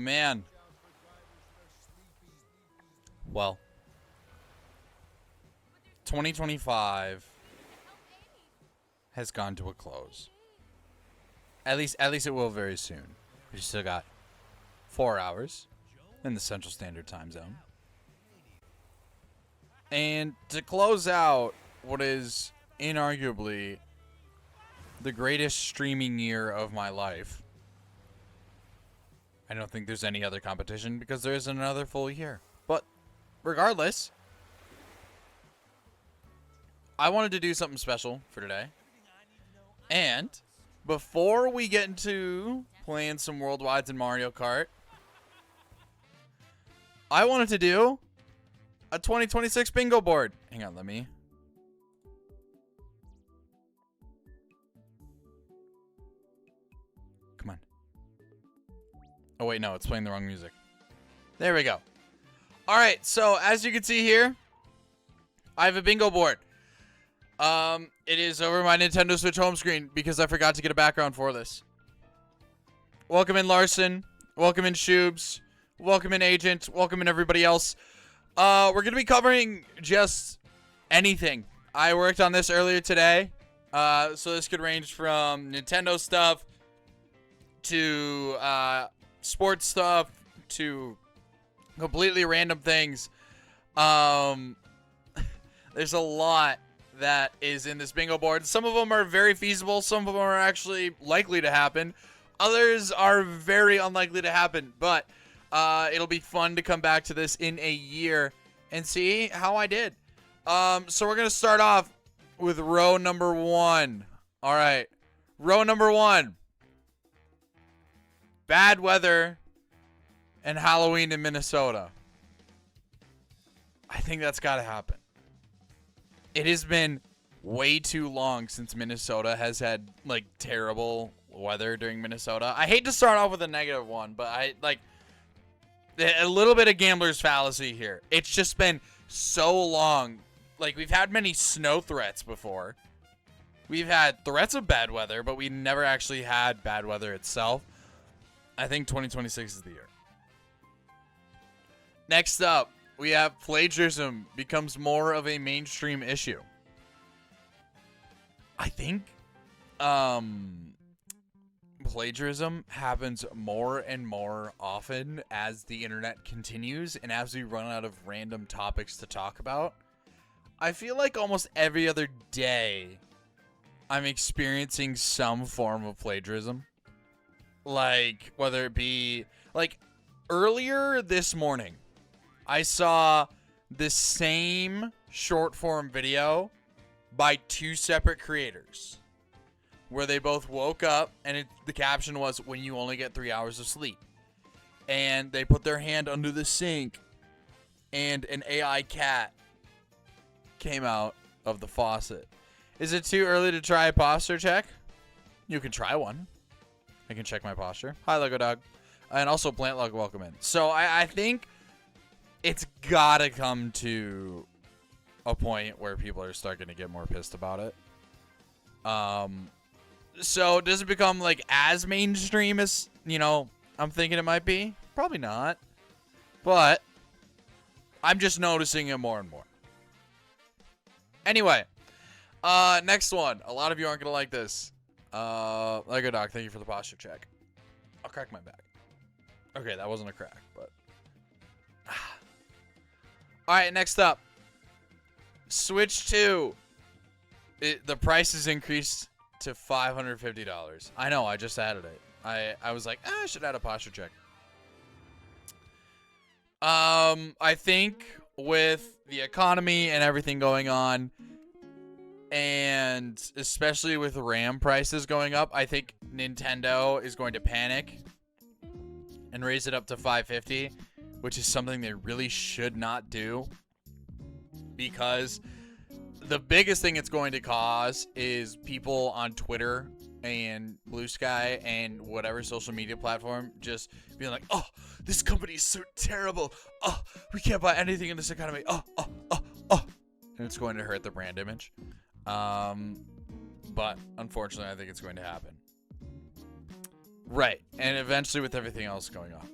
man. Well, 2025 has gone to a close. At least it will very soon. We still got 4 hours in the Central Standard Time Zone. And to close out what is inarguably the greatest streaming year of my life, I don't think there's any other competition because there isn't another full year. But regardless, I wanted to do something special for today. And before we get into playing some Worldwides and Mario Kart, I wanted to do a 2026 bingo board. Hang on, let me. Come on. Oh, wait, no, it's playing the wrong music. There we go. All right, so as you can see here, I have a bingo board. It is over my Nintendo Switch home screen because I forgot to get a background for this. Welcome in, Larson. Welcome in, Shoobs. Welcome in, Agent. Welcome in, everybody else. We're going to be covering just anything. I worked on this earlier today. So this could range from Nintendo stuff to sports stuff to completely random things. There's a lot that is in this bingo board. Some of them are very feasible. Some of them are actually likely to happen. Others are very unlikely to happen. But it'll be fun to come back to this in a year and see how I did. So we're going to start off with row number 1. All right. Row number 1. Bad weather and Halloween in Minnesota. I think that's got to happen. It has been way too long since Minnesota has had, like, terrible weather during Minnesota. I hate to start off with a negative one, but a little bit of gambler's fallacy here. It's just been so long. Like, we've had many snow threats before. We've had threats of bad weather, but we never actually had bad weather itself. I think 2026 is the year. Next up, we have plagiarism becomes more of a mainstream issue. I think plagiarism happens more and more often as the internet continues and as we run out of random topics to talk about. I feel like almost every other day I'm experiencing some form of plagiarism. Like, whether it be, like, earlier this morning, I saw the same short form video by 2 separate creators where they both woke up and the caption was, "When you only get 3 hours of sleep." And they put their hand under the sink and an AI cat came out of the faucet. Is it too early to try a posture check? You can try one. I can check my posture. Hi, Lego Dog. And also Plant Lug, welcome in. So I think it's gotta come to a point where people are starting to get more pissed about it. So does it become like as mainstream as, you know, I'm thinking it might be? Probably not. But I'm just noticing it more and more. Anyway, next one. A lot of you aren't gonna like this. Lego Doc, thank you for the posture check. I'll crack my back. Okay, that wasn't a crack, but all right, next up. Switch 2. The price is increased to $550. I know, I just added it. I was like, I should add a posture check. I think with the economy and everything going on, and especially with RAM prices going up, I think Nintendo is going to panic and raise it up to $550, which is something they really should not do, because the biggest thing it's going to cause is people on Twitter and Blue Sky and whatever social media platform just being like, "Oh, this company is so terrible. Oh, we can't buy anything in this economy. Oh." And it's going to hurt the brand image. But unfortunately, I think it's going to happen. Right. And eventually with everything else going on.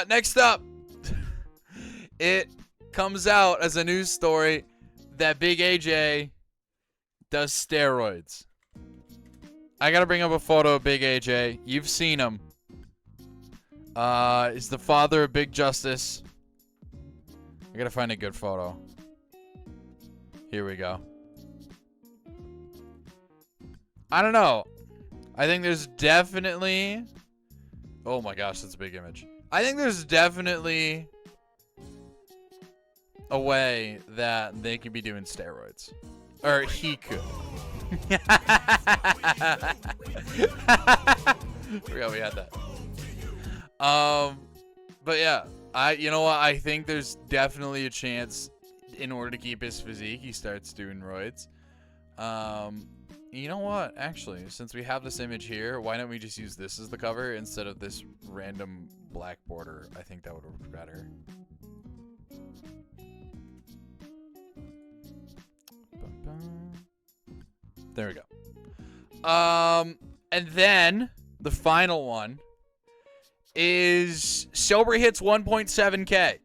Next up, it comes out as a news story that Big AJ does steroids. I gotta bring up a photo of Big AJ. You've seen him. He's the father of Big Justice. I gotta find a good photo. Here we go. I don't know. I think there's definitely... Oh my gosh, that's a big image. I think there's definitely a way that they could be doing steroids. Or he could. Forgot we had that. But yeah, you know what? I think there's definitely a chance in order to keep his physique, he starts doing roids. You know what? Actually, since we have this image here, why don't we just use this as the cover instead of this random black border? I think that would work better. There we go. And then the final one is Sober hits 1.7K.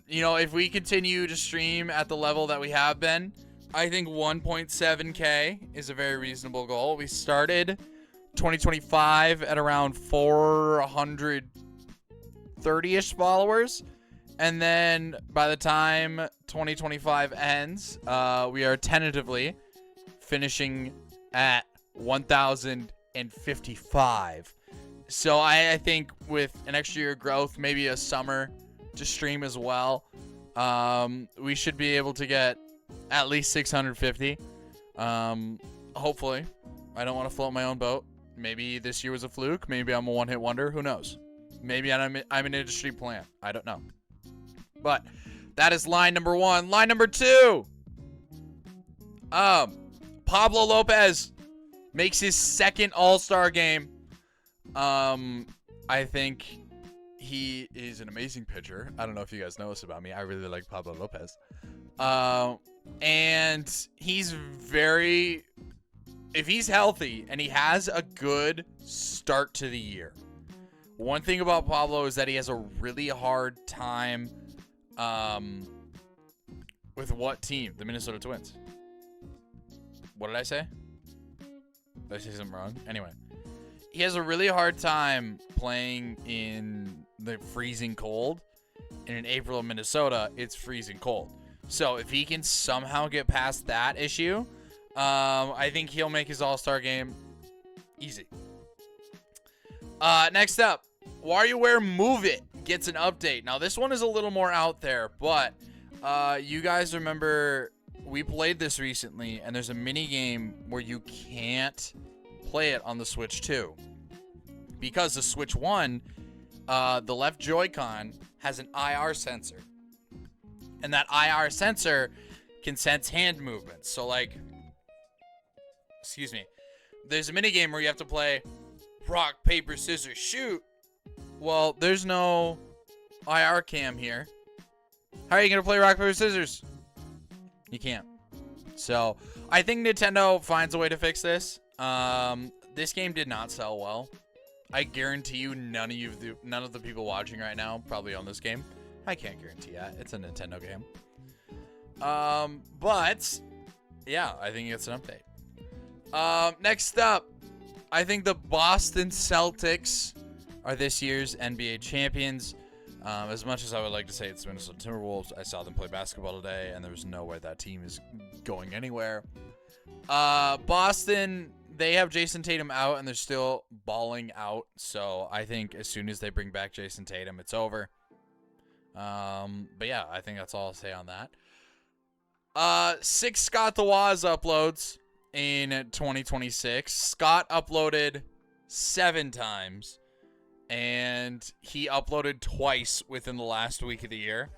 You know, if we continue to stream at the level that we have been, I think 1.7K is a very reasonable goal. We started 2025 at around 430-ish followers. And then by the time 2025 ends, we are tentatively finishing at 1,055. So I think with an extra year of growth, maybe a summer to stream as well, we should be able to get at least 650. Hopefully. I don't want to float my own boat. Maybe this year was a fluke. Maybe I'm a one-hit wonder. Who knows? Maybe I'm an industry plant. I don't know. But that is line number one. Line number two. Pablo Lopez makes his second All-Star game. I think he is an amazing pitcher. I don't know if you guys know this about me. I really like Pablo Lopez. And he's if he's healthy and he has a good start to the year. One thing about Pablo is that he has a really hard time with what team? The Minnesota Twins. What did I say? Did I say something wrong? Anyway. He has a really hard time playing in the freezing cold. And in April in Minnesota, it's freezing cold. So if he can somehow get past that issue, I think he'll make his All-Star game easy. Next up, WarioWare Move It gets an update. Now this one is a little more out there, but you guys remember we played this recently, and there's a mini game where you can't play it on the Switch 2 because the Switch 1, the left Joy-Con has an IR sensor, and that IR sensor can sense hand movements. So like, excuse me, there's a mini game where you have to play rock, paper, scissors, shoot. Well, there's no IR cam here. How are you gonna play rock, paper, scissors? You can't. So I think Nintendo finds a way to fix this. This game did not sell well. I guarantee you none of the people watching right now probably own this game. I can't guarantee that. It's a Nintendo game. But yeah, I think it's an update. Next up, I think the Boston Celtics are this year's NBA champions. As much as I would like to say it's Minnesota Timberwolves, I saw them play basketball today, and there's no way that team is going anywhere. Boston, they have Jason Tatum out, and they're still balling out. So I think as soon as they bring back Jason Tatum, it's over. But yeah, I think that's all I'll say on that. 6 Scott the Waz uploads in 2026. Scott uploaded 7 times. And he uploaded twice within the last week of the year.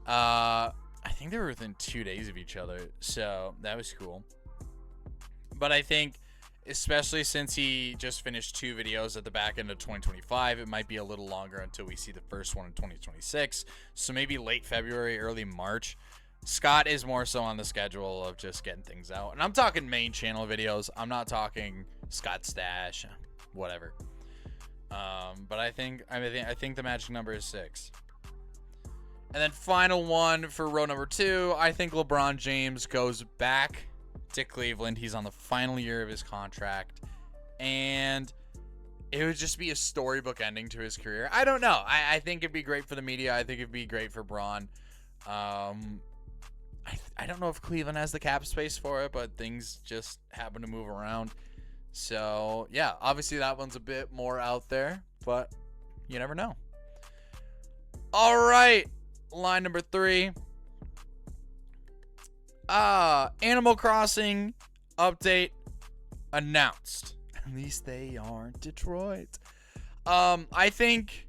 I think they were within 2 days of each other, so that was cool. But I think, especially since he just finished 2 videos at the back end of 2025, it might be a little longer until we see the first one in 2026. So maybe late February, early March. Scott is more so on the schedule of just getting things out. And I'm talking main channel videos. I'm not talking Scott Stash, whatever. But I think the magic number is 6. And then final one for row number 2, I think LeBron James goes back to Cleveland. He's on the final year of his contract, and it would just be a storybook ending to his career. I don't know. I think it'd be great for the media. I think it'd be great for Bron. I don't know if Cleveland has the cap space for it, but things just happen to move around. So, yeah, obviously that one's a bit more out there, but you never know. All right, line number 3. Animal Crossing update announced. At least they aren't Detroit. I think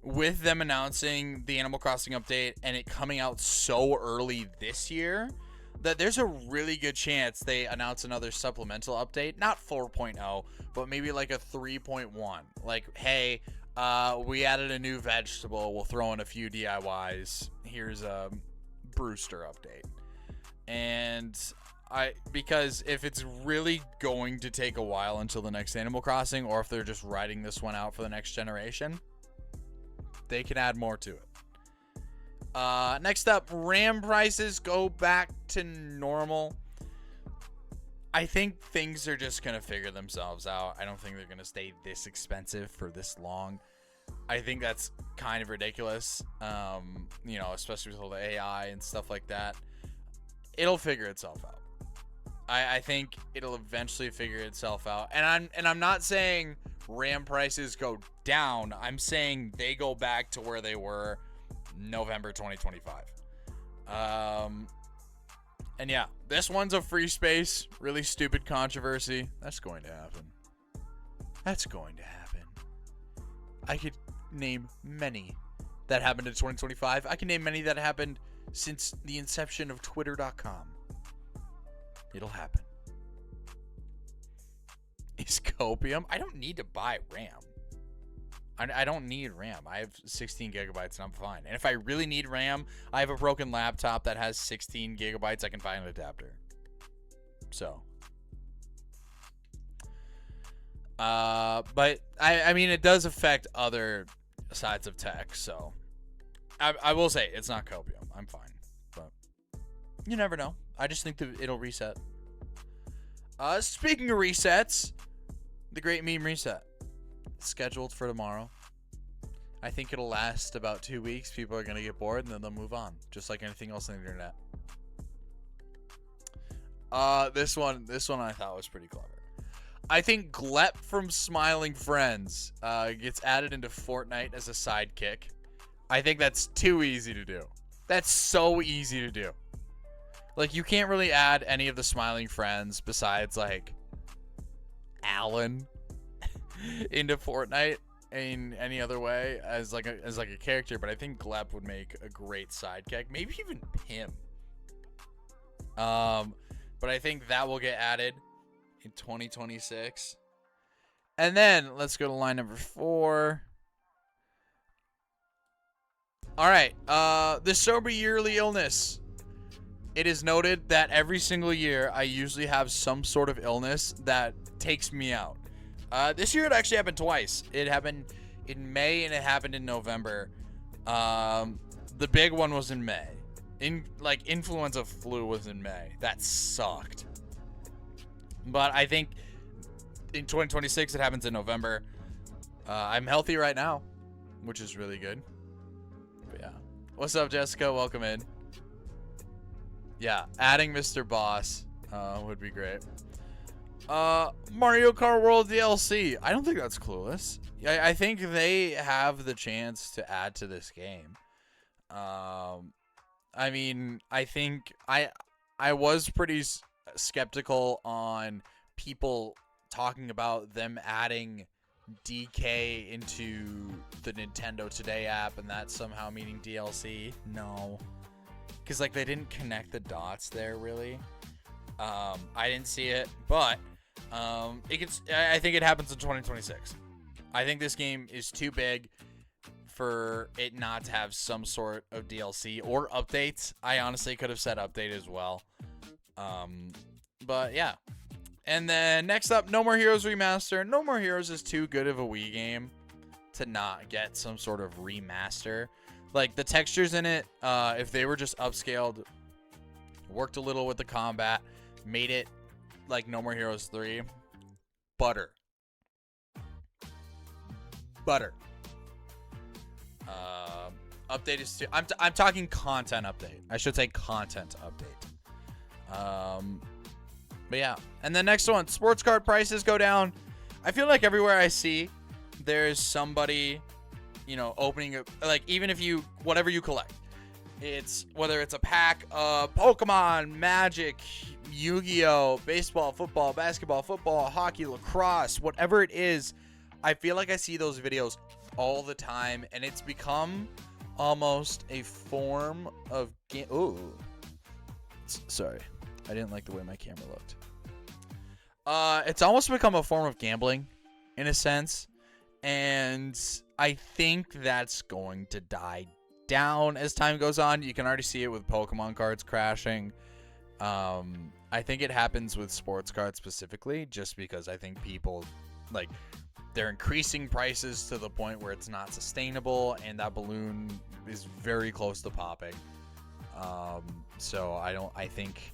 with them announcing the Animal Crossing update and it coming out so early this year, that there's a really good chance they announce another supplemental update, not 4.0, but maybe like a 3.1. Like, hey, we added a new vegetable. We'll throw in a few DIYs. Here's a Brewster update. And because if it's really going to take a while until the next Animal Crossing, or if they're just writing this one out for the next generation, they can add more to it. Next up, RAM prices go back to normal. I think things are just going to figure themselves out. I don't think they're going to stay this expensive for this long. I think that's kind of ridiculous, especially with all the AI and stuff like that. It'll figure itself out. I think it'll eventually figure itself out. And I'm not saying RAM prices go down. I'm saying they go back to where they were November 2025. And yeah, this one's a free space, really stupid controversy. That's going to happen. I could name many that happened in 2025. I can name many that happened since the inception of Twitter.com. It'll happen. Is Copium? I don't need to buy RAM. I don't need RAM. I have 16 gigabytes and I'm fine. And if I really need RAM, I have a broken laptop that has 16 gigabytes. I can buy an adapter. So. But I mean, it does affect other sides of tech. So I will say it's not Copium. I'm fine. But you never know. I just think that it'll reset. Speaking of resets, the Great Meme Reset. Scheduled for tomorrow. I think it'll last about 2 weeks. People are going to get bored and then they'll move on. Just like anything else on the internet. This one I thought was pretty clever. I think Glep from Smiling Friends gets added into Fortnite as a sidekick. I think that's too easy to do. That's so easy to do. Like, you can't really add any of the Smiling Friends besides, like, Alan into Fortnite in any other way as like a character, but I think Glep would make a great sidekick, maybe even Pim. But I think that will get added in 2026. And then let's go to line number 4. All right, the sober yearly illness. It is noted that every single year I usually have some sort of illness that takes me out. This year it actually happened twice. It happened in May and it happened in November. The big one was in May. Influenza flu was in May. That sucked. But I think in 2026 it happens in November. I'm healthy right now, which is really good. But yeah. What's up, Jessica? Welcome in. Yeah, adding Mr. Boss would be great. Mario Kart World DLC. I don't think that's clueless. I think they have the chance to add to this game. I mean, I think I was pretty skeptical on people talking about them adding DK into the Nintendo Today app and that somehow meaning DLC. No. Because, like, they didn't connect the dots there, really. I didn't see it, but I think it happens in 2026. I think this game is too big for it not to have some sort of DLC or updates. I honestly could have said update as well. But yeah. And then next up, No More Heroes Remaster. No More Heroes is too good of a Wii game to not get some sort of remaster. Like, the textures in it, if they were just upscaled, worked a little with the combat, made it like No More Heroes 3, butter. Update is I'm talking content update. I should say content update. But yeah. And the next one, sports card prices go down. I feel like everywhere I see, there's somebody, you know, opening up, like, even if you, whatever you collect, it's whether it's a pack of Pokemon, Magic, Yu-Gi-Oh, baseball, football, basketball, football, hockey, lacrosse, whatever it is, I feel like I see those videos all the time, and it's become almost a form of game. Oh, sorry, I didn't like the way my camera looked. It's almost become a form of gambling, in a sense, and I think that's going to die down as time goes on. You can already see it with Pokemon cards crashing. I think it happens with sports cards specifically, just because I think people, like, they're increasing prices to the point where it's not sustainable, and that balloon is very close to popping. So I think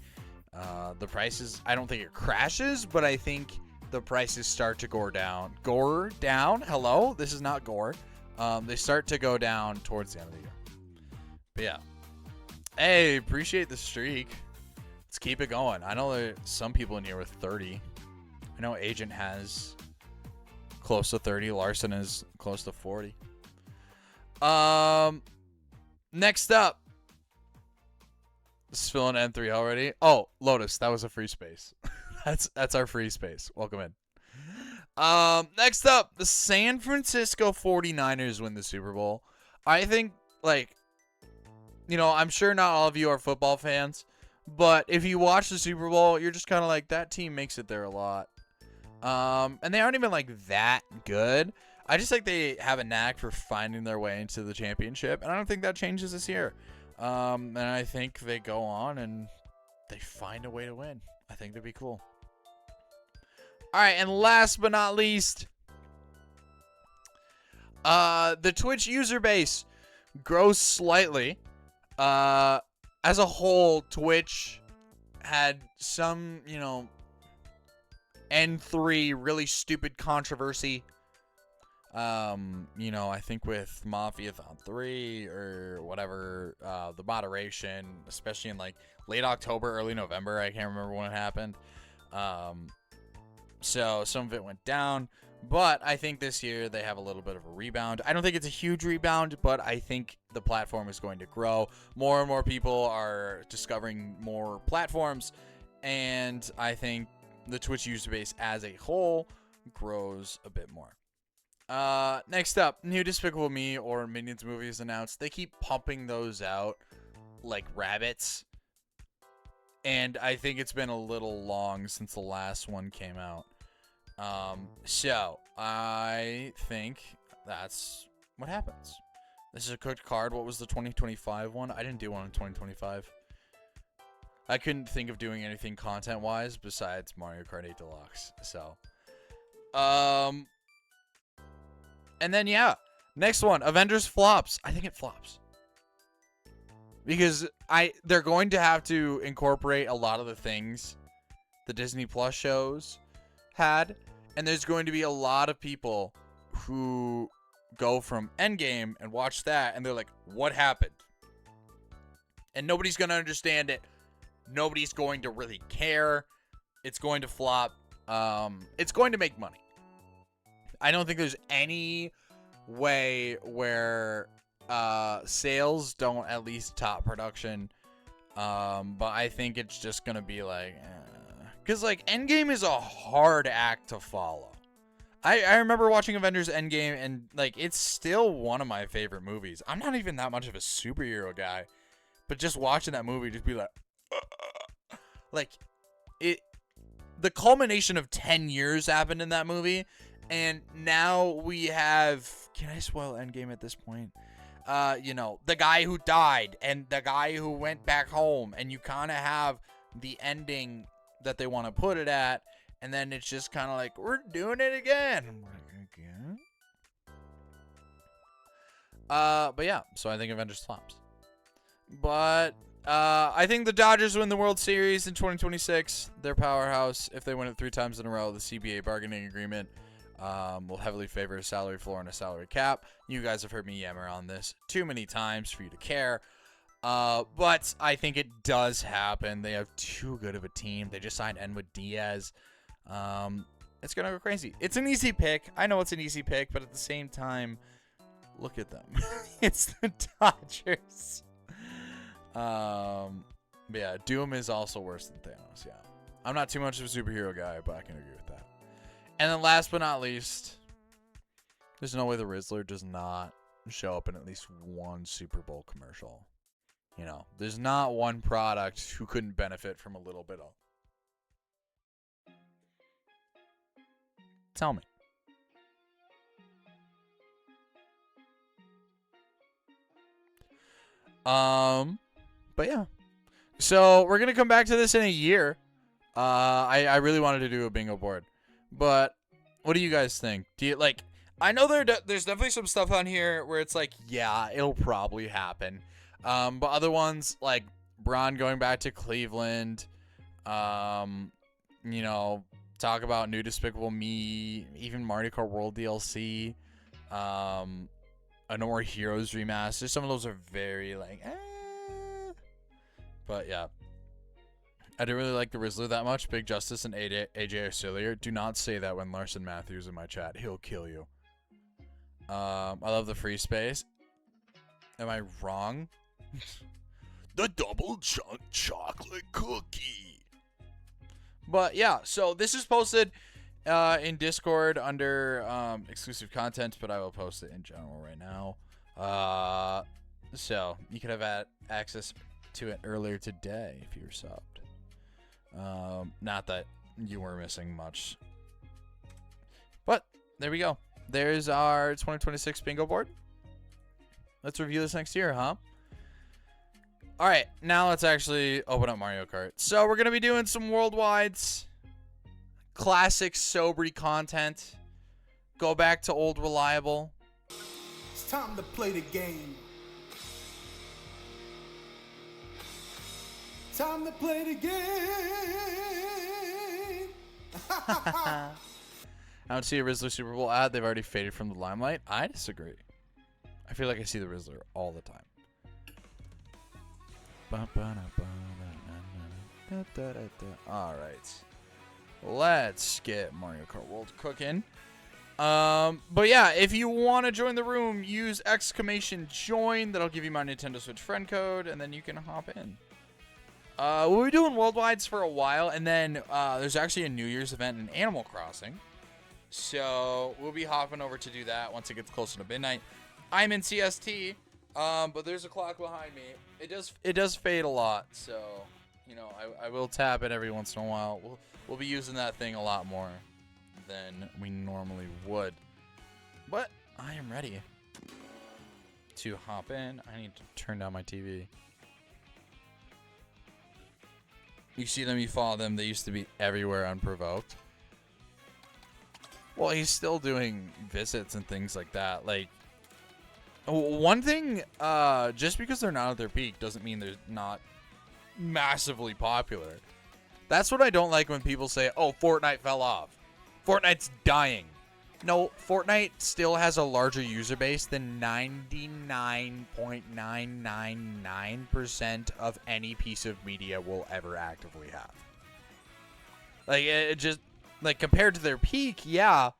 the prices, I don't think it crashes, but I think the prices start to go down. Gore down? Hello? This is not gore. They start to go down towards the end of the year. But yeah. Hey, appreciate the streak. Let's keep it going. I know there's some people in here with 30. I know Agent has close to 30. Larson is close to 40. Next up. This is filling N3 already. Oh, Lotus, that was a free space. That's our free space. Welcome in. Next up, the San Francisco 49ers win the Super Bowl. I think, like, you know, I'm sure not all of you are football fans, but if you watch the Super Bowl, you're just kind of like, that team makes it there a lot. And they aren't even, like, that good. I just think they have a knack for finding their way into the championship, and I don't think that changes this year. And I think they go on and they find a way to win. I think that'd be cool. All right, and last but not least, the Twitch user base grows slightly. As a whole, Twitch had some, you know, N3 really stupid controversy. You know, I think with Mafiathon 3 or whatever, the moderation, especially in like late October, early November, I can't remember when it happened. So some of it went down, but I think this year they have a little bit of a rebound. I don't think it's a huge rebound, but I think the platform is going to grow. More and more people are discovering more platforms, and I think the Twitch user base as a whole grows a bit more. Next up, new Despicable Me or Minions movie is announced. They keep pumping those out like rabbits, and I think it's been a little long since the last one came out. So I think that's what happens. This is a cooked card. What was the 2025 one? I didn't do one in 2025. I couldn't think of doing anything content-wise besides Mario Kart 8 Deluxe. So, and then, yeah, next one, Avengers flops. I think it flops. Because they're going to have to incorporate a lot of the things the Disney Plus shows had. And there's going to be a lot of people who go from Endgame and watch that, and they're like, what happened? And nobody's going to understand it. Nobody's going to really care. It's going to flop. It's going to make money. I don't think there's any way where sales don't at least top production. But I think it's just going to be like, because like Endgame is a hard act to follow. I remember watching Avengers Endgame, and like it's still one of my favorite movies. I'm not even that much of a superhero guy, but just watching that movie, just be like it. The culmination of 10 years happened in that movie, and now we have. Can I spoil Endgame at this point? You know, the guy who died and the guy who went back home, and you kind of have the ending that they want to put it at, and then it's just kind of like, we're doing it again. I'm like, again? But yeah, so I think Avengers flops. But I think the Dodgers win the World Series in 2026. They're powerhouse. If they win it 3 times in a row, the CBA bargaining agreement will heavily favor a salary floor and a salary cap. You guys have heard me yammer on this too many times for you to care. But I think it does happen. They have too good of a team. They just signed Edwin Diaz. It's going to go crazy. It's an easy pick. I know it's an easy pick, but at the same time, look at them. It's the Dodgers. But yeah, Doom is also worse than Thanos. Yeah, I'm not too much of a superhero guy, but I can agree with that. And then last but not least, there's no way the Rizzler does not show up in at least one Super Bowl commercial. You know, there's not one product who couldn't benefit from a little bit of. Tell me. But yeah. So we're gonna come back to this in a year. I really wanted to do a bingo board, but what do you guys think? Do you like? I know there's definitely some stuff on here where it's like, yeah, it'll probably happen. But other ones like Braun going back to Cleveland, you know, talk about New Despicable Me, even Mario Kart World DLC, a No More Heroes remaster. Some of those are very like, but yeah. I didn't really like the Rizzler that much. Big Justice and AJ Arcelier. Do not say that when Larson Matthews in my chat. He'll kill you. I love the free space. Am I wrong? The double chunk chocolate cookie. But yeah, so this is posted in Discord under exclusive content, but I will post it in general right now. So you could have access to it earlier today if you were subbed. Not that you were missing much. But there we go. There's our 2026 bingo board. Let's review this next year, huh? All right, now let's actually open up Mario Kart. So we're going to be doing some worldwides, classic Sobri content. Go back to old reliable. It's time to play the game. Time to play the game. I don't see a Rizzler Super Bowl ad. They've already faded from the limelight. I disagree. I feel like I see the Rizzler all the time. All right. Let's get Mario Kart World cooking. But yeah, if you want to join the room, use !join. That'll give you my Nintendo Switch friend code, and then you can hop in. We'll be doing worldwides for a while, and then there's actually a New Year's event in Animal Crossing. So we'll be hopping over to do that once it gets closer to midnight. I'm in CST, but there's a clock behind me. It does fade a lot, so you know I will tap it every once in a while. We'll be using that thing a lot more than we normally would. But I am ready to hop in. I need to turn down my TV. You see them, you follow them. They used to be everywhere unprovoked. Well, he's still doing visits and things like that. Like, one thing, just because they're not at their peak doesn't mean they're not massively popular. That's what I don't like when people say, oh, Fortnite fell off. Fortnite's dying. No, Fortnite still has a larger user base than 99.999% of any piece of media will ever actively have. Like, it just, like, compared to their peak, yeah,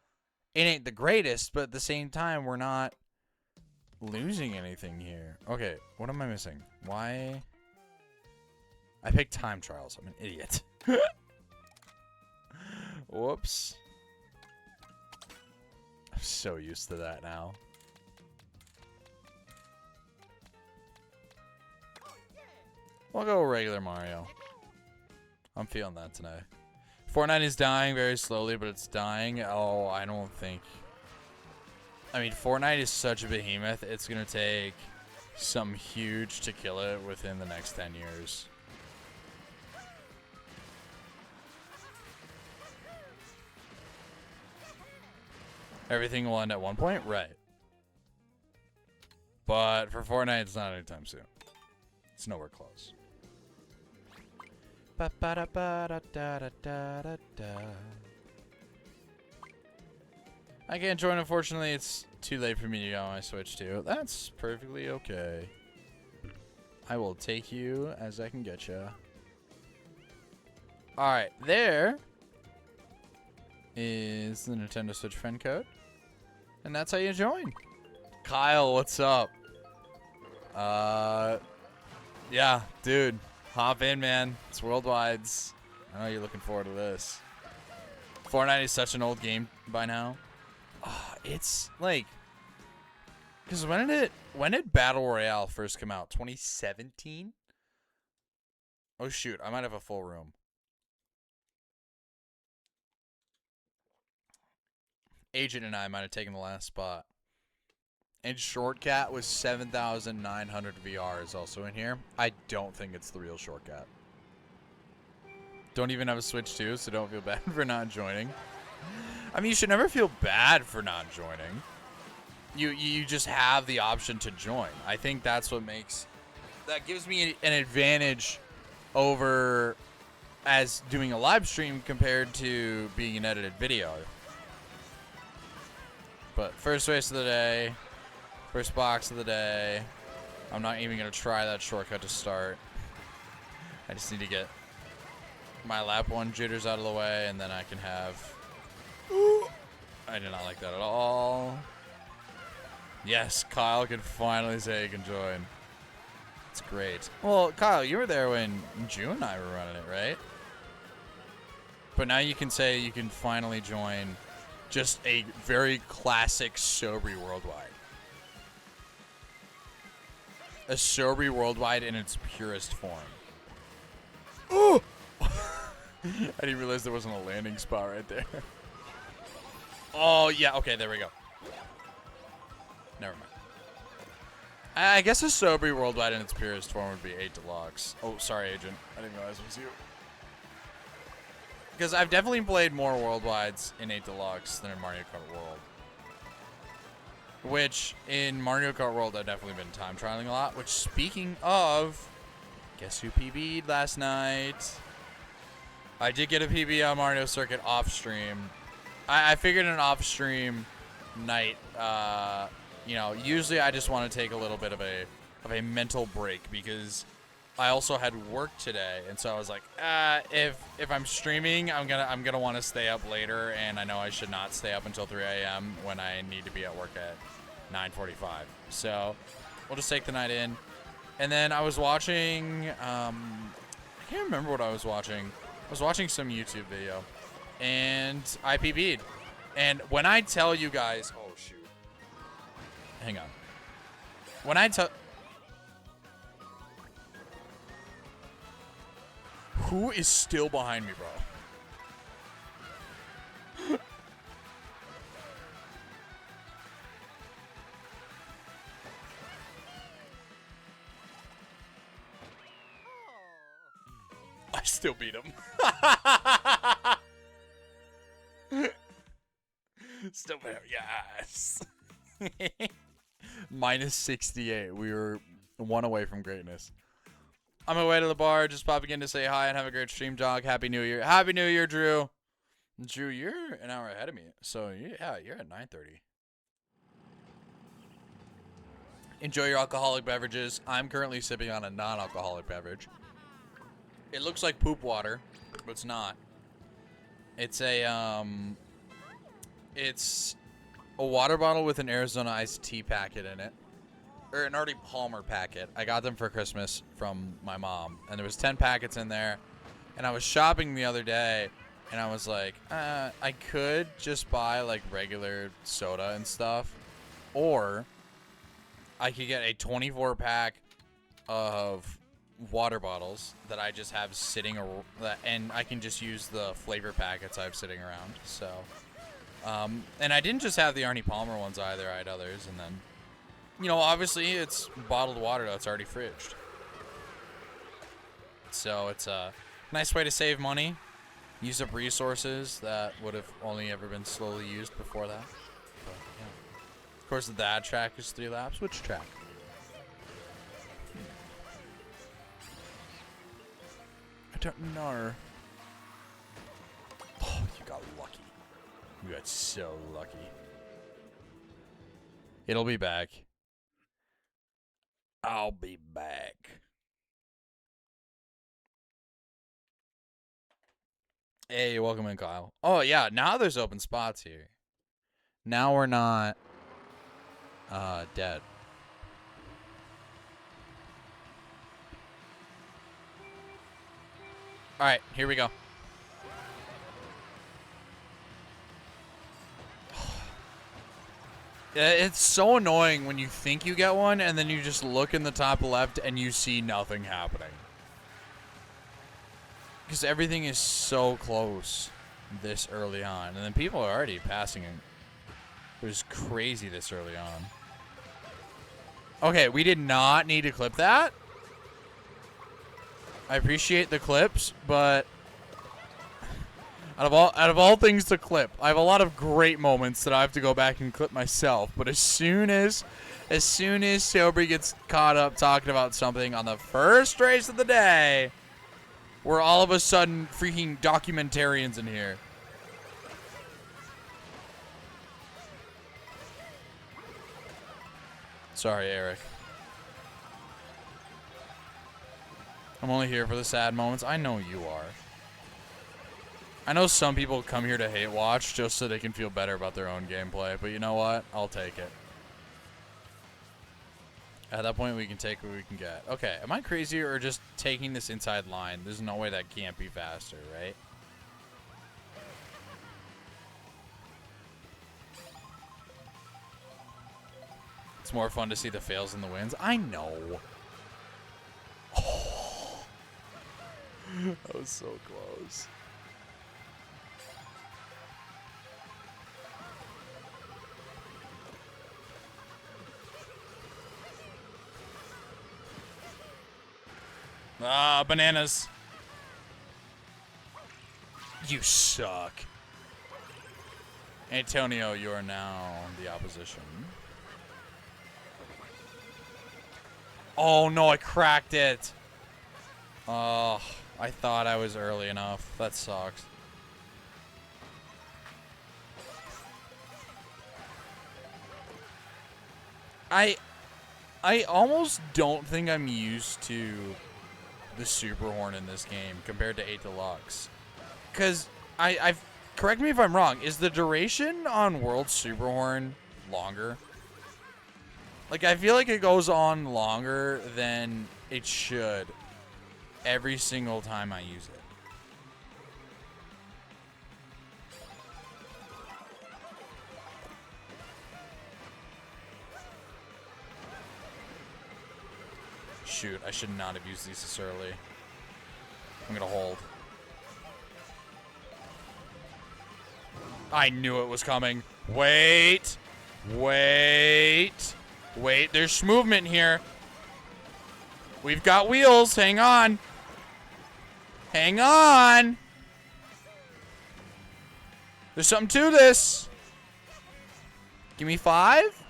it ain't the greatest, but at the same time, we're not losing anything here. Okay, what am I missing? Why? I picked time trials. I'm an idiot. Whoops. I'm so used to that now. We'll go regular Mario. I'm feeling that tonight. Fortnite is dying very slowly, but it's dying. Oh, I don't think. I mean, Fortnite is such a behemoth. It's going to take something huge to kill it within the next 10 years. Everything will end at one point? Right. But for Fortnite, it's not anytime soon. It's nowhere close. I can't join, unfortunately. It's too late for me to get on my Switch, too. That's perfectly okay. I will take you as I can get you. Alright, there is the Nintendo Switch friend code. And that's how you join. Kyle, what's up? Yeah, dude. Hop in, man. It's Worldwides. I know you're looking forward to this. Fortnite is such an old game by now. It's like, because when did Battle Royale first come out? 2017? Oh shoot, I might have a full room. Agent and I might have taken the last spot. And Shortcat with 7,900 VR is also in here. I don't think it's the real Shortcat. Don't even have a Switch 2, so don't feel bad for not joining. I mean, you should never feel bad for not joining. You just have the option to join. I think that's what that gives me an advantage over as doing a live stream compared to being an edited video. But first race of the day, first box of the day. I'm not even going to try that shortcut to start. I just need to get my lap 1 jitters out of the way, and then I can have... Ooh, I did not like that at all. Yes, Kyle can finally say he can join. It's great. Well, Kyle, you were there when June and I were running it, right? But now you can say you can finally join just a very classic Sobri Worldwide. A Sobri Worldwide in its purest form. Oh! I didn't realize there wasn't a landing spot right there. Oh, yeah. Okay, there we go. Never mind. I guess a Sobri Worldwide in its purest form would be 8 Deluxe. Oh, sorry, Agent. I didn't realize it was you. Because I've definitely played more Worldwides in 8 Deluxe than in Mario Kart World. Which, in Mario Kart World, I've definitely been time trialing a lot. Which, speaking of, guess who PB'd last night? I did get a PB on Mario Circuit off stream. I figured an off stream night, you know, usually I just want to take a little bit of a mental break because I also had work today, and so I was like, if I'm streaming, I'm gonna want to stay up later, and I know I should not stay up until 3 a.m. when I need to be at work at 9:45. So we'll just take the night in, and then I was watching. I can't remember what I was watching. I was watching some YouTube video, and I PB'd. And when I tell you guys, oh shoot, hang on. When I tell. Who is still behind me, bro? I still beat him. Still beat him, yes. Minus 68. We were 1 away from greatness. On my way to the bar, just popping in to say hi and have a great stream, dog. Happy New Year. Happy New Year, Drew. Drew, you're an hour ahead of me. So, yeah, you're at 9:30. Enjoy your alcoholic beverages. I'm currently sipping on a non-alcoholic beverage. It looks like poop water, but it's not. It's a water bottle with an Arizona iced tea packet in it. Or an Artie Palmer packet. I got them for Christmas from my mom, and there was 10 packets in there. And I was shopping the other day, and I was like, I could just buy like regular soda and stuff, or I could get a 24 pack of water bottles that I just have sitting, and I can just use the flavor packets I have sitting around. So, and I didn't just have the Arnie Palmer ones either. I had others, and then, you know, obviously it's bottled water that's already fridged. So it's a nice way to save money, use up resources that would have only ever been slowly used before that. But, yeah. Of course, the dad track is 3 laps. Which track? I don't know. Oh, you got lucky. You got so lucky. It'll be back. I'll be back. Hey, welcome in, Kyle. Oh, yeah, now there's open spots here. Now we're not dead. All right, here we go. It's so annoying when you think you get one and then you just look in the top left and you see nothing happening. Because everything is so close this early on. And then people are already passing it. It was crazy this early on. Okay, we did not need to clip that. I appreciate the clips, but out of all things to clip, I have a lot of great moments that I have to go back and clip myself. But as soon as Sobry gets caught up talking about something on the first race of the day, we're all of a sudden freaking documentarians in here. Sorry, Eric. I'm only here for the sad moments. I know you are. I know some people come here to hate watch just so they can feel better about their own gameplay, but you know what? I'll take it. At that point, we can take what we can get. Okay, am I crazy or just taking this inside line? There's no way that can't be faster, right? It's more fun to see the fails than the wins. I know. Oh. That was so close. Ah, bananas. You suck. Antonio, you are now the opposition. Oh, no, I cracked it. Oh, I thought I was early enough. That sucks. I almost don't think I'm used to the Super Horn in this game compared to 8 Deluxe. Because I've correct me if I'm wrong, is the duration on World Super Horn longer? Like, I feel like it goes on longer than it should every single time I use it. Shoot, I should not have used these this early. I'm gonna hold. I knew it was coming. Wait. Wait. Wait, there's movement here. We've got wheels. Hang on. Hang on. There's something to this. Give me 5.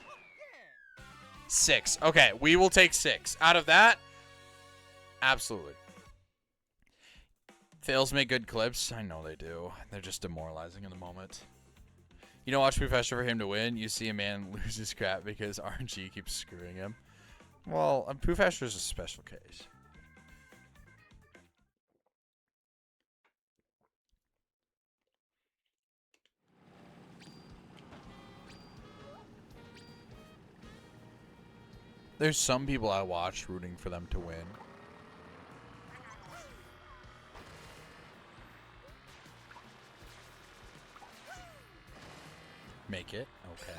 6. Okay, we will take 6. Out of that, absolutely. Fails make good clips. I know they do. They're just demoralizing in the moment. You don't watch Professor for him to win. You see a man lose his crap because RNG keeps screwing him. Well, Professor is a special case. There's some people I watch rooting for them to win. Make it. Okay.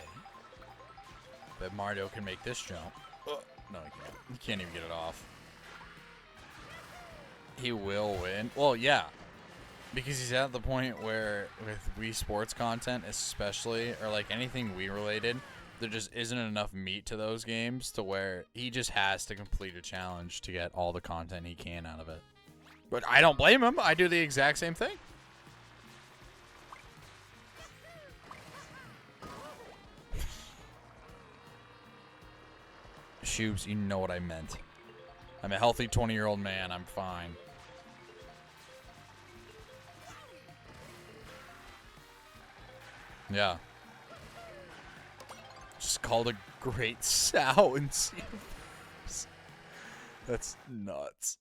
But Mario can make this jump. Oh, no, he can't. He can't even get it off. He will win. Well, yeah. Because he's at the point where with Wii Sports content especially, or like anything Wii related, there just isn't enough meat to those games to where he just has to complete a challenge to get all the content he can out of it. But I don't blame him. I do the exact same thing. Shoobs, you know what I meant. I'm a healthy 20-year-old man. I'm fine. Yeah. Just called a great sow and see. That's nuts.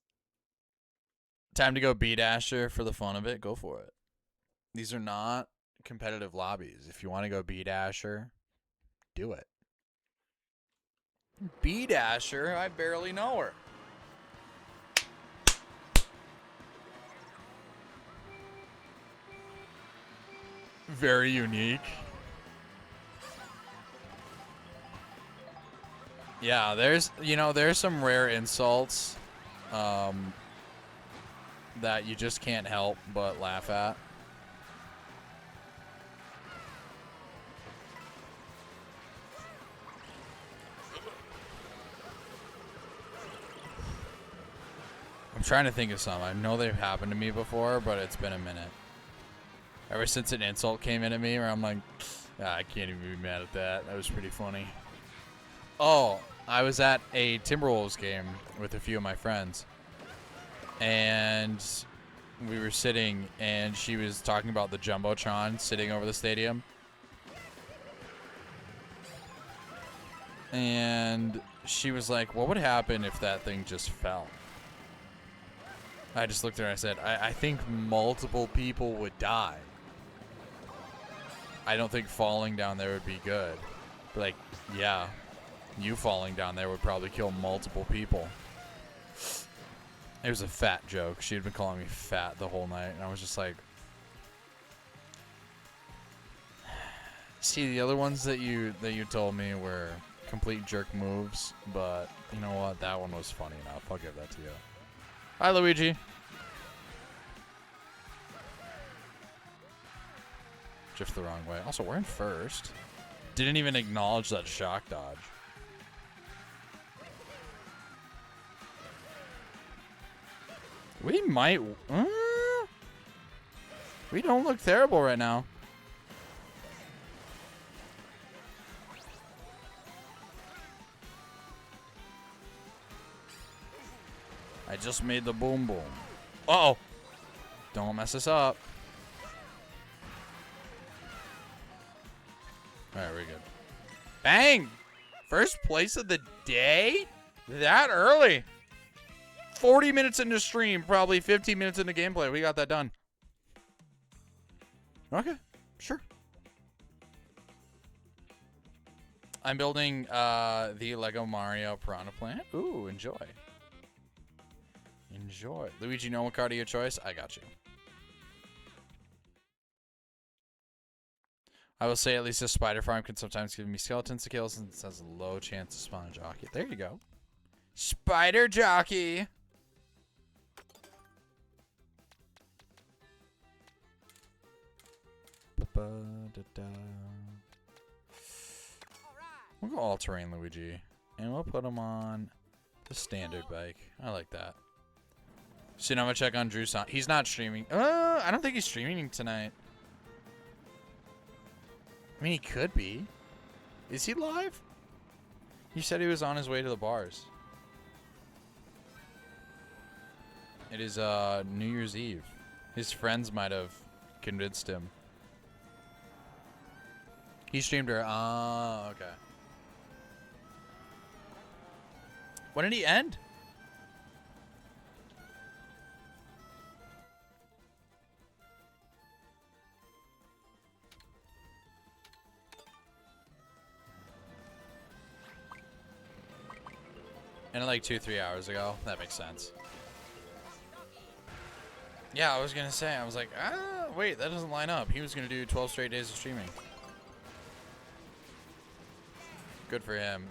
Time to go B-Dasher for the fun of it. Go for it. These are not competitive lobbies. If you want to go B-Dasher, do it. B-Dasher? I barely know her. Very unique. Yeah, there's some rare insults that you just can't help but laugh at. I'm trying to think of some. I know they've happened to me before, but it's been a minute. Ever since an insult came in at me where I'm like, I can't even be mad at that. That was pretty funny. Oh, I was at a Timberwolves game with a few of my friends. And we were sitting, and she was talking about the Jumbotron sitting over the stadium. And she was like, what would happen if that thing just fell? I just looked at her and I said, I think multiple people would die. I don't think falling down there would be good. But like, yeah, you falling down there would probably kill multiple people. It was a fat joke. She had been calling me fat the whole night, and I was just like, see, the other ones that you told me were complete jerk moves, but you know what? That one was funny enough. I'll give that to you. Hi, Luigi. Drift the wrong way. Also, we're in first. Didn't even acknowledge that shock dodge. We might... we don't look terrible right now. I just made the boom boom. Uh-oh. Don't mess us up. Alright, we're good. Bang! First place of the day? That early? 40 minutes into stream, probably 15 minutes into gameplay. We got that done. Okay, sure. I'm building the Lego Mario Piranha Plant. Ooh, enjoy. Enjoy. Luigi, no one card of your choice? I got you. I will say at least a spider farm can sometimes give me skeletons to kill since it has a low chance to spawn a jockey. There you go. Spider jockey. We'll go all-terrain Luigi. And we'll put him on the standard bike. I like that. So now I'm going to check on Drew's son. He's not streaming. I don't think he's streaming tonight. I mean, he could be. Is he live? He said he was on his way to the bars. It is New Year's Eve. His friends might have convinced him. He streamed her. Oh, okay. When did he end? And like 2-3 hours ago. That makes sense. Yeah, I was gonna say. I was like, wait, that doesn't line up. He was gonna do 12 straight days of streaming. Good for him.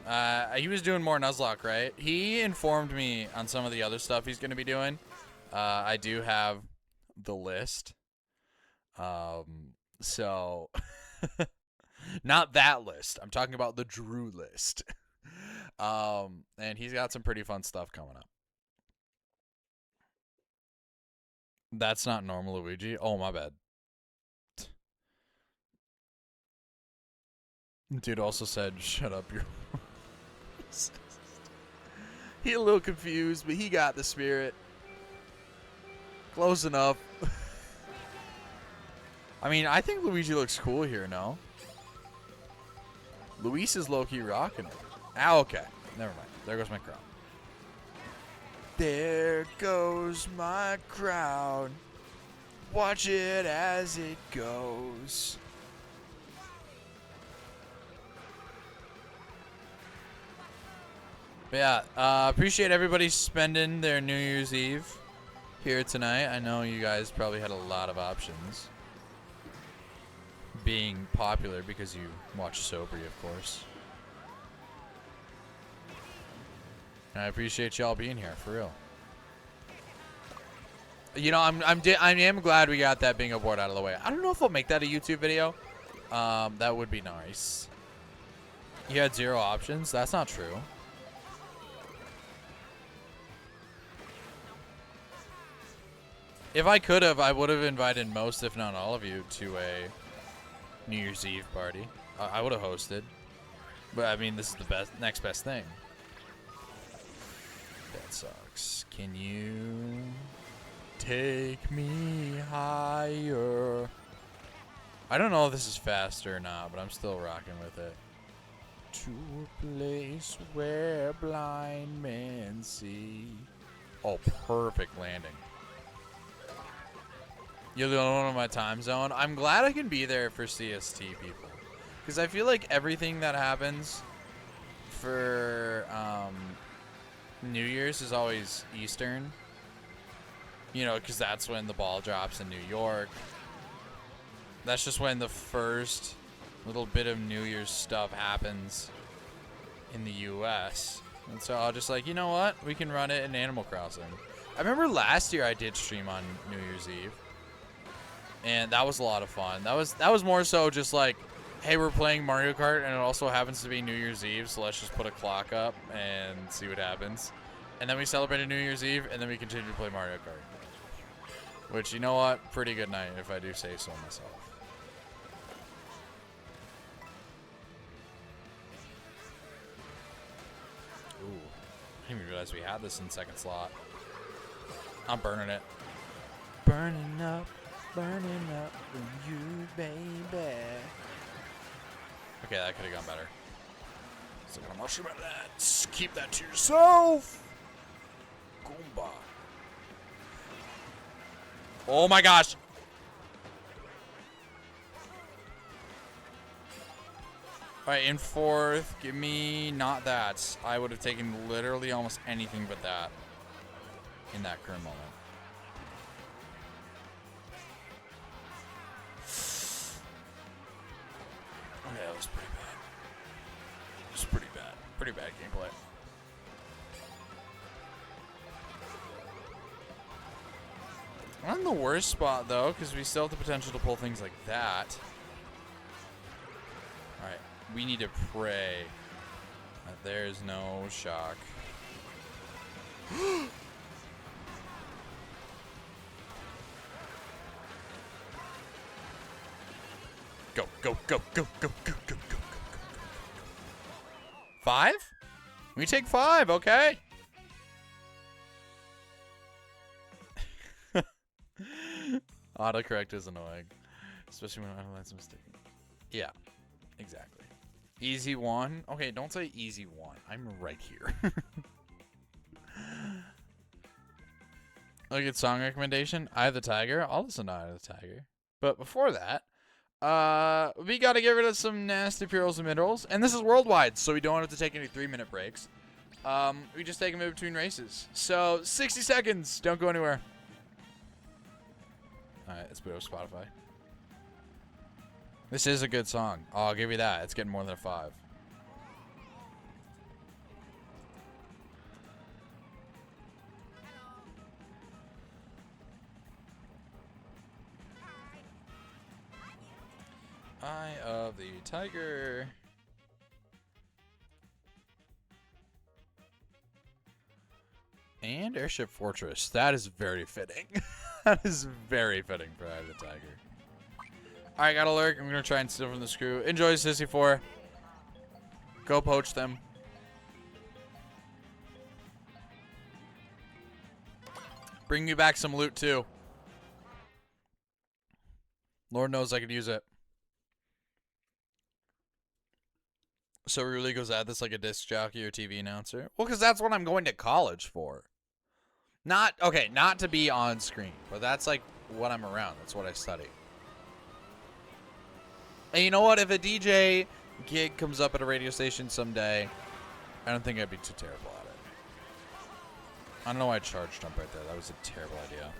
He was doing more Nuzlocke, right? He informed me on some of the other stuff he's gonna be doing. I do have the list. So not that list. I'm talking about the Drew list. And he's got some pretty fun stuff coming up. That's not normal, Luigi. Oh, my bad. Dude also said, shut up, you're... He a little confused, but he got the spirit. Close enough. I mean, I think Luigi looks cool here, no? Luis is low-key rocking it. Ah, okay. Never mind. There goes my crowd. There goes my crowd. Watch it as it goes. But yeah, appreciate everybody spending their New Year's Eve here tonight. I know you guys probably had a lot of options. Being popular because you watch Sobry, of course. And I appreciate y'all being here, for real. You know, I am glad we got that bingo board out of the way. I don't know if I'll make that a YouTube video. That would be nice. You had 0 options? That's not true. If I could have, I would have invited most, if not all of you, to a New Year's Eve party. I would have hosted. But, I mean, this is the next best thing. That sucks. Can you take me higher? I don't know if this is faster or not, but I'm still rocking with it. To a place where blind men see. Oh, perfect landing. You're the only one in my time zone. I'm glad I can be there for CST people. Because I feel like everything that happens for New Year's is always Eastern. You know, because that's when the ball drops in New York. That's just when the first little bit of New Year's stuff happens in the US. And so I'll just like, you know what? We can run it in Animal Crossing. I remember last year I did stream on New Year's Eve. And that was a lot of fun. That was more so just like, hey, we're playing Mario Kart, and it also happens to be New Year's Eve, so let's just put a clock up and see what happens. And then we celebrated New Year's Eve, and then we continued to play Mario Kart. Which, you know what? Pretty good night, if I do say so myself. Ooh. I didn't even realize we had this in second slot. I'm burning it. Burning up for you, baby. Okay, that could have gone better. So I'm not sure about that. Keep that to yourself. Goomba. Oh my gosh. Alright, in fourth. Give me not that. I would have taken literally almost anything but that in that current moment. Okay, that was pretty bad. It was pretty bad. Pretty bad gameplay. Not in the worst spot, though, because we still have the potential to pull things like that. Alright, we need to pray that there's no shock. Go, go, go, go, go, go, go, go, go, go. 5? We take 5, okay. Autocorrect is annoying. Especially when autoline's a mistake. Yeah, exactly. Easy 1. Okay, don't say easy 1. I'm right here. A good song recommendation? Eye of the Tiger. I'll listen to Eye of the Tiger. But before that, we got to get rid of some nasty Purals and Minerals. And this is worldwide, so we don't have to take any 3-minute breaks. We just take them in between races. So, 60 seconds. Don't go anywhere. Alright, let's put it on Spotify. This is a good song. I'll give you that. It's getting more than a 5. Eye of the Tiger. And Airship Fortress. That is very fitting. That is very fitting for Eye of the Tiger. Alright, got a lurk. I'm going to try and steal from the screw. Enjoy Sissy 4. Go poach them. Bring me back some loot, too. Lord knows I could use it. So he really goes at this like a disc jockey or TV announcer? Well, because that's what I'm going to college for. Not to be on screen, but that's like what I'm around. That's what I study. And you know what? If a DJ gig comes up at a radio station someday, I don't think I'd be too terrible at it. I don't know why I charge jump right there. That was a terrible idea.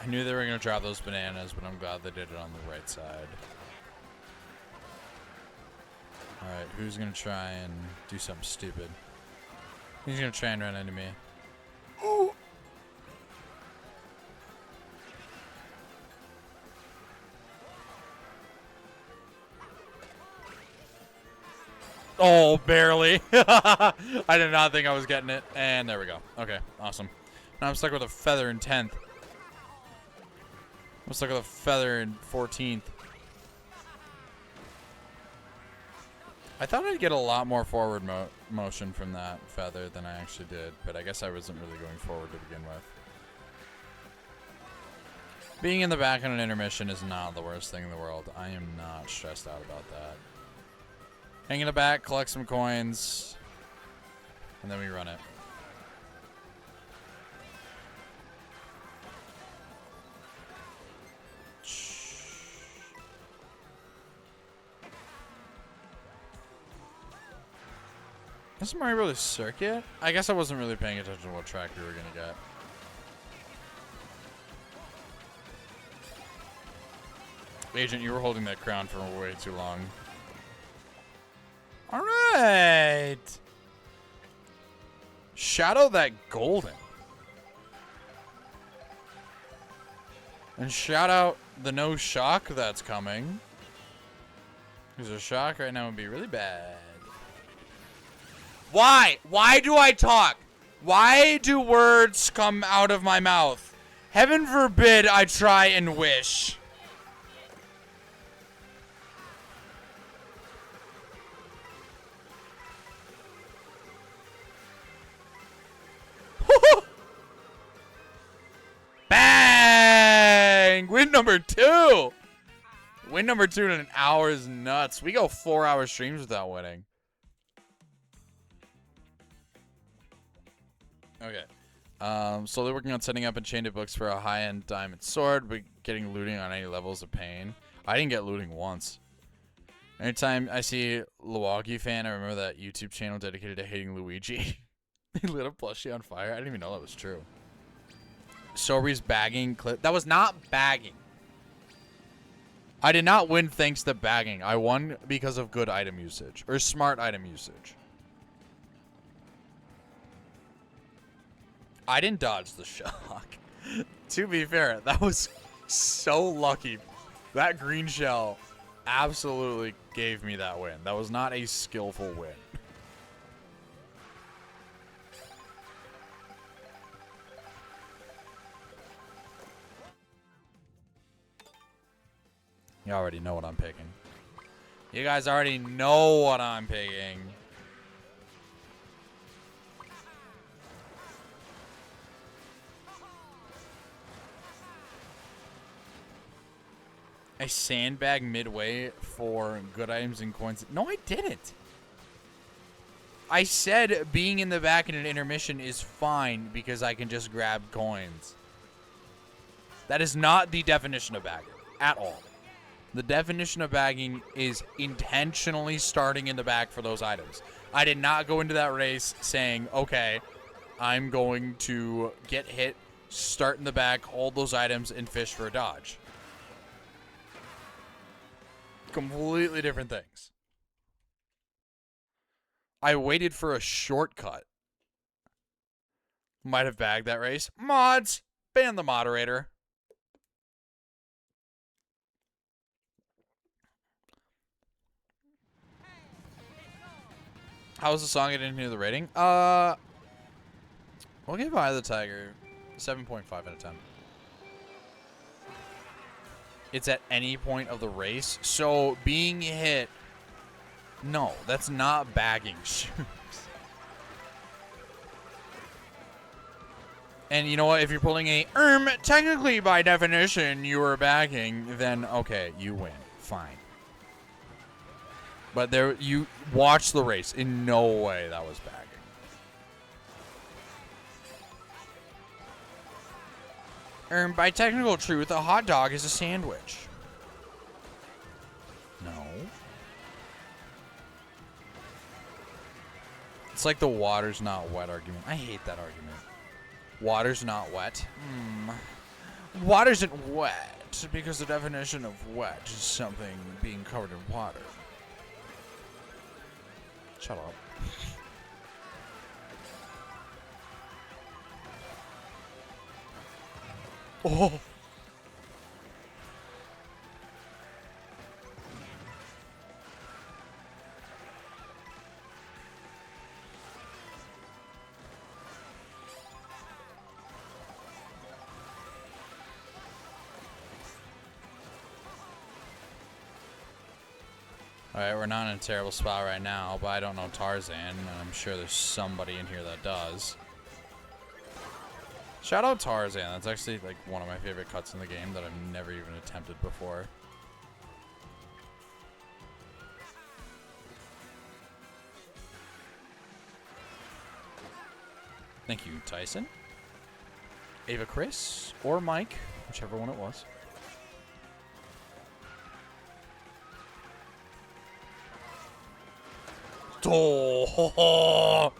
I knew they were going to drop those bananas, but I'm glad they did it on the right side. Alright, who's going to try and do something stupid? Who's going to try and run into me? Ooh. Oh, barely. I did not think I was getting it. And there we go. Okay, awesome. Now I'm stuck with a feather in 10th. I'm stuck with a feather in 14th. I thought I'd get a lot more forward motion from that feather than I actually did, but I guess I wasn't really going forward to begin with. Being in the back on an intermission is not the worst thing in the world. I am not stressed out about that. Hang in the back, collect some coins, and then we run it. Is Mario Brothers Circuit? I guess I wasn't really paying attention to what track we were gonna get. Agent, you were holding that crown for way too long. Alright! Shadow that golden. And shout out the no shock that's coming. Because a shock right now would be really bad. Why? Why do I talk? Why do words come out of my mouth? Heaven forbid I try and wish. Bang! Win number 2! Win number 2 in an hour is nuts. We go 4-hour streams without winning. Okay. Slowly working on setting up enchanted books for a high-end diamond sword, but getting looting on any levels of pain. I didn't get looting once. Anytime I see Luigi fan, I remember that YouTube channel dedicated to hating Luigi. They lit a plushie on fire. I didn't even know that was true. Sorby's bagging clip. That was not bagging. I did not win thanks to bagging. I won because of good item usage. Or smart item usage. I didn't dodge the shock. To be fair, that was so lucky. That green shell absolutely gave me that win. That was not a skillful win. You already know what I'm picking. You guys already know what I'm picking. I sandbag midway for good items and coins. No, I didn't. I said being in the back in an intermission is fine because I can just grab coins. That is not the definition of bagging at all. The definition of bagging is intentionally starting in the back for those items. I did not go into that race saying, okay, I'm going to get hit, start in the back, hold those items, and fish for a dodge. Completely different things. I waited for a shortcut. Might have bagged that race. Mods, ban the moderator. How was the song? I didn't hear the rating. We'll give Eye of the Tiger 7.5 out of 10. It's at any point of the race. So being hit No, that's not bagging shoes. And you know what? If you're pulling a, technically by definition you were bagging, then okay, you win. Fine. But there, you watch the race. In no way that was bagging. By technical truth, a hot dog is a sandwich. No. It's like the water's not wet argument. I hate that argument. Water's not wet. Water isn't wet because the definition of wet is something being covered in water. Shut up. Oh. Alright, we're not in a terrible spot right now, but I don't know Tarzan, and I'm sure there's somebody in here that does. Shout out Tarzan. That's actually like one of my favorite cuts in the game that I've never even attempted before. Thank you, Tyson, Ava Chris, or Mike, whichever one it was. Oh!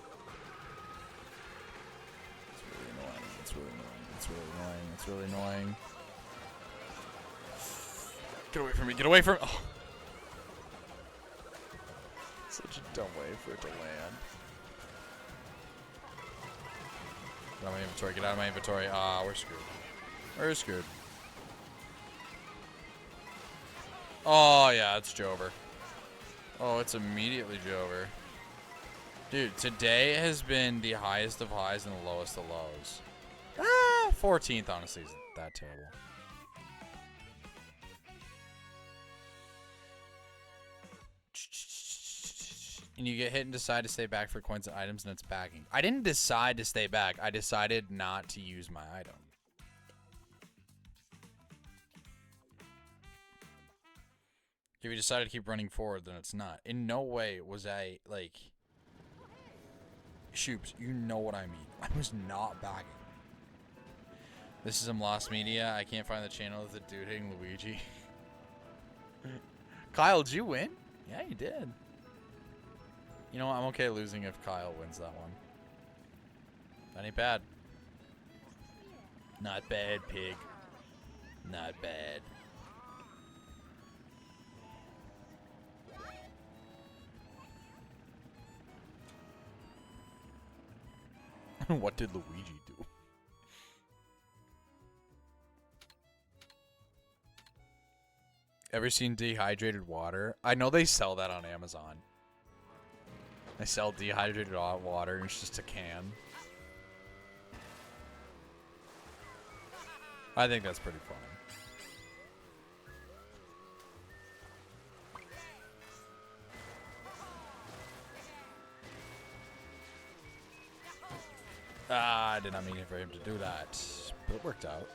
It's really annoying. Get away from me. Get away from... Oh. Such a dumb way for it to land. Get out of my inventory. Get out of my inventory. Ah, we're screwed. We're screwed. Oh, yeah, it's Jover. Oh, it's immediately Jover. Dude, today has been the highest of highs and the lowest of lows. 14th, honestly, isn't that terrible. And you get hit and decide to stay back for coins and items, and it's bagging. I didn't decide to stay back. I decided not to use my item. If you decide to keep running forward, then it's not. In no way was I, like... Shoops, you know what I mean. I was not bagging. This is some lost media. I can't find the channel of the dude hitting Luigi. Kyle, did you win? Yeah, you did. You know what? I'm okay losing if Kyle wins that one. That ain't bad. Not bad, pig. Not bad. What did Luigi do? Ever seen dehydrated water? I know they sell that on Amazon. They sell dehydrated water and it's just a can. I think that's pretty funny. I did not mean for him to do that, but it worked out.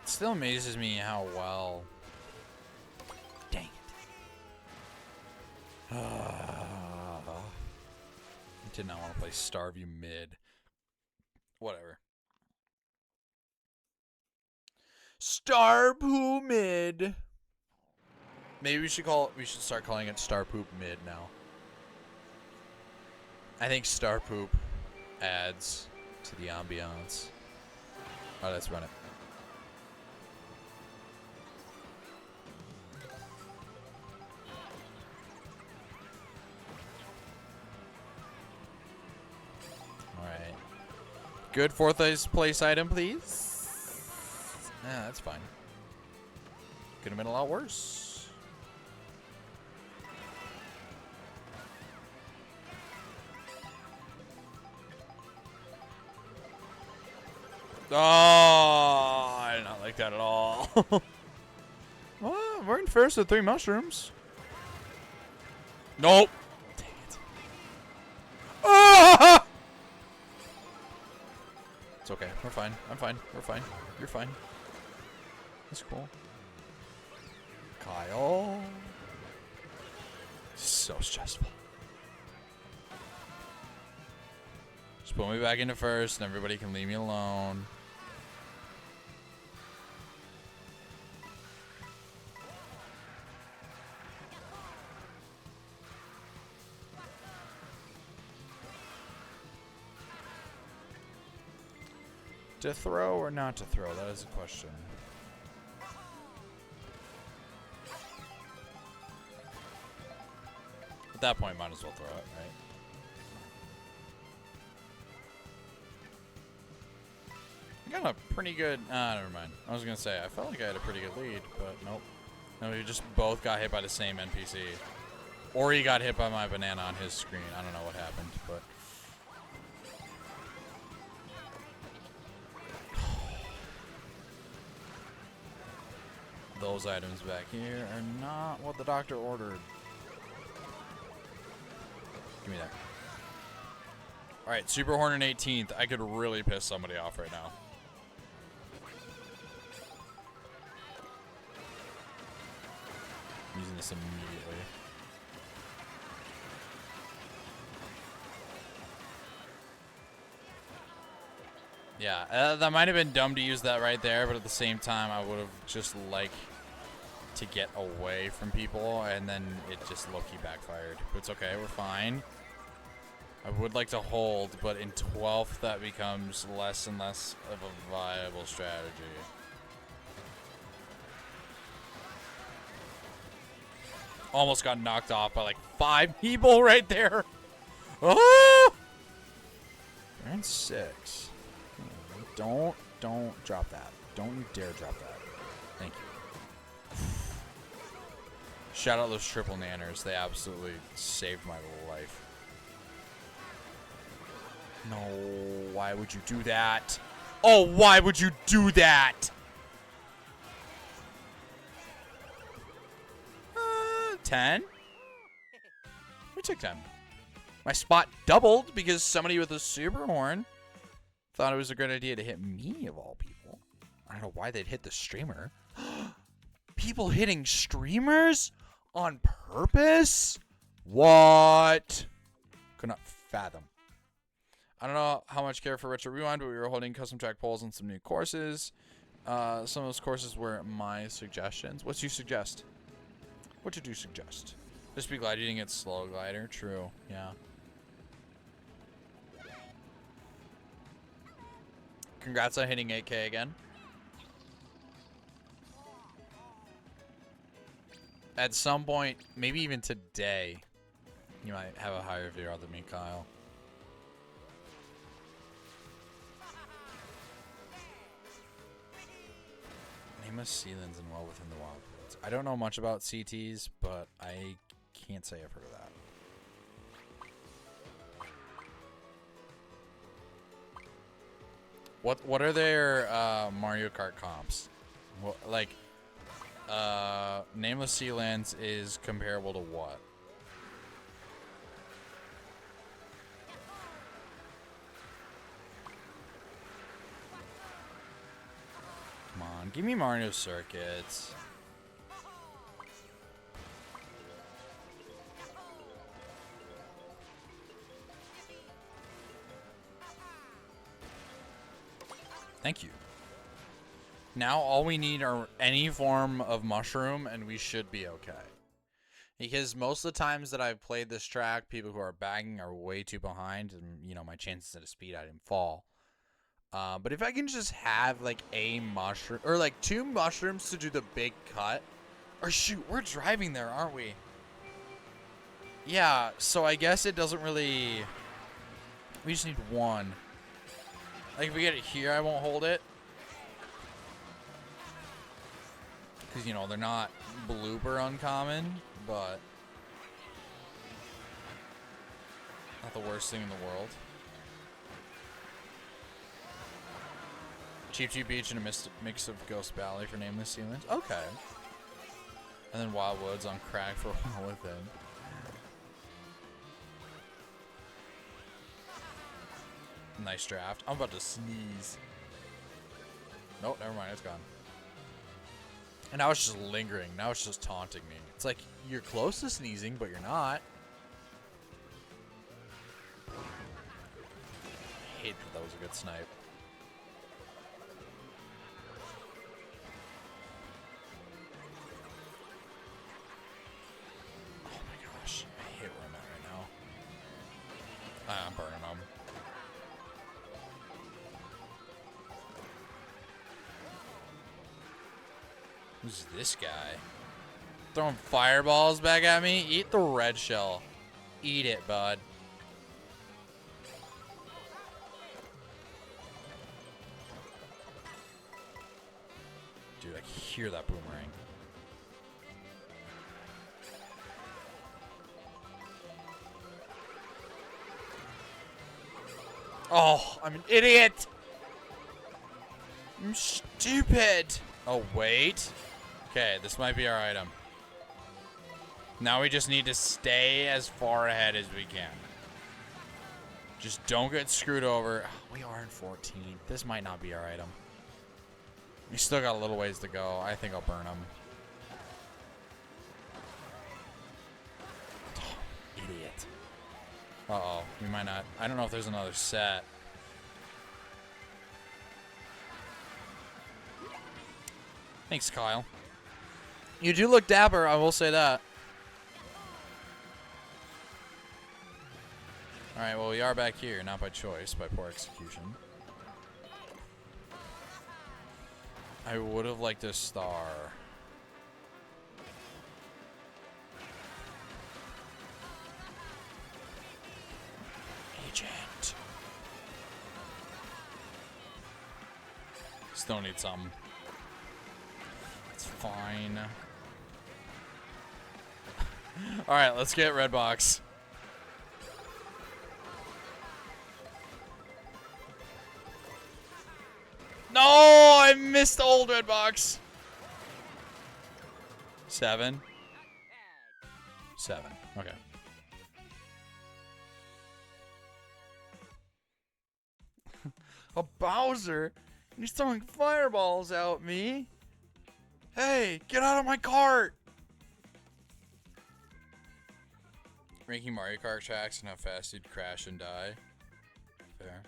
It still amazes me how well... Dang it. I did not want to play Starview mid. Whatever. Starpoo mid. Maybe we should start calling it Starpoop mid now. I think Star Poop adds to the ambiance. Alright, let's run it. Alright. Good fourth place item, please. Yeah, that's fine. Could have been a lot worse. Oh, I did not like that at all. Well, we're in first with 3 mushrooms. Nope. Dang it. Ah! It's okay. We're fine. I'm fine. We're fine. You're fine. That's cool. Kyle. So stressful. Just put me back into first and everybody can leave me alone. To throw or not to throw? That is a question. At that point, might as well throw it, right? I got a pretty good... never mind. I was going to say, I felt like I had a pretty good lead, but nope. No, we just both got hit by the same NPC. Or he got hit by my banana on his screen. I don't know what happened, but... Those items back here are not what the doctor ordered. Give me that. Alright, Super Hornet 18th. I could really piss somebody off right now. I'm using this immediately. Yeah, that might have been dumb to use that right there, but at the same time, I would have just liked to get away from people, and then it just low-key backfired. But it's okay, we're fine. I would like to hold, but in 12th, that becomes less and less of a viable strategy. Almost got knocked off by like 5 people right there. Oh! We're in 6. Don't drop that. Don't you dare drop that. Thank you. Shout out those triple nanners. They absolutely saved my life. No, why would you do that? Oh, why would you do that? 10? We took 10. My spot doubled because somebody with a super horn thought it was a great idea to hit me, of all people. I don't know why they'd hit the streamer. People hitting streamers on purpose? What? Could not fathom. I don't know how much care for Retro Rewind, but we were holding custom track polls on some new courses. Some of those courses were my suggestions. What do you suggest? What did you suggest? Just be glad you didn't get Slow Glider. True. Yeah. Congrats on hitting 8K again. At some point, maybe even today, you might have a higher VR than me, Kyle. Nameless Sealands and Well Within the Wild Woods. I don't know much about CTs, but I can't say I've heard of that. What are their Mario Kart comps? What, like, Nameless Sealands is comparable to what? Come on, give me Mario Circuits. Thank you. Now all we need are any form of mushroom and we should be okay. Because most of the times that I've played this track, people who are bagging are way too behind and, you know, my chances at a speed item fall. But if I can just have like a mushroom or like 2 mushrooms to do the big cut. Or shoot, we're driving there, aren't we? Yeah, so I guess it doesn't really... We just need 1. Like, if we get it here, I won't hold it. Because, you know, they're not blooper uncommon, but... Not the worst thing in the world. Cheap Cheap Beach and a mix of Ghost Valley for Nameless Sealands. Okay. And then Wildwood's on crack for a while with him. Nice draft. I'm about to sneeze. Nope, never mind. It's gone. And now it's just lingering. Now it's just taunting me. It's like, you're close to sneezing, but you're not. I hate that was a good snipe. Oh my gosh. I hate where I'm at right now. I'm burning them. Who's this guy? Throwing fireballs back at me? Eat the red shell. Eat it, bud. Dude, I can hear that boomerang. Oh, I'm an idiot. I'm stupid. Oh, wait. Okay, this might be our item. Now we just need to stay as far ahead as we can. Just don't get screwed over. We are in 14. This might not be our item. We still got a little ways to go. I think I'll burn them. Oh, idiot. Uh-oh. We might not. I don't know if there's another set. Thanks, Kyle. You do look dapper, I will say that. Alright, well, we are back here, not by choice, by poor execution. I would have liked a star. Agent. Still need some. It's fine. Alright, let's get red box. No, I missed the old red box. 7. 7. Okay. A Bowser? And he's throwing fireballs at me. Hey, get out of my cart! Ranking Mario Kart tracks and how fast you'd crash and die. Fair.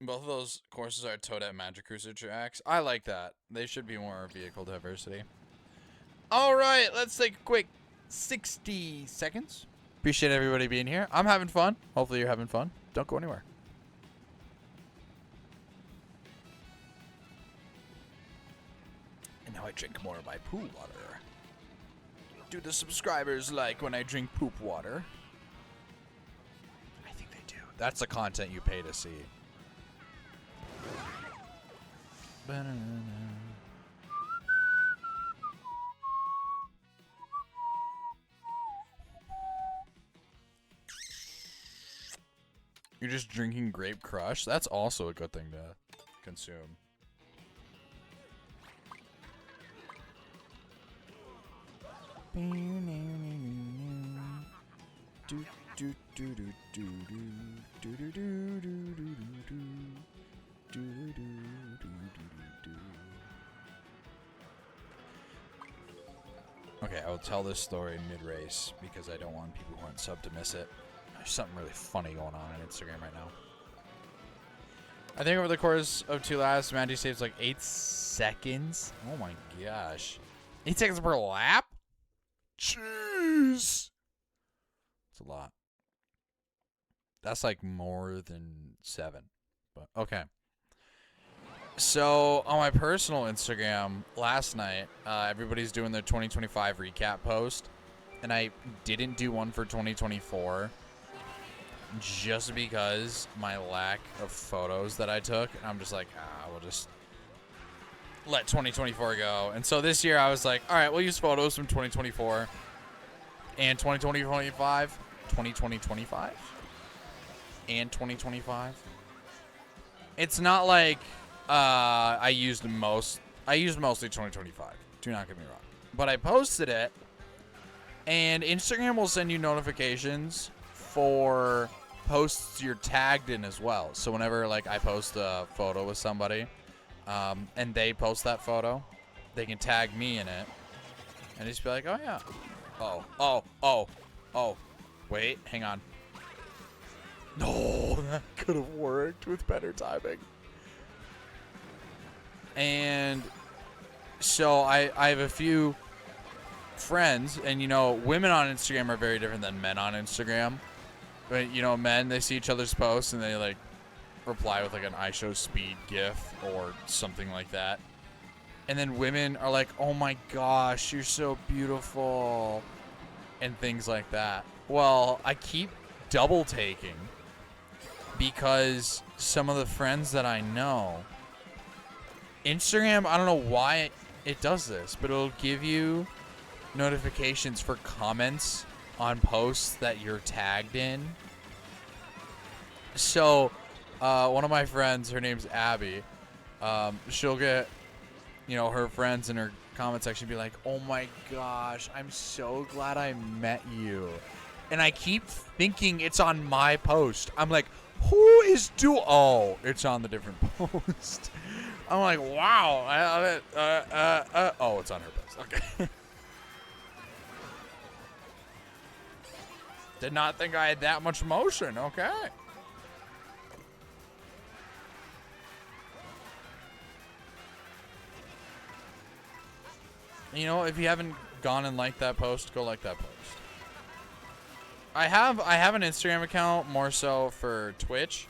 Both of those courses are Toadette Magic Cruiser tracks. I like that. They should be more vehicle diversity. Alright, let's take a quick 60 seconds. Appreciate everybody being here. I'm having fun. Hopefully you're having fun. Don't go anywhere. And now I drink more of my poo water. Do the subscribers like when I drink poop water? That's the content you pay to see. You're just drinking Grape Crush? That's also a good thing to consume. Okay, I will tell this story mid-race because I don't want people who aren't subbed to miss it. There's something really funny going on Instagram right now. I think over the course of 2 laps, Mandy saves like 8 seconds. Oh my gosh. 8 seconds per lap? Jeez. That's a lot. That's like more than 7. But okay. So on my personal Instagram last night, everybody's doing their 2025 recap post. And I didn't do one for 2024 just because my lack of photos that I took. And I'm just like, we'll just let 2024 go. And so this year I was like, all right, we'll use photos from 2024 and 2025, 2025 and 2025. It's not like I used most I used mostly 2025. Do not get me wrong. But I posted it, and Instagram will send you notifications for posts you're tagged in as well. So whenever like I post a photo with somebody, and they post that photo, they can tag me in it, and just be like, oh yeah, oh, wait, hang on. No, that could have worked with better timing. And so I have a few friends, and you know, women on Instagram are very different than men on Instagram. But you know, men, they see each other's posts and they like reply with like an I show speed gif or something like that. And then women are like, oh my gosh, you're so beautiful, and things like that. Well, I keep double taking because some of the friends that I know, Instagram, I don't know why it does this, but it'll give you notifications for comments on posts that you're tagged in. So, one of my friends, her name's Abby, she'll get, you know, her friends in her comment section be like, oh my gosh, I'm so glad I met you. And I keep thinking it's on my post. I'm like, who is oh, it's on the different post. I'm like, wow. Oh, it's on her post. Okay. Did not think I had that much motion. Okay. You know, if you haven't gone and liked that post, go like that post. I have an Instagram account more so for Twitch,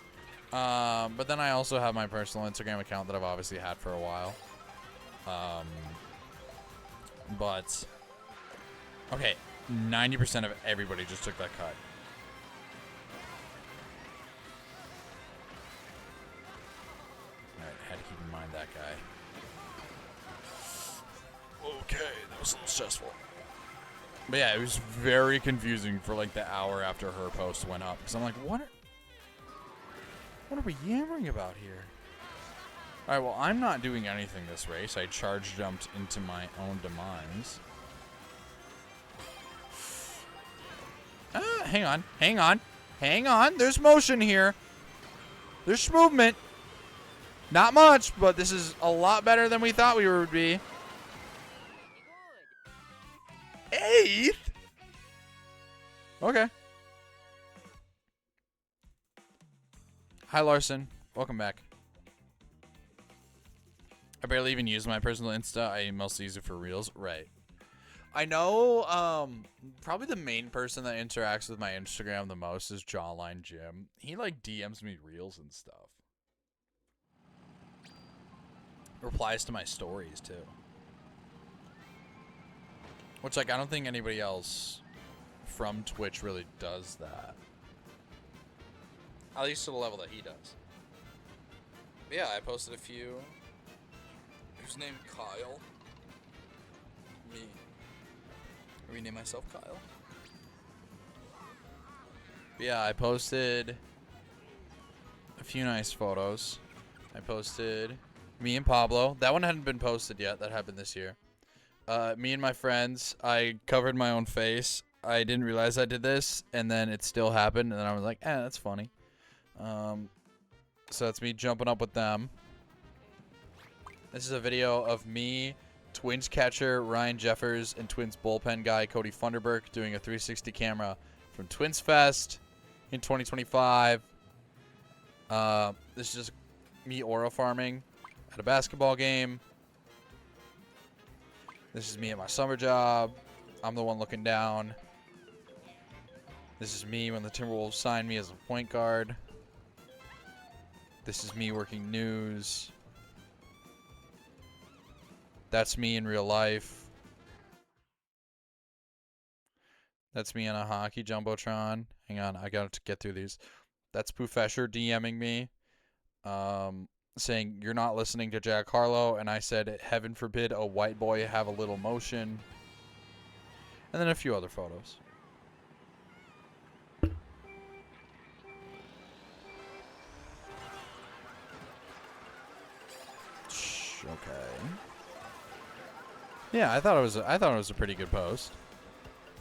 but then I also have my personal Instagram account that I've obviously had for a while. But okay, 90% of everybody just took that cut. All right, had to keep in mind that guy. Okay, that was a little stressful. But yeah, it was very confusing for like the hour after her post went up. Because I'm like, what are we yammering about here? Alright, well, I'm not doing anything this race. I charge jumped into my own demise. Hang on. There's motion here. There's movement. Not much, but this is a lot better than we thought we would be. 8th? Okay. Hi, Larson. Welcome back. I barely even use my personal Insta. I mostly use it for Reels. Right. I know, probably the main person that interacts with my Instagram the most is Jawline Jim. He, like, DMs me Reels and stuff. Replies to my stories, too. Which, like, I don't think anybody else from Twitch really does that. At least to the level that he does. But yeah, I posted a few. Who's named Kyle? Me. I rename myself Kyle. But yeah, I posted a few nice photos. I posted me and Pablo. That one hadn't been posted yet. That happened this year. Me and my friends, I covered my own face. I didn't realize I did this, and then it still happened, and then I was like, that's funny. So that's me jumping up with them. This is a video of me, Twins catcher Ryan Jeffers, and Twins bullpen guy Cody Funderburk doing a 360 camera from Twins Fest in 2025. This is just me aura farming at a basketball game. This is me at my summer job. I'm the one looking down. This is me when the Timberwolves signed me as a point guard. This is me working news. That's me in real life. That's me on a hockey jumbotron. Hang on, I got to get through these. That's Poofesher DMing me, saying you're not listening to Jack Harlow, and I said, heaven forbid a white boy have a little motion. And then a few other photos. Okay. Yeah, I thought it was a pretty good post.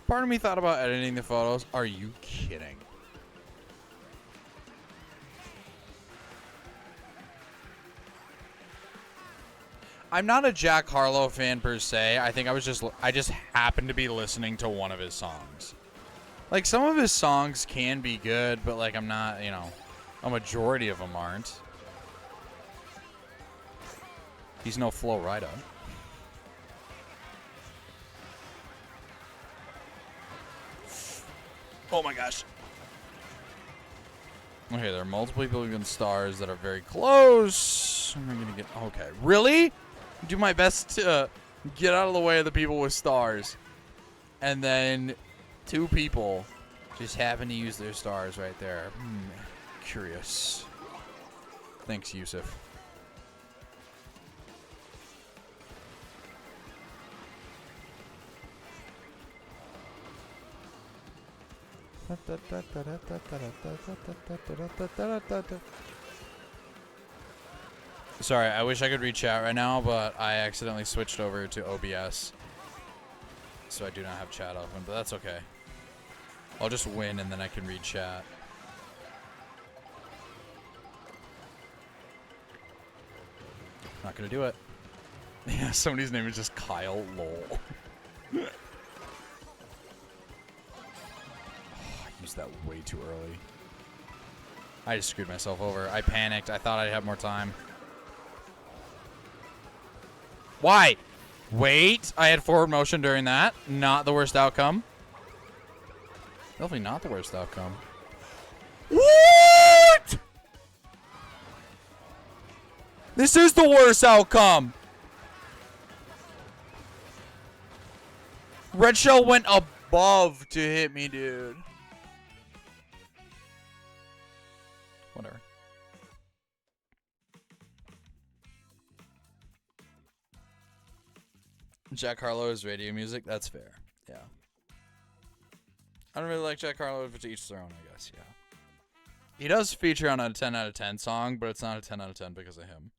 Part of me thought about editing the photos. Are you kidding? I'm not a Jack Harlow fan per se. I think I just happened to be listening to one of his songs. Like, some of his songs can be good, but like I'm not, you know, a majority of them aren't. He's no Flo Rida. Oh my gosh. Okay, there are multiple people in stars that are very close. I'm gonna get. Okay, really? Do my best to get out of the way of the people with stars, and then 2 people just happen to use their stars right there. Curious. Thanks, Yusuf. Sorry, I wish I could read chat right now, but I accidentally switched over to OBS. So I do not have chat open, but that's okay. I'll just win and then I can read chat. Not gonna do it. Yeah, somebody's name is just Kyle Lol. I used that way too early. I just screwed myself over. I panicked. I thought I'd have more time. Why? Wait, I had forward motion during that. Not the worst outcome. Definitely not the worst outcome. What? This is the worst outcome. Red Shell went above to hit me, dude. Whatever. Jack Harlow's radio music, that's fair. Yeah. I don't really like Jack Harlow, but to each their own, I guess, yeah. He does feature on a 10 out of 10 song, but it's not a 10 out of 10 because of him.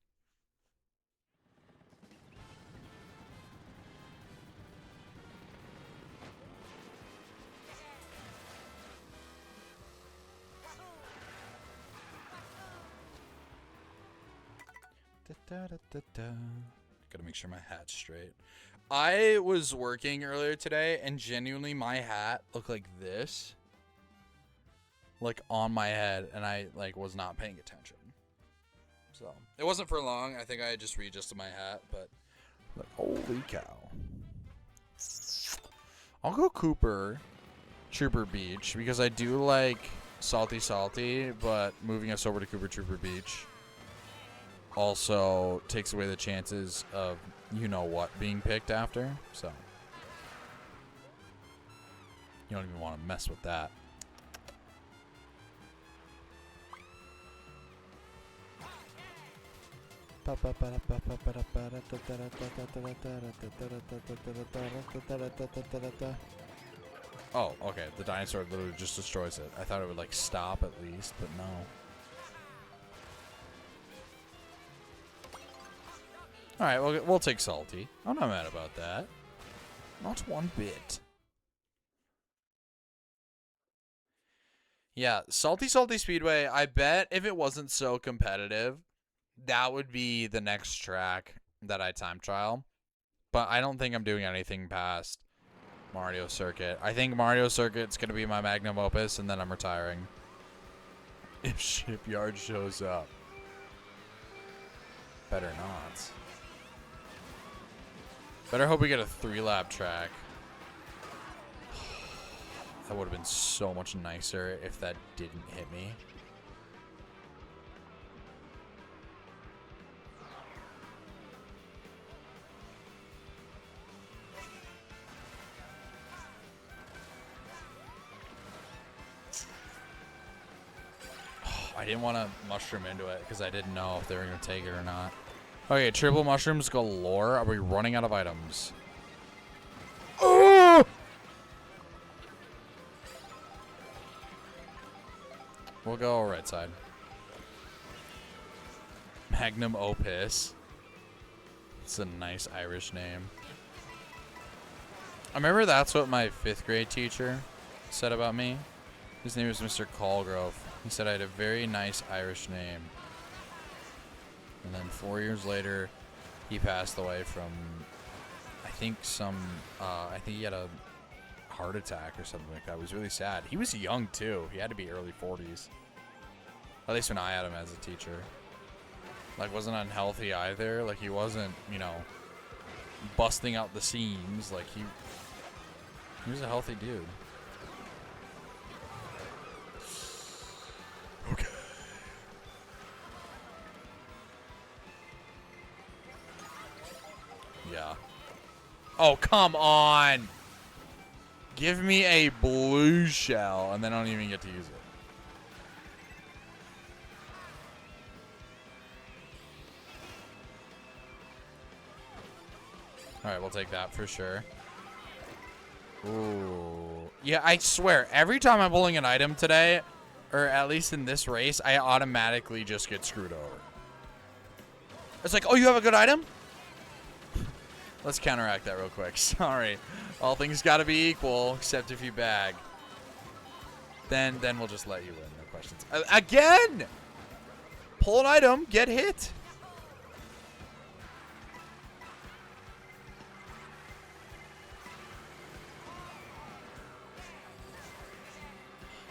Gotta make sure my hat's straight. I was working earlier today, and genuinely my hat looked like this. Like, on my head, and I, like, was not paying attention. So, it wasn't for long. I think I just readjusted my hat, but, like, holy cow. I'll go Cooper Trooper Beach, because I do like Salty Salty, but moving us over to Cooper Trooper Beach also takes away the chances of you-know-what being picked after, so. You don't even want to mess with that. Oh, okay. The dinosaur literally just destroys it. I thought it would, like, stop at least, but no. Alright, we'll take Salty. I'm not mad about that. Not one bit. Yeah, Salty Salty Speedway, I bet if it wasn't so competitive, that would be the next track that I time trial. But I don't think I'm doing anything past Mario Circuit. I think Mario Circuit's going to be my magnum opus, and then I'm retiring. If Shipyard shows up. Better not. Better hope we get a 3-lap track. That would have been so much nicer if that didn't hit me. I didn't want to mushroom into it because I didn't know if they were going to take it or not. Okay, triple mushrooms galore. Are we running out of items? Oh! We'll go right side. Magnum Opus. It's a nice Irish name. I remember that's what my 5th grade teacher said about me. His name was Mr. Colgrove. He said I had a very nice Irish name. And then 4 years later, he passed away from, I think he had a heart attack or something like that. It was really sad. He was young too. He had to be early 40s. At least when I had him as a teacher. Like, wasn't unhealthy either. Like, he wasn't, you know, busting out the seams. Like, he was a healthy dude. Okay. Yeah. Oh, come on. Give me a blue shell, and then I don't even get to use it. Alright, we'll take that for sure. Ooh. Yeah, I swear, every time I'm pulling an item today, or at least in this race, I automatically just get screwed over. It's like, oh, you have a good item? Let's counteract that real quick. Sorry. All things gotta be equal, except if you bag. Then we'll just let you win. No questions. Again! Pull an item, get hit.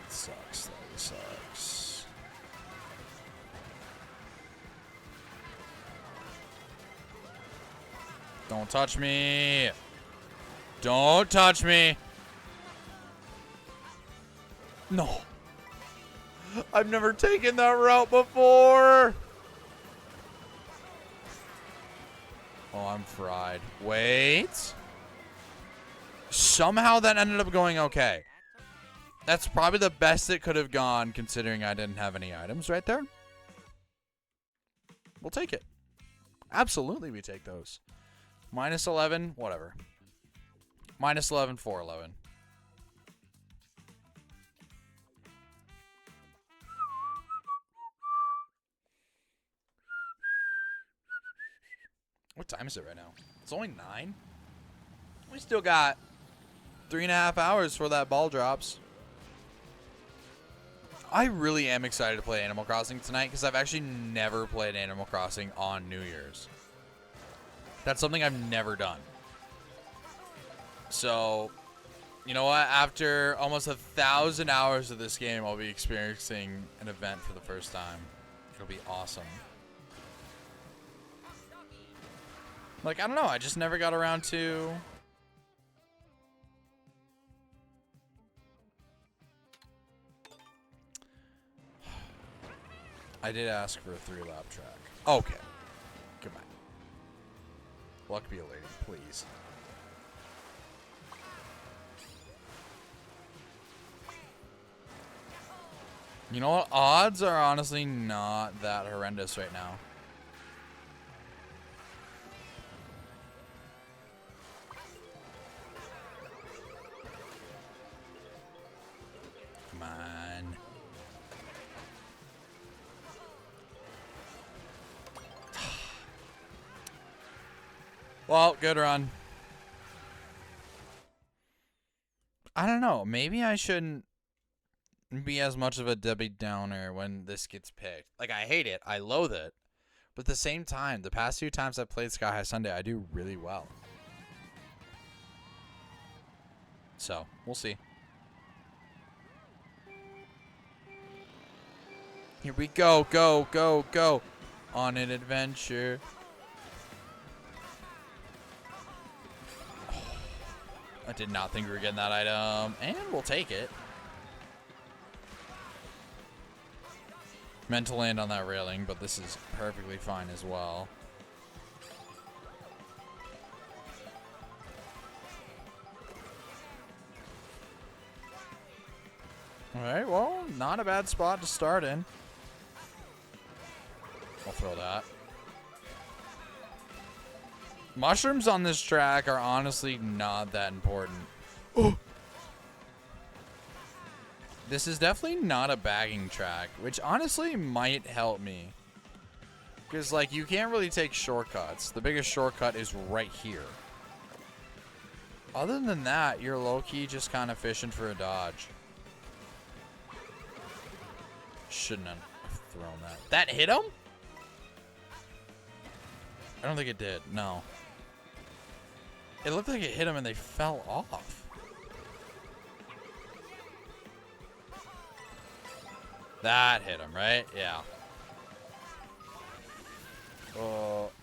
Sucks. That sucks. Don't touch me. Don't touch me. No. I've never taken that route before. Oh, I'm fried. Wait. Somehow that ended up going okay. That's probably the best it could have gone, considering I didn't have any items right there. We'll take it. Absolutely, we take those. Minus 11, whatever. Minus 11, 411. What time is it right now? It's only 9. We still got 3.5 hours for that ball drops. I really am excited to play Animal Crossing tonight because I've actually never played Animal Crossing on New Year's. That's something I've never done. So, you know what? After almost 1,000 hours of this game, I'll be experiencing an event for the first time. It'll be awesome. Like, I don't know. I just never got around to... I did ask for a 3-lap track. Okay. Come on. Luck be a lady, please. You know what? Odds are honestly not that horrendous right now. Come on. Well, good run. I don't know. Maybe I shouldn't be as much of a Debbie Downer when this gets picked. Like, I hate it. I loathe it. But at the same time, the past few times I've played Sky High Sunday, I do really well. So, we'll see. Here we go. Go, go, go. On an adventure. I did not think we were getting that item. And we'll take it. Meant to land on that railing, but this is perfectly fine as well. Alright, well, not a bad spot to start in. I'll throw that. Mushrooms on this track are honestly not that important. Oh. This is definitely not a bagging track, which honestly might help me. Because, like, you can't really take shortcuts. The biggest shortcut is right here. Other than that, you're low-key just kind of fishing for a dodge. Shouldn't have thrown that. That hit him? I don't think it did. No. It looked like it hit him and they fell off. That hit him, right? Yeah.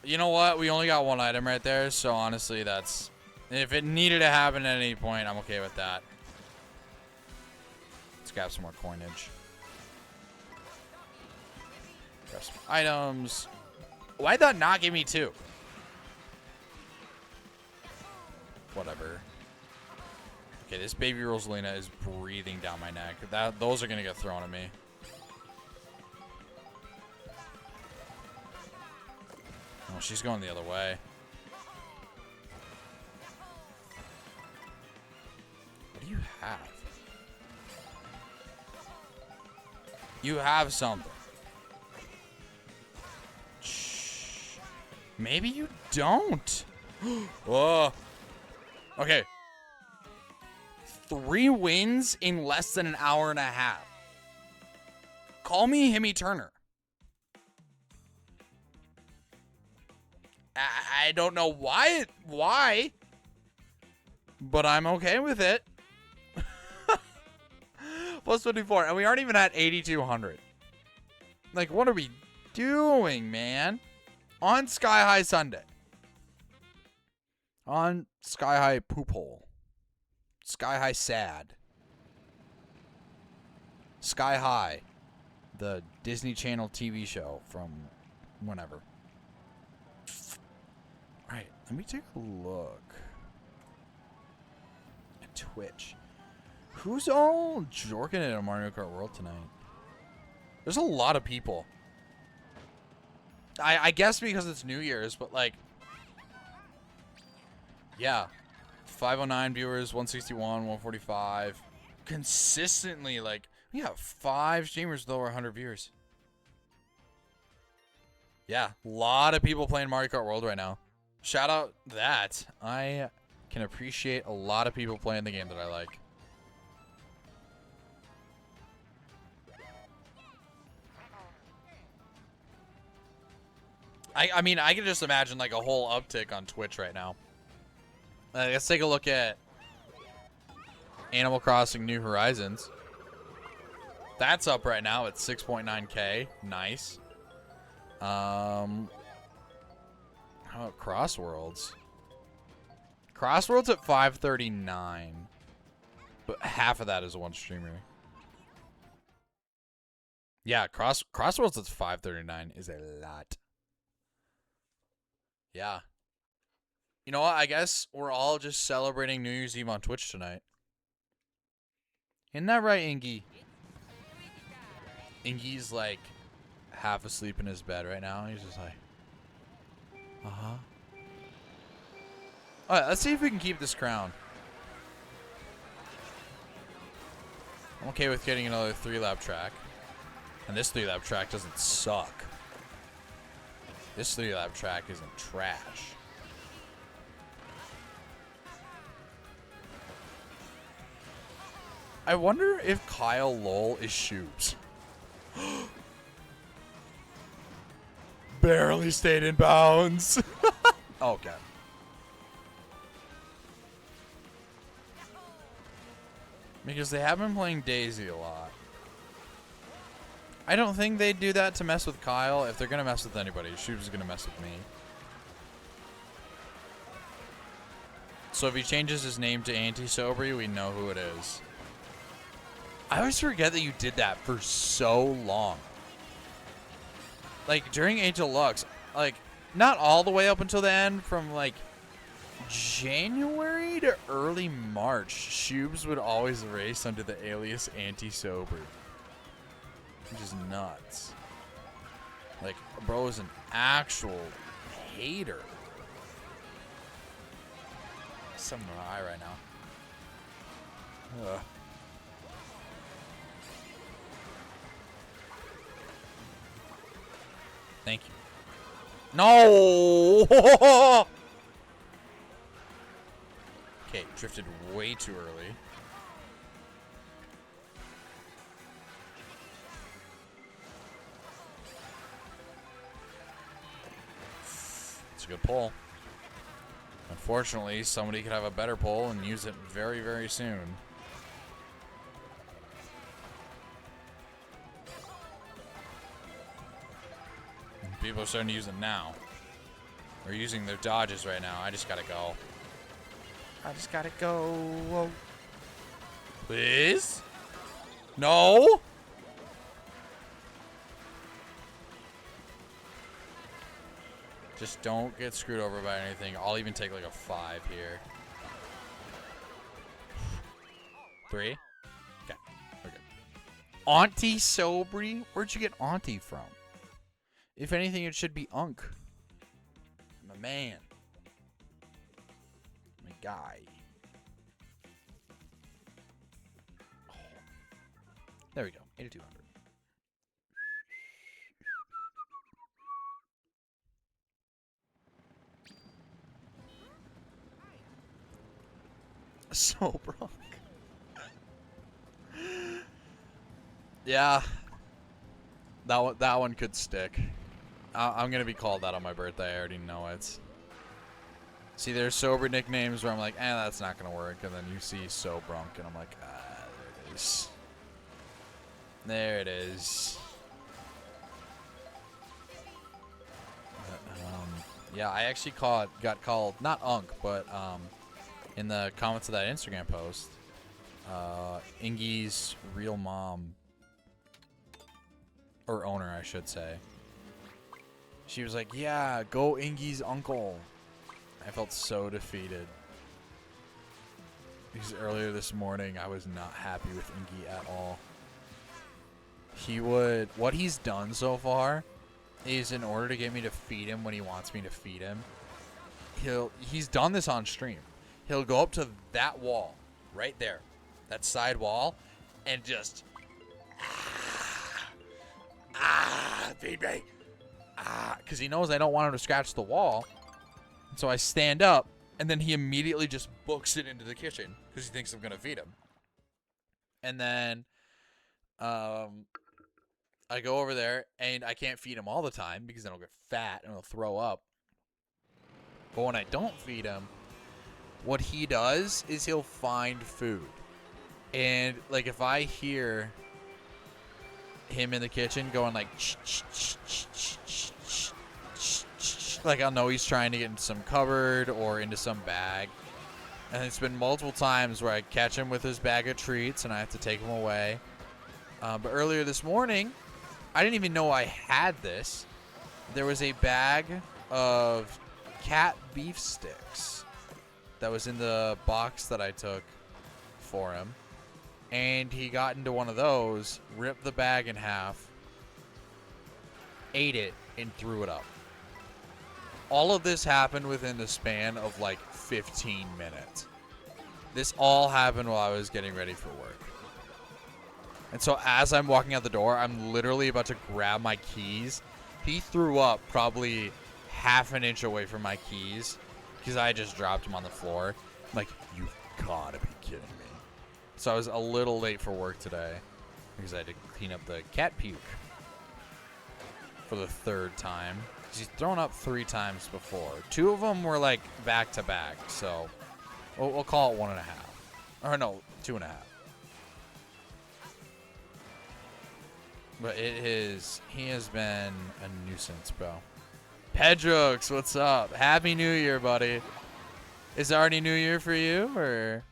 You know what? We only got one item right there, so honestly, that's... If it needed to happen at any point, I'm okay with that. Let's grab some more coinage. Grab some items. Why'd that not give me 2? Whatever. Okay, this baby Rosalina is breathing down my neck. Those are gonna get thrown at me. Oh, she's going the other way. What do you have? You have something. Shh. Maybe you don't. Whoa. Okay. 3 wins in less than an hour and a half. Call me Himmy Turner. I don't know why, but I'm okay with it. Plus 24, and we aren't even at 8,200. Like, what are we doing, man? On Sky High Sunday. On Sky High Poop Hole. Sky High Sad. Sky High. The Disney Channel TV show from whenever. Alright, let me take a look at Twitch. Who's all jorking it at Mario Kart World tonight? There's a lot of people. I guess because it's New Year's, but like... Yeah. 509 viewers, 161, 145. Consistently, like... We got 5 streamers with over 100 viewers. Yeah, a lot of people playing Mario Kart World right now. Shout out that. I can appreciate a lot of people playing the game that I like. I mean, I can just imagine like a whole uptick on Twitch right now. Let's take a look at Animal Crossing New Horizons. That's up right now at 6.9K. Nice. How about Crossworlds? Crossworlds at 539. But half of that is one streamer. Yeah, Crossworlds at 539 is a lot. Yeah. You know what? I guess we're all just celebrating New Year's Eve on Twitch tonight. Isn't that right, Ingy? Ingy's like half asleep in his bed right now. He's just like, uh-huh. All right, let's see if we can keep this crown. I'm okay with getting another 3-lap track. And this 3-lap track doesn't suck. This 3-lap track isn't trash. I wonder if Kyle Lowell is Shoobs. Barely stayed in bounds. Okay. Because they have been playing Daisy a lot. I don't think they'd do that to mess with Kyle. If they're going to mess with anybody, Shoobs is going to mess with me. So if he changes his name to Anti-Sobry, we know who it is. I always forget that you did that for so long. Like, during Age of Lux, like, not all the way up until the end, from, like, January to early March, Shoobs would always race under the alias Anti-Sober. Which is nuts. Like, bro is an actual hater. Something in my eye right now. Ugh. Thank you. No! Okay, Drifted way too early. It's a good pull. Unfortunately, somebody could have a better pull and use it very, very soon. People are starting to use it now. They're using their dodges right now. I just gotta go. I just gotta go. Please? No? Just don't get screwed over by anything. I'll even take like a 5 here. 3? Okay. Okay. Auntie Sobri? Where'd you get Auntie from? If anything, it should be Unk. My man. My guy. Oh. There we go. 8200. So Bronk. Yeah. That one could stick. I'm gonna be called that on my birthday. I already know it. See, there's sober nicknames where I'm like, that's not gonna work, and then you see So Brunk, and I'm like, there it is. There it is. Yeah, I actually got called not Unk, but in the comments of that Instagram post, Ingy's real mom, or owner, I should say. She was like, yeah, go Ingy's uncle. I felt so defeated. Because earlier this morning, I was not happy with Ingy at all. What he's done so far is in order to get me to feed him when he wants me to feed him, he's done this on stream. He'll go up to that wall, right there, that side wall, and just, feed me. Because he knows I don't want him to scratch the wall. So I stand up, and then he immediately just books it into the kitchen because he thinks I'm going to feed him. And then I go over there, and I can't feed him all the time because then I'll get fat and I'll throw up. But when I don't feed him, what he does is he'll find food. And, like, if I hear him in the kitchen going like, like I'll know he's trying to get into some cupboard or into some bag. And it's been multiple times where I catch him with his bag of treats and I have to take him away. But earlier this morning, I didn't even know I had this. There was a bag of cat beef sticks that was in the box that I took for him. And he got into one of those, ripped the bag in half, ate it, and threw it up. All of this happened within the span of like 15 minutes. This all happened while I was getting ready for work. And so as I'm walking out the door, I'm literally about to grab my keys. He threw up probably half an inch away from my keys because I just dropped him on the floor. I'm like, you've gotta be kidding me. So I was a little late for work today because I had to clean up the cat puke for the 3rd time. He's thrown up 3 times before. 2 of them were like back to back, so we'll call it 1.5. Or no, 2.5. But he has been a nuisance, bro. Pedrox, what's up? Happy New Year, buddy. Is it already New Year for you, or?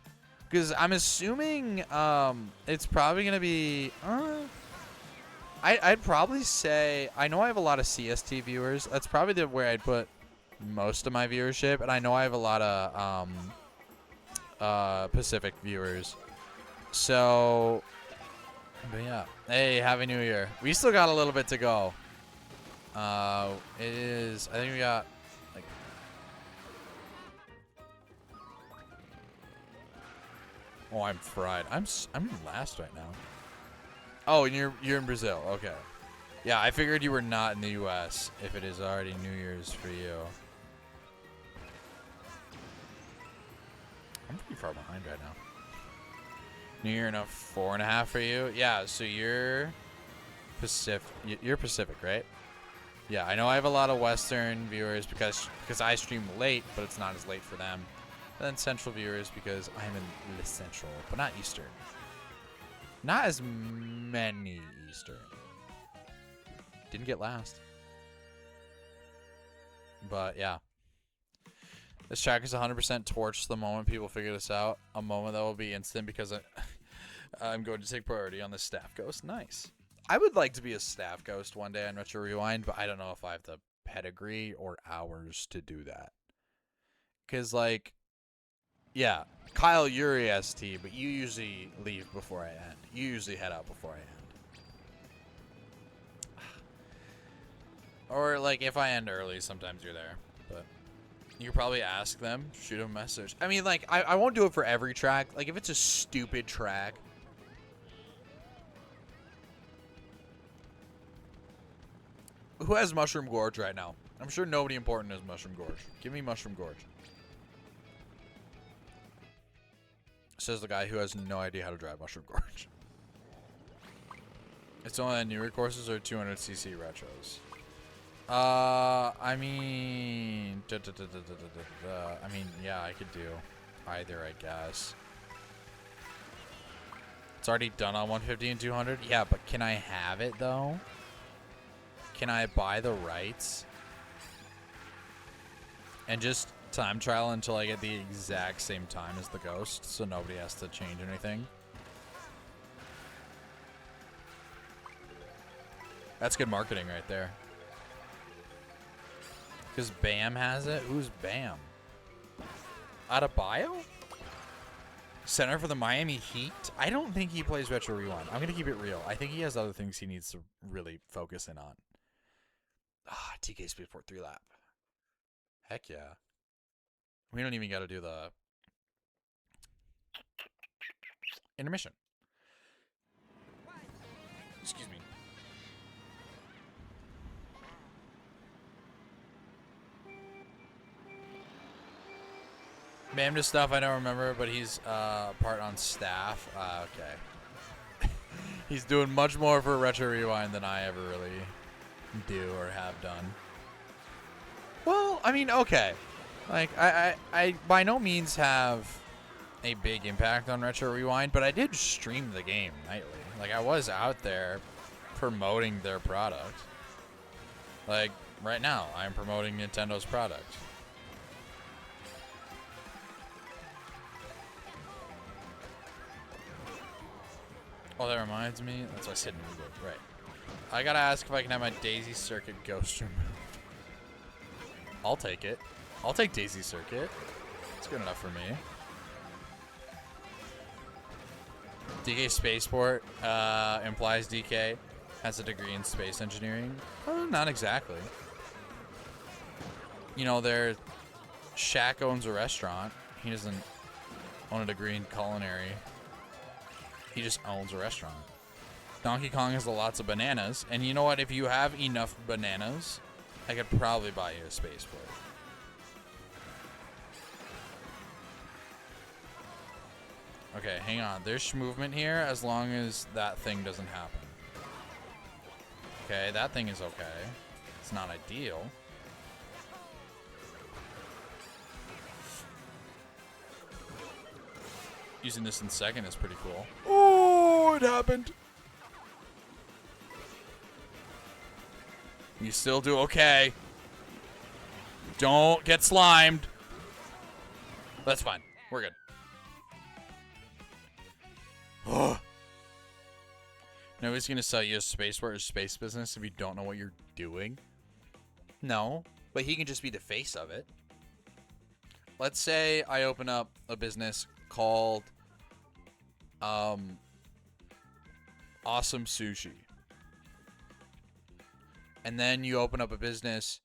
Because I'm assuming it's probably going to be... I'd probably say... I know I have a lot of CST viewers. That's probably where I'd put most of my viewership. And I know I have a lot of Pacific viewers. So... But yeah. Hey, Happy New Year. We still got a little bit to go. It is... I think we got... like. Oh, I'm fried. I'm in last right now. Oh, and you're in Brazil. Okay. Yeah, I figured you were not in the U.S. if it is already New Year's for you. I'm pretty far behind right now. New Year enough 4.5 for you? Yeah, so you're Pacific. You're Pacific, right? Yeah, I know I have a lot of Western viewers because I stream late, but it's not as late for them. And then Central viewers because I'm in the Central, but not Eastern. Not as many Eastern. Didn't get last. But yeah. This track is 100% torch the moment people figure this out. A moment that will be instant because I'm going to take priority on the staff ghost. Nice. I would like to be a staff ghost one day on Retro Rewind, but I don't know if I have the pedigree or hours to do that. Because, like, yeah, Kyle, you're EST, but you usually leave before I end. You usually head out before I end. Or, like, if I end early, sometimes you're there. But you could probably ask them, shoot them a message. I mean, like, I won't do it for every track. Like, if it's a stupid track. Who has Mushroom Gorge right now? I'm sure nobody important has Mushroom Gorge. Give me Mushroom Gorge. Says the guy who has no idea how to drive Mushroom Gorge. It's only on newer courses or 200cc retros. I mean, yeah, I could do either, I guess. It's already done on 150 and 200. Yeah, but can I have it though? Can I buy the rights and just time trial until I get the exact same time as the ghost, so nobody has to change anything? That's good marketing right there. Because Bam has it? Who's Bam? Adebayo? Center for the Miami Heat? I don't think he plays Retro Rewind. I'm going to keep it real. I think he has other things he needs to really focus in on. Ah, TK Spaceport 3 lap. Heck yeah. We don't even got to do the intermission. Excuse me. Mamda stuff I don't remember, but he's part on staff. Okay. He's doing much more for Retro Rewind than I ever really do or have done. Well, I mean, okay. Like, I by no means have a big impact on Retro Rewind, but I did stream the game nightly. Like, I was out there promoting their product. Like, right now, I'm promoting Nintendo's product. Oh, that reminds me. That's why I said move it. Right. I gotta ask if I can have my Daisy Circuit ghost removed. I'll take it. I'll take Daisy Circuit. It's good enough for me. DK Spaceport implies DK has a degree in space engineering. Not exactly. You know, Shaq owns a restaurant. He doesn't own a degree in culinary. He just owns a restaurant. Donkey Kong has lots of bananas. And you know what? If you have enough bananas, I could probably buy you a spaceport. Okay, hang on. There's movement here as long as that thing doesn't happen. Okay, that thing is okay. It's not ideal. Using this in second is pretty cool. Oh, it happened. You still do okay. Don't get slimed. That's fine. We're good. Oh. Nobody's going to sell you a spaceport or space business if you don't know what you're doing. No, but he can just be the face of it. Let's say I open up a business called Awesome Sushi. And then you open up a business,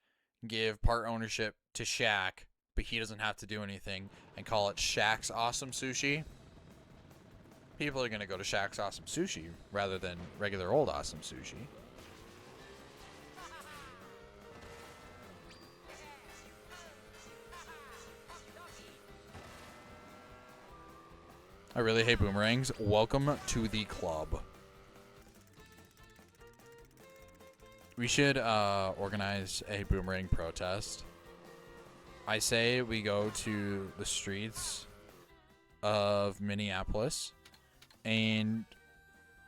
give part ownership to Shaq, but he doesn't have to do anything, and call it Shaq's Awesome Sushi. People are going to go to Shaq's Awesome Sushi rather than regular old Awesome Sushi. I really hate boomerangs. Welcome to the club. We should organize a boomerang protest. I say we go to the streets of Minneapolis and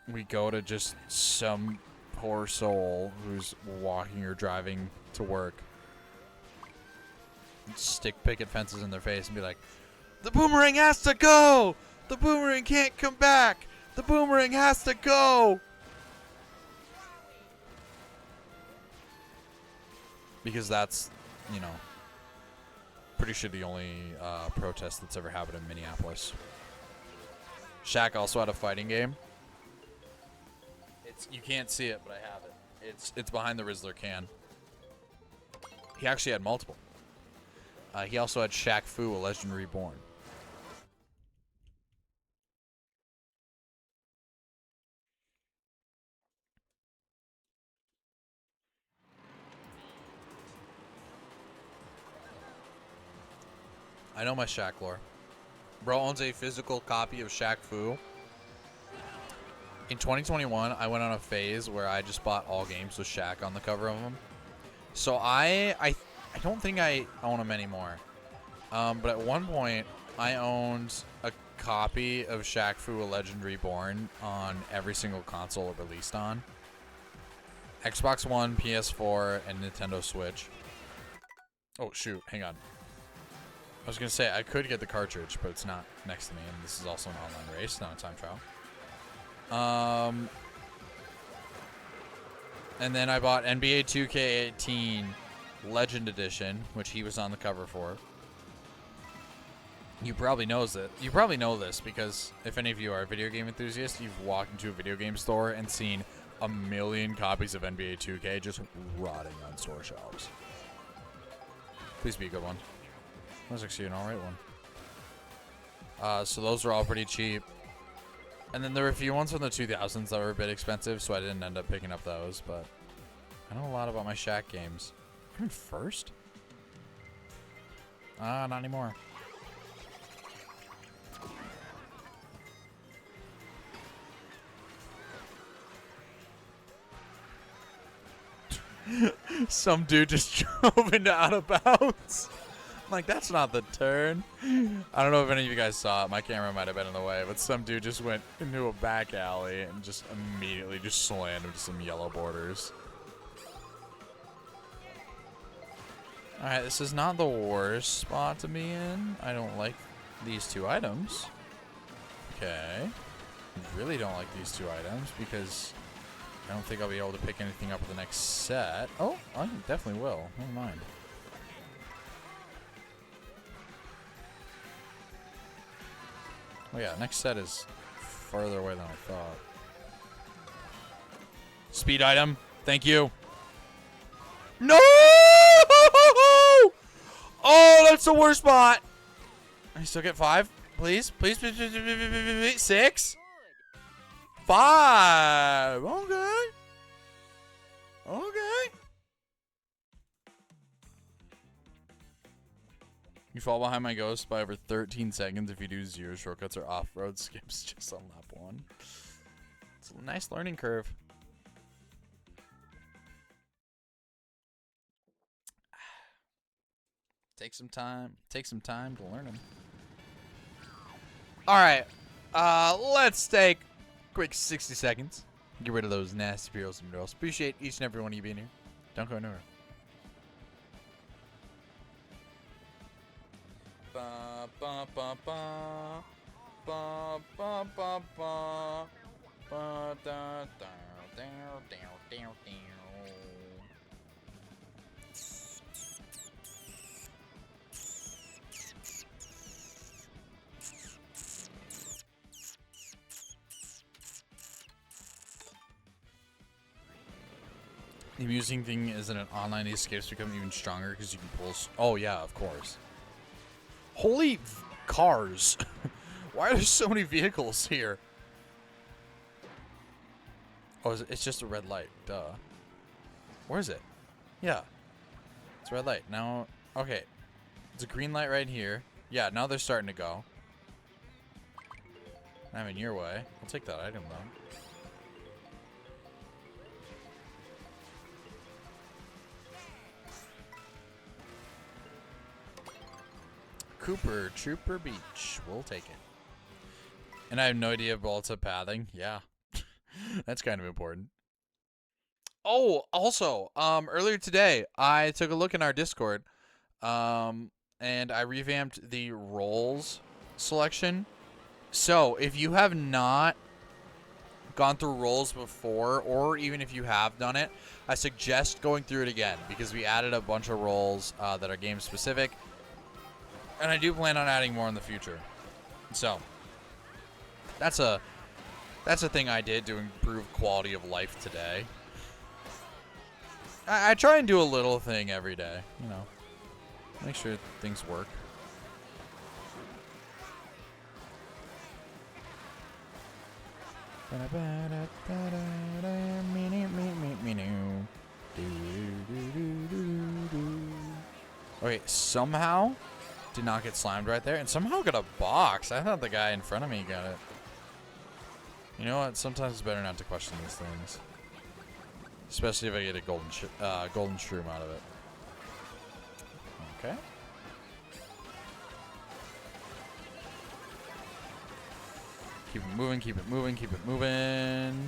we go to just some poor soul who's walking or driving to work. Stick picket fences in their face and be like, the boomerang has to go! The boomerang can't come back! The boomerang has to go! Because that's, you know, pretty sure the only protest that's ever happened in Minneapolis. Shaq also had a fighting game. You can't see it, but I have it. It's behind the Rizzler can. He actually had multiple. He also had Shaq Fu, a Legend Reborn. I know my Shaq lore. Bro owns a physical copy of Shaq Fu. In 2021, I went on a phase where I just bought all games with Shaq on the cover of them. So I don't think I own them anymore. But at one point, I owned a copy of Shaq Fu, a Legend Reborn on every single console it released on. Xbox One, PS4, and Nintendo Switch. Oh, shoot. Hang on. I was going to say, I could get the cartridge, but it's not next to me, and this is also an online race, not a time trial. And then I bought NBA 2K18 Legend Edition, which he was on the cover for. You probably know this because if any of you are a video game enthusiast, you've walked into a video game store and seen a million copies of NBA 2K just rotting on store shelves. Please be a good one. That was actually an alright one. So those were all pretty cheap. And then there were a few ones from the 2000s that were a bit expensive, so I didn't end up picking up those, but I know a lot about my Shaq games. I'm first? Not anymore. Some dude just drove into out of bounds. I'm like, that's not the turn. I don't know if any of you guys saw it. My camera might have been in the way, but some dude just went into a back alley and just immediately just slammed into some yellow borders. Alright, this is not the worst spot to be in. I don't like these two items. Okay. I really don't like these two items because I don't think I'll be able to pick anything up with the next set. Oh, I definitely will. Never mind. Oh yeah, next set is further away than I thought. Speed item. Thank you. No! Oh, that's the worst spot. I still get 5, please. Please, please, please, please, please, please, please. 6. 5. Okay. Okay. You fall behind my ghost by over 13 seconds if you do 0 shortcuts or off-road skips just on lap 1. It's a nice learning curve. Take some time. Take some time to learn them. All right. Let's take a quick 60 seconds. Get rid of those nasty Imperials and girls. Appreciate each and every one of you being here. Don't go nowhere. Ba ba ba ba ba ba ba ba ba da da da da da da. The amusing thing is that an online these escapes become even stronger because you can pull. Oh yeah, of course. Holy cars! Why are there so many vehicles here? Oh, it's just a red light. Duh. Where is it? Yeah. It's a red light. Now, okay. It's a green light right here. Yeah, now they're starting to go. I'm in your way. I'll take that item, though. Cooper Trooper Beach. We'll take it. And I have no idea if Balta pathing. Yeah. That's kind of important. Oh, also, earlier today, I took a look in our Discord, and I revamped the roles selection. So, if you have not gone through roles before, or even if you have done it, I suggest going through it again, because we added a bunch of roles that are game specific, and I do plan on adding more in the future. So, that's a thing I did to improve quality of life today. I try and do a little thing every day, you know, make sure things work. Okay, somehow did not get slammed right there, and somehow got a box. I thought the guy in front of me got it. You know what? Sometimes it's better not to question these things. Especially if I get a golden shroom out of it. Okay. Keep it moving, keep it moving, keep it moving.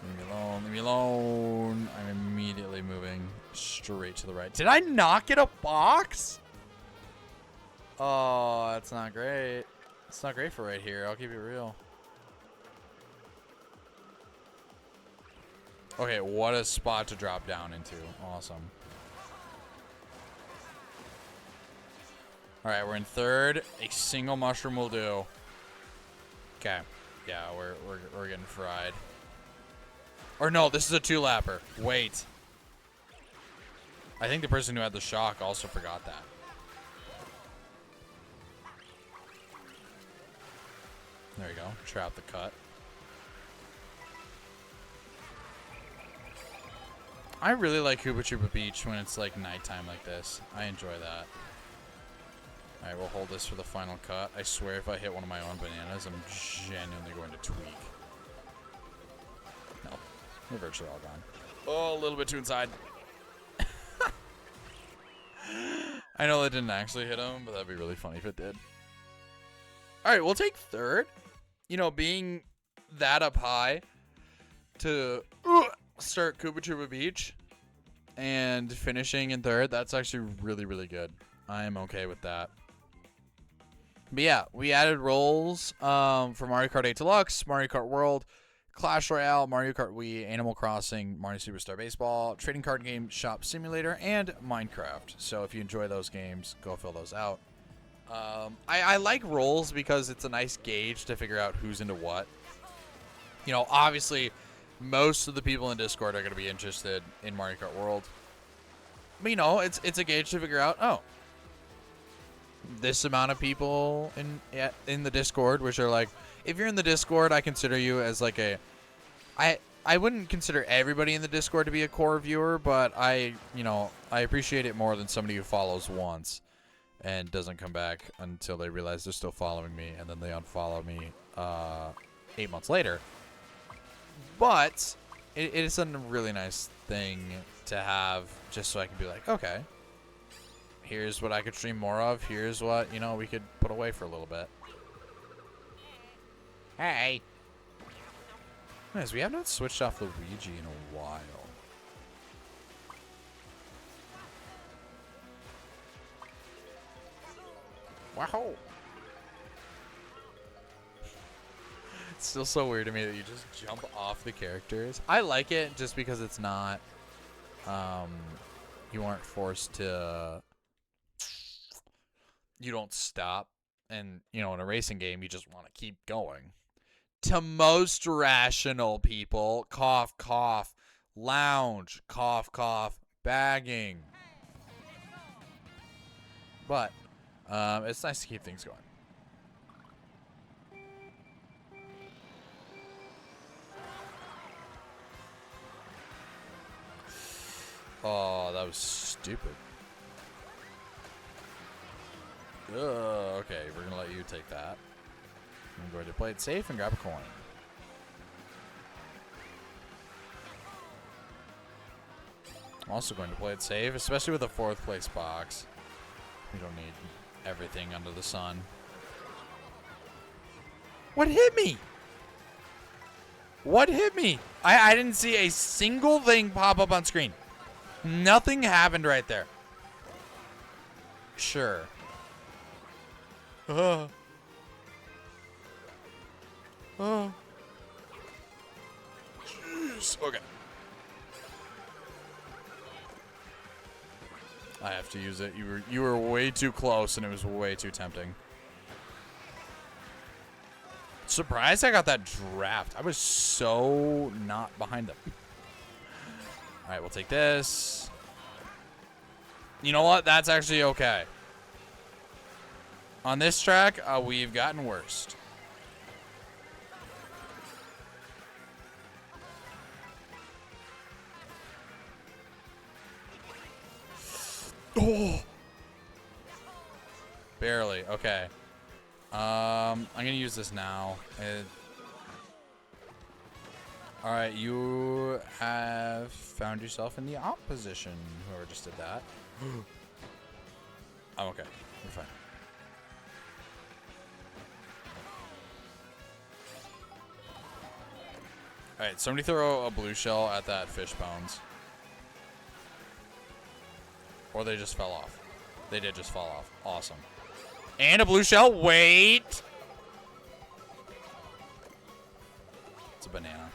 Leave me alone, leave me alone. I'm immediately moving straight to the right. Did I not get a box? Oh, that's not great. It's not great for right here. I'll keep it real. Okay, what a spot to drop down into. Awesome. All right, we're in third. A single mushroom will do. Okay. Yeah, we're getting fried. Or no, this is a two-lapper. Wait. I think the person who had the shock also forgot that. There we go. Trap the cut. I really like Koopa Troopa Beach when it's like nighttime like this. I enjoy that. Alright, we'll hold this for the final cut. I swear if I hit one of my own bananas, I'm genuinely going to tweak. No. They're virtually all gone. Oh, a little bit too inside. I know that didn't actually hit him, but that'd be really funny if it did. Alright, we'll take third. You know, being that up high to start Koopa Troopa Beach and finishing in third, that's actually really, really good. I am okay with that. But yeah, we added roles for Mario Kart 8 Deluxe, Mario Kart World, Clash Royale, Mario Kart Wii, Animal Crossing, Mario Superstar Baseball, Trading Card Game Shop Simulator, and Minecraft. So if you enjoy those games, go fill those out. I like roles because it's a nice gauge to figure out who's into what. You know, obviously, most of the people in Discord are going to be interested in Mario Kart World. But, you know, it's a gauge to figure out, oh, this amount of people in the Discord, which are like, if you're in the Discord, I consider you as like a... I wouldn't consider everybody in the Discord to be a core viewer, but I appreciate it more than somebody who follows once and doesn't come back until they realize they're still following me, and then they unfollow me 8 months later. But it is a really nice thing to have, just so I can be like, okay, here's what I could stream more of. Here's what, you know, we could put away for a little bit. Hey. Nice, we have not switched off Luigi in a while. Wow. It's still so weird to me that you just jump off the characters. I like it just because it's not, you aren't forced to, you don't stop. And, you know, in a racing game, you just want to keep going. To most rational people, cough, cough, lounge, cough, cough, bagging. But it's nice to keep things going. Oh, that was stupid. Okay, we're gonna let you take that. I'm going to play it safe and grab a coin. I'm also going to play it safe, especially with a 4th place box. We don't need everything under the sun. What hit me? What hit me? I didn't see a single thing pop up on screen. Nothing happened right there. Sure. Oh. Jeez. Okay. I have to use it. You were way too close, and it was way too tempting. Surprised I got that draft. I was so not behind them. All right, we'll take this. You know what? That's actually okay. On this track, we've gotten worse. Oh! Barely. Okay. I'm gonna use this now. All right, you have found yourself in the opposition. Whoever just did that. I'm okay. We're fine. All right, somebody throw a blue shell at that fish bones. Or they just fell off. They did just fall off. Awesome. And a blue shell. Wait. It's a banana.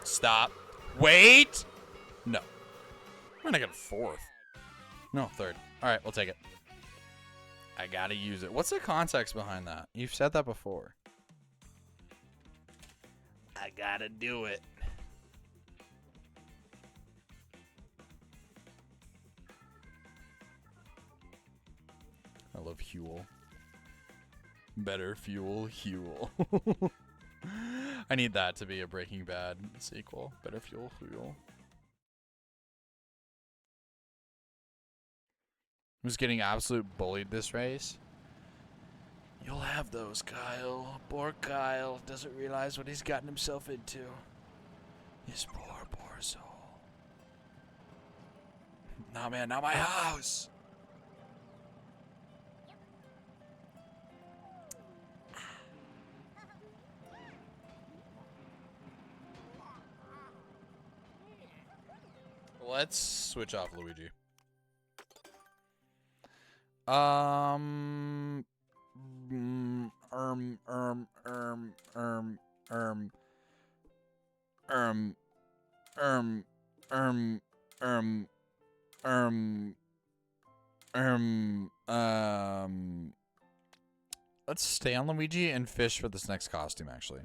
Stop. Wait. No. We're gonna get a 4th. No, 3rd. All right, we'll take it. I gotta use it. What's the context behind that? You've said that before. I gotta do it. I love Huel. Better Fuel Huel. I need that to be a Breaking Bad sequel. Better Fuel Huel. Who's getting absolute bullied this race? You'll have those, Kyle. Poor Kyle doesn't realize what he's gotten himself into. His poor, poor soul. Nah, man, not my house. Let's switch off Luigi. Let's stay on Luigi and fish for this next costume, actually.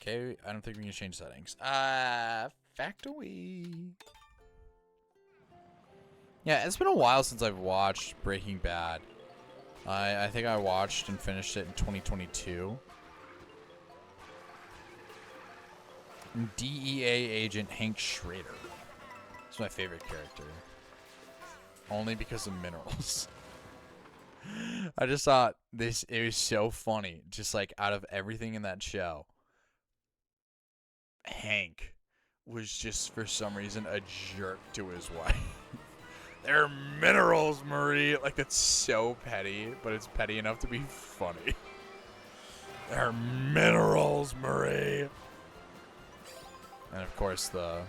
Okay, I don't think we can change settings. Factory. Yeah, it's been a while since I've watched Breaking Bad. I think I watched and finished it in 2022. DEA agent Hank Schrader. It's my favorite character. Only because of minerals. I just thought it was so funny. Just like out of everything in that show, Hank was just for some reason a jerk to his wife. They're minerals, Marie. Like, that's so petty, but it's petty enough to be funny. They're minerals, Marie. And of course the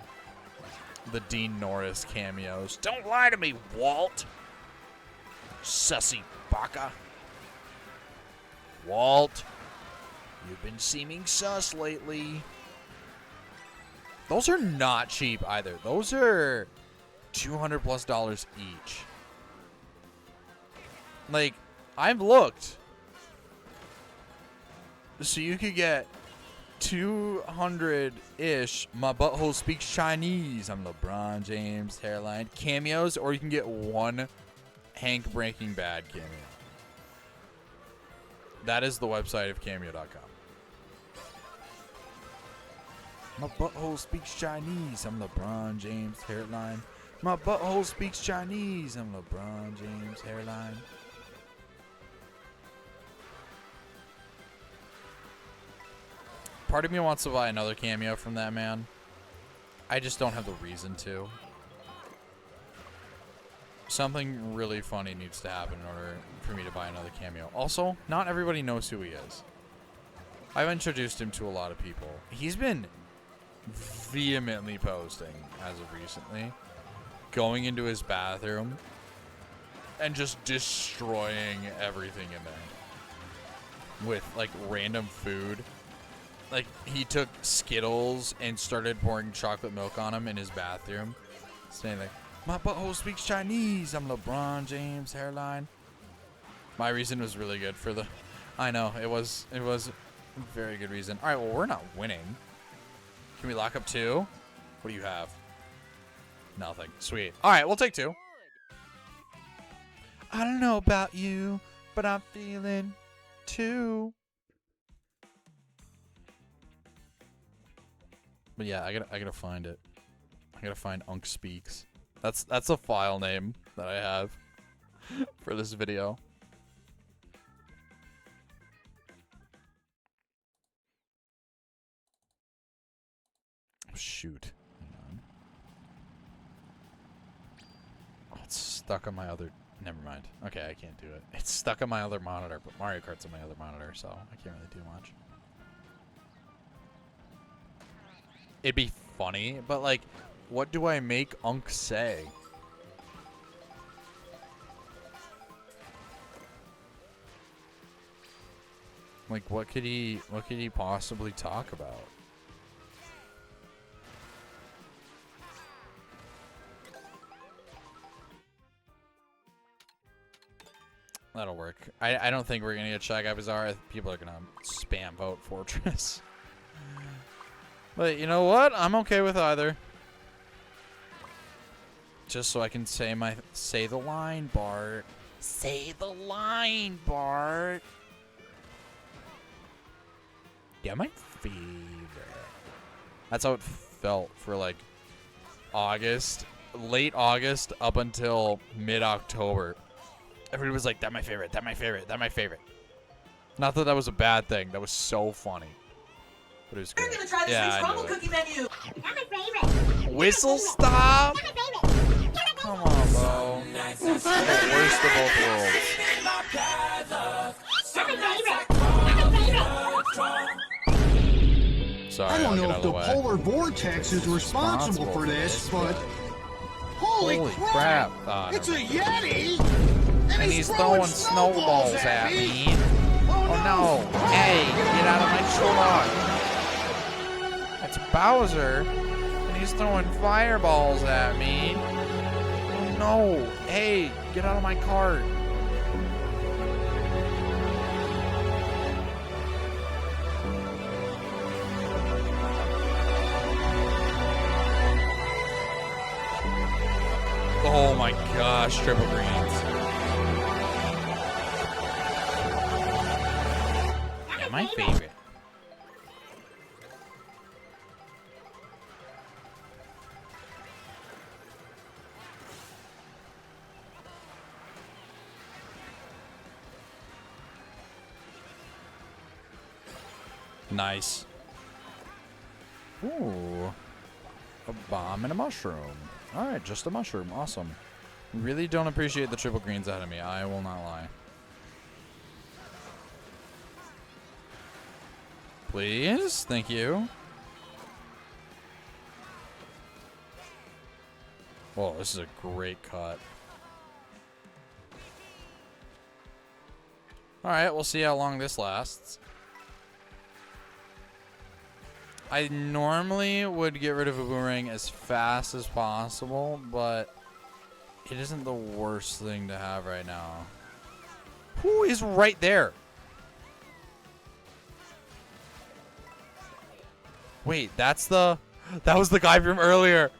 Dean Norris cameos. Don't lie to me, Walt. Sussy baka. Walt, you've been seeming sus lately. Those are not cheap either. Those are $200+ each. Like, I've looked. So you could get 200-ish. My butthole speaks Chinese. I'm LeBron James hairline cameos, or you can get one Hank Breaking Bad cameo. That is the website of Cameo.com. My butthole speaks Chinese. I'm LeBron James hairline. My butthole speaks Chinese. I'm LeBron James hairline. Part of me wants to buy another cameo from that man. I just don't have the reason to. Something really funny needs to happen in order for me to buy another cameo. Also, not everybody knows who he is. I've introduced him to a lot of people. He's been vehemently posting as of recently, going into his bathroom and just destroying everything in there with like random food. Like he took Skittles and started pouring chocolate milk on him in his bathroom, saying like, my butthole speaks Chinese. I'm LeBron James hairline. My reason was really good for the, I know it was a very good reason. All right, well, we're not winning. Can we lock up 2? What do you have? Nothing. Sweet. All right, we'll take 2. I don't know about you, but I'm feeling 2. But yeah, I gotta find it. I gotta find Unk Speaks. That's a file name that I have for this video. Oh, shoot. Hang on. Oh, it's stuck on my other... Never mind. Okay, I can't do it. It's stuck on my other monitor, but Mario Kart's on my other monitor, so I can't really do much. It'd be funny, but like, what do I make Unk say? Like, what could he possibly talk about? That'll work. I don't think we're gonna get Shy Guy Bazaar. People are gonna spam vote Fortress. But you know what? I'm okay with either. Just so I can say the line, Bart. Say the line, Bart. Yeah, my favorite. That's how it felt for like August, late August up until mid-October. Everybody was like, that my favorite, that my favorite, that my favorite. Not that that was a bad thing. That was so funny. But it was good. We're gonna try this yeah, week's crumble cookie menu. That's my favorite. Whistle stop? That's my favorite. Come on, bro. The worst of both worlds. That's my favorite. That's my favorite. Sorry, I don't I'll know get if out of the the way. polar vortex is responsible for this, but holy crap! It's a Yeti! And he's throwing snowballs at me. Oh no! Hey, get out of my truck! That's Bowser, and he's throwing fireballs at me. Oh no! Hey, get out of my cart! Oh my gosh, triple greens. Yeah, my favorite. Nice. Ooh. A bomb and a mushroom. Alright, just a mushroom. Awesome. Really don't appreciate the triple greens out of me. I will not lie. Please? Thank you. Whoa, this is a great cut. Alright, we'll see how long this lasts. I normally would get rid of a boomerang as fast as possible, but it isn't the worst thing to have right now. Who is right there? Wait, that was the guy from earlier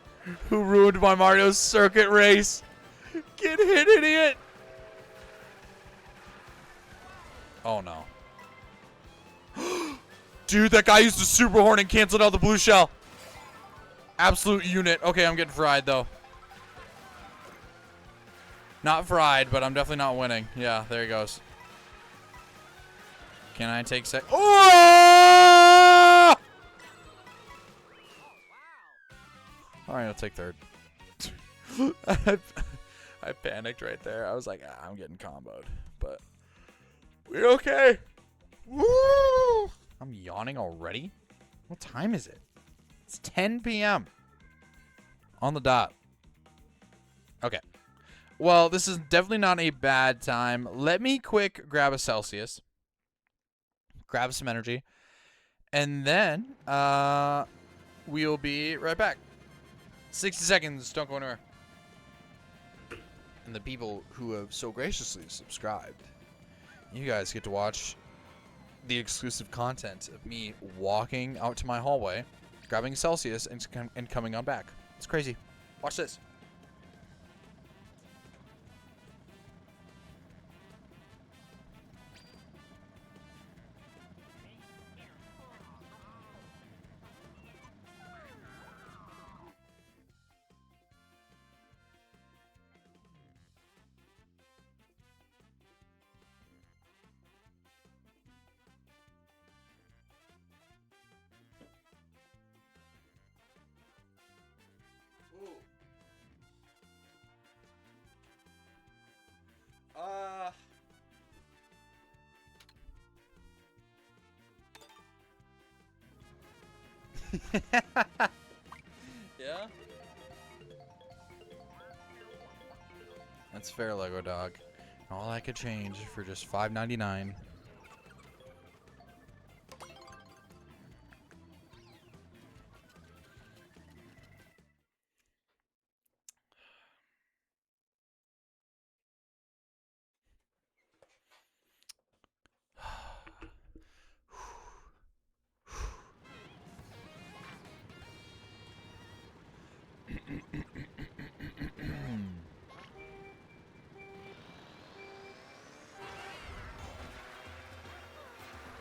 who ruined my Mario Circuit race. Get hit, idiot. Oh no. Dude, that guy used the super horn and canceled out the blue shell. Absolute unit. Okay, I'm getting fried though. Not fried, but I'm definitely not winning. Yeah, there he goes. Can I take sec? Oh! All right, I'll take third. I panicked right there. I was like, I'm getting comboed, but we're okay. Woo! I'm yawning already. What time is it? It's 10 p.m. on the dot. Okay. Well, this is definitely not a bad time. Let me quick grab a Celsius, grab some energy, and then we'll be right back. 60 seconds. Don't go anywhere. And the people who have so graciously subscribed, you guys get to watch the exclusive content of me walking out to my hallway, grabbing Celsius, and coming on back. It's crazy. Watch this. Yeah? That's fair, Lego Dog. All I could change for just $5.99.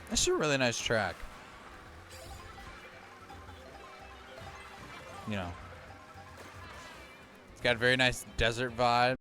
That's a really nice track. You know, it's got a very nice desert vibe.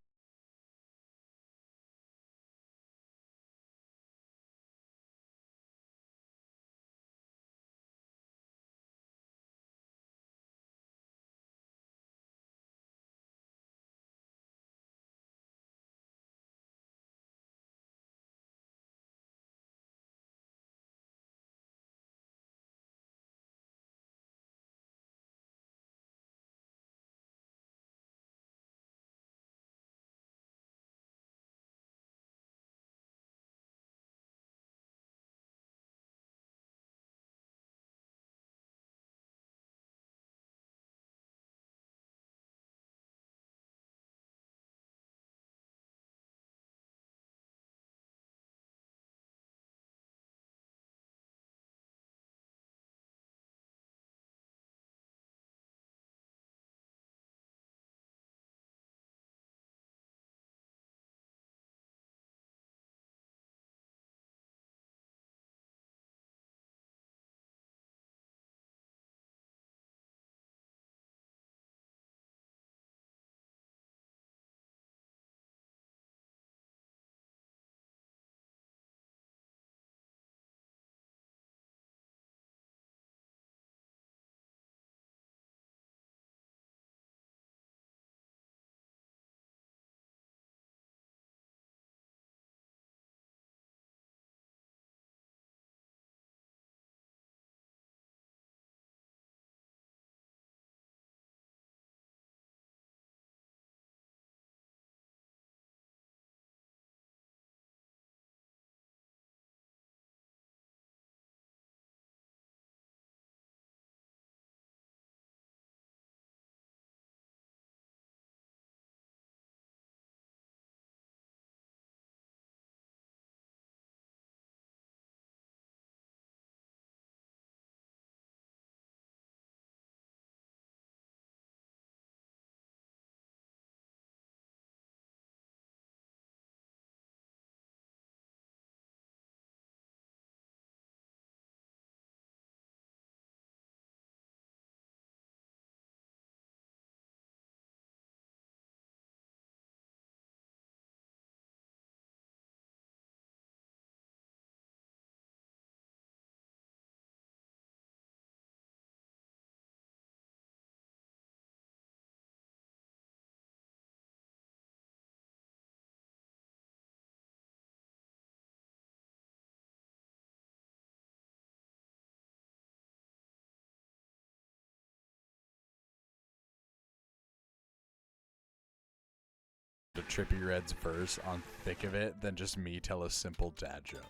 Trippie Red's verse on Thick of It than just me tell a simple dad joke.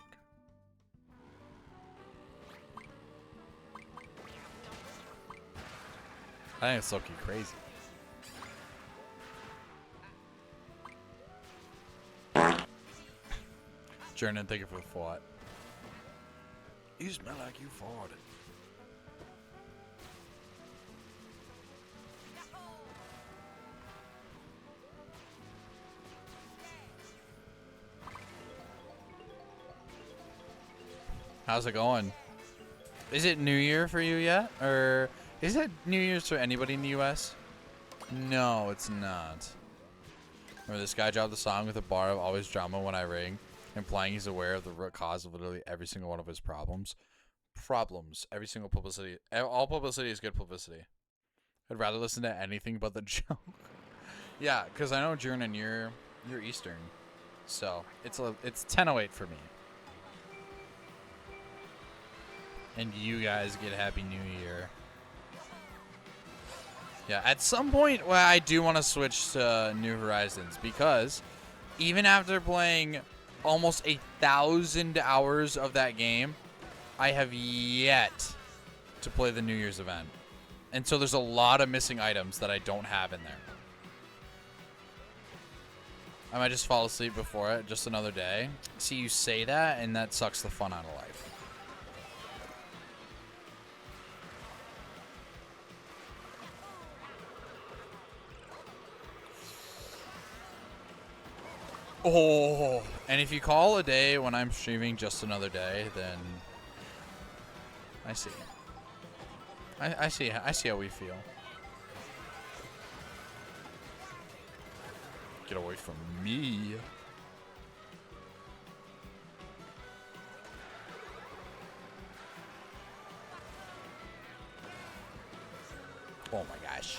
I think it's low-key crazy. Jordan, thank you for the thought. You smell like you farted. How's it going? Is it New Year for you yet? Or is it New Year's for anybody in the US? No, it's not. Remember this guy dropped the song with a bar of always drama when I ring, implying he's aware of the root cause of literally every single one of his problems. Every single publicity. All publicity is good publicity. I'd rather listen to anything but the joke. Yeah, because I know Jordan, you're Eastern. So it's 10:08 for me. And you guys get Happy New Year. Yeah, at some point, well, I do want to switch to New Horizons because even after playing almost 1,000 hours of that game, I have yet to play the New Year's event. And so there's a lot of missing items that I don't have in there. I might just fall asleep before it, just another day. See, you say that, and that sucks the fun out of life. Oh, and if you call a day when I'm streaming just another day, then I see. I see how we feel. Get away from me. Oh my gosh.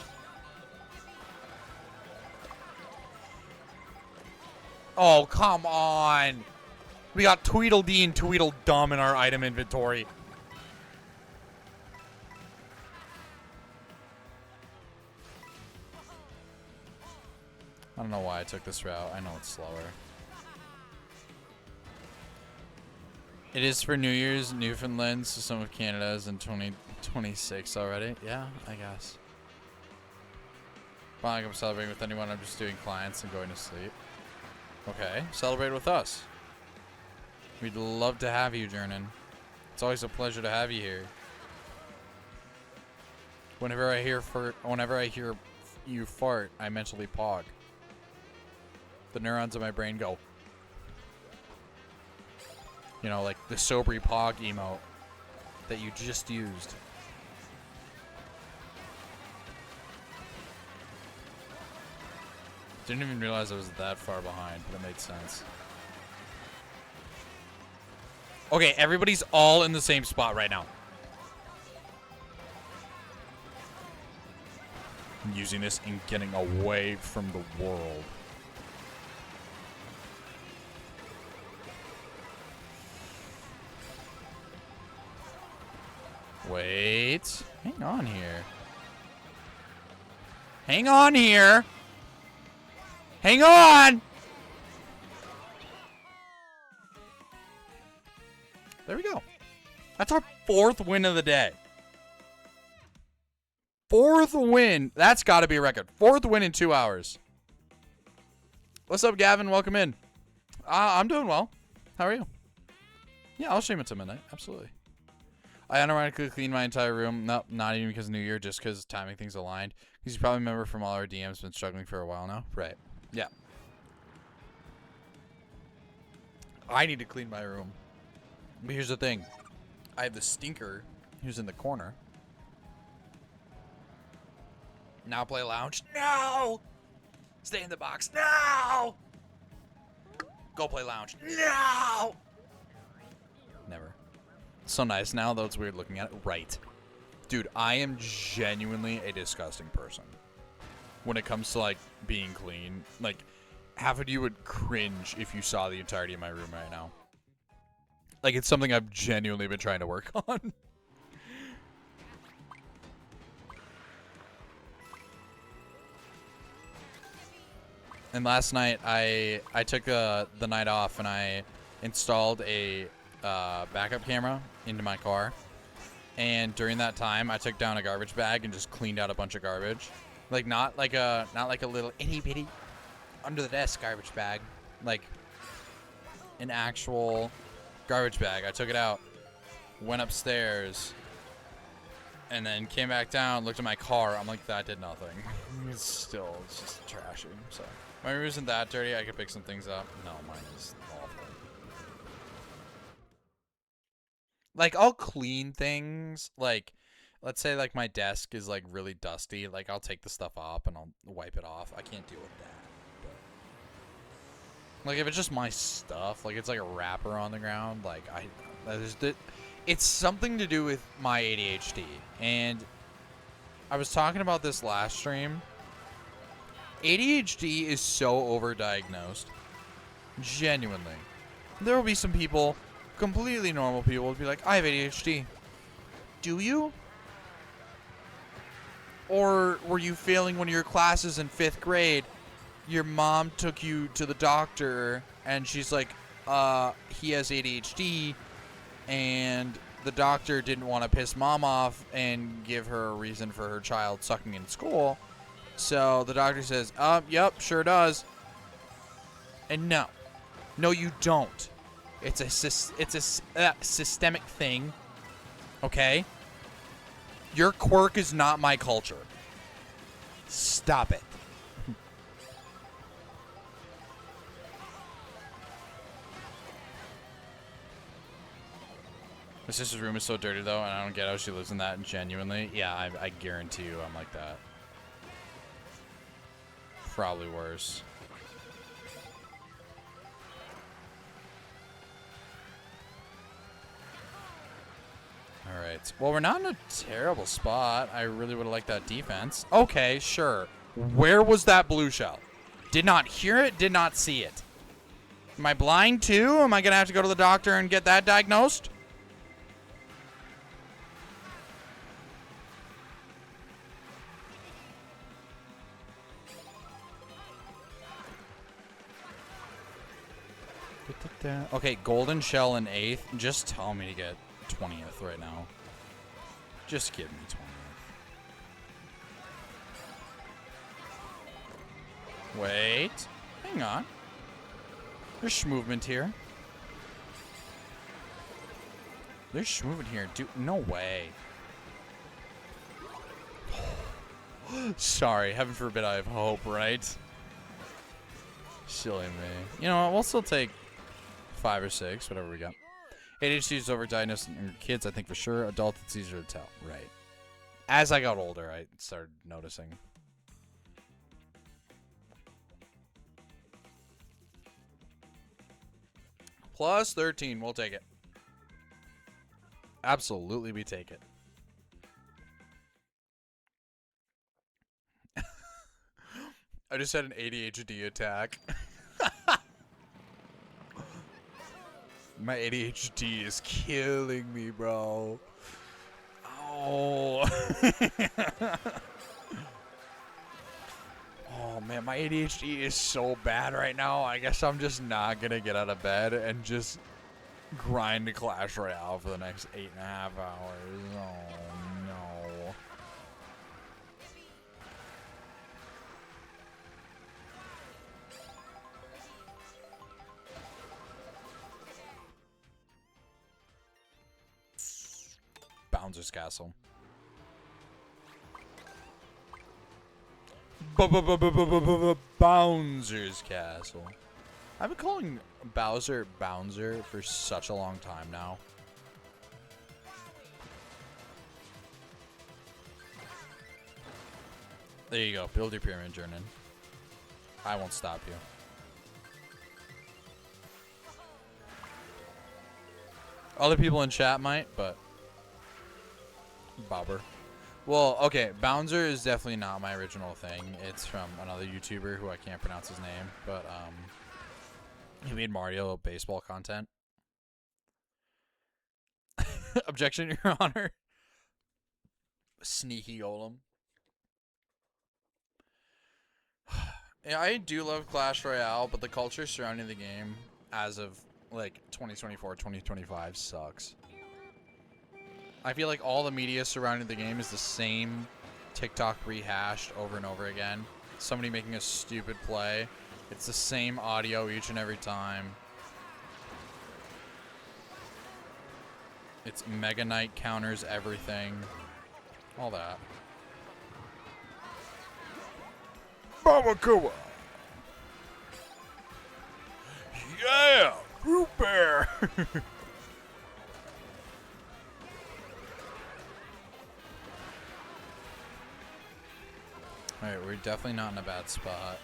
Oh, come on. We got Tweedledee and Tweedledum in our item inventory. I don't know why I took this route. I know it's slower. It is for New Year's, Newfoundland, so some of Canada is in 2026 already. Yeah, I guess. Well, I'm celebrating with anyone. I'm just doing clients and going to sleep. Okay, celebrate with us. We'd love to have you, Jernan. It's always a pleasure to have you here. Whenever I hear you fart, I mentally pog. The neurons in my brain go. You know, like the sobery pog emote that you just used. Didn't even realize I was that far behind, but it made sense. Okay, everybody's all in the same spot right now. I'm using this and getting away from the world. Wait. Hang on here. Hang on here. Hang on! There we go. That's our 4th win of the day. 4th win. That's got to be a record. 4th win in 2 hours. What's up, Gavin? Welcome in. I'm doing well. How are you? Yeah, I'll stream it to midnight. Absolutely. I unironically cleaned my entire room. Nope, not even because of New Year, just because timing things aligned. Because you probably remember from all our DMs, been struggling for a while now. Right. Yeah. I need to clean my room. But here's the thing. I have the stinker who's in the corner. Now play lounge. No! Stay in the box. No! Go play lounge. No! Never. So nice now, though it's weird looking at it. Right. Dude, I am genuinely a disgusting person. When it comes to, like, being clean. Like, half of you would cringe if you saw the entirety of my room right now. Like, it's something I've genuinely been trying to work on. And last night I took the night off and I installed a backup camera into my car. And during that time, I took down a garbage bag and just cleaned out a bunch of garbage. Like not like a little itty bitty under the desk garbage bag, like an actual garbage bag. I took it out, went upstairs, and then came back down, looked at my car. I'm like, that did nothing. It's just trashy. So my room isn't that dirty. I could pick some things up. No, mine is awful. Like, I'll clean things. Like, let's say, like, my desk is, like, really dusty. Like, I'll take the stuff up and I'll wipe it off. I can't deal with that. But, like, if it's just my stuff, like, it's like a wrapper on the ground, like, it's something to do with my ADHD. And I was talking about this last stream. ADHD is so overdiagnosed. Genuinely. There will be some people... completely normal people would be like, I have ADHD. Do you? Or were you failing one of your classes in 5th grade? Your mom took you to the doctor and she's like, he has ADHD, and the doctor didn't want to piss mom off and give her a reason for her child sucking in school. So the doctor says, yep, sure does. And no, you don't. It's a systemic thing, okay? Your quirk is not my culture. Stop it. My sister's room is so dirty, though, and I don't get how she lives in that genuinely. Yeah, I guarantee you I'm like that. Probably worse. Alright. Well, we're not in a terrible spot. I really would have liked that defense. Okay, sure. Where was that blue shell? Did not hear it, did not see it. Am I blind too? Am I going to have to go to the doctor and get that diagnosed? Okay, golden shell in 8th. Just tell me to get 20th right now. Just give me 20th. Wait. Hang on. There's movement here. There's movement here. Dude, no way. Sorry. Heaven forbid I have hope, right? Silly me. You know what? We'll still take 5 or 6, whatever we got. ADHD is overdiagnosed in kids, I think for sure. Adults, it's easier to tell. Right. As I got older, I started noticing. Plus 13. We'll take it. Absolutely, we take it. I just had an ADHD attack. My ADHD is killing me, bro. Oh. Oh, man, my ADHD is so bad right now. I guess I'm just not going to get out of bed and just grind to Clash Royale for the next 8.5 hours. Oh, no. Bowser's Castle. Bowser's Castle. I've been calling Bowser Bouncer for such a long time now. There you go. Build your pyramid, Jernin. I won't stop you. Other people in chat might, but... Bobber. Well, okay, Bouncer is definitely not my original thing. It's from another YouTuber who I can't pronounce his name, but he made Mario baseball content. Objection, Your Honor. Sneaky Golem. Yeah, I do love Clash Royale, but the culture surrounding the game as of like 2024, 2025 sucks. I feel like all the media surrounding the game is the same TikTok rehashed over and over again. Somebody making a stupid play. It's the same audio each and every time. It's Mega Knight counters everything. All that. Bamakua! Yeah! Root bear! Alright, we're definitely not in a bad spot.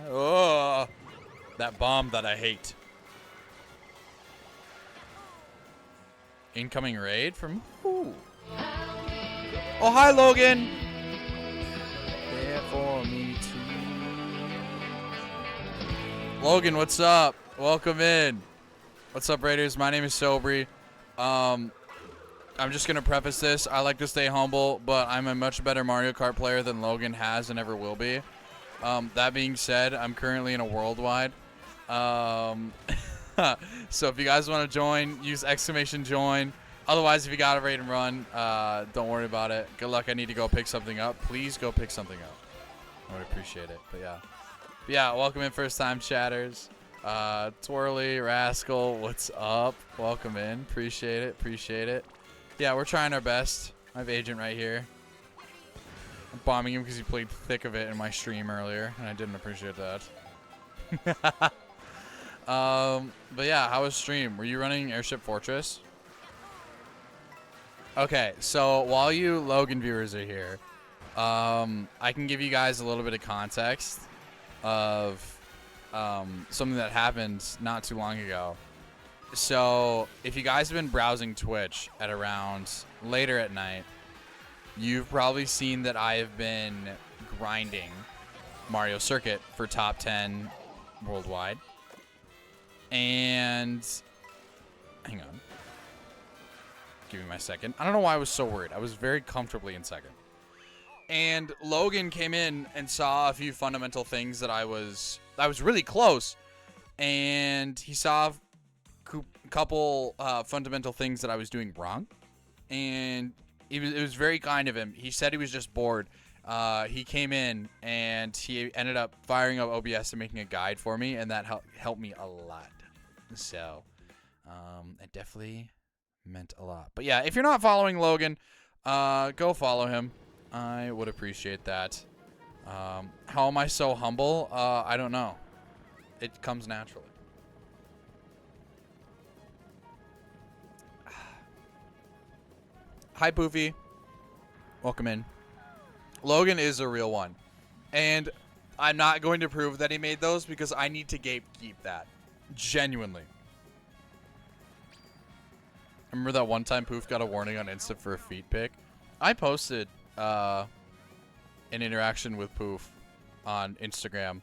Oh, that bomb that I hate. Incoming raid from who? Oh, hi, Logan. There for me too. Logan, what's up? Welcome in. What's up, Raiders? My name is Sobri. I'm just gonna preface this. I like to stay humble, but I'm a much better Mario Kart player than Logan has and ever will be. That being said, I'm currently in a worldwide. So if you guys want to join, use ~join. Otherwise, if you got a raid and run, don't worry about it. Good luck. I need to go pick something up. Please go pick something up. I would appreciate it. But yeah, welcome in first time chatters. Twirly, Rascal, what's up? Welcome in. Appreciate it. Yeah, we're trying our best. I have Agent right here. I'm bombing him because he played Thick of It in my stream earlier, and I didn't appreciate that. But yeah, how was stream? Were you running Airship Fortress? Okay, so while you Logan viewers are here, I can give you guys a little bit of context of something that happened not too long ago. So if you guys have been browsing Twitch at around later at night, you've probably seen that I have been grinding Mario Circuit for top 10 worldwide. And hang on. Give me my second. I don't know why I was so worried. I was very comfortably in second. And Logan came in and saw a few fundamental things that I was really close. And he saw a couple fundamental things that I was doing wrong. And it was very kind of him. He said he was just bored. He came in and he ended up firing up OBS and making a guide for me, and that helped me a lot. So it definitely meant a lot. But yeah, if you're not following Logan, go follow him. I would appreciate that. How am I so humble? I don't know. It comes naturally. Hi, Poofy. Welcome in. Logan is a real one. And I'm not going to prove that he made those because I need to gatekeep that. Genuinely. Remember that one time Poof got a warning on Insta for a feet pic? I posted an interaction with Poof on Instagram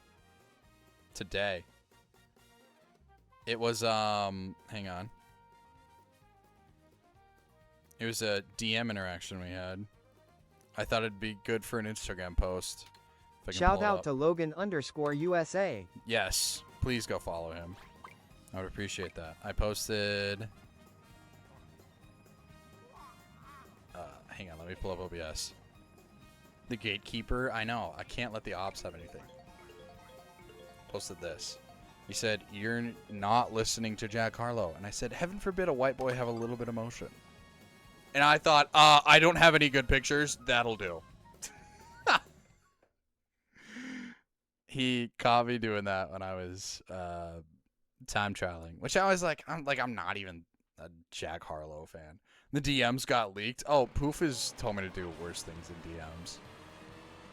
today. It was, hang on. It was a DM interaction we had. I thought it'd be good for an Instagram post. If I can Shout pull it out up. to Logan_USA. Yes, please go follow him. I would appreciate that. I posted... hang on, let me pull up OBS. The gatekeeper, I know. I can't let the ops have anything. Posted this. He said, "You're not listening to Jack Harlow." And I said, "Heaven forbid a white boy have a little bit of motion." And I thought, I don't have any good pictures. That'll do. He caught me doing that when I was time traveling, which I was like, I'm not even a Jack Harlow fan. The DMs got leaked. Oh, Poof has told me to do worse things in DMs.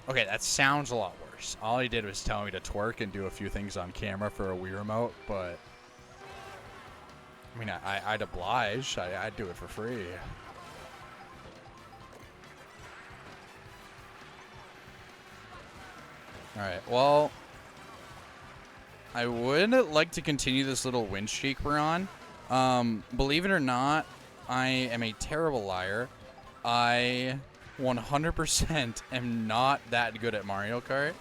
Okay, that sounds a lot worse. All he did was tell me to twerk and do a few things on camera for a Wii remote, but I mean, I'd oblige. I'd do it for free. Alright, well, I would like to continue this little win streak we're on. Believe it or not, I am a terrible liar. I 100% am not that good at Mario Kart,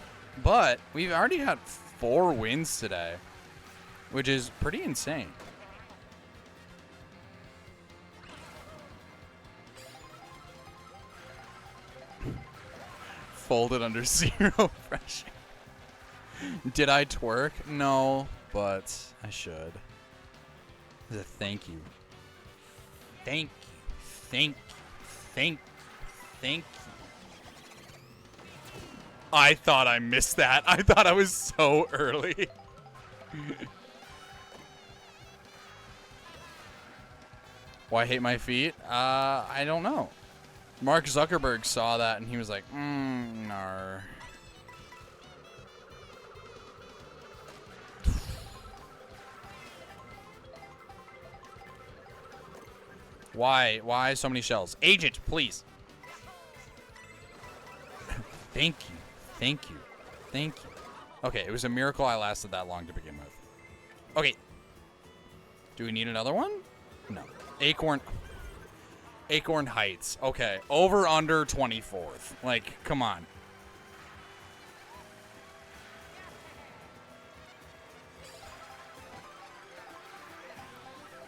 but we've already had 4 wins today, which is pretty insane. Folded under 0 pressure. Did I twerk? No, but I should. As a thank you. Thank you. Thank you. Thank you. I thought I missed that. I thought I was so early. Why I hate my feet? I don't know. Mark Zuckerberg saw that and he was like, nar. Why? Why so many shells? Agent, please. Thank you. Thank you. Thank you. Okay, it was a miracle I lasted that long to begin with. Okay. Do we need another one? No. Acorn Heights. Okay. Over under 24th. Like, come on.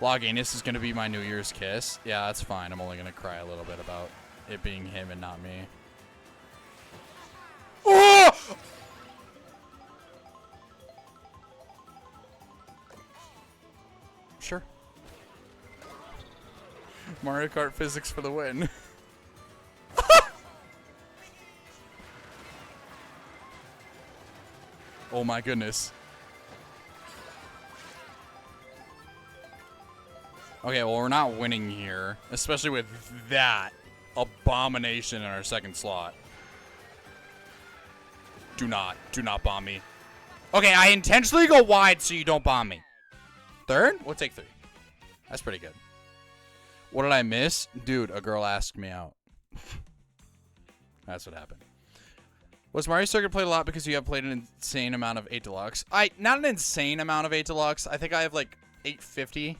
Loganus is going to be my New Year's kiss. Yeah, that's fine. I'm only going to cry a little bit about it being him and not me. Oh! Sure. Mario Kart physics for the win. Oh my goodness. Okay, well, we're not winning here, especially with that abomination in our second slot. Do not bomb me. Okay, I intentionally go wide so you don't bomb me. Third? We'll take 3. That's pretty good. What did I miss? Dude, a girl asked me out. That's what happened. Was Mario Circuit played a lot because you have played an insane amount of 8 Deluxe? Not an insane amount of 8 Deluxe. I think I have like 850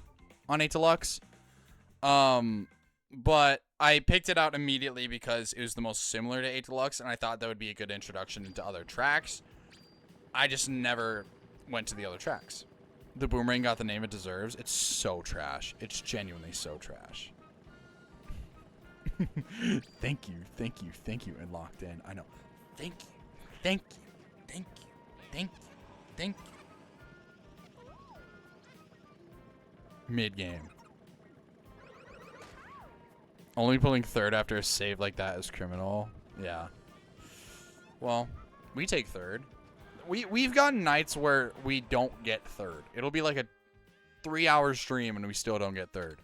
on 8 Deluxe. But I picked it out immediately because it was the most similar to 8 Deluxe, and I thought that would be a good introduction into other tracks. I just never went to the other tracks. The Boomerang got the name it deserves. It's so trash. It's genuinely so trash. Thank you, and locked in. I know. Thank you. Mid-game. Only pulling 3rd after a save like that is criminal. Yeah. Well, we take 3rd. We've gotten nights where we don't get 3rd. It'll be like a 3-hour stream and we still don't get 3rd.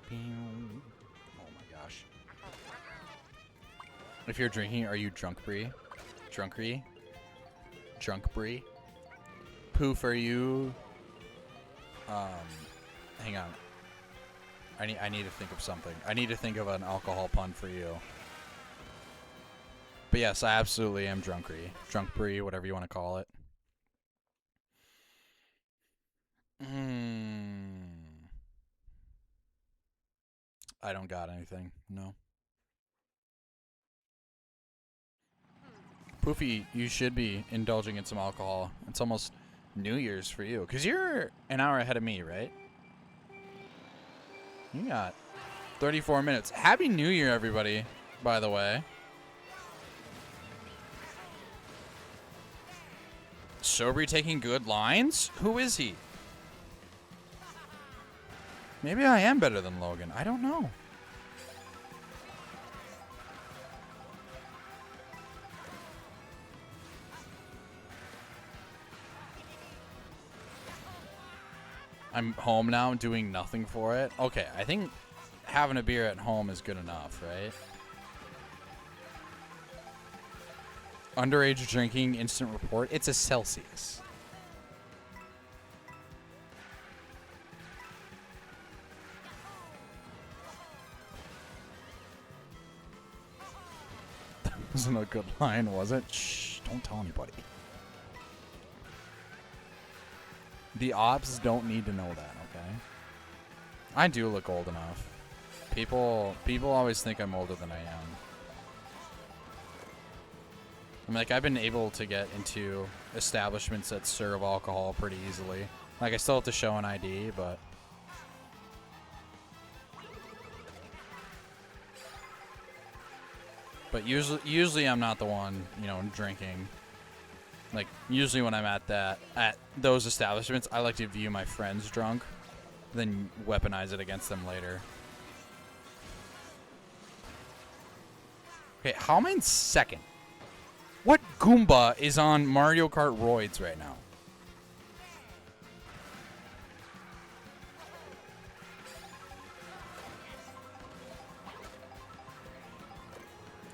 Oh my gosh. If you're drinking, are you drunk, Bree? Drunkery? Drunk Bree? Poof, are you... hang on. I need to think of something. I need to think of an alcohol pun for you. But yes, I absolutely am drunkery. Drunk Bree, whatever you want to call it. I don't got anything. No. Poofy, you should be indulging in some alcohol. It's almost New Year's for you. Because you're an hour ahead of me, right? You got 34 minutes. Happy New Year, everybody, by the way. Sobri taking good lines? Who is he? Maybe I am better than Logan. I don't know. I'm home now doing nothing for it. Okay, I think having a beer at home is good enough, right? Underage drinking, instant report. It's a Celsius. Wasn't a good line, was it? Shh, don't tell anybody. The ops don't need to know that, okay? I do look old enough. People always think I'm older than I am. I'm like, I've been able to get into establishments that serve alcohol pretty easily. Like, I still have to show an ID, but... But usually I'm not the one, you know, drinking. Like, usually when I'm at those establishments, I like to view my friends drunk, then weaponize it against them later. Okay, how am I in second? What Goomba is on Mario Kart roids right now?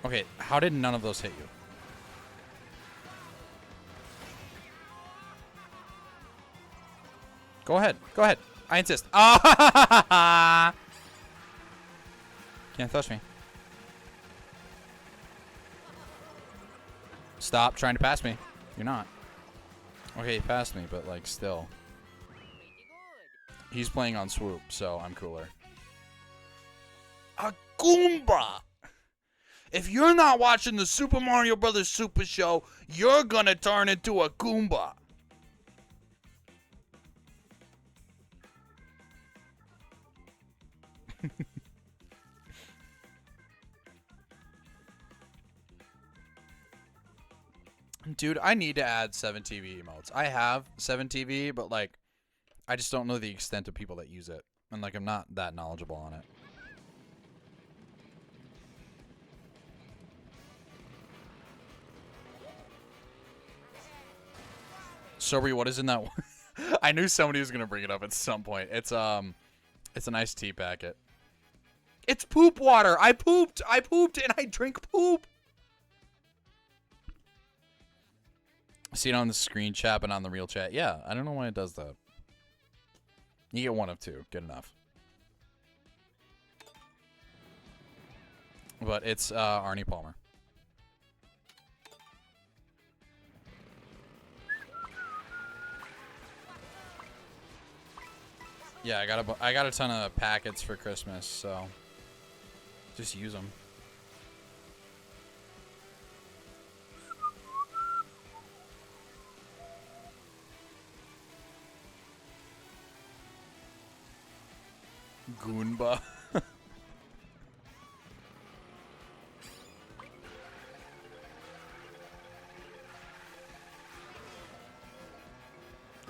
Okay, how did none of those hit you? Go ahead. Go ahead. I insist. Ah! Can't touch me. Stop trying to pass me. You're not. Okay, he passed me, but like still. He's playing on swoop, so I'm cooler. A Goomba! If you're not watching the Super Mario Brothers Super Show, you're gonna turn into a Goomba. Dude, I need to add 7TV emotes. I have 7TV, but like, I just don't know the extent of people that use it. And like, I'm not that knowledgeable on it. Sorry, what is in that one? I knew somebody was gonna bring it up at some point. It's an iced tea packet. It's poop water. I pooped, and I drink poop. See it on the screen chat and on the real chat. Yeah, I don't know why it does that. You get one of two. Good enough. But it's Arnie Palmer. Yeah, I got a ton of packets for Christmas, so just use them. Goomba. Oh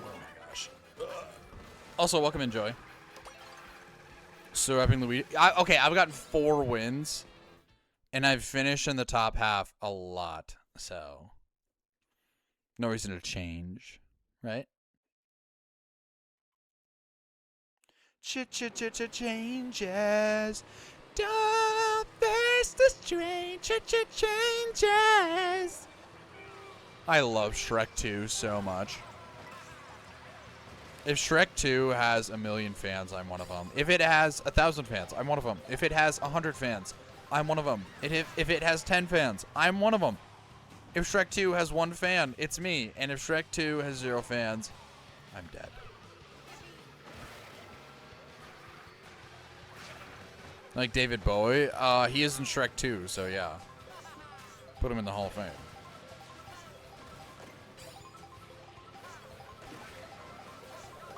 my gosh. Also, welcome, Enjoy. So repping Luigi. Okay, I've gotten 4 wins, and I've finished in the top half a lot. So, no reason to change, right? Changes. Don't face the strange changes. I love Shrek 2 so much. If Shrek 2 has 1 million fans, I'm one of them. If it has 1,000 fans, I'm one of them. If it has 100 fans, I'm one of them. If it has 10 fans, I'm one of them. If Shrek 2 has 1 fan, it's me. And if Shrek 2 has 0 fans, I'm dead. Like David Bowie, he is in Shrek 2, so yeah. Put him in the Hall of Fame.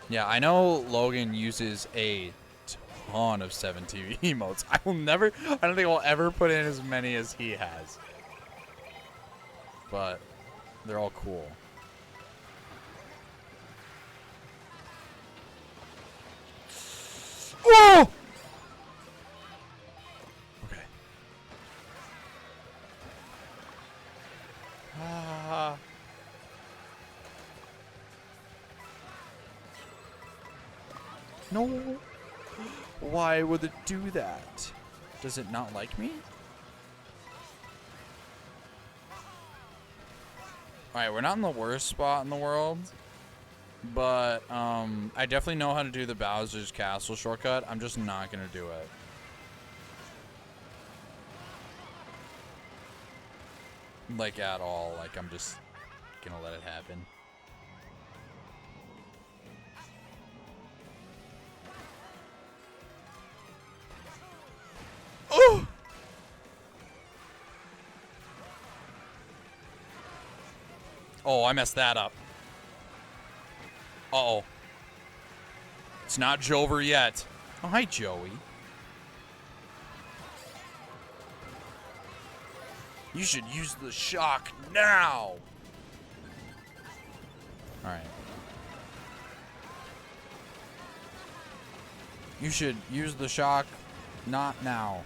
Yeah, I know Logan uses a ton of 7TV emotes. I don't think I'll ever put in as many as he has. But they're all cool. Oh! Okay. No. Why would it do that? Does it not like me? Alright, we're not in the worst spot in the world. But, I definitely know how to do the Bowser's Castle shortcut. I'm just not gonna do it. Like, at all. Like, I'm just gonna let it happen. Oh! Oh, I messed that up. Uh-oh. It's not Jover yet. Oh, hi, Joey. You should use the shock now. All right. You should use the shock not now.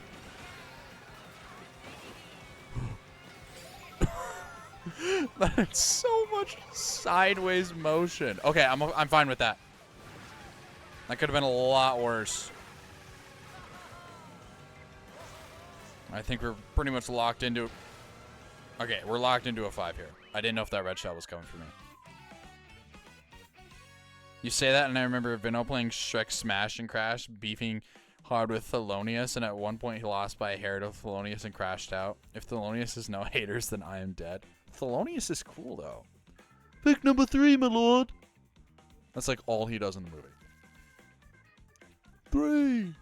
That's so much sideways motion. Okay, I'm fine with that. That could have been a lot worse. I think we're pretty much locked into... Okay, we're locked into a 5 here. I didn't know if that red shell was coming for me. You say that, and I remember Vino playing Shrek Smash and Crash, beefing hard with Thelonious, and at one point he lost by a hair to Thelonious and crashed out. If Thelonious has no haters, then I am dead. Thelonious is cool, though. Pick number 3, my lord. That's like all he does in the movie. 3.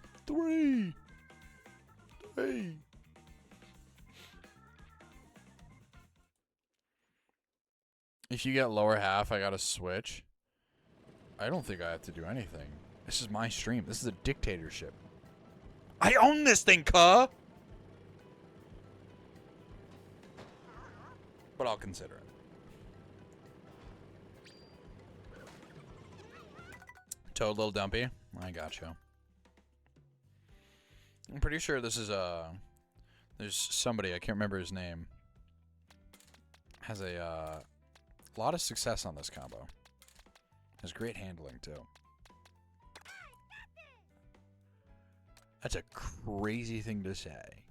If you get lower half, I gotta switch. I don't think I have to do anything. This is my stream. This is a dictatorship. I own this thing, cuh! But I'll consider it. Toad Little Dumpy. I gotcha. I'm pretty sure this is there's somebody, I can't remember his name, has a lot of success on this combo. Has great handling too. That's a crazy thing to say.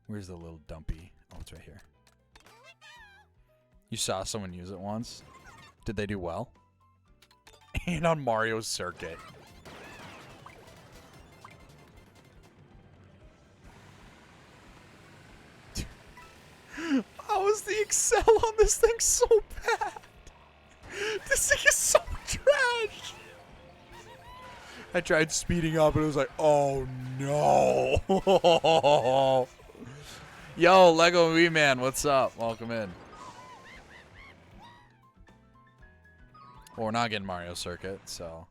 Where's the little dumpy? Oh, it's right here. You saw someone use it once. Did they do well? And on Mario's circuit. How is the Excel on this thing so bad? This thing is so trash. I tried speeding up and it was like, oh no. Yo, Lego Wee Man, what's up? Welcome in. Well, we're not getting Mario Circuit, so.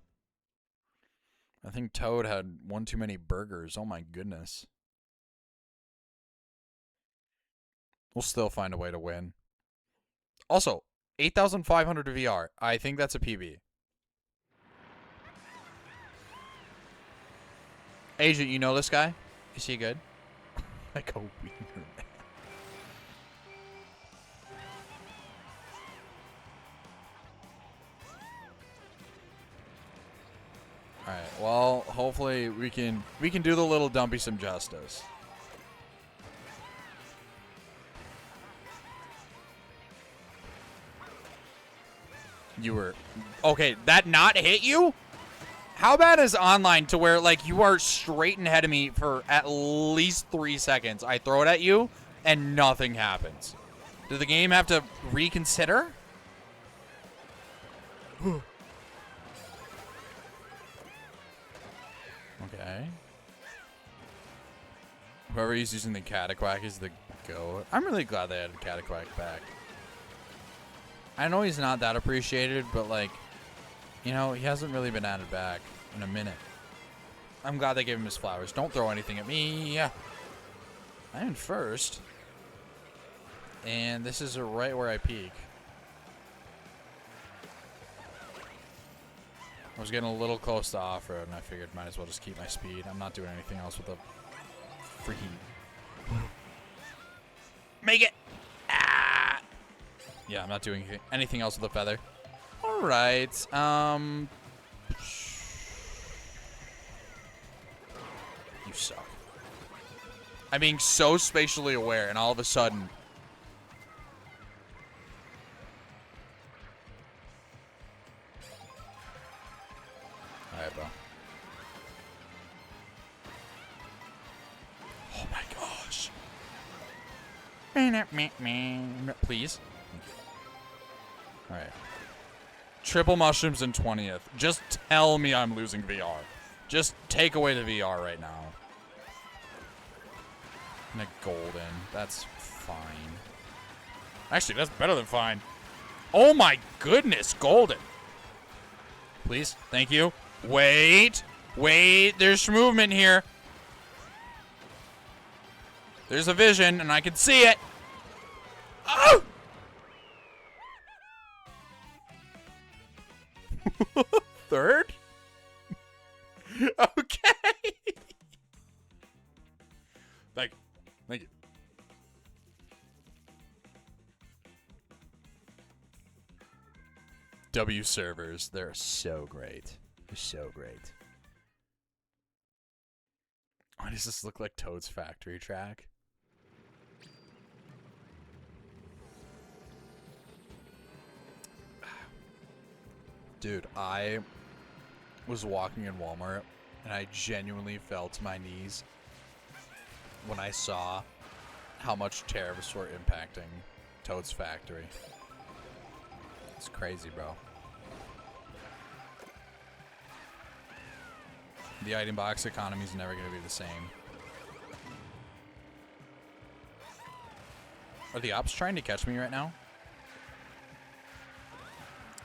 I think Toad had one too many burgers. Oh my goodness. We'll still find a way to win. Also, 8,500 VR. I think that's a PB. Agent, you know this guy? Is he good? Like a wiener. Alright, well, hopefully we can do the little dumpy some justice. You were... Okay, that not hit you? How bad is online to where, like, you are straight ahead of me for at least 3 seconds. I throw it at you, and nothing happens. Did the game have to reconsider? Okay. Whoever is using the Cataquack is the GOAT. I'm really glad they added Cataquack back. I know he's not that appreciated, but, like, you know, he hasn't really been added back in a minute. I'm glad they gave him his flowers. Don't throw anything at me. I am first. And this is right where I peak. I was getting a little close to off-road, and I figured might as well just keep my speed. I'm not doing anything else with the freaking... Make it! Ah! Yeah, I'm not doing anything else with the feather. Alright, you suck. I'm being so spatially aware, and all of a sudden... Alright, bro. Oh my gosh. Please. All right. Triple mushrooms in 20th. Just tell me I'm losing VR. Just take away the VR right now. And a golden. That's fine. Actually, that's better than fine. Oh my goodness, golden. Please, thank you. Wait. Wait, there's movement here. There's a vision, and I can see it. Oh! Third? Okay. Thank you. Thank you. W servers, they're so great. They're so great. Why does this look like Toad's factory track? Dude, I was walking in Walmart and I genuinely fell to my knees when I saw how much tariffs were impacting Toad's factory. It's crazy, bro. The item box economy is never going to be the same. Are the ops trying to catch me right now?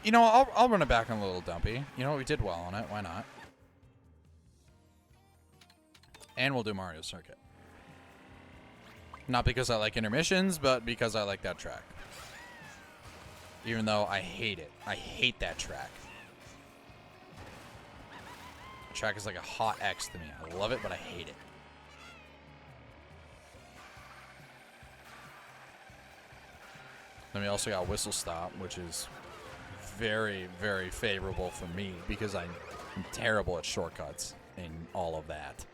You know, I'll run it back on a little dumpy. You know, we did well on it. Why not? And we'll do Mario Circuit. Not because I like intermissions, but because I like that track. Even though I hate it. I hate that track. The track is like a hot X to me. I love it, but I hate it. Then we also got Whistle Stop, which is very, very favorable for me because I'm terrible at shortcuts and all of that.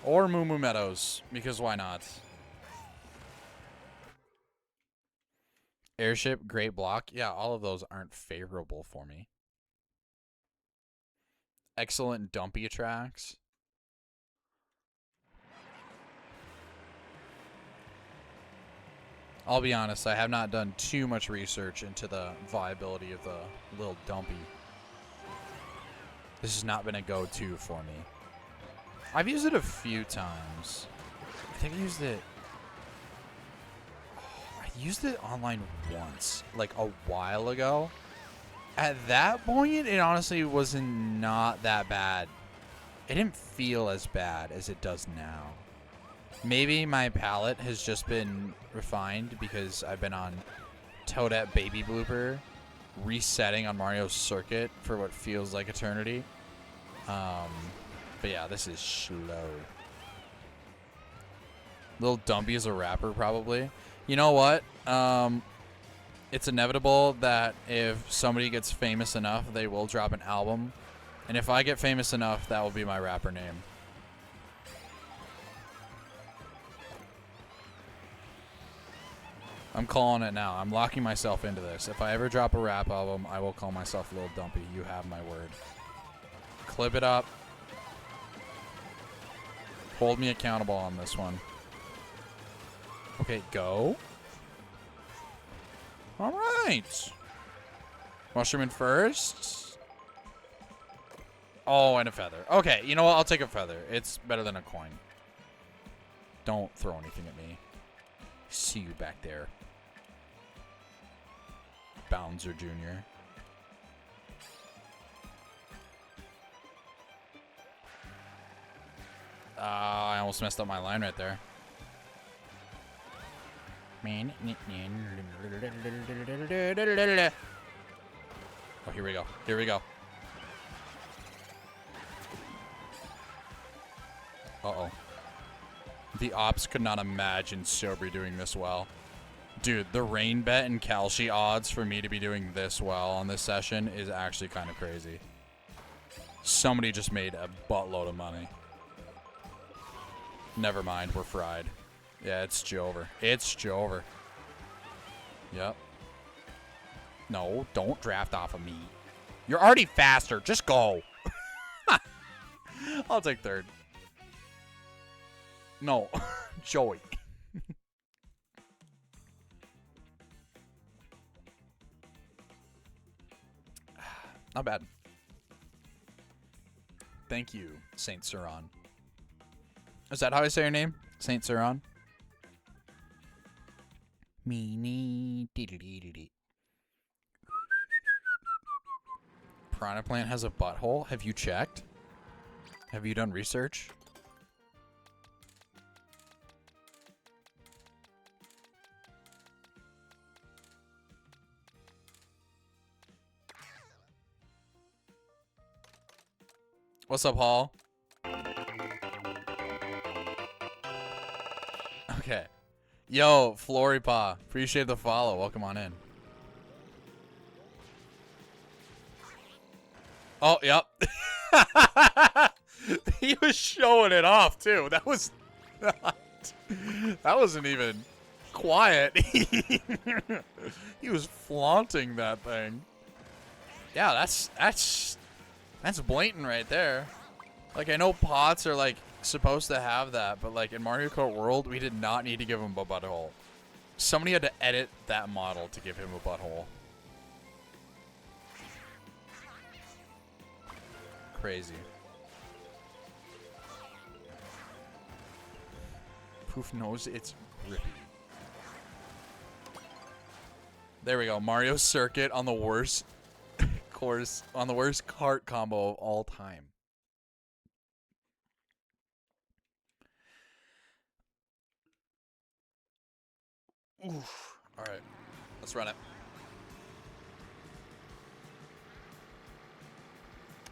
Or Moo Moo Meadows, because why not? Airship, Great Block. Yeah, all of those aren't favorable for me. Excellent dumpy tracks. I'll be honest, I have not done too much research into the viability of the little dumpy. This has not been a go-to for me. I've used it a few times. I think I used it... I used it online once, like a while ago. At that point, it honestly was not that bad. It didn't feel as bad as it does now. Maybe my palette has just been refined because I've been on Toadette Baby Blooper, resetting on Mario Circuit for what feels like eternity. But yeah, this is slow. Lil Dumpy is a rapper, probably. You know what? It's inevitable that if somebody gets famous enough, they will drop an album. And if I get famous enough, that will be my rapper name. I'm calling it now. I'm locking myself into this. If I ever drop a rap album, I will call myself Lil Dumpy. You have my word. Clip it up. Hold me accountable on this one. Okay, go. All right. Mushroom first. Oh, and a feather. Okay, you know what? I'll take a feather. It's better than a coin. Don't throw anything at me. See you back there. Bouncer Jr. I almost messed up my line right there. Oh, here we go. Here we go. Uh-oh. The ops could not imagine Sobri doing this well. Dude, the rain bet and Kalshi odds for me to be doing this well on this session is actually kind of crazy. Somebody just made a buttload of money. Never mind, we're fried. Yeah, it's Jover. It's Jover. Yep. No, don't draft off of me. You're already faster. Just go. I'll take third. No, Joey. Not bad. Thank you, Saint Suron. Is that how I say your name? Saint Suron? Meanie. Piranha Plant has a butthole? Have you checked? Have you done research? What's up, Hall? Okay. Yo, Floripa. Appreciate the follow. Welcome on in. Oh, yep. He was showing it off, too. That was not... That wasn't even quiet. He was flaunting that thing. Yeah, that's blatant right there. Like, I know pots are, like, supposed to have that, but, like, in Mario Kart World, we did not need to give him a butthole. Somebody had to edit that model to give him a butthole. Crazy. Poof knows it's grippy. There we go. Mario Circuit on the worst course, on the worst kart combo of all time. Oof. All right. Let's run it.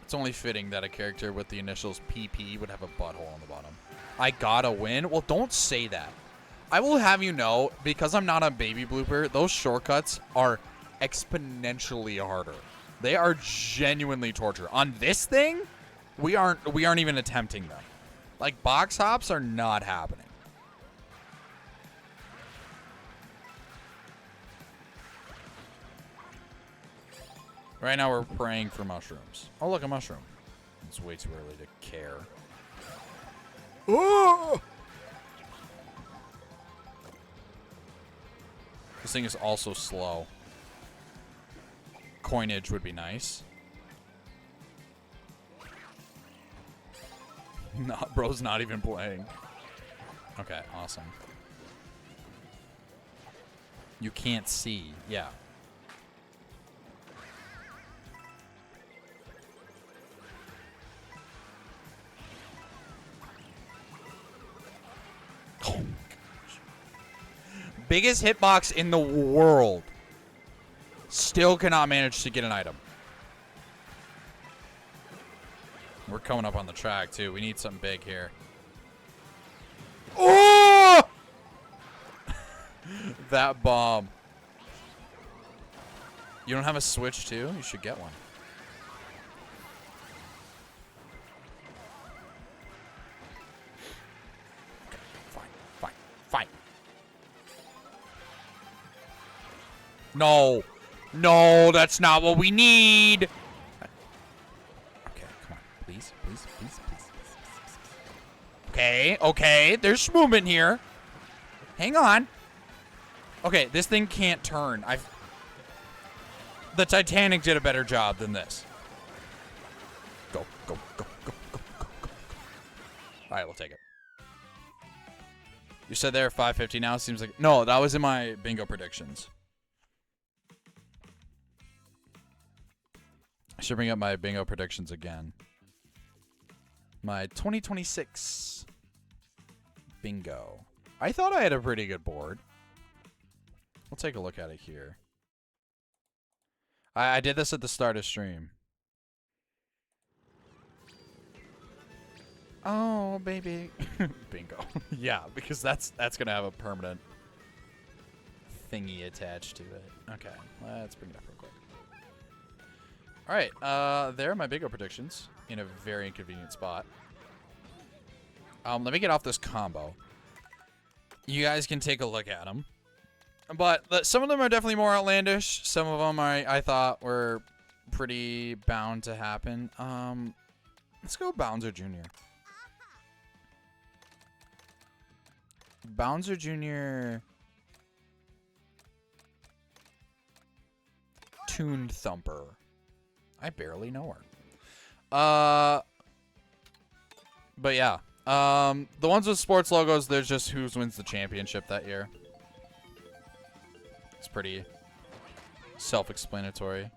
It's only fitting that a character with the initials PP would have a butthole on the bottom. I gotta win? Well, don't say that. I will have you know, because I'm not a baby blooper, those shortcuts are exponentially harder. They are genuinely torture. On this thing, we aren't even attempting them. Like, box hops are not happening. Right now we're praying for mushrooms. Oh, look, a mushroom. It's way too early to care. Oh! This thing is also slow. Coinage would be nice. Not, bro's not even playing. Okay, awesome. You can't see. Yeah. Oh my gosh. Biggest hitbox in the world. Still cannot manage to get an item. We're coming up on the track, too. We need something big here. Oh! That bomb. You don't have a Switch, too? You should get one. Fine. No. No, that's not what we need. Okay, come on. Please. Okay. There's movement here. Hang on. Okay, this thing can't turn. The Titanic did a better job than this. Go. All right, we'll take it. You said they're 550 now. Seems like... No, that was in my bingo predictions. I should bring up my bingo predictions again. My 2026 bingo. I thought I had a pretty good board. We'll take a look at it here. I did this at the start of stream. Oh, baby. Bingo. Yeah, because that's going to have a permanent thingy attached to it. Okay, let's bring it up real quick. All right, there are my bingo predictions in a very inconvenient spot. Let me get off this combo. You guys can take a look at them. But some of them are definitely more outlandish. Some of them I thought were pretty bound to happen. Let's go Bowser Jr. Bouncer Jr. Tune Thumper. I barely know her. But yeah. The ones with sports logos, there's just who wins the championship that year. It's pretty self-explanatory.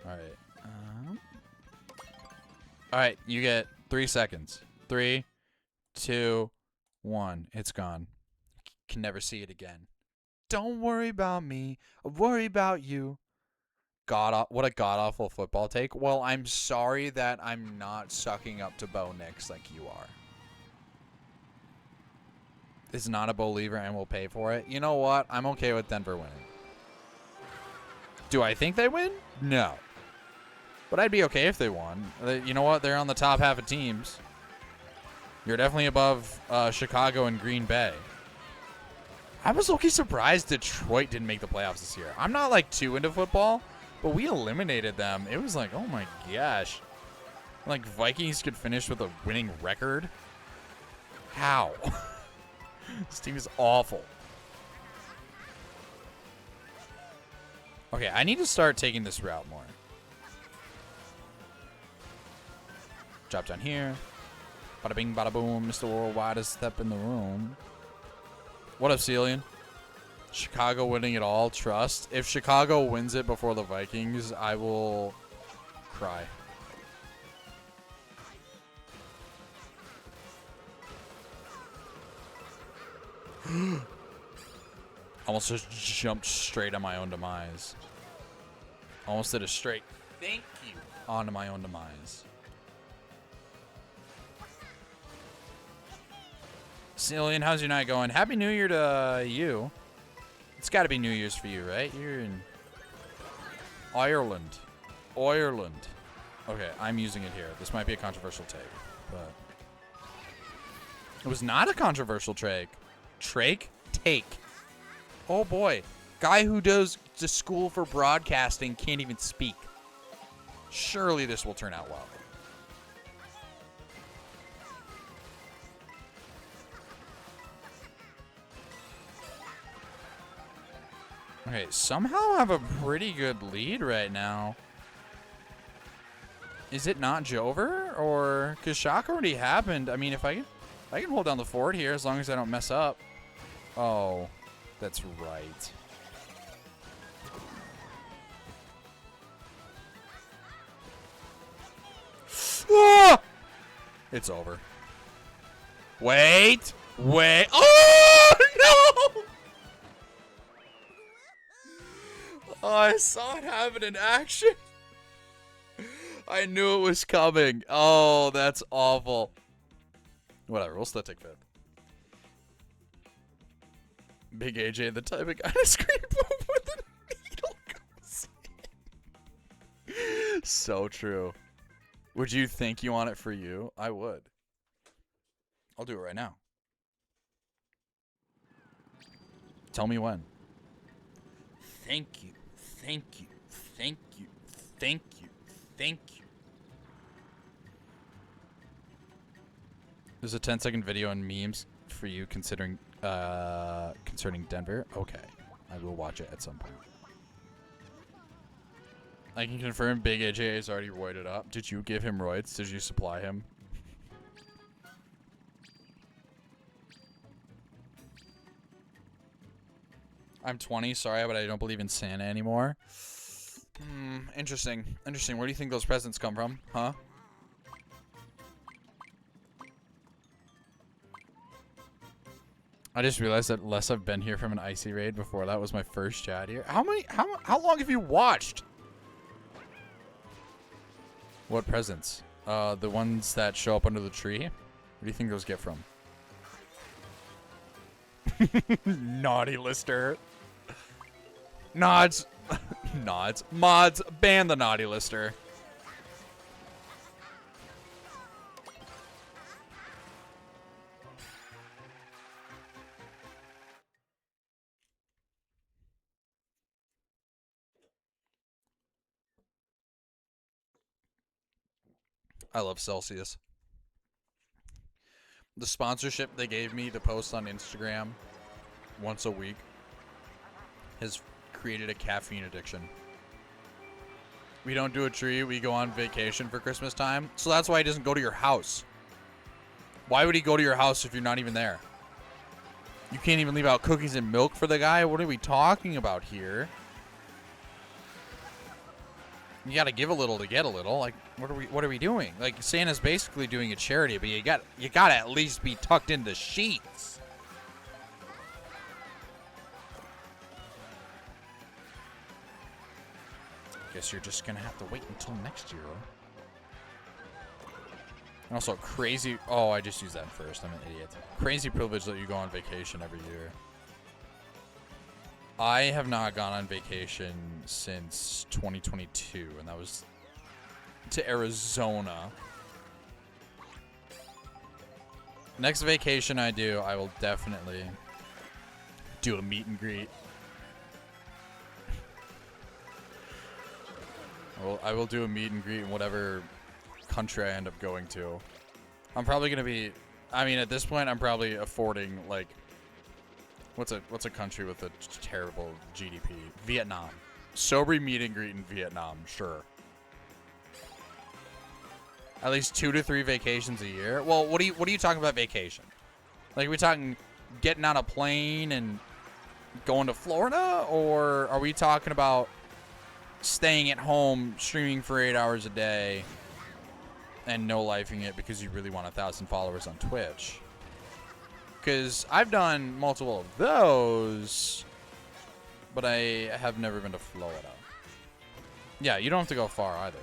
Alright. Alright, you get 3 seconds. 3, 2, 1. It's gone. Can never see it again. Don't worry about me. I'll worry about you. What a god-awful football take. Well, I'm sorry that I'm not sucking up to Bo Nix like you are. Is not a believer and will pay for it. You know what? I'm okay with Denver winning. Do I think they win? No. But I'd be okay if they won. You know what? They're on the top half of teams. You're definitely above Chicago and Green Bay. I was okay surprised Detroit didn't make the playoffs this year. I'm not like too into football, but we eliminated them. It was like, oh my gosh. Like Vikings could finish with a winning record. How? This team is awful. Okay, I need to start taking this route more. Drop down here. Bada bing, bada boom. Mr. Worldwide is step in the room. What up, Celian? Chicago winning it all. Trust. If Chicago wins it before the Vikings, I will cry. Almost just jumped straight on my own demise. Almost did a straight thank you onto my own demise. Celian, how's your night going? Happy New Year to you. It's got to be New Year's for you, right? You're in Ireland. Ireland. Okay, I'm using it here. This might be a controversial take, but it was not a controversial take. Take. Oh boy. Guy who does the school for broadcasting can't even speak. Surely this will turn out well. Okay, somehow I have a pretty good lead right now. Is it not Jover? Or, because shock already happened. I mean, if I can hold down the fort here as long as I don't mess up. Oh, that's right. Ah! It's over. Wait. Oh, no! Oh, I saw it happen in action. I knew it was coming. Oh, that's awful. Whatever, we'll still take fifth. Big AJ, the type of guy to scream when the needle goes in. So true. Would you think you want it for you? I would. I'll do it right now. Tell me when. Thank you. Thank you. Thank you. Thank you. Thank you. There's a 10-second video on memes for you concerning Denver. Okay. I will watch it at some point. I can confirm Big AJ is already roided up. Did you give him roids? Did you supply him? I'm 20, sorry, but I don't believe in Santa anymore. Interesting. Interesting. Where do you think those presents come from? Huh? I just realized that less I've been here from an icy raid before. That was my first chat here. How long have you watched? What presents? The ones that show up under the tree? Where do you think those get from? Naughty lister. Nods. Nods. Mods, ban the naughty lister. I love Celsius. The sponsorship they gave me to post on Instagram once a week has created a caffeine addiction. We don't do a tree, we go on vacation for Christmas time. So that's why he doesn't go to your house. Why would he go to your house if you're not even there? You can't even leave out cookies and milk for the guy? What are we talking about here? You gotta give a little to get a little. Like, what are we doing? Like, Santa's basically doing a charity, but you gotta at least be tucked in the sheets. Guess you're just gonna have to wait until next year. And also, crazy. Oh, I just used that first. I'm an idiot. Crazy privilege that you go on vacation every year. I have not gone on vacation since 2022, and that was to Arizona. Next vacation I do, I will definitely do a meet and greet. I will do a meet and greet in whatever country I end up going to. I'm probably gonna be. I mean, at this point, I'm probably affording like. What's a country with a terrible GDP? Vietnam. Sober meet and greet in Vietnam, sure. At least 2 to 3 vacations a year. Well, what are you talking about vacation? Like, are we talking getting on a plane and going to Florida, or are we talking about staying at home, streaming for 8 hours a day, and no-lifing it because you really want 1,000 followers on Twitch? Because I've done multiple of those, but I have never been to Florida. Yeah, you don't have to go far either.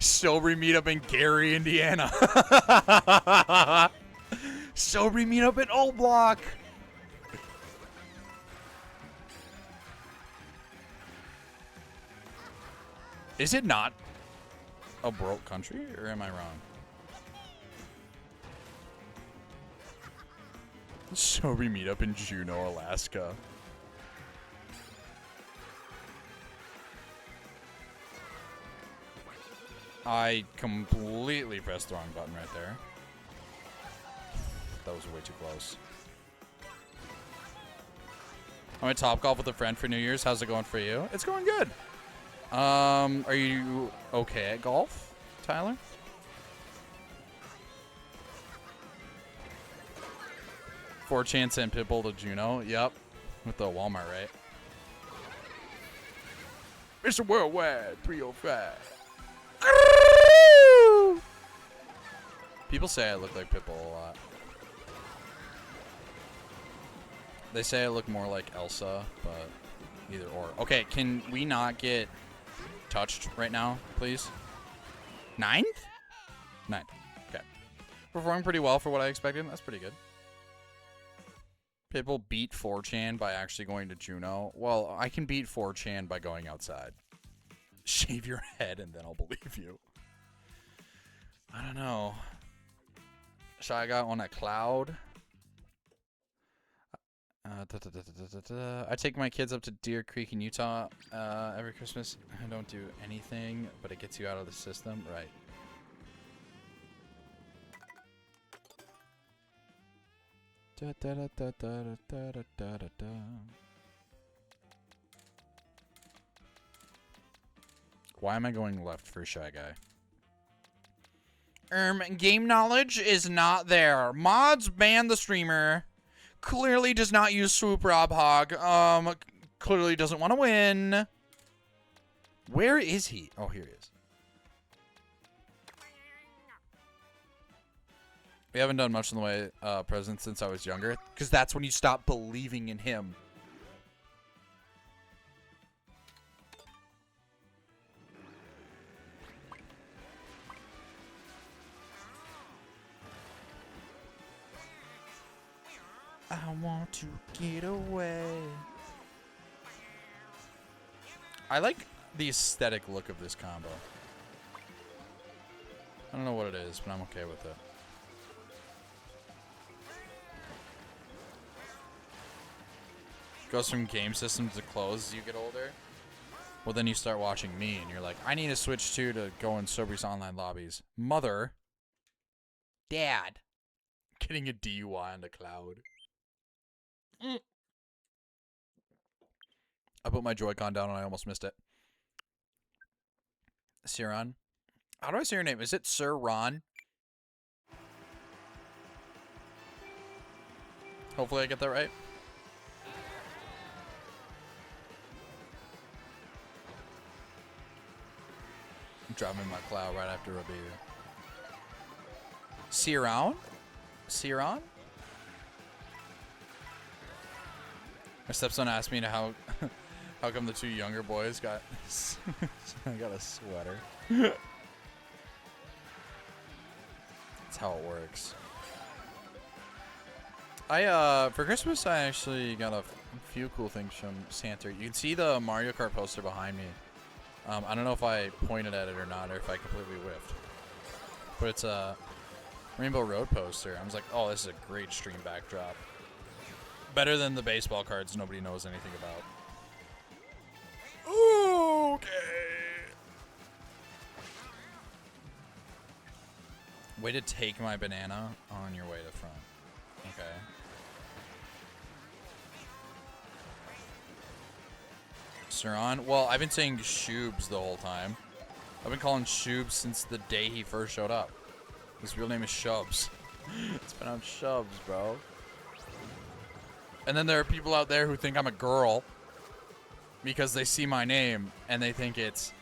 Sober meetup in Gary, Indiana. Sober meetup in Old Block. Is it not a broke country, or am I wrong? So we meet up in Juneau, Alaska. I completely pressed the wrong button right there. That was way too close. I'm at Topgolf with a friend for New Year's. How's it going for you? It's going good. Are you okay at golf, Tyler? Four chance and Pitbull to Juneau. Yep. With the Walmart, right? Mr. Worldwide 305. People say I look like Pitbull a lot. They say I look more like Elsa, but either or. Okay, can we not get touched right now, please? 9th? 9th. Okay. Performing pretty well for what I expected. That's pretty good. People beat 4chan by actually going to Juneau. Well, I can beat 4chan by going outside. Shave your head and then I'll believe you. I don't know. Shy got on a cloud. I take my kids up to Deer Creek in Utah every Christmas. I don't do anything, but it gets you out of the system. Right. Why am I going left for Shy Guy? Game knowledge is not there. Mods ban the streamer. Clearly does not use Swoop Rob Hog. Clearly doesn't want to win. Where is he? Oh, here he is. We haven't done much in the way presents since I was younger, because that's when you stop believing in him. I want to get away. I like the aesthetic look of this combo. I don't know what it is, but I'm okay with it. Goes from game systems to clothes as you get older. Well, then you start watching me, and you're like, I need to switch to go in Sobri's online lobbies. Mother. Dad. Getting a DUI on the cloud. I put my Joy-Con down and I almost missed it. Siron. How do I say your name? Is it Sir Ron? Hopefully I get that right. I'm dropping my cloud right after a beer. Siron? Siron? My stepson asked me how come the two younger boys got got a sweater. That's how it works. For Christmas I actually got a few cool things from Santa. You can see the Mario Kart poster behind me. I don't know if I pointed at it or not, or if I completely whiffed. But it's a Rainbow Road poster. I was like, oh, this is a great stream backdrop. Better than the baseball cards nobody knows anything about. Okay. Way to take my banana on your way to front. Okay. Saran? Well, I've been saying Shoobs the whole time. I've been calling Shoobs since the day he first showed up. His real name is Shubs. It's pronounced Shubs, bro. And then there are people out there who think I'm a girl because they see my name and they think it's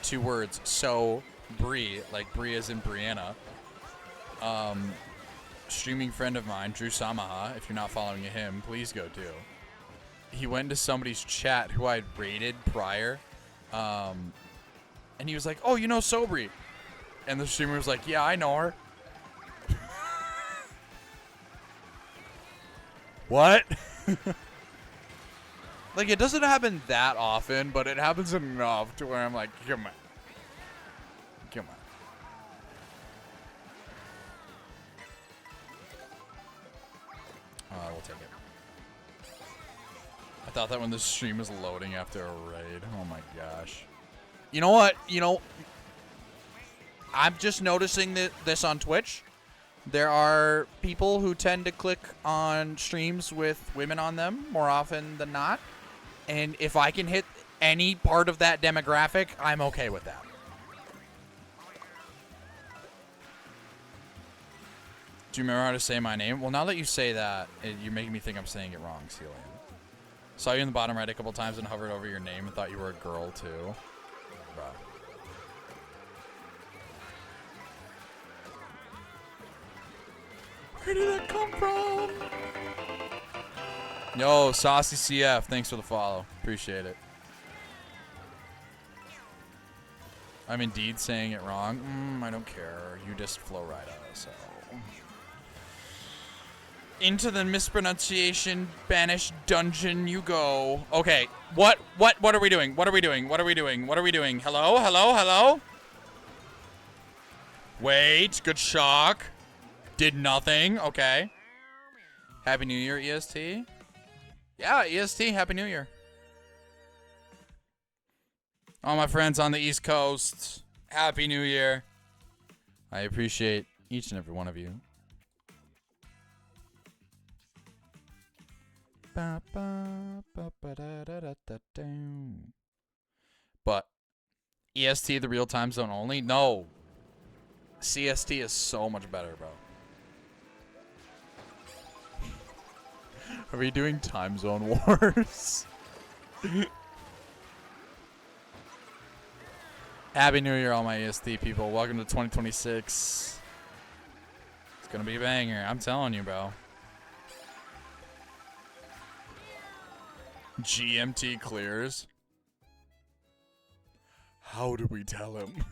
2 words. So, Bree, like Bree as in Brianna. Streaming friend of mine, Drew Samaha, if you're not following him, please go do. He went into somebody's chat who I'd rated prior, and he was like, oh, you know Sobri. And the streamer was like, yeah, I know her. What? Like, it doesn't happen that often, but it happens enough to where I'm like, come on. Come on. We'll take it. I thought that when the stream was loading after a raid. Oh my gosh. You know what? You know, I'm just noticing this on Twitch. There are people who tend to click on streams with women on them more often than not. And if I can hit any part of that demographic, I'm okay with that. Do you remember how to say my name? Well, now that you say that, you're making me think I'm saying it wrong, Celian. Saw you in the bottom right a couple times and hovered over your name and thought you were a girl, too. Bro. Where did that come from? Yo, Saucy CF, thanks for the follow. Appreciate it. I'm indeed saying it wrong. I don't care. You just flow right out, so... Into the mispronunciation banished dungeon you go. Okay, what are we doing? What are we doing? What are we doing? What are we doing? Hello? Hello? Hello? Wait, good shock. Did nothing. Okay. Happy New Year, EST. Yeah, EST, Happy New Year. All my friends on the East Coast, Happy New Year. I appreciate each and every one of you. But EST, the real time zone only? No. CST is so much better, bro. Are we doing time zone wars? Happy New Year, all my EST people. Welcome to 2026. It's gonna be a banger. I'm telling you, bro. GMT clears. How do we tell him?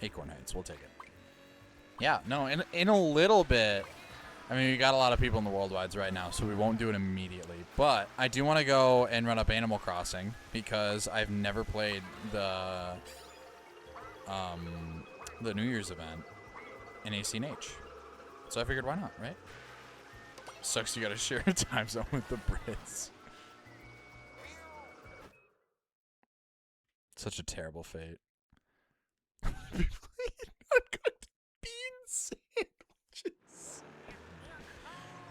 Acorn Heights, we'll take it. Yeah, no, in a little bit. I mean, we got a lot of people in the worldwides right now, so we won't do it immediately. But I do want to go and run up Animal Crossing because I've never played the New Year's event in ACNH. So I figured, why not, right? Sucks you gotta share a time zone with the Brits. Such a terrible fate. Uncooked bean sandwiches.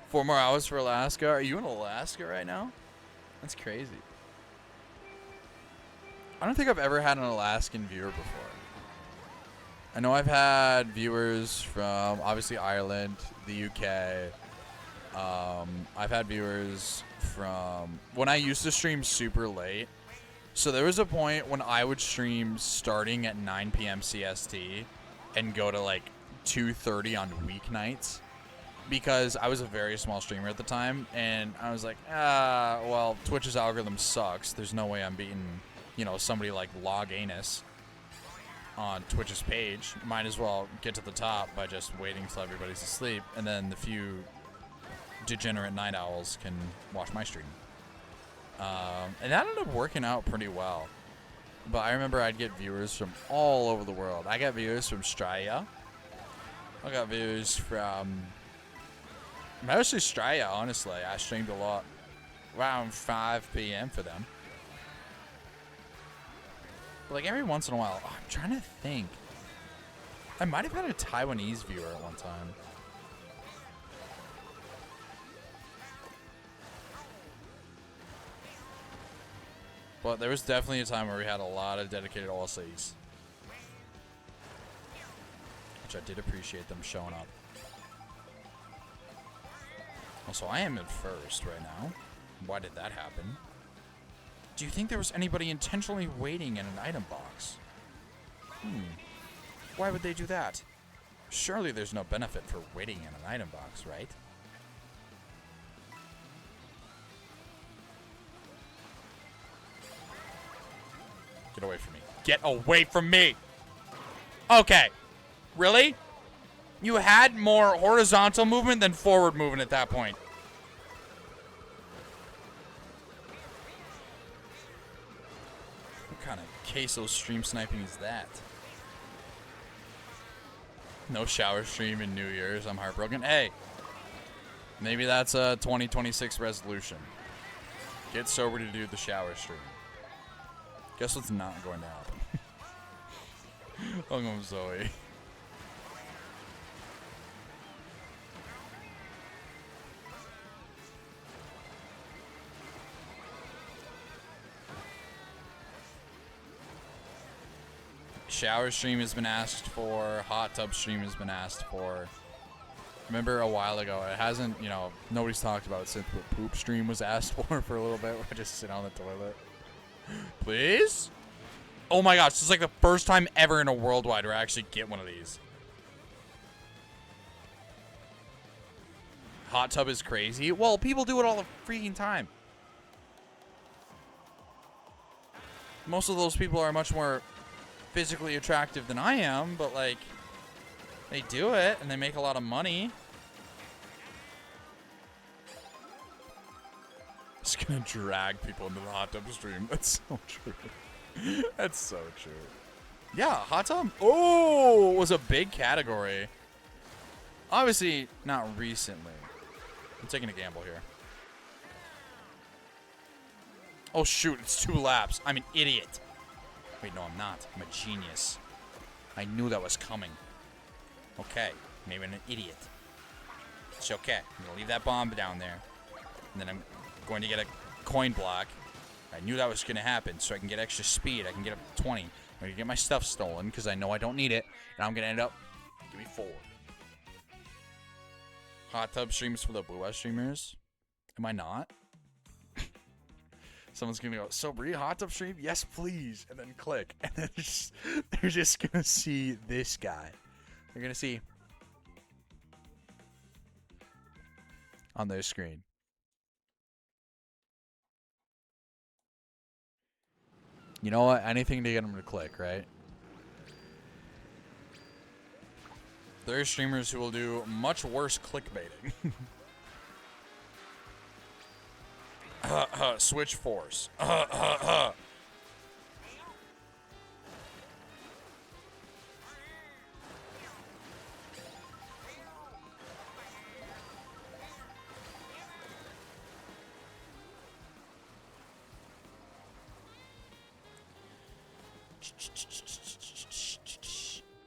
4 more hours for Alaska. Are you in Alaska right now? That's crazy. I don't think I've ever had an Alaskan viewer before. I know I've had viewers from obviously Ireland, the UK. I've had viewers from when I used to stream super late. So there was a point when I would stream starting at 9 p.m. CST and go to like 2:30 on weeknights because I was a very small streamer at the time, and I was like, well, Twitch's algorithm sucks. There's no way I'm beating, you know, somebody like Log Anus on Twitch's page. Might as well get to the top by just waiting till everybody's asleep, and then the few degenerate night owls can watch my stream. And that ended up working out pretty well. But I remember I'd get viewers from all over the world. I got viewers from Straya. I got viewers from mostly Straya, honestly. I streamed a lot around 5 p.m. for them. But like every once in a while, I'm trying to think. I might have had a Taiwanese viewer at one time. But there was definitely a time where we had a lot of dedicated Aussies. Which I did appreciate them showing up. Also, I am at first right now. Why did that happen? Do you think there was anybody intentionally waiting in an item box? Why would they do that? Surely there's no benefit for waiting in an item box, right? Get away from me. Get away from me! Okay. Really? You had more horizontal movement than forward movement at that point. What kind of queso stream sniping is that? No shower stream in New Year's. I'm heartbroken. Hey. Maybe that's a 2026 resolution. Get sober to do the shower stream. Guess what's not going to happen? Hung Zoe. Shower stream has been asked for. Hot tub stream has been asked for. Remember a while ago, it hasn't, you know, nobody's talked about it since, but poop stream was asked for a little bit where I just sit on the toilet. Please? Oh my gosh, this is like the first time ever in a worldwide where I actually get one of these. Hot tub is crazy. Well, people do it all the freaking time. Most of those people are much more physically attractive than I am, but like, they do it and they make a lot of money. Just gonna drag people into the hot tub stream. That's so true. That's so true. Yeah, hot tub. Oh, was a big category. Obviously, not recently. I'm taking a gamble here. Oh shoot, it's 2 laps. I'm an idiot. Wait, no, I'm not. I'm a genius. I knew that was coming. Okay, maybe I'm an idiot. It's okay. I'm gonna leave that bomb down there, and then I'm going to get a coin block. I knew that was going to happen, so I can get extra speed. I can get up to 20. I'm going to get my stuff stolen because I know I don't need it, and I'm going to end up... Give me 4. Hot tub streams for the Blue West streamers? Am I not? Someone's going to go, so Bree, hot tub stream? Yes, please. And then click. And then they're just going to see this guy. They're going to see... on their screen. You know what? Anything to get them to click, right? There are streamers who will do much worse clickbaiting. Switch force.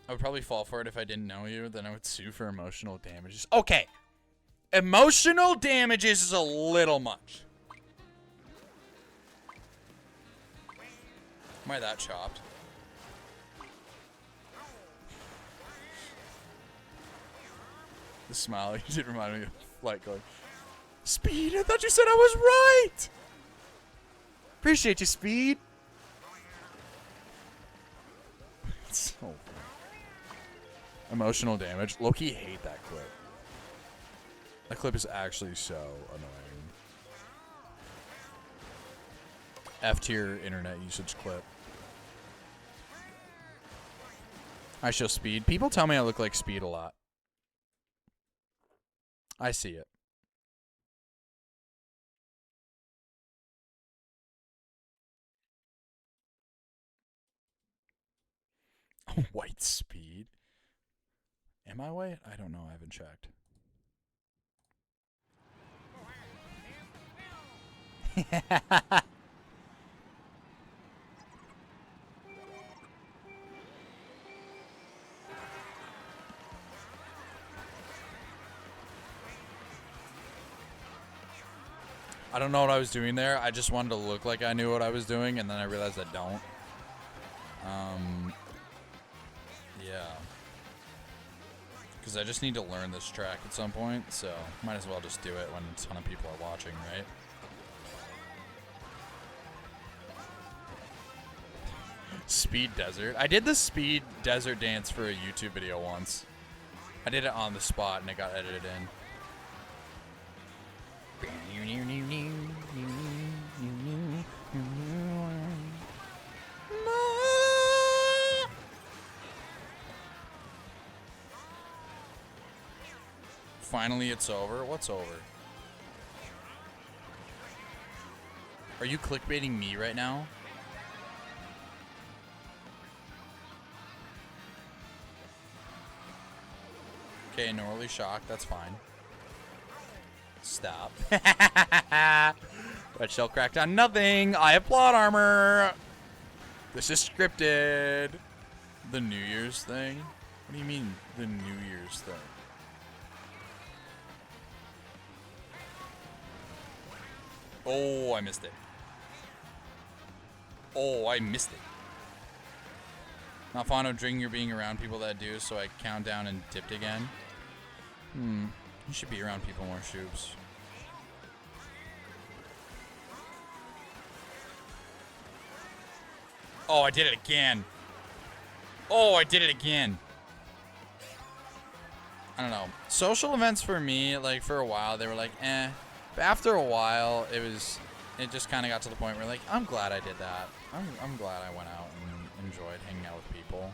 I would probably fall for it if I didn't know you. Then I would sue for emotional damages. Okay. Emotional damages is a little much. Am I that chopped? The smile, you did remind me of Flight going, Speed, I thought you said I was right! Appreciate you, Speed. It's so funny. Emotional damage. Low-key hate that clip. That clip is actually so annoying. F-tier internet usage clip. I show Speed. People tell me I look like Speed a lot. I see it. White Speed? Am I white? I don't know. I haven't checked. I don't know what I was doing there. I just wanted to look like I knew what I was doing, and then I realized I don't. Yeah. Because I just need to learn this track at some point, so might as well just do it when a ton of people are watching, right? Speed Desert. I did the Speed Desert dance for a YouTube video once. I did it on the spot, and it got edited in. Finally, it's over. What's over? Are you clickbaiting me right now? Okay, Norley shocked. That's fine. Stop. Red shell cracked on nothing. I have plot armor. This is scripted. The New Year's thing? What do you mean, the New Year's thing? Oh, I missed it. Oh, I missed it. Not fond of drinking or being around people that do, so I count down and dipped again. You should be around people more, Shoops. Oh, I did it again. Oh, I did it again. I don't know. Social events for me, like, for a while, they were like, eh. But after a while, it just kind of got to the point where, like, I'm glad I did that. I'm glad I went out and enjoyed hanging out with people.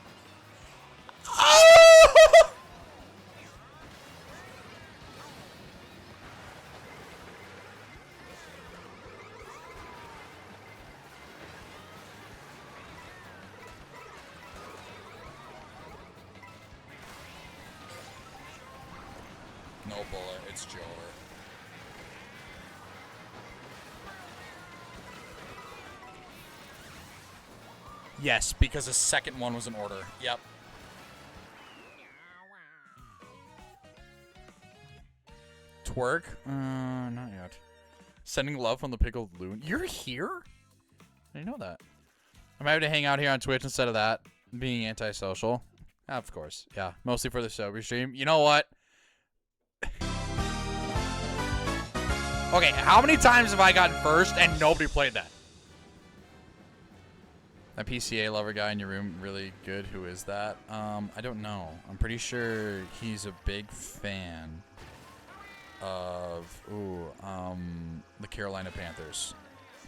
No bullet, it's Joler. Yes, because the second one was an order. Yep. Twerk? Not yet. Sending love from the pickled loon. You're here? I didn't know that. I'm happy to hang out here on Twitch instead of that. Being antisocial. Of course. Yeah. Mostly for the sober stream. You know what? Okay, how many times have I gotten first and nobody played that? That PCA lover guy in your room, really good. Who is that? I don't know. I'm pretty sure he's a big fan of, the Carolina Panthers.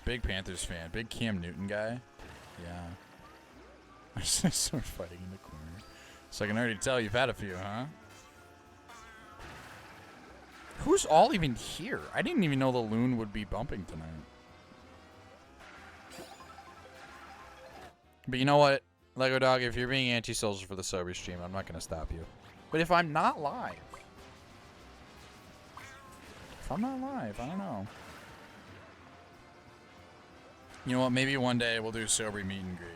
Big Panthers fan. Big Cam Newton guy. Yeah. I just start fighting in the corner. So I can already tell you've had a few, huh? Who's all even here? I didn't even know the loon would be bumping tonight. But you know what, Lego Dog, if you're being anti-social for the sober stream, I'm not going to stop you. But if I'm not live, I don't know. You know what, maybe one day we'll do sober meet and greet.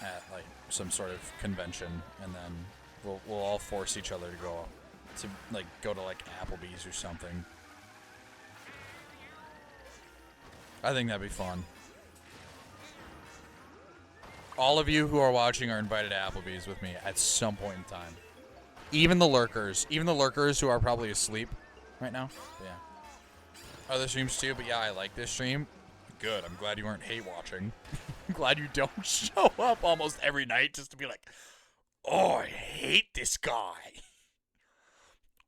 at like some sort of convention, and then we'll all force each other to go to like Applebee's or something. I think that'd be fun. All of you who are watching are invited to Applebee's with me at some point in time. Even the lurkers who are probably asleep right now. Yeah. Other streams too, but yeah, I like this stream. Good. I'm glad you weren't hate watching. I'm glad you don't show up almost every night just to be like, oh, I hate this guy.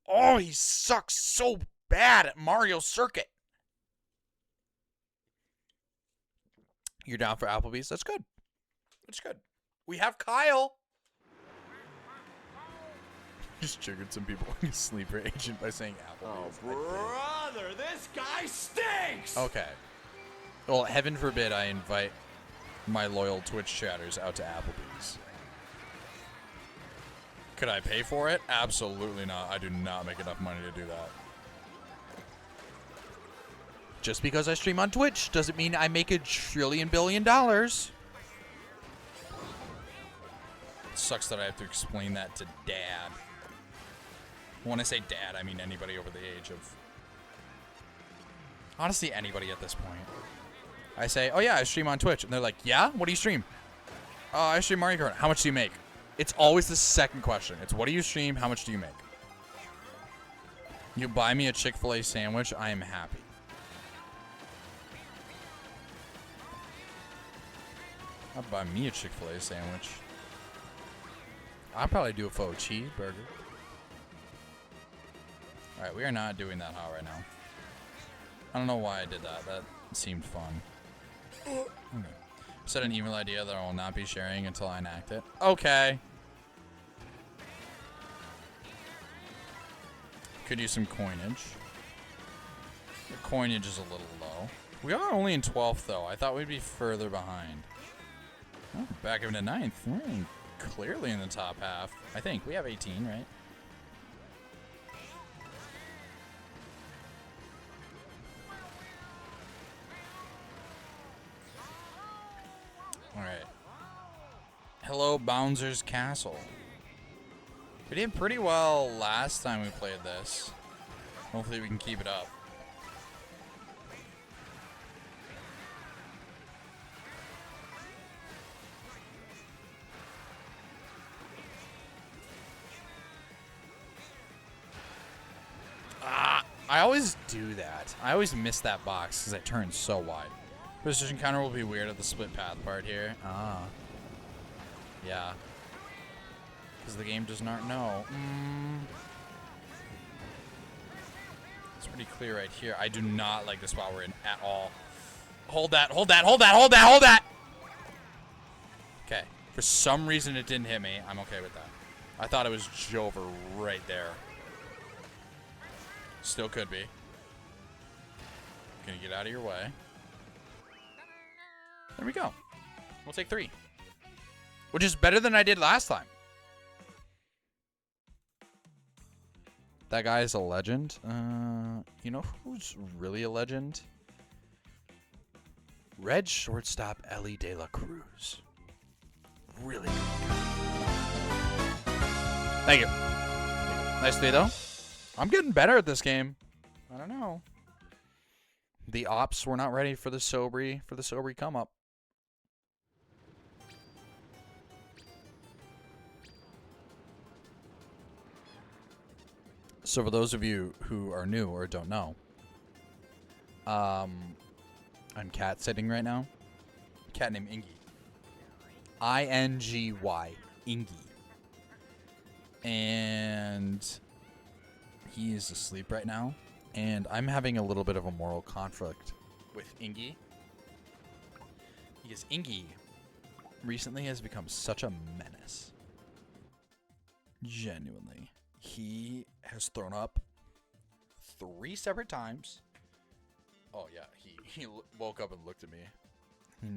Oh, he sucks so bad at Mario Circuit. You're down for Applebee's? That's good. That's good. We have Kyle. Just triggered some people like a sleeper agent by saying Applebee's. Oh, brother, this guy stinks! Okay. Well, heaven forbid I invite my loyal Twitch chatters out to Applebee's. Could I pay for it? Absolutely not. I do not make enough money to do that. Just because I stream on Twitch doesn't mean I make $1 trillion billion. It sucks that I have to explain that to Dad. When I say Dad, I mean anybody over the age of... Honestly, anybody at this point. I say, oh yeah, I stream on Twitch. And they're like, yeah? What do you stream? Oh, I stream Mario Kart. How much do you make? It's always the second question. It's what do you stream? How much do you make? You buy me a Chick-fil-A sandwich, I am happy. I'll buy me a Chick-fil-A sandwich. I'll probably do a faux cheeseburger. Alright, we are not doing that hot right now. I don't know why I did that. That seemed fun. Okay. Set an evil idea that I will not be sharing until I enact it. Okay. Could use some coinage. The coinage is a little low. We are only in 12th though. I thought we'd be further behind. Oh, back into 9th. We're clearly in the top half. I think. We have 18, right? Alright. Hello, Bowser's Castle. We did pretty well last time we played this. Hopefully we can keep it up. I always do that. I always miss that box because I turn so wide. Precision counter will be weird at the split path part here. Ah. Yeah. Because the game does not know. It's pretty clear right here. I do not like the spot we're in at all. Hold that, hold that, hold that, hold that, hold that! Okay. For some reason it didn't hit me. I'm okay with that. I thought it was Jover right there. Still could be. Gonna get out of your way. There we go. We'll take 3. Which is better than I did last time. That guy is a legend. You know who's really a legend? Red shortstop Ellie De La Cruz. Really good guy. Thank you. Nice play though. I'm getting better at this game. I don't know. The ops were not ready for the Sobri come up. So for those of you who are new or don't know, I'm cat sitting right now. Cat named Ingy. I-N-G-Y. Ingy. And he is asleep right now. And I'm having a little bit of a moral conflict with Ingy. Because Ingy recently has become such a menace. Genuinely. He has thrown up 3 separate times. Oh yeah, he woke up and looked at me.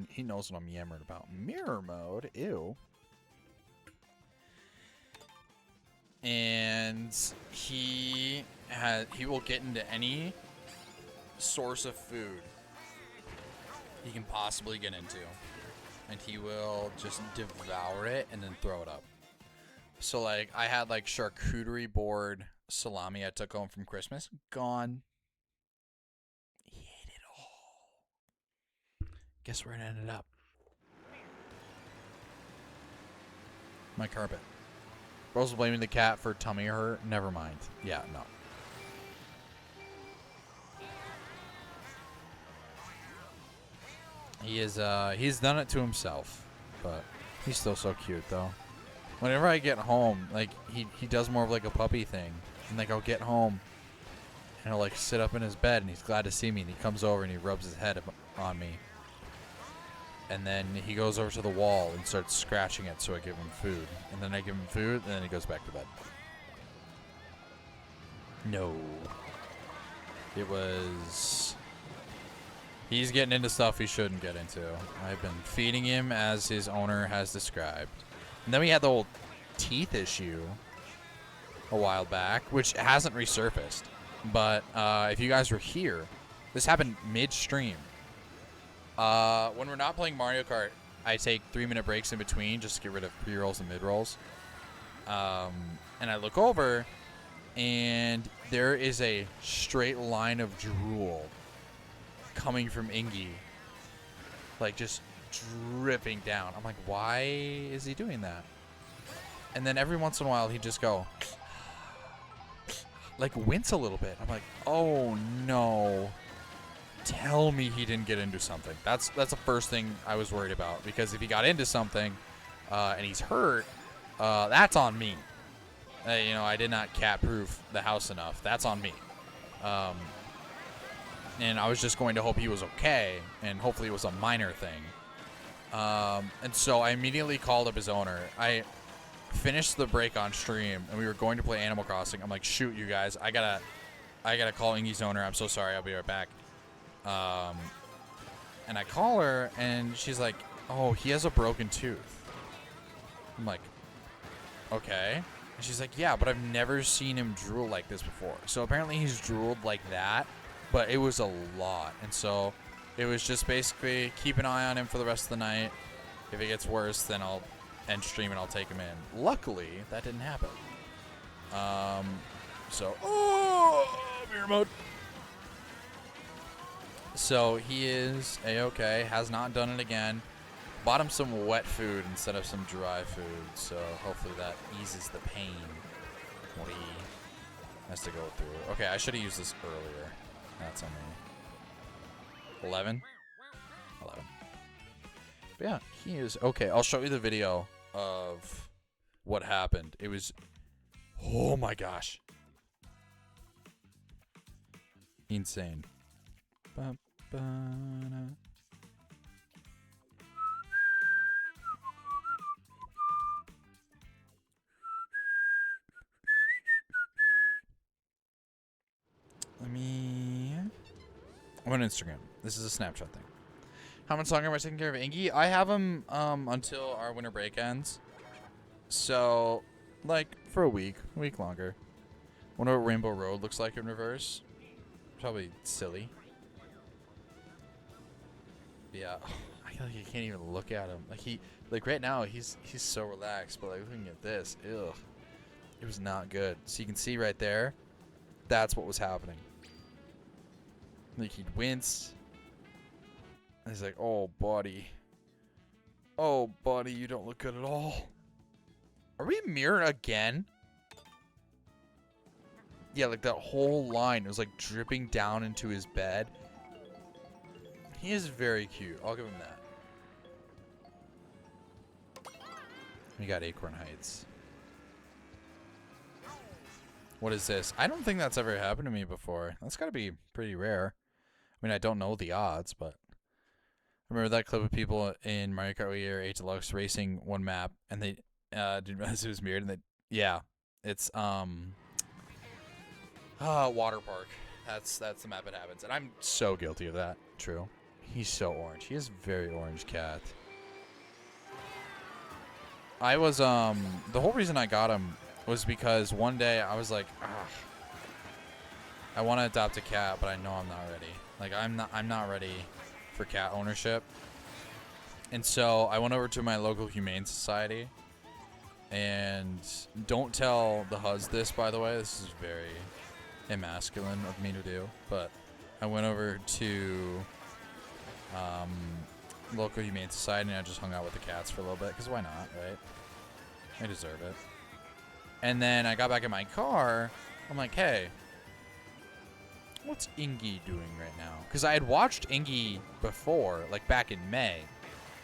He knows what I'm yammering about. Mirror mode, ew. And he will get into any source of food he can possibly get into. and he will just devour it and then throw it up. So like I had like charcuterie board salami I took home from Christmas, gone. He ate it all. Guess where it ended up? My carpet. Rose was blaming the cat for tummy hurt. Never mind. Yeah, no. He's done it to himself, but he's still so cute though. Whenever I get home, like he does more of like a puppy thing, and like I'll get home and he'll like sit up in his bed and he's glad to see me, and he comes over and he rubs his head on me, and then he goes over to the wall and starts scratching it, so I give him food, and then I give him food, and then he goes back to bed. No, it was. He's getting into stuff he shouldn't get into. I've been feeding him as his owner has described. And then we had the whole teeth issue a while back, which hasn't resurfaced. But if you guys were here, this happened midstream. When we're not playing Mario Kart, I take 3-minute breaks in between just to get rid of pre-rolls and mid-rolls. And I look over, and there is a straight line of drool coming from Ingy, like just dripping down. I'm like, why is he doing that? And then every once in a while he'd just go like wince a little bit. I'm like, oh no, tell me he didn't get into something. That's the first thing I was worried about, because if he got into something and he's hurt, that's on me. You know, I did not cat proof the house enough. That's on me. And I was just going to hope he was okay, and hopefully it was a minor thing. And so I immediately called up his owner. I finished the break on stream, and we were going to play Animal Crossing. I'm like, shoot, you guys, I gotta call Ingy's owner. I'm so sorry. I'll be right back. And I call her, and she's like, oh, he has a broken tooth. I'm like, okay. And she's like, yeah, but I've never seen him drool like this before. So apparently he's drooled like that, but it was a lot. And so it was just basically keep an eye on him for the rest of the night. If it gets worse, then I'll end stream and I'll take him in. Luckily, that didn't happen. Mirror mode. So he is A-okay, has not done it again. Bought him some wet food instead of some dry food, so hopefully that eases the pain what he has to go through. Okay, I should have used this earlier. That's on me. 11? 11. But yeah, he is okay. I'll show you the video of what happened. It was, oh my gosh, insane. Ba-ba-na. I'm on Instagram. This is a Snapchat thing. How much longer am I taking care of Ingy? I have him until our winter break ends. So, like, for a week longer. Wonder what Rainbow Road looks like in reverse. Probably silly. Yeah, I feel like I can't even look at him. Like right now he's so relaxed, but like looking at this, ew, it was not good. So you can see right there, that's what was happening. Like he'd wince. And he's like, oh buddy, you don't look good at all. Are we mirror again? Yeah, like that whole line was like dripping down into his bed. He is very cute. I'll give him that. We got Acorn Heights. What is this? I don't think that's ever happened to me before. That's got to be pretty rare. I mean, I don't know the odds, but I remember that clip of people in Mario Kart Wii Air 8 Deluxe racing one map, and they didn't realize it was mirrored, and they, yeah, it's Water Park. That's the map it happens, and I'm so guilty of that. True. He's so orange. He is very orange cat. I was the whole reason I got him was because one day I was like, I want to adopt a cat, but I know I'm not ready. Like I'm not ready for cat ownership. And so I went over to my local humane society. And don't tell the HUDs this, by the way. This is very emasculine of me to do. But I went over to local humane society and I just hung out with the cats for a little bit. Because why not, right? I deserve it. And then I got back in my car. I'm like, hey, what's Ingy doing right now? Because I had watched Ingy before, like back in May.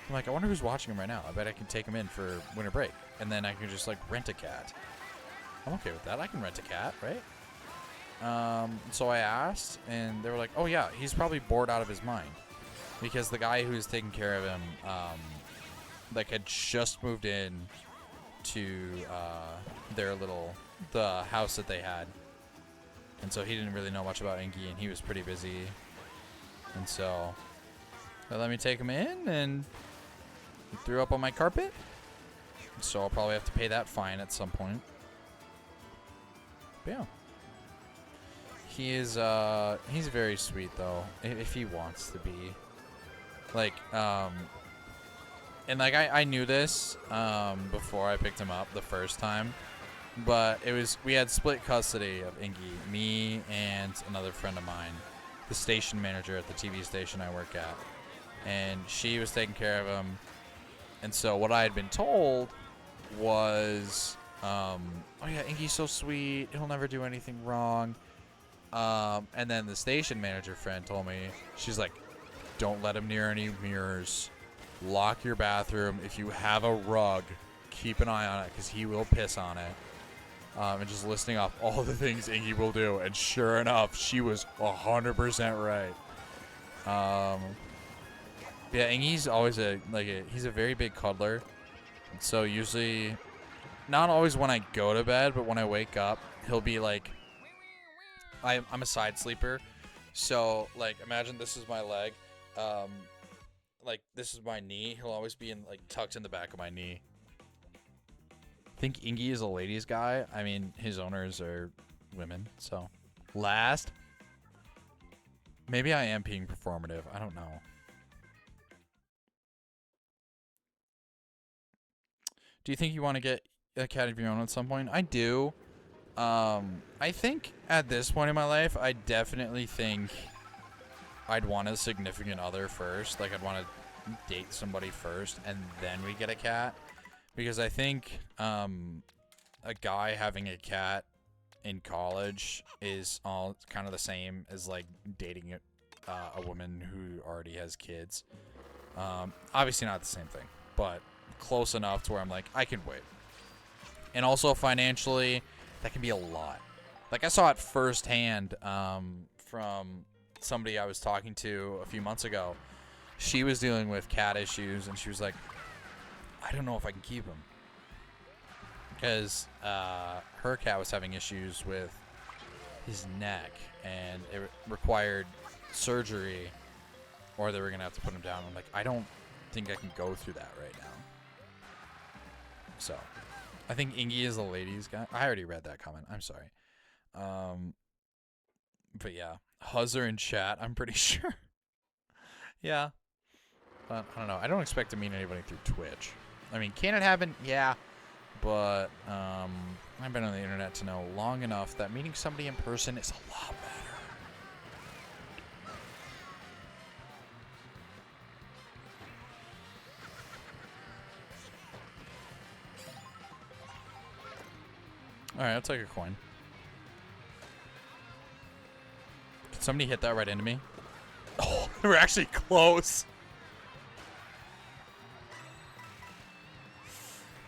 I'm like, I wonder who's watching him right now. I bet I can take him in for winter break. And then I can just, like, rent a cat. I'm okay with that. I can rent a cat, right? So I asked, and they were like, oh, yeah, he's probably bored out of his mind. Because the guy who was taking care of him, like, had just moved in to the house that they had. And so he didn't really know much about Ingy, and he was pretty busy. And so they let me take him in, and he threw up on my carpet. So I'll probably have to pay that fine at some point. But yeah. He's very sweet, though, if he wants to be. Like, and like I knew this before I picked him up the first time. But we had split custody of Ingy, me and another friend of mine, the station manager at the TV station I work at. And she was taking care of him. And so what I had been told was, oh yeah, Ingy's so sweet. He'll never do anything wrong. And then the station manager friend told me, she's like, don't let him near any mirrors. Lock your bathroom. If you have a rug, keep an eye on it because he will piss on it. And just listing off all the things Ingy will do. And sure enough, she was 100% right. Yeah, Ingy's always he's a very big cuddler. So usually, not always when I go to bed, but when I wake up, he'll be like, I'm a side sleeper. So, like, imagine this is my leg. Like, this is my knee. He'll always be tucked in the back of my knee. I think Ingy is a ladies guy. I mean, his owners are women, so. Last. Maybe I am being performative. I don't know. Do you think you want to get a cat of your own at some point? I do. I think at this point in my life, I definitely think I'd want a significant other first. Like, I'd want to date somebody first, and then we get a cat. Because I think a guy having a cat in college is all kind of the same as, like, dating a woman who already has kids. Obviously not the same thing, but close enough to where I'm like, I can wait. And also financially, that can be a lot. Like, I saw it firsthand from somebody I was talking to a few months ago. She was dealing with cat issues, and she was like, I don't know if I can keep him. Because her cat was having issues with his neck, and it required surgery, or they were going to have to put him down. I'm like, I don't think I can go through that right now. So, I think Ingy is a ladies guy. I already read that comment. I'm sorry. But yeah, Huzzer in chat, I'm pretty sure. Yeah. But I don't know. I don't expect to meet anybody through Twitch. I mean, can it happen? Yeah. But I've been on the internet to know long enough that meeting somebody in person is a lot better. Alright, I'll take a coin. Can somebody hit that right into me? Oh, we're actually close.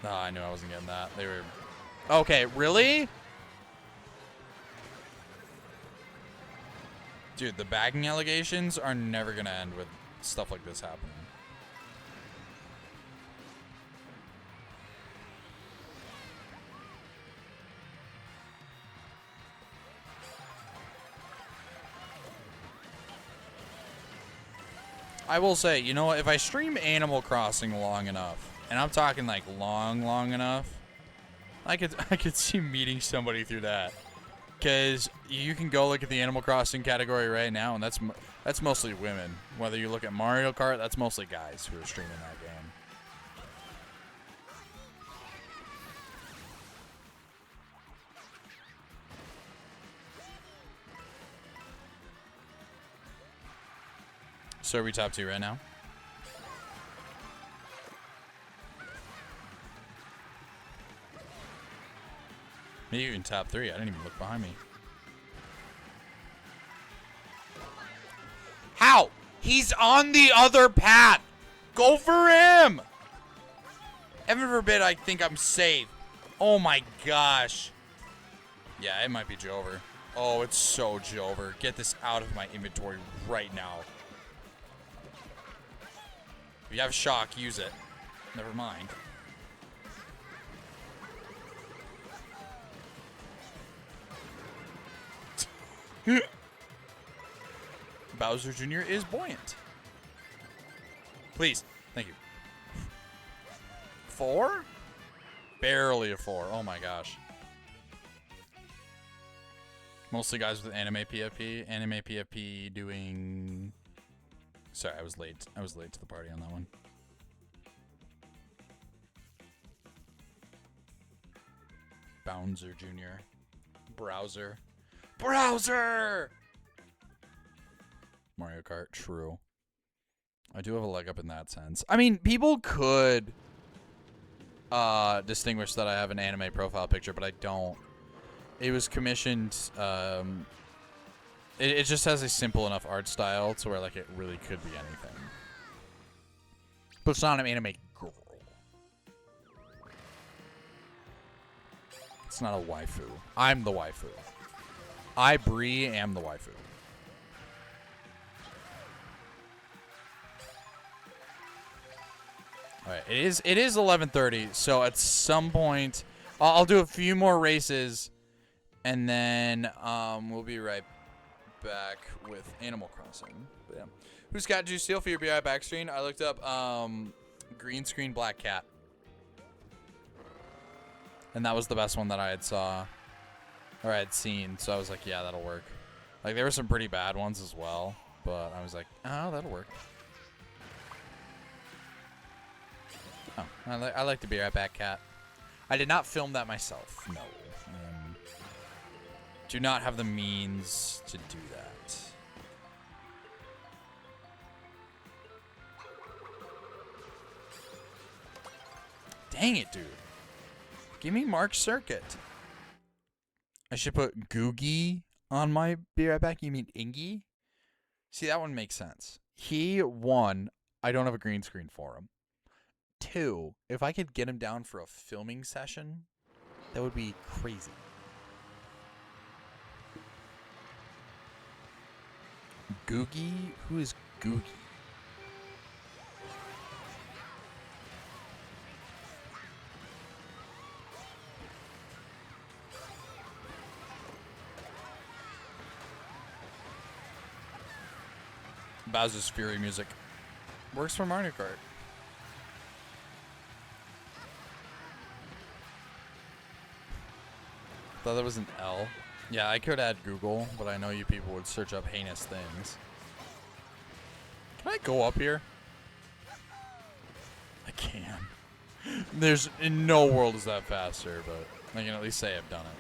No, I knew I wasn't getting that. They were... Okay, really? Dude, the bagging allegations are never going to end with stuff like this happening. I will say, you know what? If I stream Animal Crossing long enough, and I'm talking like long enough, I could see meeting somebody through that. Because you can go look at the Animal Crossing category right now, and that's mostly women. Whether you look at Mario Kart, that's mostly guys who are streaming that game. So are we top 2 right now? Maybe even top 3. I didn't even look behind me. How? He's on the other path. Go for him. Heaven forbid I think I'm safe. Oh my gosh. Yeah, it might be Jover. Oh, it's so Jover. Get this out of my inventory right now. If you have shock, use it. Never mind. Bowser Jr. is buoyant. Please. Thank you. 4? Barely a 4. Oh my gosh. Mostly guys with anime PFP. Anime PFP doing... Sorry, I was late. I was late to the party on that one. Bowser Jr. Browser. Browser! Mario Kart, true. I do have a leg up in that sense. I mean, people could distinguish that I have an anime profile picture, but I don't. It was commissioned. It just has a simple enough art style to where like it really could be anything. But it's not an anime girl. It's not a waifu. I'm the waifu. I, Bree, am the waifu. Alright, it is 11:30, so at some point I'll do a few more races and then we'll be right back with Animal Crossing. But yeah. Who's got Juice Steel for your BI back screen? I looked up green screen Black Cat. And that was the best one that I had saw or I had seen, so I was like, yeah, that'll work. Like there were some pretty bad ones as well, but I was like, oh, that'll work. Oh, I like to be right back, Cat. I did not film that myself. No. Do not have the means to do that. Dang it, dude. Give me Mark Circuit. I should put Googie on my Be Right Back. You mean Ingy? See, that one makes sense. He won. I don't have a green screen for him. 2, if I could get him down for a filming session, that would be crazy. Googie? Who is Googie? Bowser's Fury music. Works for Mario Kart. Thought that was an L. Yeah, I could add Google, but I know you people would search up heinous things. Can I go up here? I can. There's in no world is that faster, but I can at least say I've done it.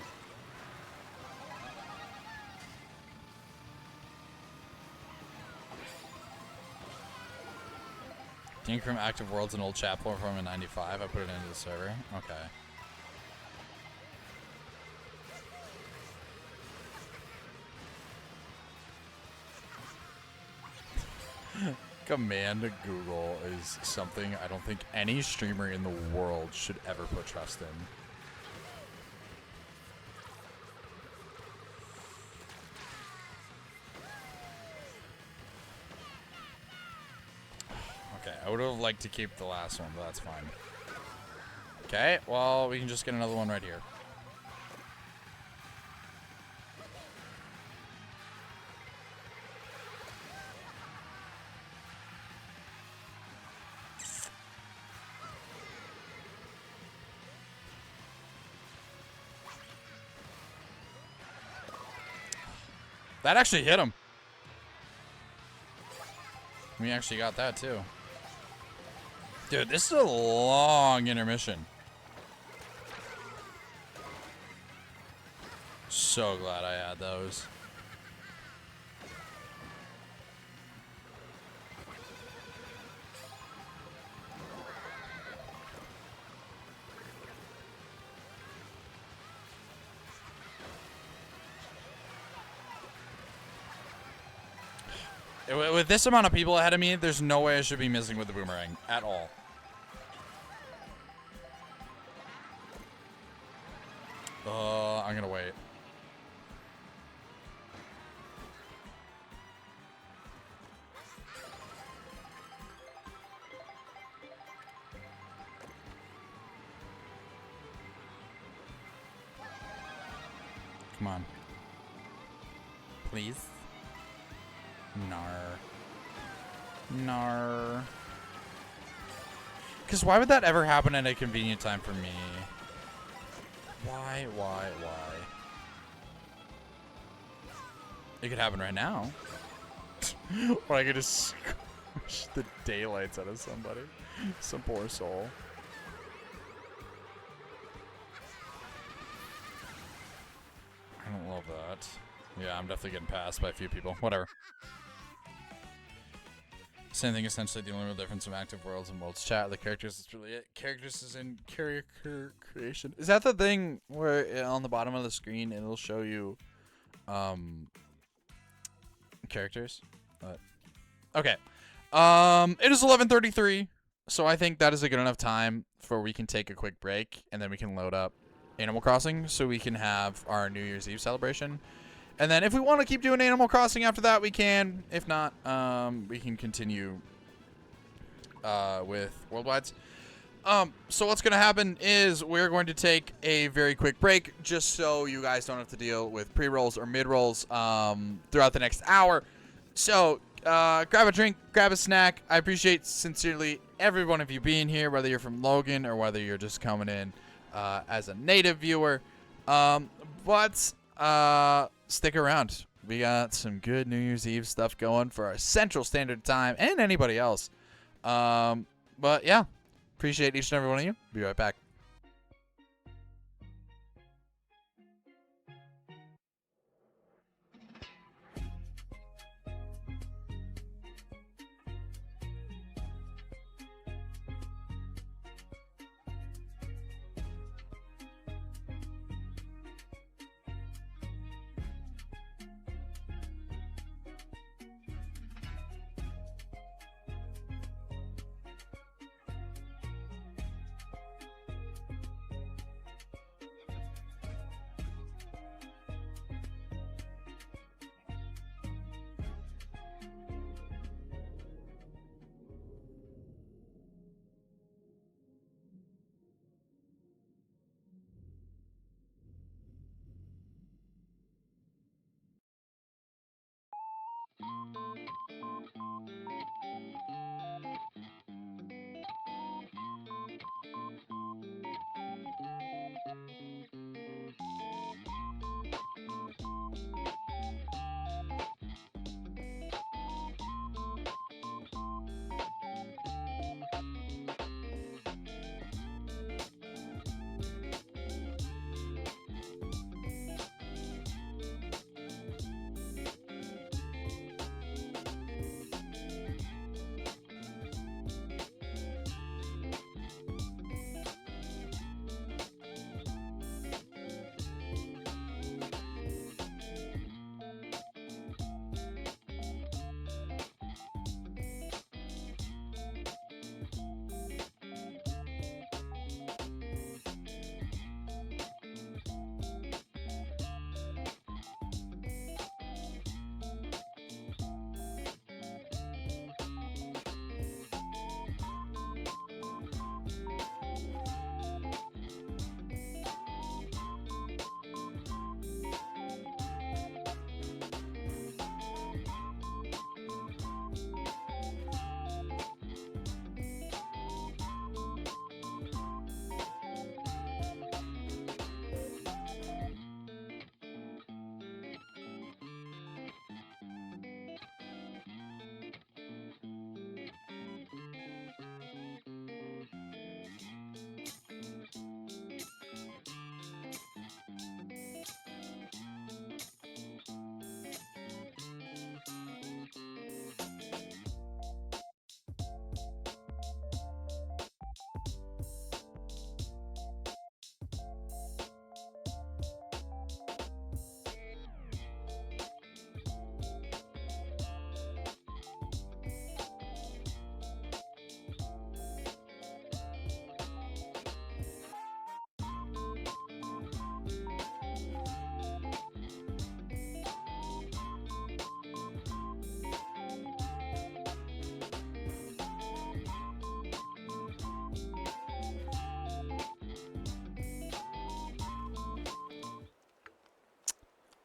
King from Active World's an old chat platform in '95. I put it into the server. Okay. Command Google is something I don't think any streamer in the world should ever put trust in. Okay, I would have liked to keep the last one, but that's fine. Okay, well, we can just get another one right here. That actually hit him. We actually got that too. Dude, this is a long intermission. So glad I had those. With this amount of people ahead of me, there's no way I should be missing with the boomerang at all. I'm gonna wait. Come on. Please. Nar. Nar. Because why would that ever happen at a convenient time for me? Why? It could happen right now. Or I could just squish the daylights out of somebody. Some poor soul. I don't love that. Yeah, I'm definitely getting passed by a few people. Whatever. Same thing, essentially. The only real difference from active worlds and worlds chat. The characters is really it. Characters is in character creation. Is that the thing where on the bottom of the screen it'll show you characters? Okay. It is 11:33, so I think that is a good enough time for we can take a quick break and then we can load up Animal Crossing so we can have our New Year's Eve celebration. And then if we want to keep doing Animal Crossing after that, we can. If not, we can continue with Worldwides. So what's going to happen is we're going to take a very quick break just so you guys don't have to deal with pre-rolls or mid-rolls throughout the next hour. So grab a drink, grab a snack. I appreciate sincerely every one of you being here, whether you're from Logan or whether you're just coming in as a native viewer. But stick around. We got some good New Year's Eve stuff going for our Central Standard Time and anybody else. But yeah, appreciate each and every one of you. Be right back.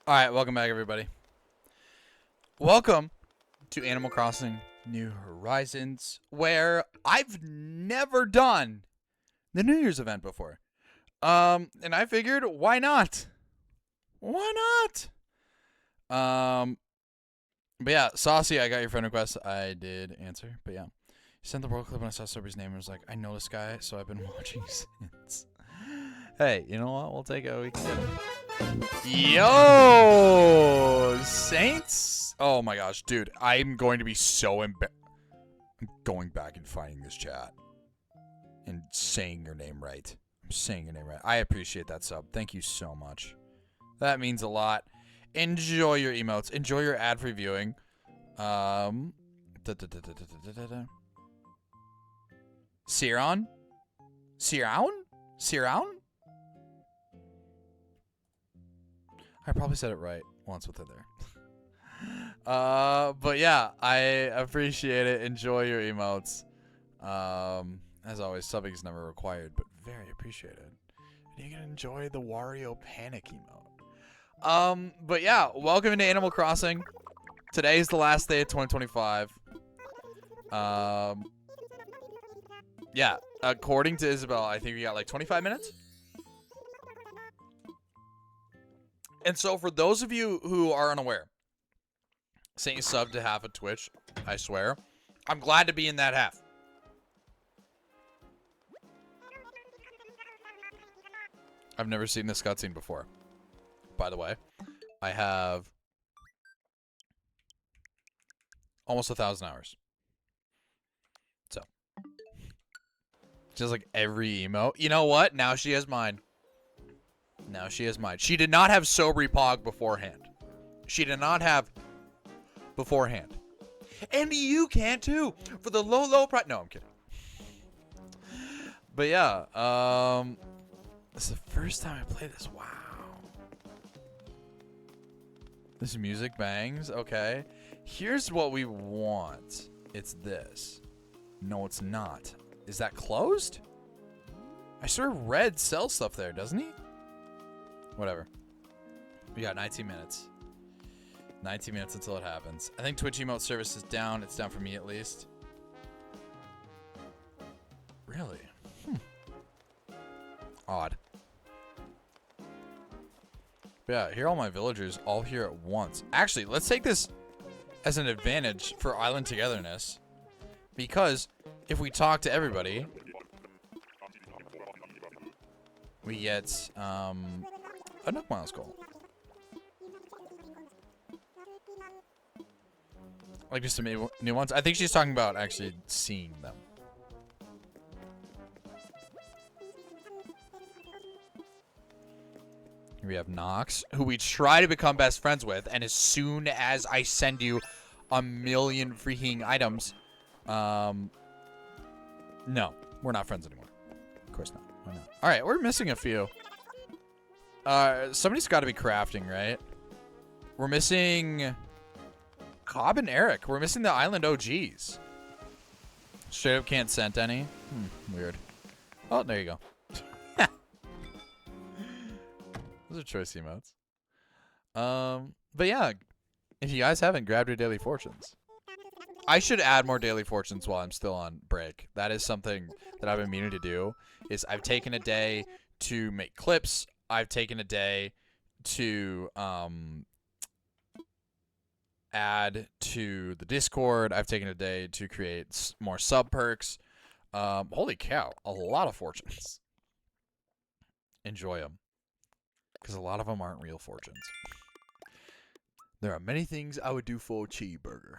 All right, welcome back, everybody. Welcome to Animal Crossing New Horizons, where I've never done the New Year's event before. And I figured, why not? Why not? But yeah, Saucy, I got your friend request. I did answer, but yeah. He sent the world clip when I saw Sober's name and was like, I know this guy, so I've been watching since. Hey, you know what? We'll take it. We can get it. Yo! Saints? Oh my gosh, dude. I'm going to be so embarrassed. I'm going back and finding this chat. And saying your name right. I'm saying your name right. I appreciate that sub. Thank you so much. That means a lot. Enjoy your emotes. Enjoy your ad-free viewing. Siron? I probably said it right once with it there. But yeah, I appreciate it. Enjoy your emotes. As always, subbing is never required, but very appreciated. And you can enjoy the Wario Panic emote. But yeah, welcome into Animal Crossing. Today is the last day of 2025. Yeah, according to Isabel, I think we got like 25 minutes. And so for those of you who are unaware, saying sub to half of Twitch, I swear, I'm glad to be in that half. I've never seen this cutscene before. By the way, I have almost 1,000 hours. So, just like every emote. You know what? Now she has mine. Now she has mine. She did not have Sobri Pog beforehand. She did not have beforehand. And you can too. For the low price. No, I'm kidding. But yeah, this is the first time I play this. Wow. This music bangs. Okay. Here's what we want. It's this. No, it's not. Is that closed? I swear Red sells stuff there, doesn't he? Whatever. We got 19 minutes. 19 minutes until it happens. I think Twitch emote service is down. It's down for me at least. Really? Odd. But yeah, here are all my villagers all here at once. Actually, let's take this as an advantage for island togetherness. Because if we talk to everybody, we get a Nook Miles goal. Like just some new ones. I think she's talking about actually seeing them. Here we have Nox, who we try to become best friends with, and as soon as I send you a million freaking items, no, we're not friends anymore. Of course not. Why not? All right, we're missing a few. Somebody's got to be crafting, right? We're missing Cobb and Eric. We're missing the island OGs. Straight up can't send any. Weird. Oh, there you go. Those are choice emotes. But yeah, if you guys haven't grabbed your daily fortunes, I should add more daily fortunes while I'm still on break. That is something that I've been meaning to do. Is I've taken a day to make clips. I've taken a day to add to the Discord. I've taken a day to create more sub perks. Holy cow, a lot of fortunes. Enjoy them. Because a lot of them aren't real fortunes. There are many things I would do for a cheeseburger.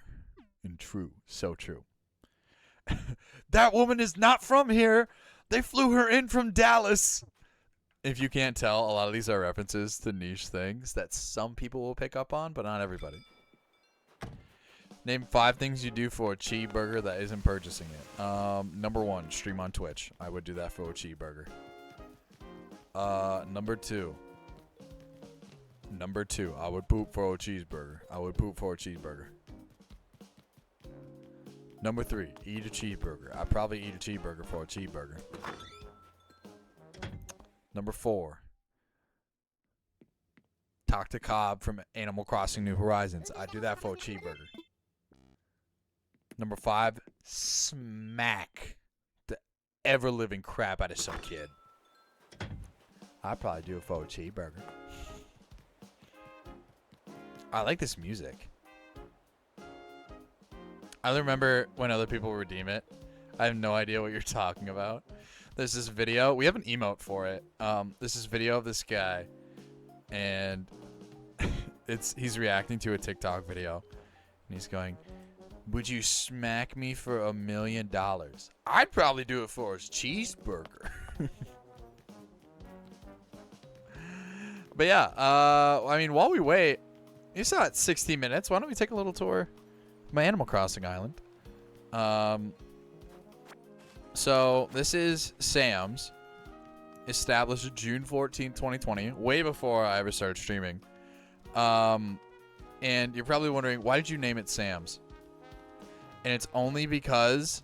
And true. So true. That woman is not from here. They flew her in from Dallas. If you can't tell, a lot of these are references to niche things that some people will pick up on, but not everybody. Name 5 things you do for a cheeseburger that isn't purchasing it. Number 1, stream on Twitch. I would do that for a cheeseburger. Number 2, I would poop for a cheeseburger. I would poop for a cheeseburger. Number 3, eat a cheeseburger. I'd probably eat a cheeseburger for a cheeseburger. Number 4, Dr. Cobb from Animal Crossing New Horizons. I'd do that for a cheeseburger. Number 5, smack the ever-living crap out of some kid. I'd probably do it for a cheeseburger. I like this music. I remember when other people redeem it. I have no idea what you're talking about. There's this video. We have an emote for it. This is video of this guy, and he's reacting to a TikTok video, and he's going, "Would you smack me for $1 million? I'd probably do it for a cheeseburger." But yeah, I mean, while we wait, you saw it 60 minutes. Why don't we take a little tour of my Animal Crossing island? So this is Sam's, established June 14th, 2020, way before I ever started streaming. And you're probably wondering, why did you name it Sam's? And it's only because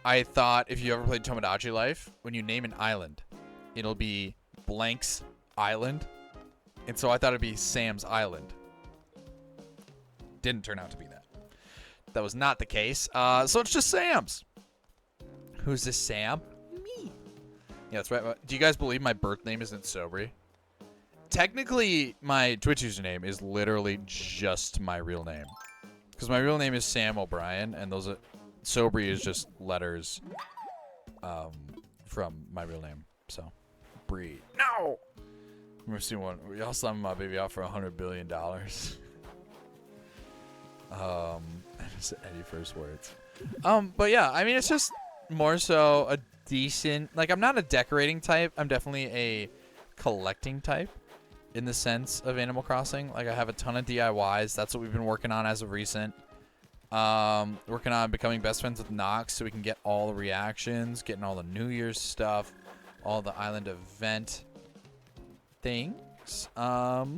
I thought if you ever played Tomodachi Life, when you name an island, it'll be Blank's Island. And so I thought it'd be Sam's Island. Didn't turn out to be that. That was not the case. So it's just Sam's. Who's this Sam? Me. Yeah, that's right. Do you guys believe my birth name isn't Sobri? Technically, my Twitch username is literally just my real name. Because my real name is Sam O'Brien, and those are, Sobri is just letters from my real name. So, breed. No! We're seeing one. We all selling my baby out for $100 billion. Just Eddie first words. But yeah, I mean, it's just more so a decent, like, I'm not a decorating type. I'm definitely a collecting type in the sense of Animal Crossing. Like, I have a ton of DIYs. That's what we've been working on as of recent. Working on becoming best friends with Nox so we can get all the reactions, getting all the New Year's stuff, all the island event things. Let's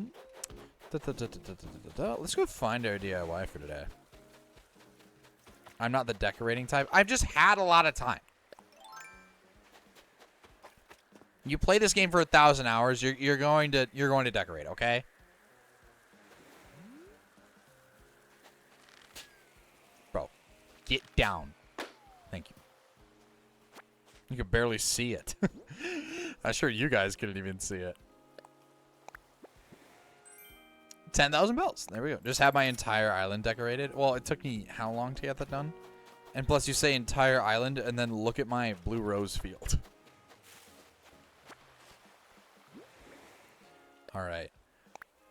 go find our DIY for today. I'm not the decorating type. I've just had a lot of time. You play this game for 1,000 hours, you're going to decorate, okay? Bro, get down. Thank you. You can barely see it. I'm sure you guys couldn't even see it. 10,000 bells. There we go. Just have my entire island decorated. Well, it took me how long to get that done? And plus, you say entire island, and then look at my blue rose field. All right.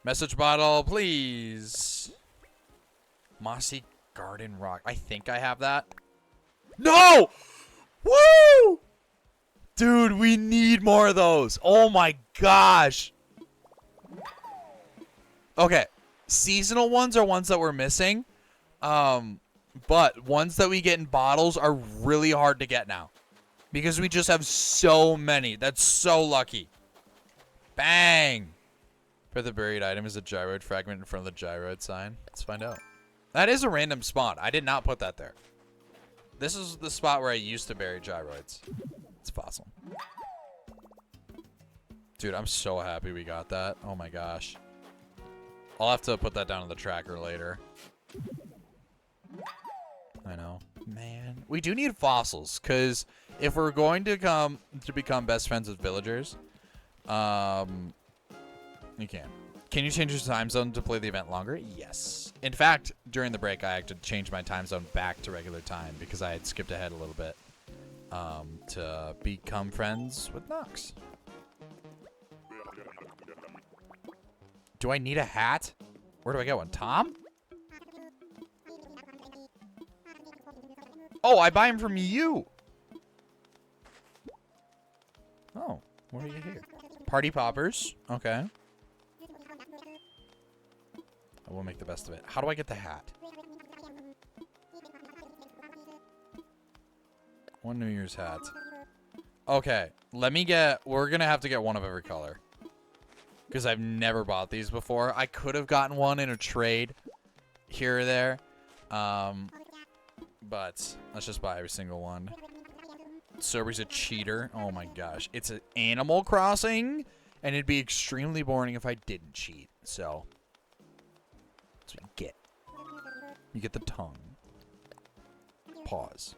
Message bottle, please. Mossy Garden Rock. I think I have that. No! Woo! Dude, we need more of those. Oh my gosh. Okay, seasonal ones are ones that we're missing, but ones that we get in bottles are really hard to get now because we just have so many. That's so lucky. Bang! For the buried item is a gyroid fragment in front of the gyroid sign. Let's find out. That is a random spot. I did not put that there. This is the spot where I used to bury gyroids. It's fossil. Dude, I'm so happy we got that. Oh my gosh. I'll have to put that down on the tracker later. I know. Man. We do need fossils, because if we're going to become best friends with villagers, you can. Can you change your time zone to play the event longer? Yes. In fact, during the break, I had to change my time zone back to regular time, because I had skipped ahead a little bit to become friends with Nox. Do I need a hat? Where do I get one? Tom? Oh, I buy them from you. Oh, what are you here? Party poppers. Okay. I will make the best of it. How do I get the hat? One New Year's hat. Okay, we're gonna have to get one of every color. Because I've never bought these before. I could have gotten one in a trade here or there. But let's just buy every single one. Sobri's a cheater. Oh my gosh. It's an Animal Crossing. And it'd be extremely boring if I didn't cheat. So that's what you get. You get the tongue. Pause.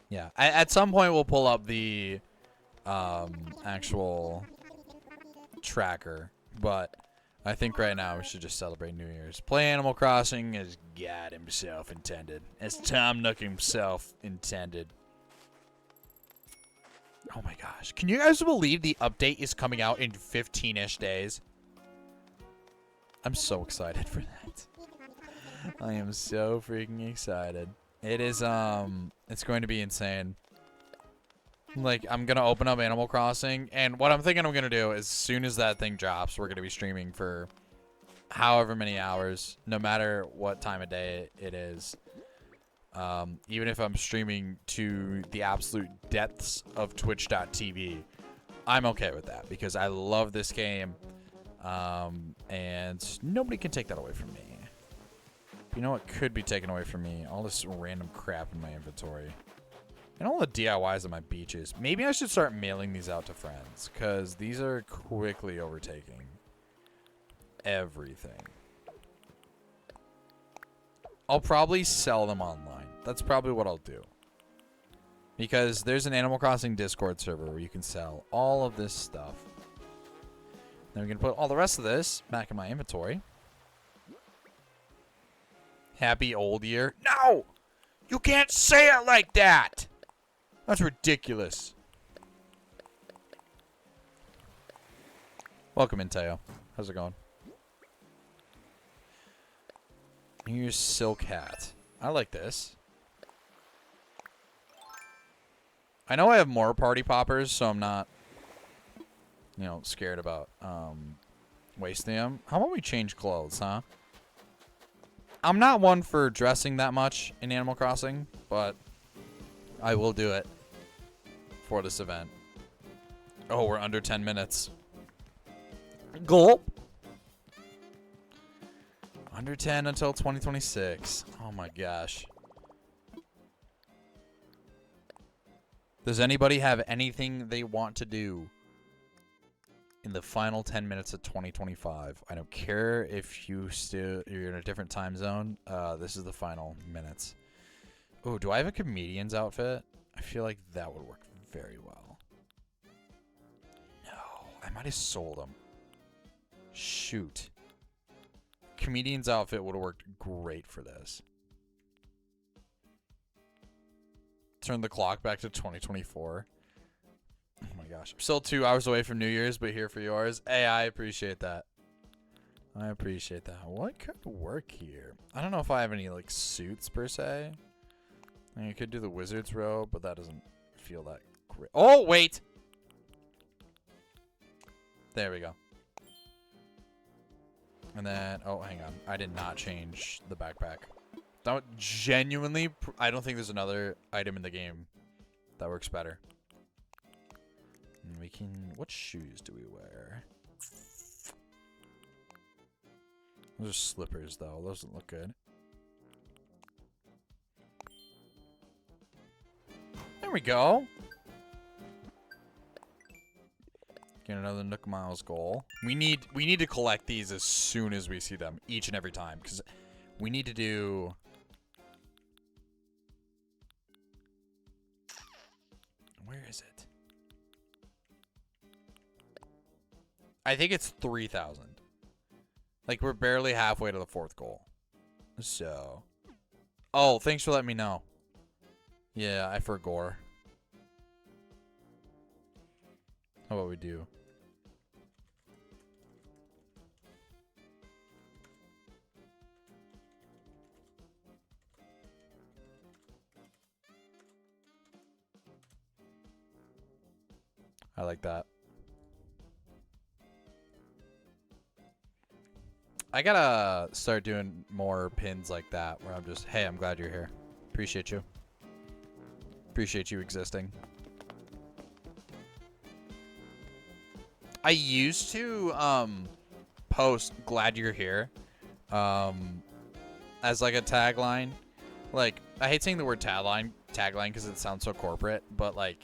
Yeah, at some point we'll pull up the actual tracker, but I think right now we should just celebrate New Year's. Play Animal Crossing as God himself intended, as Tom Nook himself intended. Oh my gosh, can you guys believe the update is coming out in 15-ish days? I'm so excited for that. I am so freaking excited. It is, it's going to be insane. Like, I'm going to open up Animal Crossing, and what I'm thinking I'm going to do is as soon as that thing drops, we're going to be streaming for however many hours, no matter what time of day it is. Even if I'm streaming to the absolute depths of twitch.tv, I'm okay with that because I love this game, and nobody can take that away from me. You know what could be taken away from me? All this random crap in my inventory. And all the DIYs on my beaches. Maybe I should start mailing these out to friends, because these are quickly overtaking everything. I'll probably sell them online. That's probably what I'll do. Because there's an Animal Crossing Discord server where you can sell all of this stuff. Then we can put all the rest of this back in my inventory. Happy old year. No! You can't say it like that! That's ridiculous. Welcome in, Teo. How's it going? Here's Silk Hat. I like this. I know I have more party poppers, so I'm not, you know, scared about wasting them. How about we change clothes, huh? I'm not one for dressing that much in Animal Crossing, but I will do it for this event. Oh, we're under 10 minutes. Gulp. Under 10 until 2026. Oh my gosh. Does anybody have anything they want to do in the final 10 minutes of 2025? I don't care if you're in a different time zone. This is the final minutes. Oh, do I have a comedian's outfit? I feel like that would work very well. No, I might have sold them. Shoot. Comedian's outfit would have worked great for this. Turn the clock back to 2024. Oh my gosh. I'm still 2 hours away from New Year's, but here for yours. Hey, I appreciate that. I appreciate that. What could work here? I don't know if I have any, like, suits, per se. I mean, I could do the wizard's robe, but that doesn't feel that great. Oh, wait! There we go. And then, oh, hang on. I did not change the backpack. Don't genuinely, I don't think there's another item in the game that works better. And we can, what shoes do we wear? Those are slippers, though. Those don't look good. There we go. Get another Nook Miles goal. We need to collect these as soon as we see them, each and every time, because we need to do. Where is it? I think it's 3,000. Like, we're barely halfway to the 4th goal. So. Oh, thanks for letting me know. Yeah, I forgot. How about we do? I like that. I gotta start doing more pins like that where I'm just, hey, I'm glad you're here. Appreciate you. Appreciate you existing. I used to post glad you're here as like a tagline. Like, I hate saying the word tagline tagline because it sounds so corporate, but like,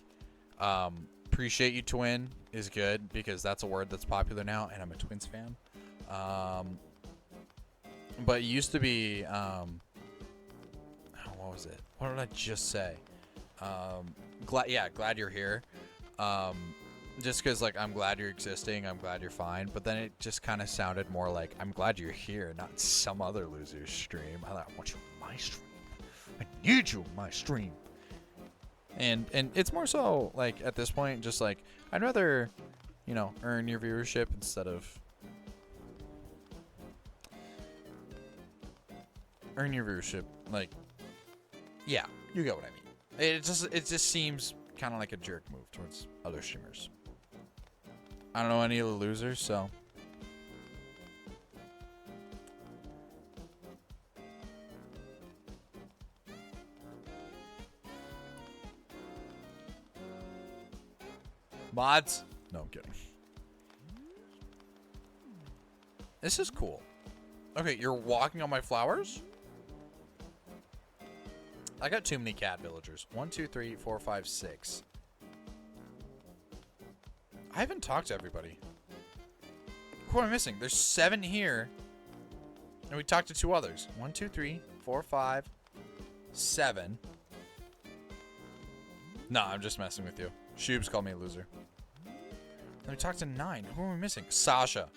appreciate you twin is good because that's a word that's popular now, and I'm a Twins fan. But it used to be, what was it? What did I just say? Glad you're here. Just because, like, I'm glad you're existing, I'm glad you're fine. But then it just kind of sounded more like, I'm glad you're here, not some other loser's stream. I want you on my stream. I need you on my stream. And it's more so, like, at this point, just like, I'd rather, you know, earn your viewership instead of... Earn your viewership. Like, yeah, you get what I mean. It just seems kind of like a jerk move towards other streamers. I don't know any of the losers, so. Mods? No, I'm kidding. This is cool. Okay, you're walking on my flowers? I got too many cat villagers. 1, 2, 3, 4, 5, 6. I haven't talked to everybody. Who am I missing? There's 7 here. And we talked to 2 others. 1, 2, 3, 4, 5, 7. No, I'm just messing with you. Shoobs called me a loser. And we talked to 9. Who are we missing? Sasha.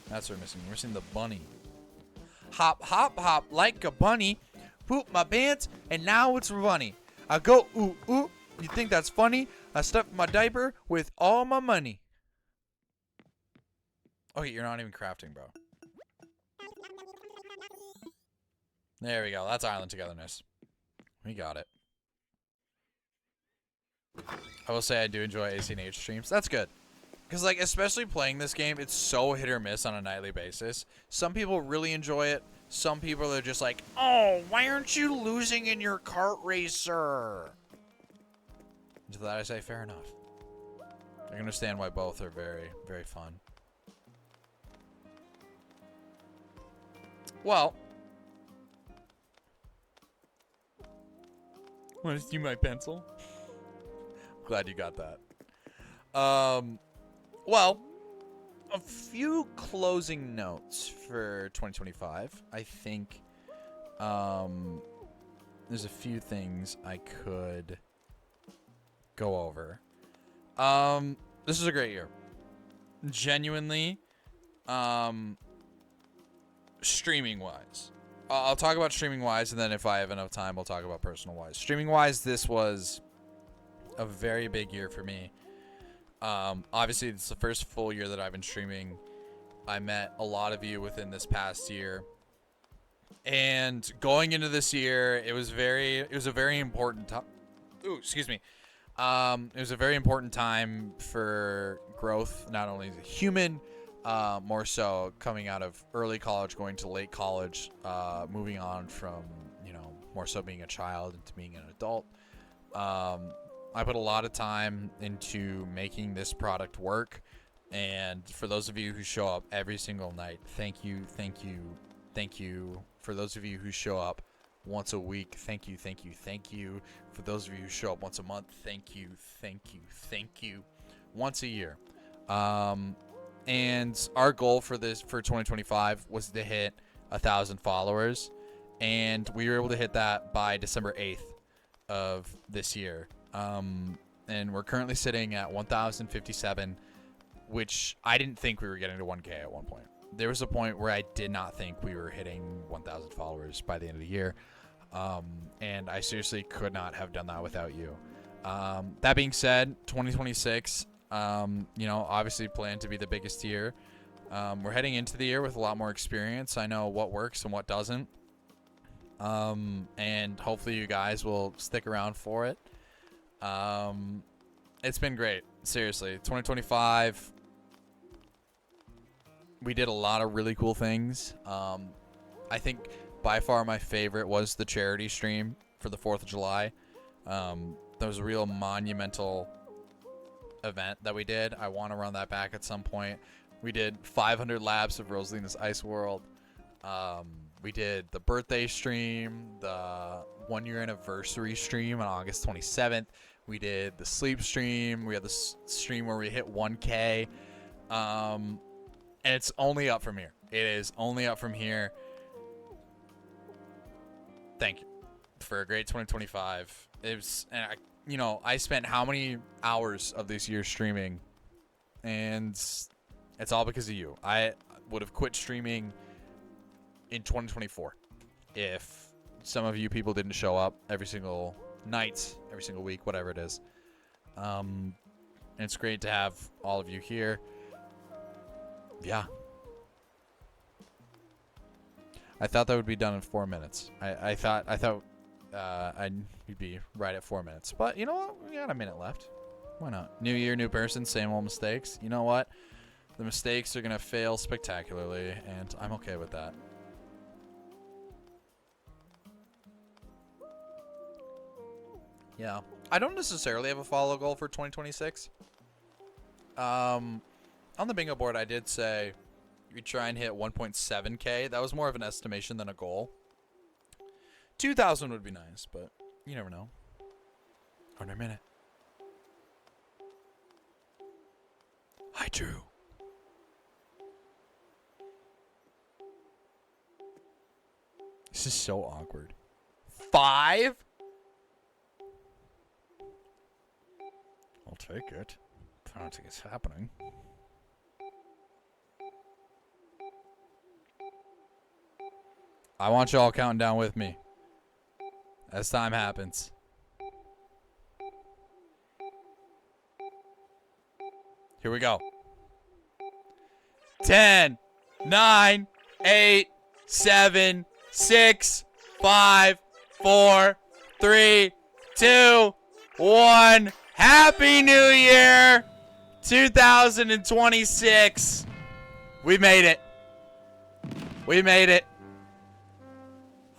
That's what we're missing. We're missing the bunny. Hop, hop, hop like a bunny. Poop my pants, and now it's funny. I go, ooh, ooh. You think that's funny? I stuffed my diaper with all my money. Okay, you're not even crafting, bro. There we go. That's island togetherness. We got it. I will say I do enjoy AC&H streams. That's good. Because, like, especially playing this game, it's so hit or miss on a nightly basis. Some people really enjoy it. Some people are just like, oh, why aren't you losing in your kart racer? To that I say, fair enough. I understand why both are very, very fun. Well. Want to see my pencil? Glad you got that. Well, a few closing notes for 2025. I think there's a few things I could go over. This is a great year. Genuinely, streaming wise. I'll talk about streaming wise, and then if I have enough time, I'll talk about personal wise. Streaming wise, this was a very big year for me. Obviously, it's the first full year that I've been streaming. I met a lot of you within this past year. And going into this year, it was a very important time. Ooh, excuse me. It was a very important time for growth, not only as a human, more so coming out of early college, going to late college, moving on from, you know, more so being a child into being an adult. I put a lot of time into making this product work. And for those of you who show up every single night, thank you, thank you, thank you. For those of you who show up once a week, thank you, thank you, thank you. For those of you who show up once a month, thank you, thank you, thank you. Once a year. And our goal for 2025 was to hit 1,000 followers. And we were able to hit that by December 8th of this year. And we're currently sitting at 1,057, which I didn't think we were getting to 1K at one point. There was a point where I did not think we were hitting 1,000 followers by the end of the year. And I seriously could not have done that without you. That being said, 2026, you know, obviously plan to be the biggest year. We're heading into the year with a lot more experience. I know what works and what doesn't. And hopefully you guys will stick around for it. It's been great. Seriously, 2025, we did a lot of really cool things. I think by far my favorite was the charity stream for the 4th of July. That was a real monumental event that we did. I want to run that back at some point. We did 500 laps of Rosalina's Ice World. We did the birthday stream, the 1-year anniversary stream on August 27th. We did the sleep stream. We had the stream where we hit 1K. And it's only up from here. It is only up from here. Thank you for a great 2025. It was, and I spent how many hours of this year streaming, and it's all because of you. I would have quit streaming in 2024 if some of you people didn't show up every single night, every single week, whatever it is. And it's great to have all of you here. Yeah. I thought that would be done in 4 minutes. I thought we'd be right at 4 minutes. But you know what? We got a minute left. Why not? New year, new person, same old mistakes. You know what? The mistakes are going to fail spectacularly, and I'm okay with that. Yeah. I don't necessarily have a follow goal for 2026. On the bingo board, I did say you try and hit 1.7K. That was more of an estimation than a goal. 2,000 would be nice, but you never know. Under a minute. Hi, Drew. This is so awkward. 5? I'll take it. I don't think it's happening. I want y'all counting down with me as time happens. Here we go. 10, 9, 8, 7, 6, 5, 4, 3, 2, 1. Happy New Year 2026. We made it. We made it.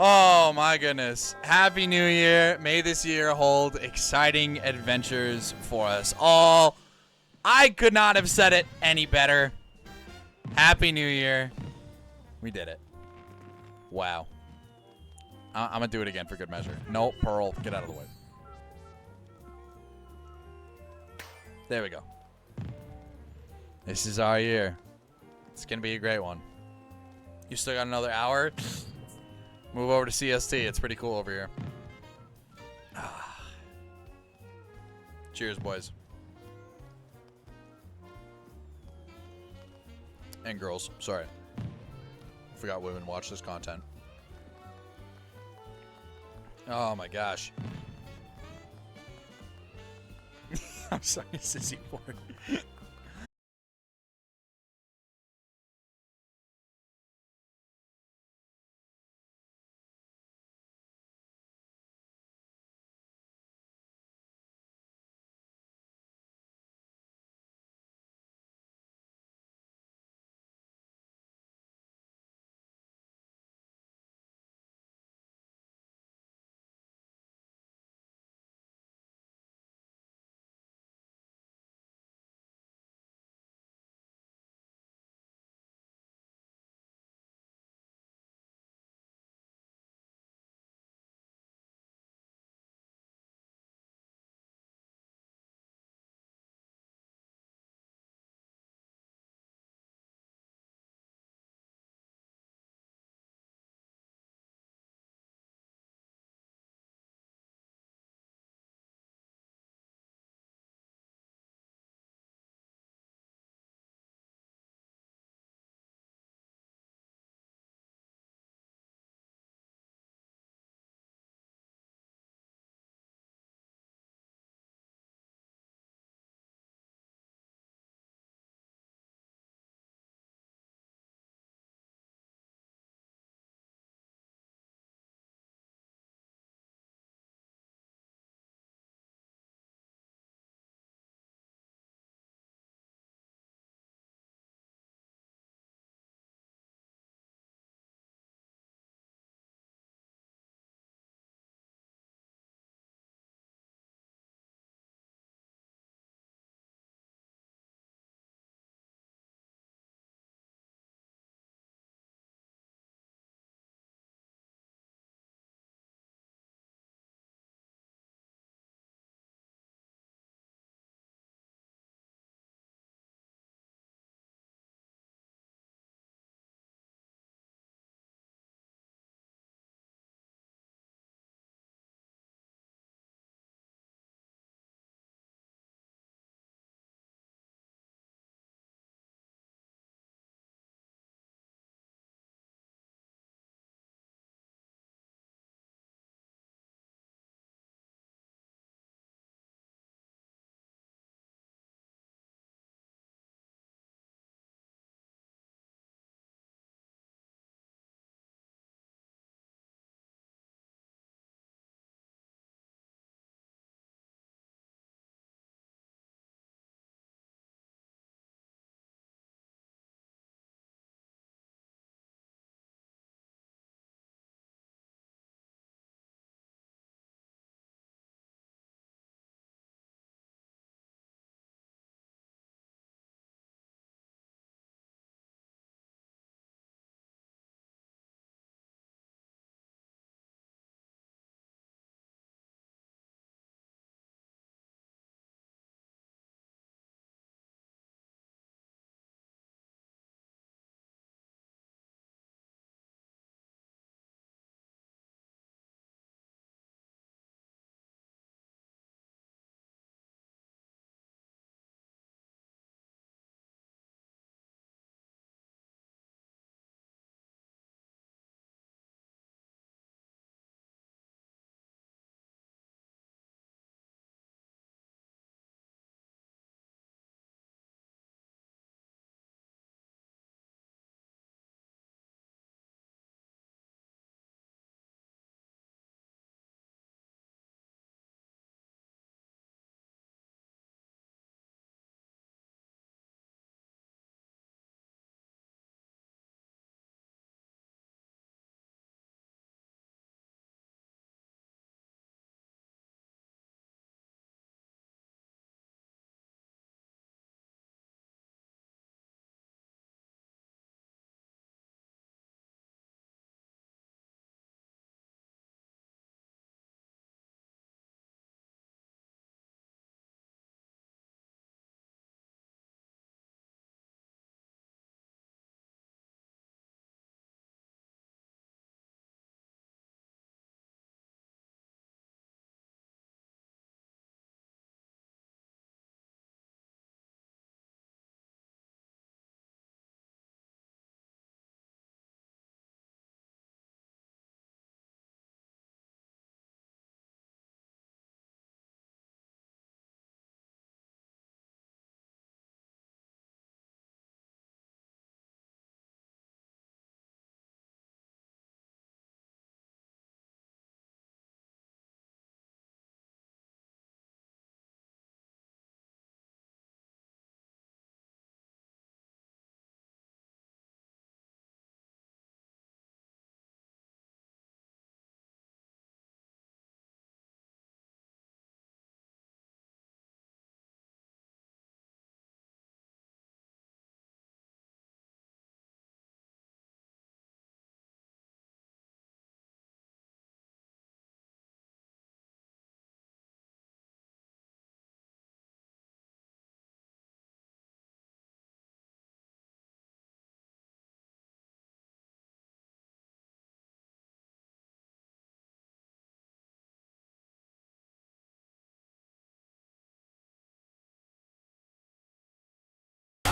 Oh my goodness. Happy New Year. May this year hold exciting adventures for us all. I could not have said it any better. Happy New Year. We did it. Wow. I'm going to do it again for good measure. Nope, Pearl, get out of the way. There we go. This is our year. It's going to be a great one. You still got another hour? Move over to CST. It's pretty cool over here. Cheers, boys. And girls. Sorry. Forgot women watch this content. Oh my gosh. I'm sorry, sissy boy.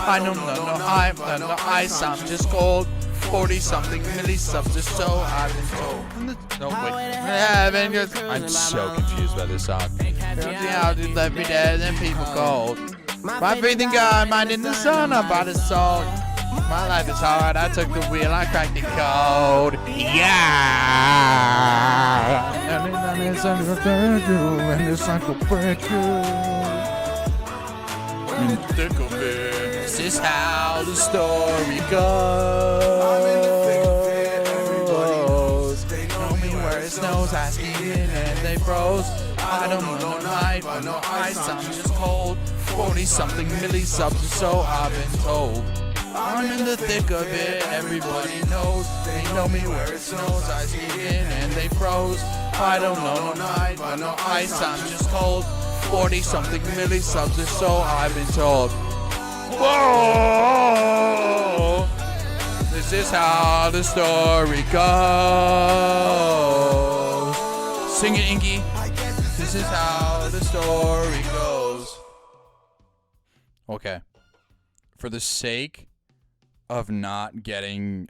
I don't know, no ice, I'm just cold. 40 something millisubs or so, I've been told. No, wait. I'm so confused by this song. How to let me dead and people cold. My faith in God, mind in the sun, I'm by the soul. My life is hard, I took the wheel, I cracked the code. Yeah! And it's like a breakthrough. This is how the story goes. They know me where it snows, I ski in and they froze. I don't know no night, but no ice, I'm just cold. 40 something millisubs or so, I've been told. I'm in the thick of it, everybody knows. They know me where it snows, I ski in and they froze. I don't know no night, but no ice, I'm just cold. 40 something millisubs or so, I've been told. Whoa! This is how the story goes. Sing it, Inky. This is how the story goes. Okay. For the sake of not getting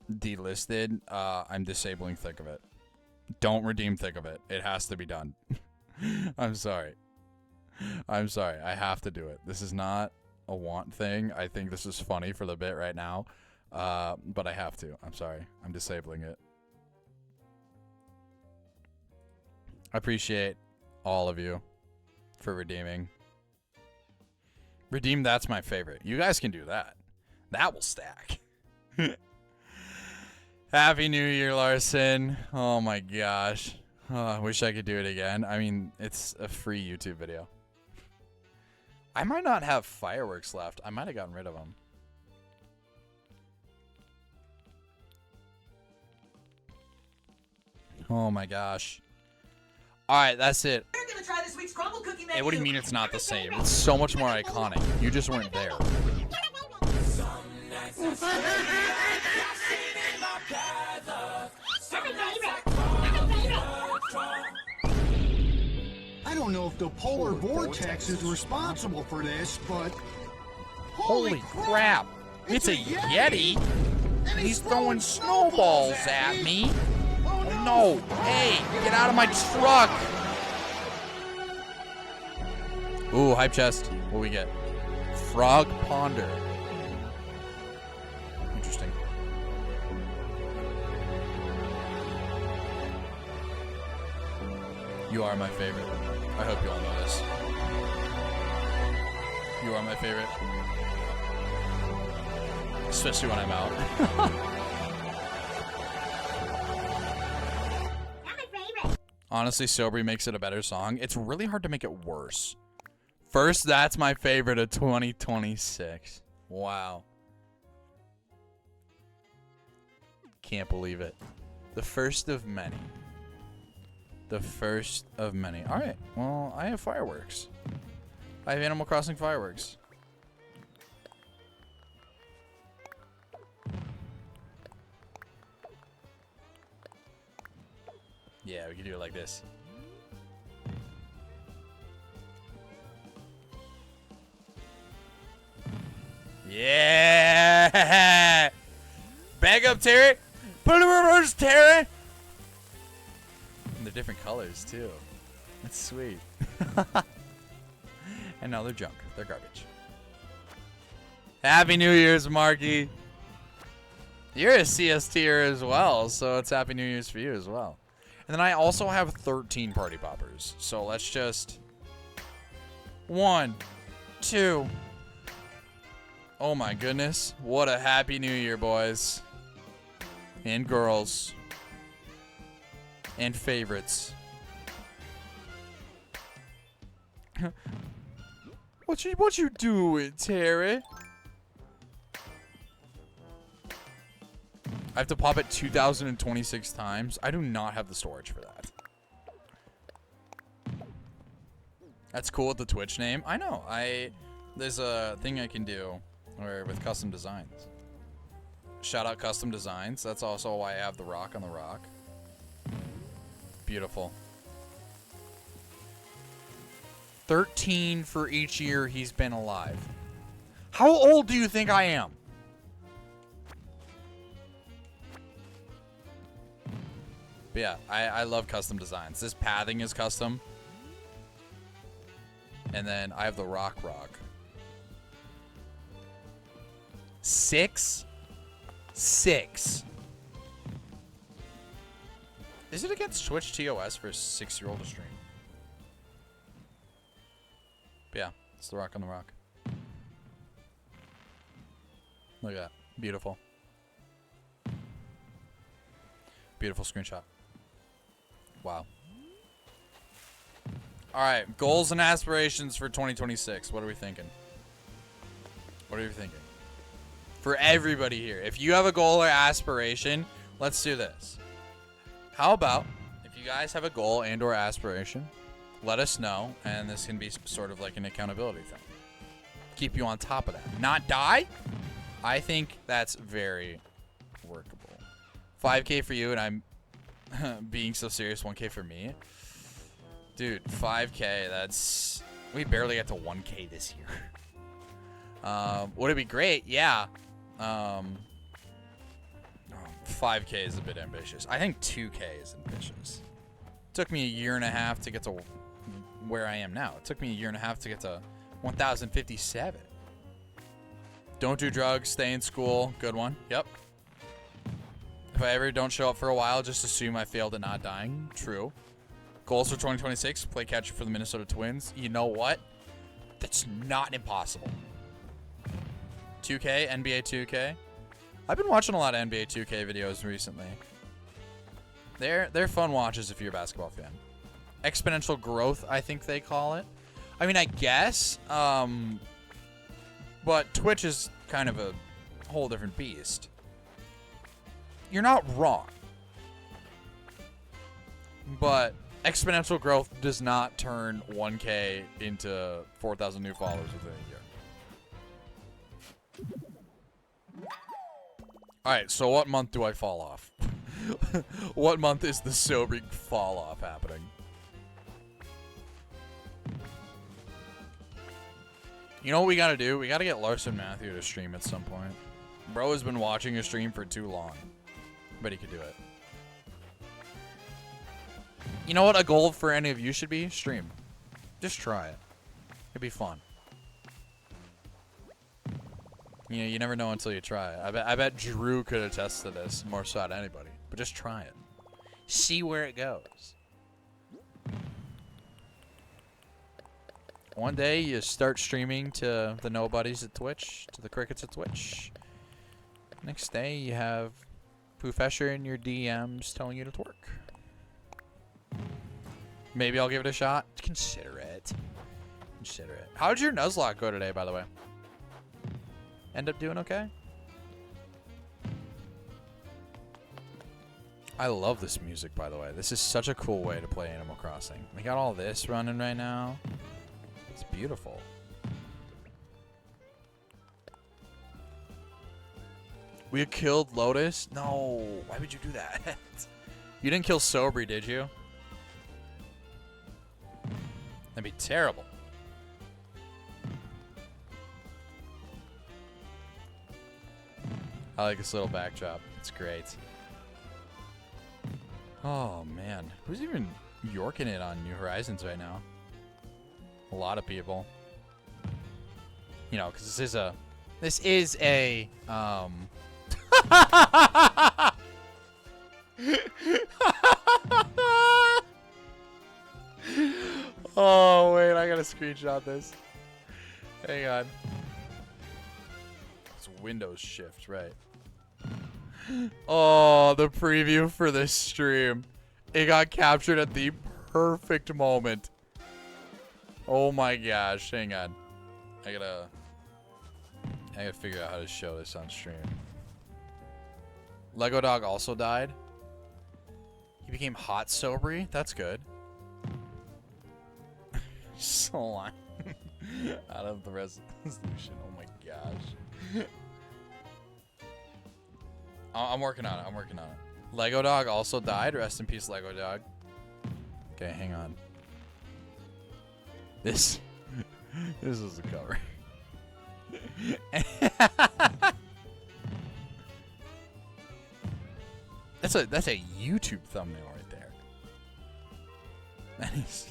delisted, I'm disabling Thick of It. Don't redeem Thick of It. It has to be done. I'm sorry. I'm sorry. I have to do it. This is not a want thing. I think this is funny for the bit right now. But I have to. I'm sorry. I'm disabling it. I appreciate all of you for redeeming. Redeem, that's my favorite. You guys can do that. That will stack. Happy New Year, Larson. Oh my gosh. Oh, I wish I could do it again. I mean, it's a free YouTube video. I might not have fireworks left. I might have gotten rid of them. Oh my gosh. Alright, that's it. We're gonna try this week's crumble cookie menu. Hey, what do you mean it's not the same? It's so much more iconic. You just weren't there. I don't know if the polar vortex is responsible for this, but Holy crap! It's a Yeti! And he's throwing snowballs at me! Oh no! Hey, get out of my truck! Ooh, hype chest. What do we get? Frog Ponder. Interesting. You are my favorite. I hope you all know this. You are my favorite. Especially when I'm out. Not my favorite. Honestly, Sobri makes it a better song. It's really hard to make it worse. First, that's my favorite of 2026. Wow. Can't believe it. The first of many. The first of many. Alright, well, I have fireworks. I have Animal Crossing fireworks. Yeah, we can do it like this. Yeah! Bag up, Terry! Put it in reverse, Terry! And they're different colors, too. That's sweet. And now they're junk. They're garbage. Happy New Year's, Marky! You're a CSTer as well, so it's Happy New Year's for you as well. And then I also have 13 party poppers. So let's just... 1, 2... Oh my goodness. What a happy new year, boys. And girls. And favorites. What you doing, Terry? I have to pop it 2,026 times. I do not have the storage for that. That's cool with the Twitch name. I know. There's a thing I can do. Or with custom designs. Shout out custom designs. That's also why I have the rock on the rock. Beautiful. 13 for each year he's been alive. How old do you think I am? But yeah, I love custom designs. This pathing is custom. And then I have the Rock. 6? 6. Is it against Twitch TOS for a 6-year-old to stream? But yeah, it's the Rock on the Rock. Look at that. Beautiful. Beautiful screenshot. Wow. All right, goals and aspirations for 2026. What are we thinking? What are you thinking? For everybody here, if you have a goal or aspiration, let's do this. How about if you guys have a goal and or aspiration, let us know, and this can be sort of like an accountability thing. Keep you on top of that. Not die? I think that's very workable. 5K for you, and I'm being so serious. 1K for me. Dude, 5K, that's... We barely got to 1K this year. Would it be great? Yeah. 5K is a bit ambitious. I think 2K is ambitious. It took me a year and a half to get to where I am now. It took me a year and a half to get to 1,057. Don't do drugs, stay in school. Good one. Yep. If I ever don't show up for a while, just assume I failed at not dying. True. Goals for 2026, play catcher for the Minnesota Twins. You know what? That's not impossible. 2K, NBA 2K. I've been watching a lot of NBA 2K videos recently. They're fun watches if you're a basketball fan. Exponential growth, I think they call it. I mean, I guess. But Twitch is kind of a whole different beast. You're not wrong. But exponential growth does not turn 1K into 4,000 new followers within a year. Alright, so what month do I fall off? What month is the Sobry fall off happening? You know what we gotta do? We gotta get Larson Matthew to stream at some point. Bro has been watching a stream for too long. But he could do it. You know what a goal for any of you should be? Stream. Just try it. It'd be fun. You know, you never know until you try it. I bet Drew could attest to this more so than anybody. But just try it. See where it goes. One day you start streaming to the nobodies at Twitch, to the crickets at Twitch. Next day you have Poofesher in your DMs telling you to twerk. Maybe I'll give it a shot. Consider it. Consider it. How did your Nuzlocke go today, by the way? End up doing okay? I love this music, by the way. This is such a cool way to play Animal Crossing. We got all this running right now. It's beautiful. We killed Lotus? No. Why would you do that? You didn't kill Sobry, did you? That'd be terrible. I like this little backdrop. It's great. Oh, man. Who's even yorking it on New Horizons right now? A lot of people. You know, because this is a, Oh, wait, I gotta screenshot this. Hang on. It's Windows Shift, right. Oh, the preview for this stream. It got captured at the perfect moment. Oh my gosh, hang on. I gotta figure out how to show this on stream. Lego Dog also died. He became hot Sobry. That's good. Slime out of the resolution. Oh my gosh. I'm working on it. I'm working on it. Lego Dog also died. Rest in peace, Lego Dog. Okay, hang on. This is the cover. That's a YouTube thumbnail right there. That is.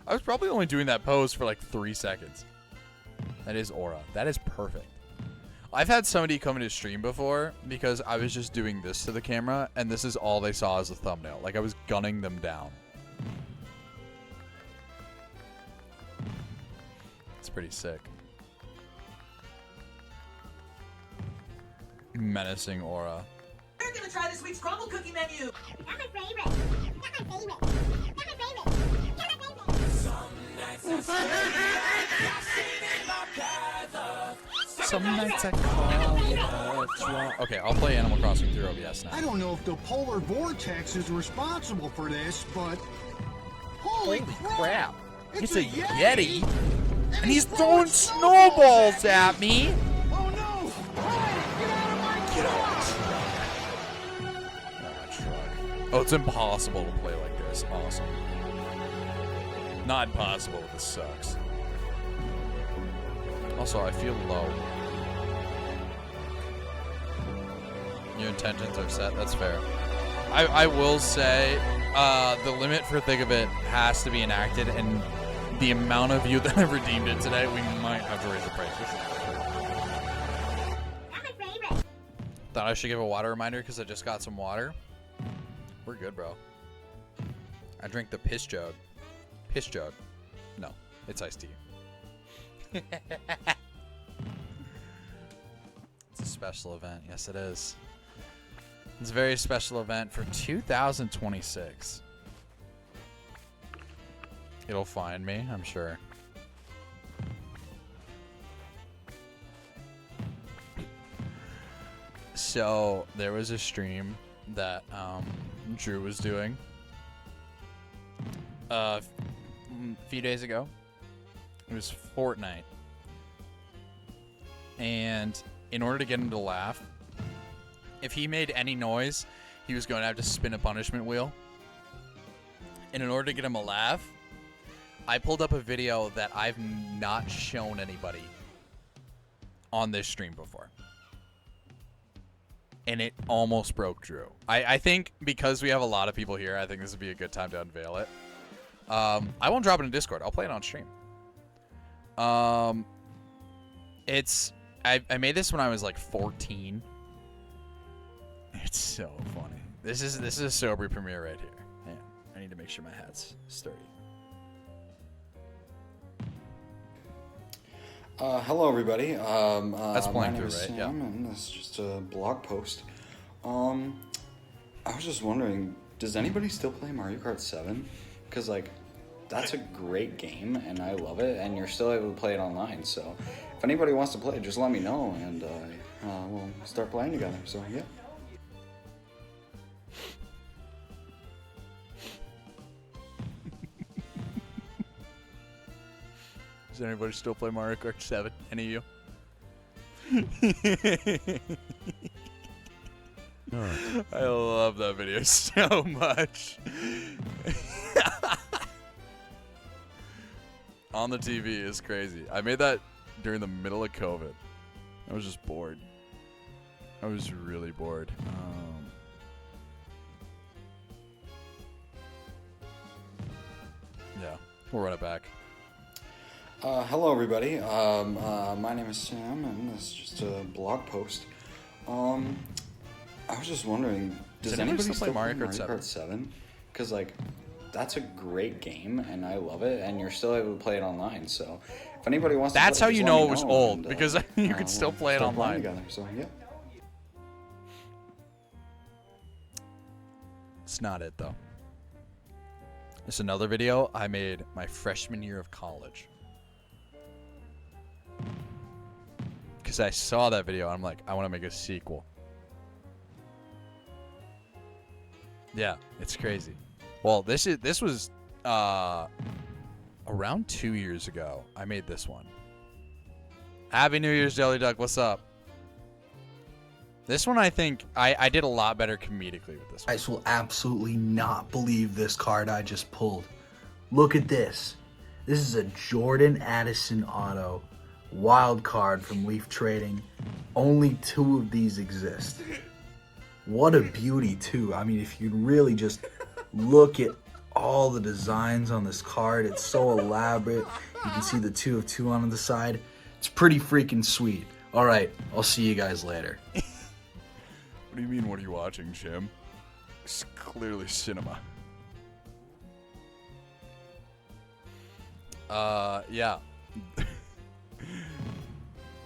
I was probably only doing that pose for like 3 seconds. That is Aura. That is perfect. I've had somebody come into stream before because I was just doing this to the camera and this is all they saw as a thumbnail. Like I was gunning them down. It's pretty sick. Menacing Aura. We're gonna try this week's crumble cookie menu. Not my favorite. Not my favorite. Not my favorite. Not my favorite. Some nights I call it a draw. Okay, I'll play Animal Crossing through OBS now. I don't know if the polar vortex is responsible for this, but holy crap! It's a Yeti, and he's throwing snowballs at me. Oh no! Get out of my truck. Oh, it's impossible to play like this. Awesome. Not impossible. This sucks. Also, I feel low. Your intentions are set. That's fair. I will say the limit for Think of It has to be enacted, and the amount of you that have redeemed it today, we might have to raise the price. Not my favorite. Thought I should give a water reminder because I just got some water. We're good, bro. I drink the piss jug. Piss jug. No, it's iced tea. It's a special event. Yes, it is. It's a very special event for 2026. It'll find me, I'm sure. So there was a stream that Drew was doing a few days ago. It was Fortnite. And in order to get him to laugh, if he made any noise, he was going to have to spin a punishment wheel. And in order to get him a laugh, I pulled up a video that I've not shown anybody on this stream before. And it almost broke Drew. I think because we have a lot of people here, I think this would be a good time to unveil it. I won't drop it in Discord. I'll play it on stream. I made this when I was like 14. It's so funny. This is a sober premiere right here. Man, I need to make sure my hat's sturdy. Hello, everybody. That's my playing name through, is right? Sam, Yeah. and this is just a blog post. I was just wondering, does anybody still play Mario Kart 7? Because, like, that's a great game, and I love it, and you're still able to play it online. So, if anybody wants to play, just let me know, and we'll start playing together. So, yeah. Does anybody still play Mario Kart 7? Any of you? I love that video so much. On the TV is crazy. I made that during the middle of COVID. I was just bored. I was really bored. Yeah, we'll run it back. Hello, everybody. My name is Sam, and this is just a blog post. I was just wondering, does anybody still play Mario Kart 7? Because, like, that's a great game, and I love it, and you're still able to play it online. So, if anybody wants to That's play, how just you let know me it was know, old, and, because you could still we'll play it start playing online. together. So, yeah. It's not it, though. It's another video I made my freshman year of college. Because I saw that video, and I'm like, I want to make a sequel. Yeah, it's crazy. Well, this was around 2 years ago. I made this one. Happy New Year's, Jelly Duck. What's up? This one, I think, I did a lot better comedically with this one. Guys will absolutely not believe this card I just pulled. Look at this. This is a Jordan Addison auto Wild card from Leaf Trading. Only 2 of these exist. What a beauty, too. I mean, if you really just look at all the designs on this card, it's so elaborate. You can see the 2 of 2 on the side. It's pretty freaking sweet. All right, I'll see you guys later. What do you mean, what are you watching, Jim? It's clearly cinema. Yeah.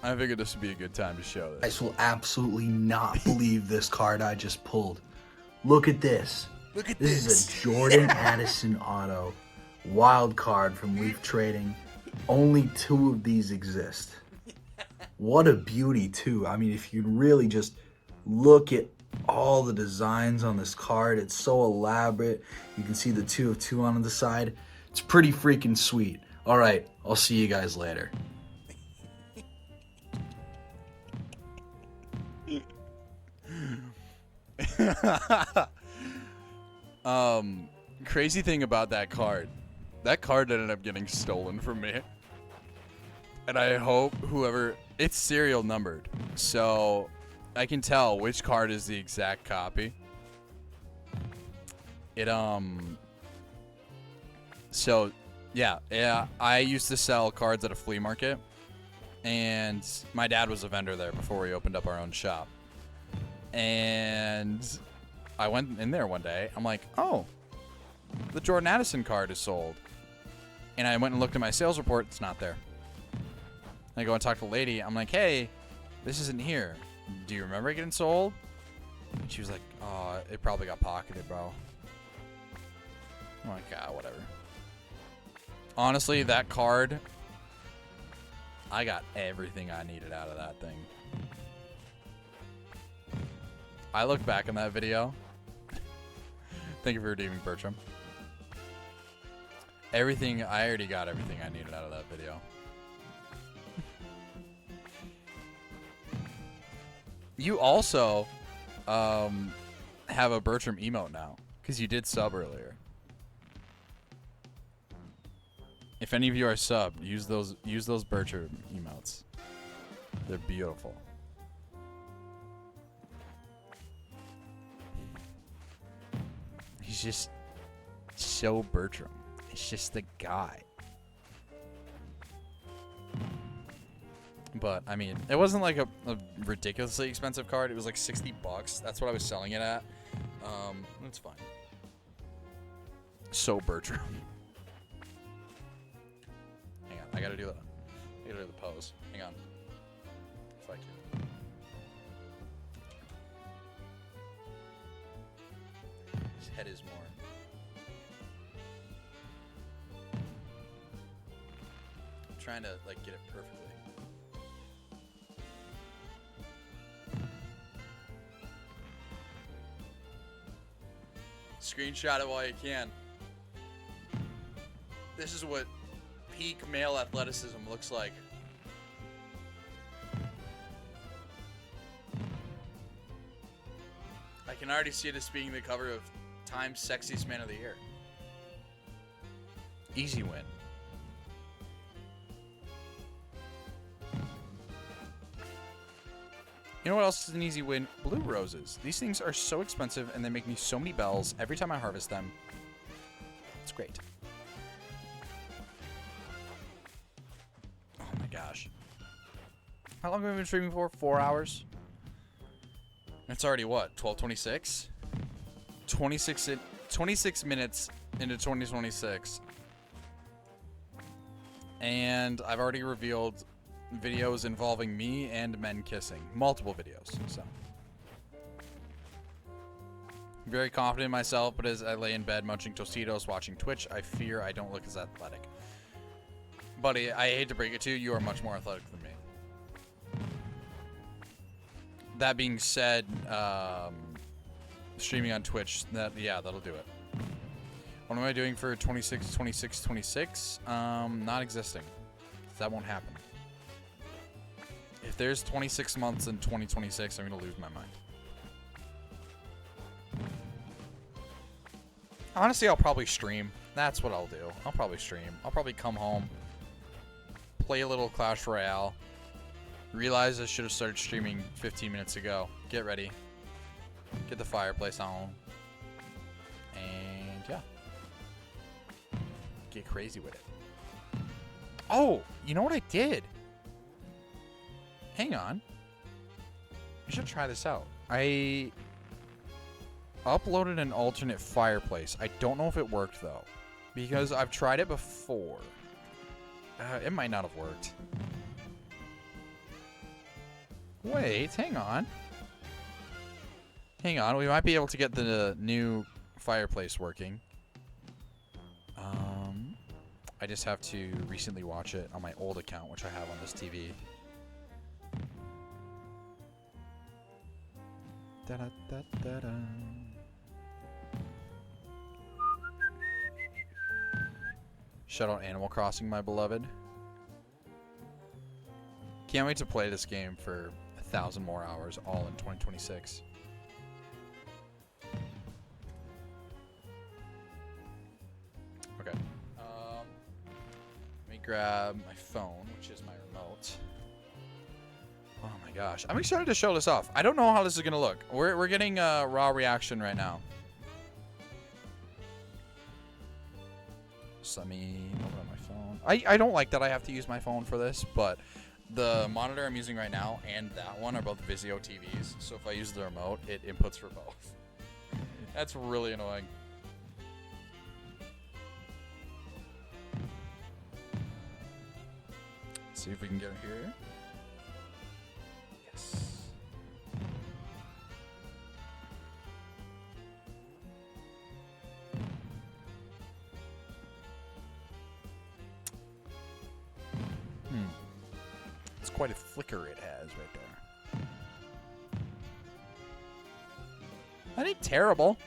I figured this would be a good time to show this. You guys will absolutely not believe this card I just pulled. Look at this. Look at This is a Jordan Addison auto. Wild card from Leaf Trading. Only 2 of these exist. What a beauty, too. I mean, if you really just look at all the designs on this card, it's so elaborate. You can see the 2 of 2 on the side. It's pretty freaking sweet. All right, I'll see you guys later. Crazy thing about that card ended up getting stolen from me. And I hope it's serial numbered, so I can tell which card is the exact copy. So yeah, I used to sell cards at a flea market, and my dad was a vendor there before we opened up our own shop. And I went in there one day. I'm like, oh, the Jordan Addison card is sold. And I went and looked at my sales report. It's not there. I go and talk to the lady. I'm like, hey, this isn't here. Do you remember it getting sold? And she was like, oh, it probably got pocketed, bro. I'm like, ah, whatever. Honestly, that card, I got everything I needed out of that thing. I look back on that video. Thank you for redeeming, Bertram. I already got everything I needed out of that video. You also have a Bertram emote now, because you did sub earlier. If any of you are subbed, use those Bertram emotes. They're beautiful. He's just so Bertram. It's just the guy. But, I mean, it wasn't like a ridiculously expensive card. It was like $60. That's what I was selling it at. That's fine. So Bertram. Hang on, I gotta do the pose. Hang on. Fuck you. His head is more. I'm trying to like get it perfectly. Screenshot it while you can. This is what peak male athleticism looks like. I can already see this being the cover of Time's Sexiest Man of the Year. Easy win. You know what else is an easy win? Blue roses. These things are so expensive and they make me so many bells every time I harvest them. It's great. Oh my gosh. How long have we been streaming for? 4 hours? It's already what? 12:26? 26 minutes into 2026. And I've already revealed videos involving me and men kissing. Multiple videos, so. I'm very confident in myself, but as I lay in bed munching Tostitos, watching Twitch, I fear I don't look as athletic. Buddy, I hate to break it to you, you are much more athletic than me. That being said, streaming on Twitch, that'll do it. What am I doing for 26? Not existing. That won't happen. If there's 26 months in 2026, I'm going to lose my mind. Honestly, I'll probably stream. That's what I'll do. I'll probably stream. I'll probably come home, play a little Clash Royale. Realize I should have started streaming 15 minutes ago. Get ready. Get the fireplace on. And yeah. Get crazy with it. Oh, you know what I did? Hang on. You should try this out. I uploaded an alternate fireplace. I don't know if it worked though, because I've tried it before. It might not have worked. Wait, hang on. Hang on, we might be able to get the new fireplace working. I just have to recently watch it on my old account, which I have on this TV. Da-da-da-da-da. Shout out Animal Crossing, my beloved. Can't wait to play this game for 1,000 more hours, all in 2026. Okay. Let me grab my phone, which is my remote. Oh my gosh. I'm excited to show this off. I don't know how this is going to look. We're getting a raw reaction right now. So let me open up my phone. I don't like that I have to use my phone for this, but the monitor I'm using right now and that one are both Vizio TVs. So if I use the remote, it inputs for both. That's really annoying. Let's see if we can get it here. Yes. It's quite a flicker it has right there. That ain't terrible.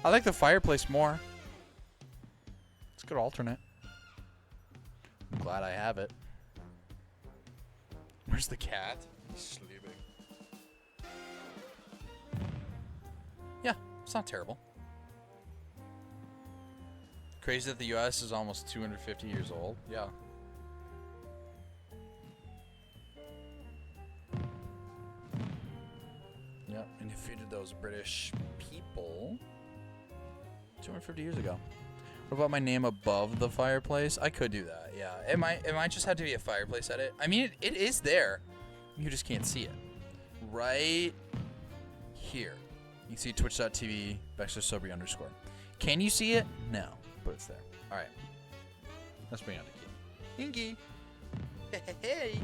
I like the fireplace more. It's a good alternate. I'm glad I have it. Where's the cat? He's sleeping. Yeah, it's not terrible. Crazy that the US is almost 250 years old. Yeah. Yep, and defeated those British people 250 years ago. What about my name above the fireplace? I could do that, yeah. It might just have to be a fireplace edit. I mean, it is there. You just can't see it. Right here. You can see twitch.tv/Sobri_. Can you see it? No, but it's there. All right. Let's bring out the key. Inky. Hey.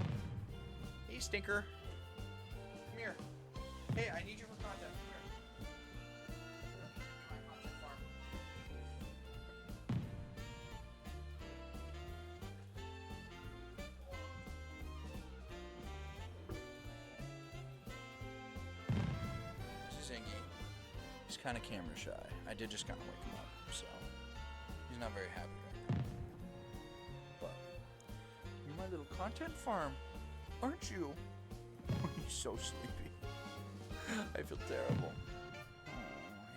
Hey, stinker. Come here. Hey, I need you for contact. Come here. This is Ingy. He's kind of camera shy. I did just kind of wake him up, so he's not very happy right now. But you're my little content farm, aren't you? He's so sleepy. I feel terrible. Oh,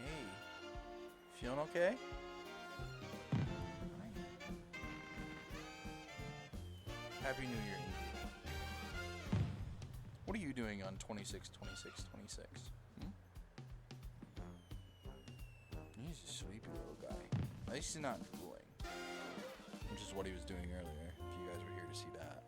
hey. Feeling okay? Happy New Year, Inky. What are you doing on 26/26/26? He's a sleepy little guy. At least he's not drooling, which is what he was doing earlier, if you guys were here to see that.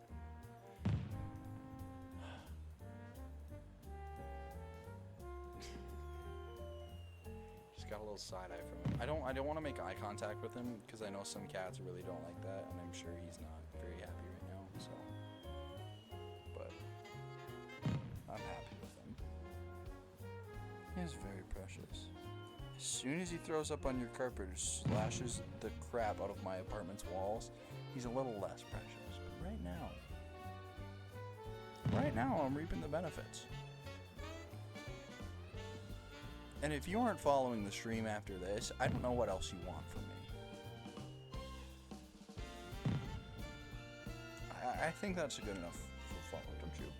Just got a little side eye from him. I don't want to make eye contact with him because I know some cats really don't like that, and I'm sure he's not very happy right now, so. But I'm happy with him. He is very precious. As soon as he throws up on your carpet or slashes the crap out of my apartment's walls, he's a little less precious. But right now, I'm reaping the benefits. And if you aren't following the stream after this, I don't know what else you want from me. I think that's a good enough for follow, don't you?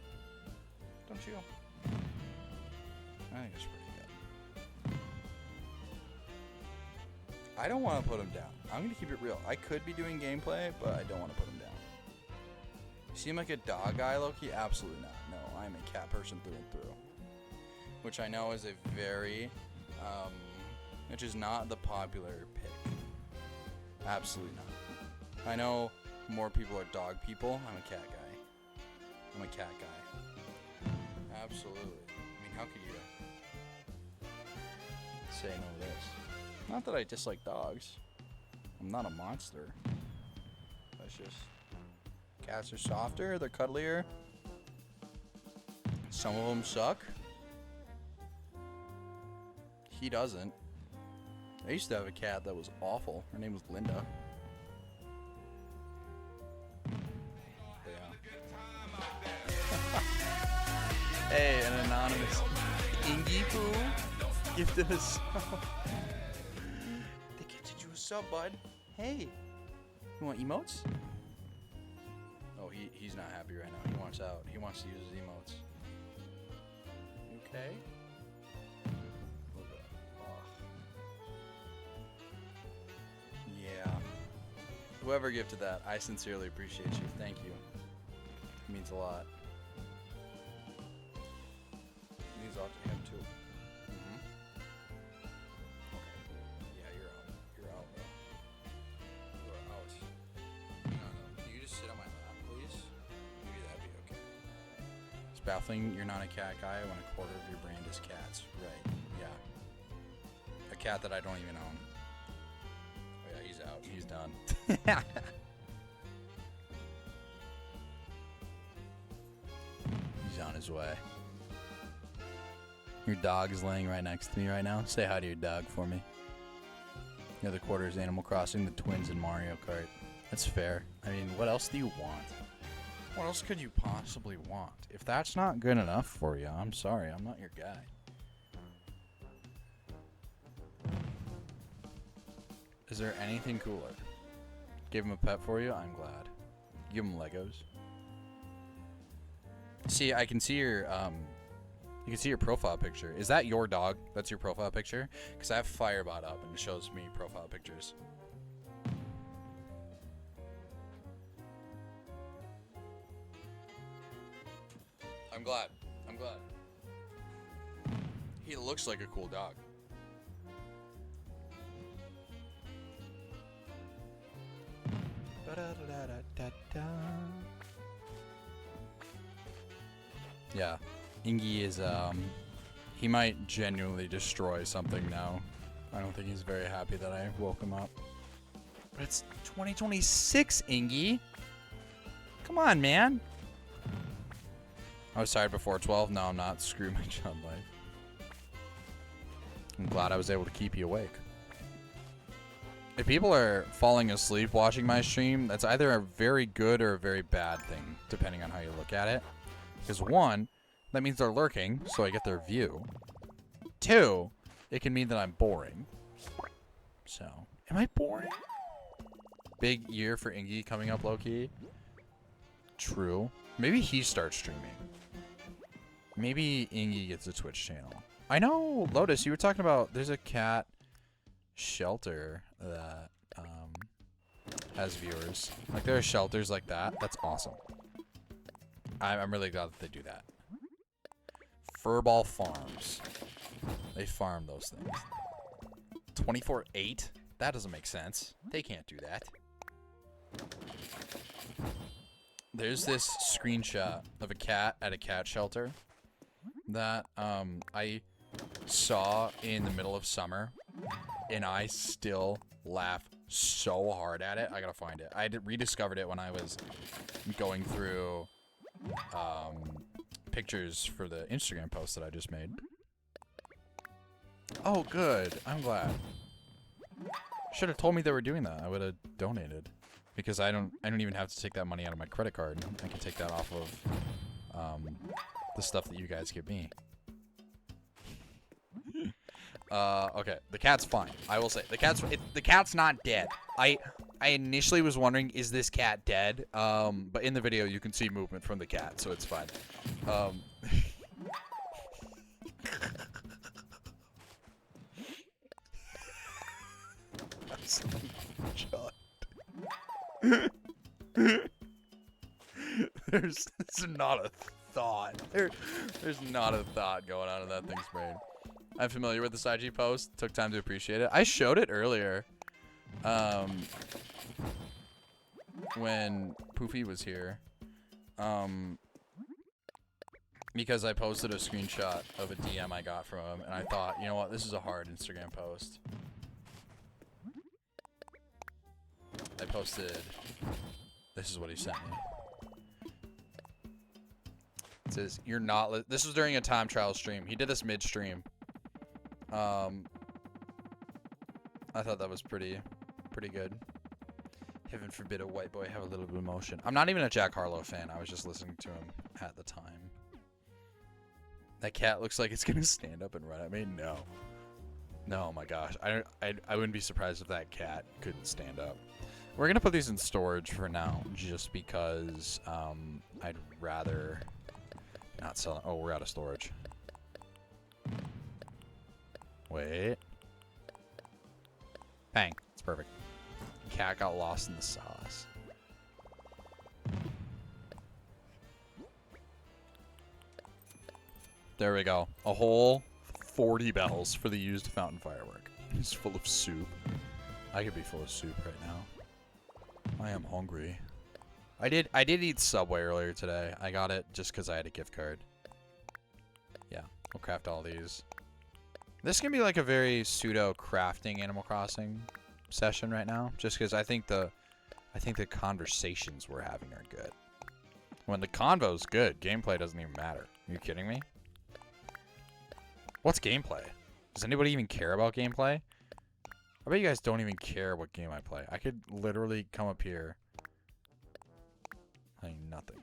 Don't you? I think it's pretty good. I don't want to put him down. I'm going to keep it real. I could be doing gameplay, but I don't want to put him down. You seem like a dog guy, Loki? Absolutely not. No, I'm a cat person through and through. Which I know is a very, which is not the popular pick. Absolutely not. I know more people are dog people. I'm a cat guy. I'm a cat guy. Absolutely. I mean, how could you say no to this? Not that I dislike dogs. I'm not a monster. That's just... Cats are softer, they're cuddlier. Some of them suck. He doesn't. I used to have a cat that was awful. Her name was Linda. But yeah. Hey, an anonymous Ingy Poo gifted us. They gifted you a sub, bud. Hey, you want emotes? Oh, he's not happy right now. He wants out. He wants to use his emotes. You okay? Yeah. Whoever gifted that, I sincerely appreciate you. Thank you. It means a lot. It means a lot to him too. Okay. Yeah, you're out. You're out, bro. You are out. No. Can you just sit on my lap, please? Maybe that'd be okay. It's baffling you're not a cat guy when a quarter of your brand is cats. Right. Yeah. A cat that I don't even own. Oh yeah, he's out. He's done. He's on his way. Your dog is laying right next to me right now. Say hi to your dog for me. The other quarter is Animal Crossing, the twins, and Mario Kart. That's fair. I mean, what else do you want? What else could you possibly want? If that's not good enough for you, I'm sorry. I'm not your guy. Is there anything cooler? Give him a pet for you? I'm glad. Give him Legos. See, I can see your, you can see your profile picture. Is that your dog? That's your profile picture? Because I have Firebot up and it shows me profile pictures. I'm glad. I'm glad. He looks like a cool dog. Yeah, Ingy is, he might genuinely destroy something now. I don't think he's very happy that I woke him up. But it's 2026, Ingy. Come on, man. I was tired before 12. No, I'm not. Screw my child life. I'm glad I was able to keep you awake. If people are falling asleep watching my stream, that's either a very good or a very bad thing, depending on how you look at it. Because one, that means they're lurking, so I get their view. Two, it can mean that I'm boring. So, am I boring? Big year for Ingy coming up, low-key. True. Maybe he starts streaming. Maybe Ingy gets a Twitch channel. I know, Lotus, you were talking about there's a cat shelter that has viewers. Like, there are shelters like that. That's awesome. I'm really glad that they do that. Furball Farms. They farm those things. 24/8? That doesn't make sense. They can't do that. There's this screenshot of a cat at a cat shelter that I saw in the middle of summer, and I still laugh so hard at it. I gotta find it. I rediscovered it when I was going through pictures for the Instagram post that I just made. Oh, good. I'm glad. Should have told me they were doing that. I would have donated, because I don't even have to take that money out of my credit card. I can take that off of the stuff that you guys give me. Okay, the cat's fine. I will say the cat's not dead. I initially was wondering, is this cat dead? But in the video you can see movement from the cat, so it's fine. Screenshot. There's not a thought. There's not a thought going on in that thing's brain. I'm familiar with this IG post. Took time to appreciate it. I showed it earlier. When Poofy was here. Because I posted a screenshot of a DM I got from him, and I thought, you know what, this is a hard Instagram post. I posted, this is what he sent me. It says, you're not, this was during a time trial stream. He did this mid-stream. I thought that was pretty good. Heaven forbid a white boy have a little bit of emotion. I'm not even a Jack Harlow fan. I was just listening to him at the time. That cat looks like it's gonna stand up and run at me. No. No, oh my gosh. I wouldn't be surprised if that cat couldn't stand up. We're gonna put these in storage for now, just because I'd rather not sell it. Oh, we're out of storage. Wait. Bang. It's perfect. Cat got lost in the sauce. There we go. A whole 40 bells for the used fountain firework. It's full of soup. I could be full of soup right now. I am hungry. I did eat Subway earlier today. I got it just because I had a gift card. Yeah, we'll craft all these. This can be like a very pseudo crafting Animal Crossing session right now, just because I think the conversations we're having are good. When the convo's good, gameplay doesn't even matter. Are you kidding me? What's gameplay? Does anybody even care about gameplay? I bet you guys don't even care what game I play. I could literally come up here playing nothing.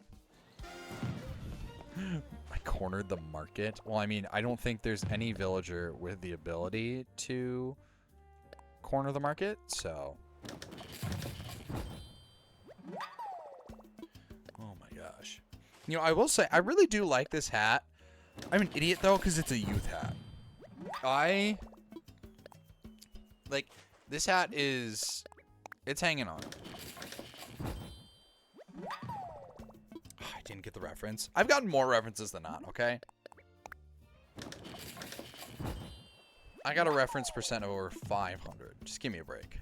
I cornered the market. Well, I mean, I don't think there's any villager with the ability to corner the market, so. Oh my gosh. You know, I will say, I really do like this hat. I'm an idiot, though, because it's a youth hat. Like, this hat is... It's hanging on. I didn't get the reference. I've gotten more references than not, okay? I got a reference percent of over 500. Just give me a break.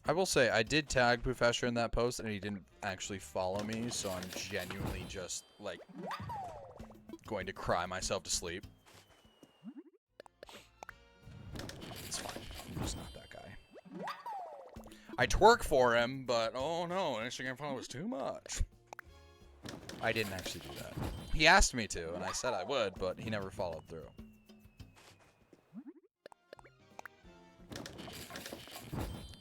I will say, I did tag Professor in that post, and he didn't actually follow me, so I'm genuinely just, like, going to cry myself to sleep. It's fine. I'm just not that guy. I twerk for him, but, oh no, Instagram follow was too much. I didn't actually do that. He asked me to, and I said I would, but he never followed through.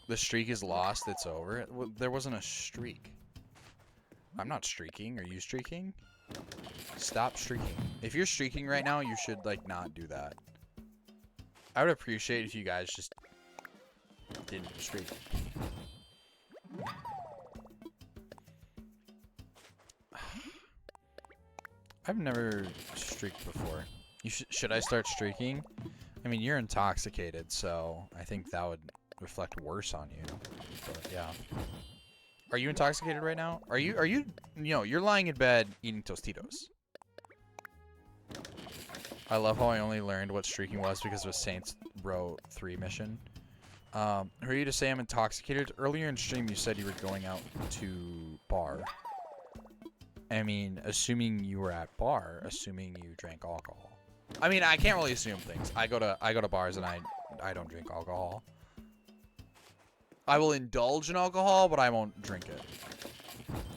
The streak is lost. It's over. There wasn't a streak. I'm not streaking. Are you streaking? Stop streaking. If you're streaking right now, you should, like, not do that. I would appreciate if you guys just didn't streak. I've never streaked before. Should I start streaking? I mean, you're intoxicated, so I think that would reflect worse on you. But yeah. Are you intoxicated right now? Are you know, you're lying in bed eating Tostitos. I love how I only learned what streaking was because of a Saints Row 3 mission. Who are you to say I'm intoxicated? Earlier in stream you said you were going out to bar. I mean, assuming you were at bar, assuming you drank alcohol. I mean, I can't really assume things. I go to bars and I don't drink alcohol. I will indulge in alcohol, but I won't drink it.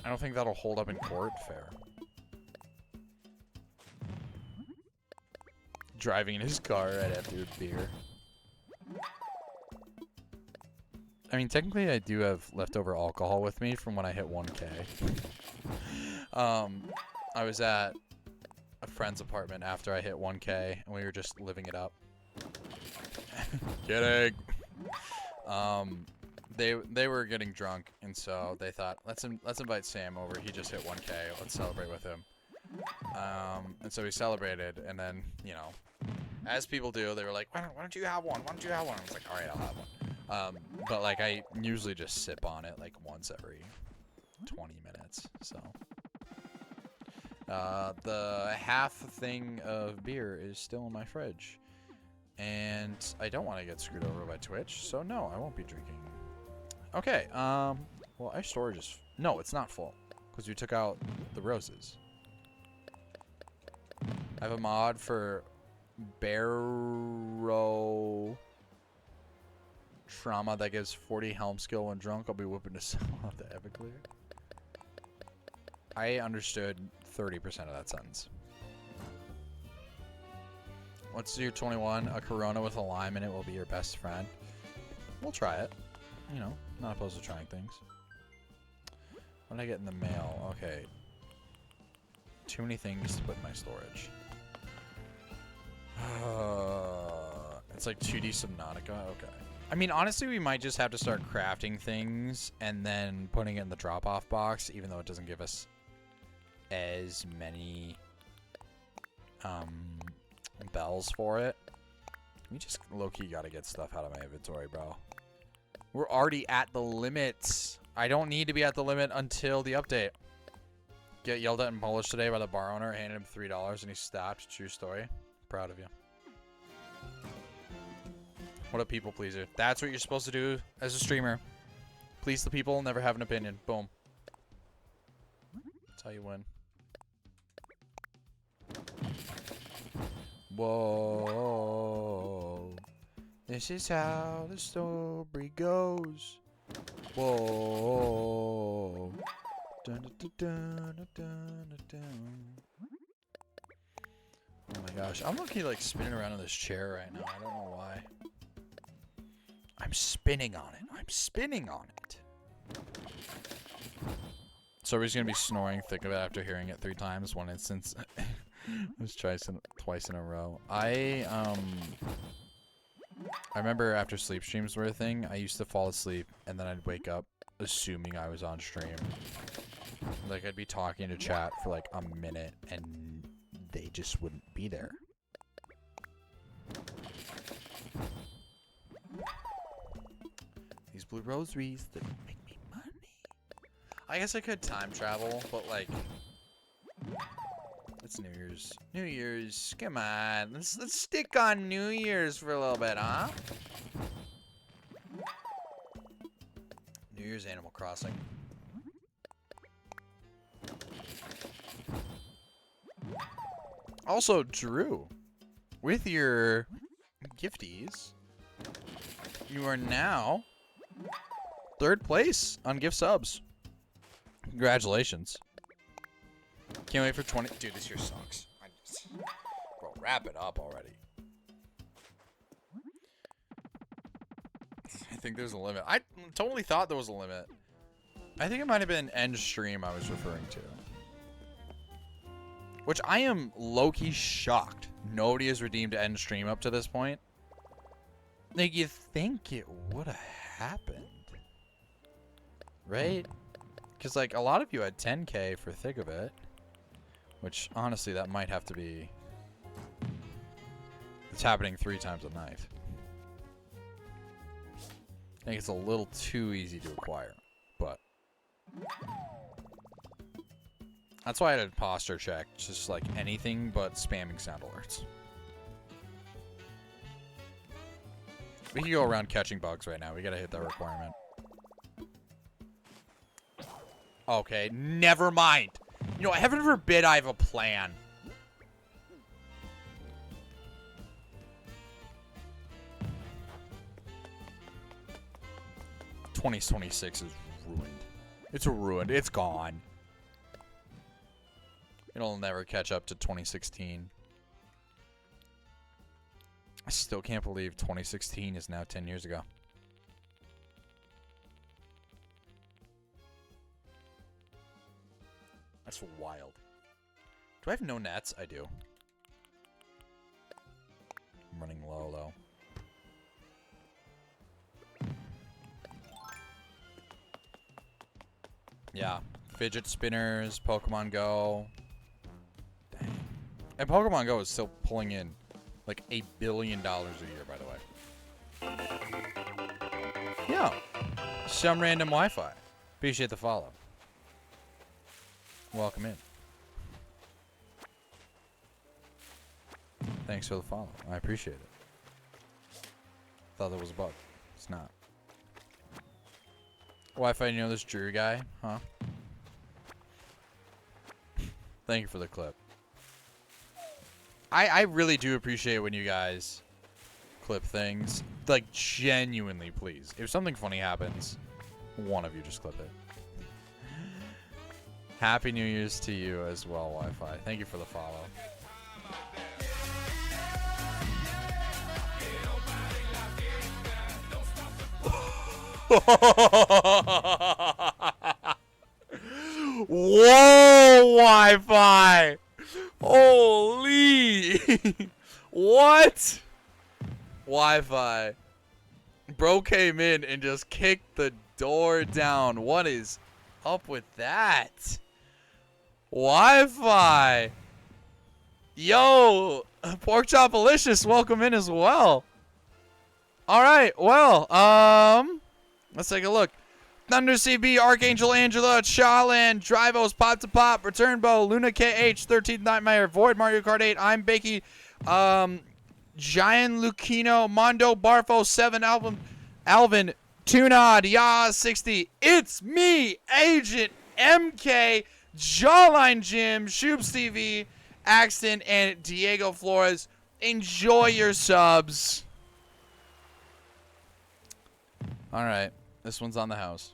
I don't think that'll hold up in court. Fair. Driving in his car right after a beer. I mean, technically I do have leftover alcohol with me from when I hit 1K. I was at a friend's apartment after I hit 1K, and we were just living it up. Kidding. they were getting drunk, and so they thought, let's invite Sam over. He just hit 1K. Let's celebrate with him. And so we celebrated, and then, you know, as people do, they were like, why don't you have one? Why don't you have one? I was like, all right, I'll have one. But like I usually just sip on it like once every 20 minutes. So the half thing of beer is still in my fridge, and I don't want to get screwed over by Twitch, so no, I won't be drinking. Okay, well, our storage is... No, it's not full, because we took out the roses. I have a mod for Barrow Trauma that gives 40 helm skill when drunk. I'll be whooping to someone off the Everclear. I understood 30% of that sentence. What's your 21? A Corona with a lime in it will be your best friend. We'll try it. You know, not opposed to trying things. What did I get in the mail? Okay. Too many things to put in my storage. It's like 2D Subnautica? Okay. I mean, honestly, we might just have to start crafting things and then putting it in the drop-off box, even though it doesn't give us as many bells for it. We just low-key gotta get stuff out of my inventory, bro. We're already at the limits. I don't need to be at the limit until the update. Get yelled at in Polish today by the bar owner. Handed him $3 and he stopped. True story. Proud of you. What a people pleaser. That's what you're supposed to do as a streamer. Please the people, never have an opinion. Boom. That's how you win. Whoa. This is how the story goes. Whoa. Dun, dun, dun, dun, dun, dun. Oh my gosh. I'm looking like spinning around in this chair right now. I don't know why. I'm spinning on it. I'm spinning on it. So he's gonna be snoring. Think of it after hearing it 3 times. One instance. Let's try twice in a row. I remember after sleep streams were a thing, I used to fall asleep and then I'd wake up assuming I was on stream. Like I'd be talking to chat for like a minute and they just wouldn't be there. These blue rosaries that make me money. I guess I could time travel, but like it's New Year's. New Year's, come on. Let's stick on New Year's for a little bit, huh? New Year's Animal Crossing. Also, Drew, with your gifties, you are now 3rd place on gift subs. Congratulations. Can't wait for 20. Dude, this year sucks. Bro, wrap it up already. I think there's a limit. I totally thought there was a limit. I think it might have been end stream I was referring to. Which I am low-key shocked. Nobody has redeemed end stream up to this point. Like, you think it would have happened. Right? Because, like, a lot of you had 10K for thick of it. Which, honestly, that might have to be... It's happening 3 times a night. I think it's a little too easy to acquire. But... That's why I did posture check. Just, like, anything but spamming sound alerts. We can go around catching bugs right now. We gotta hit that requirement. Okay, never mind. You know, heaven forbid I have a plan. $2026 is ruined. It's ruined. It's gone. It'll never catch up to 2016. I still can't believe 2016 is now 10 years ago. That's wild. Do I have no nets? I do. I'm running low, though. Yeah. Fidget spinners, Pokemon Go. Dang. And Pokemon Go is still pulling in like $1 billion a year, by the way. Yeah. Some random Wi-Fi. Appreciate the follow. Welcome in. Thanks for the follow. I appreciate it. Thought there was a bug. It's not. Wi-Fi, you know this Drew guy? Huh? Thank you for the clip. I really do appreciate when you guys clip things. Like, genuinely, please. If something funny happens, one of you just clip it. Happy New Year's to you as well, Wi-Fi. Thank you for the follow. Whoa, Wi-Fi! Holy! What? Wi-Fi. Bro came in and just kicked the door down. What is up with that? Wi-Fi. Yo, Pork Chopalicious, welcome in as well. All right, well, let's take a look. Thunder CB, Archangel Angela, Shalan, Drivos, Pop to Pop, Return Bow, Luna KH, 13th Nightmare, Void Mario Kart 8, I'm Bakey, Giant Lucino, Mondo Barfo, 7 Alvin, Tunod, Ya 60. It's me, Agent MK, Jawline Jim, Shoobs TV, Axton, and Diego Flores. Enjoy your subs. All right, this one's on the house.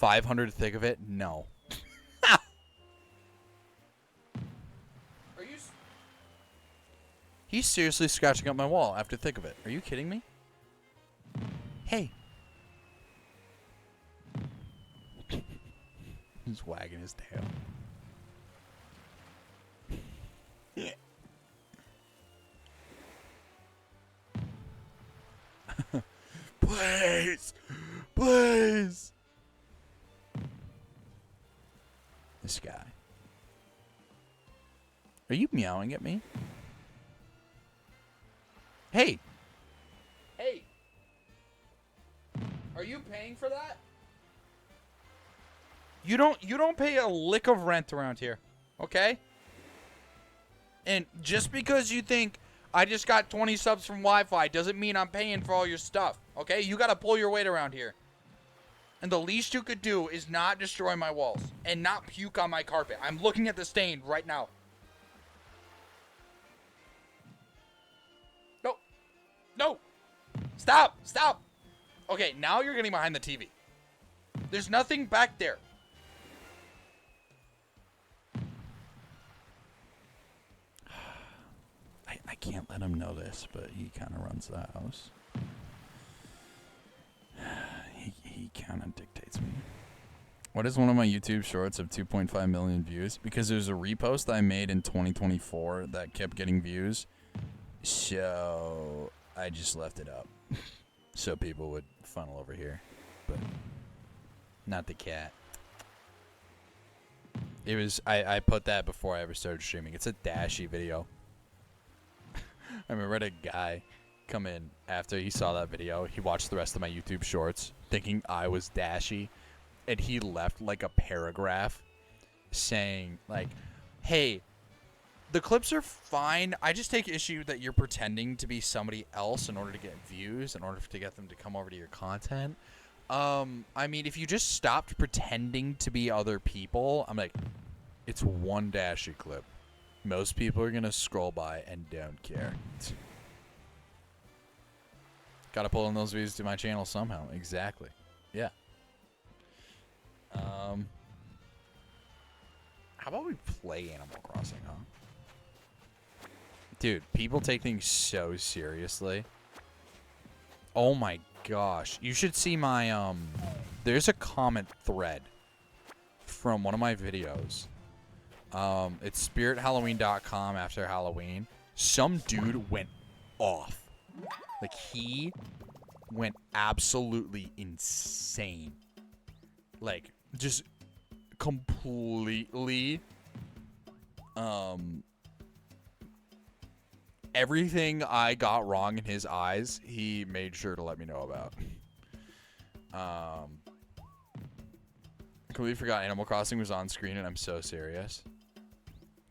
500 thick of it? No. Are you? He's seriously scratching up my wall after thick of it. Are you kidding me? Hey. He's wagging his tail. Please. Please. This guy. Are you meowing at me? Hey. Hey. Are you paying for that? You don't pay a lick of rent around here. Okay? And just because you think I just got 20 subs from Wi-Fi doesn't mean I'm paying for all your stuff. Okay? You got to pull your weight around here. And the least you could do is not destroy my walls and not puke on my carpet. I'm looking at the stain right now. No. No. Stop. Stop. Okay, now you're getting behind the TV. There's nothing back there. I can't let him know this, but he kind of runs the house. He kind of dictates me. What is one of my YouTube shorts of 2.5 million views? Because there's a repost I made in 2024 that kept getting views. So I just left it up. So people would funnel over here. But not the cat. It was, I put that before I ever started streaming. It's a Dashy video. I remember a guy come in after he saw that video. He watched the rest of my YouTube shorts thinking I was Dashy. And he left like a paragraph saying like, hey, the clips are fine. I just take issue that you're pretending to be somebody else in order to get views, in order to get them to come over to your content. I mean, if you just stopped pretending to be other people, I'm like, it's one Dashy clip. Most people are going to scroll by and don't care. Got to pull in those views to my channel somehow. Exactly. Yeah. How about we play Animal Crossing, huh? Dude, people take things so seriously. Oh my gosh. You should see my, there's a comment thread from one of my videos. It's spirithalloween.com after Halloween. Some dude went off. Like, he went absolutely insane. Like, just completely, everything I got wrong in his eyes, he made sure to let me know about. I completely forgot Animal Crossing was on screen, and I'm so serious.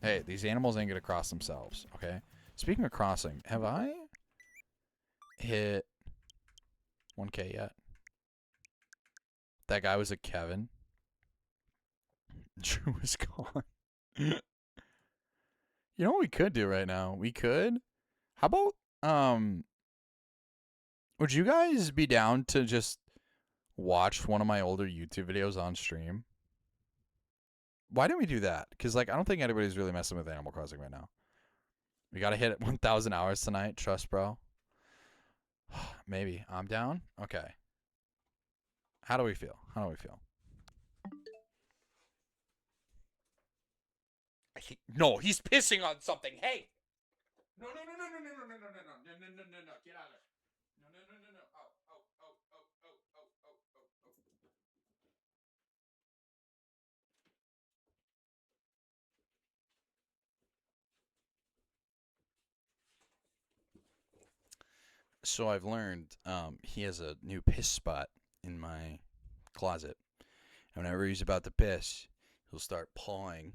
Hey, these animals ain't gonna cross themselves, okay? Speaking of crossing, have I hit 1K yet? That guy was a Kevin. Drew is gone. You know what we could do right now? We could. How about would you guys be down to just watch one of my older YouTube videos on stream? Why don't we do that? Because like I don't think anybody's really messing with Animal Crossing right now. We gotta hit 1,000 hours tonight. Trust, bro. Maybe I'm down. Okay. How do we feel? How do we feel? No, he's pissing on something. Hey. No. Get out of there. No. Oh. So I've learned he has a new piss spot in my closet. And whenever he's about to piss, he'll start pawing.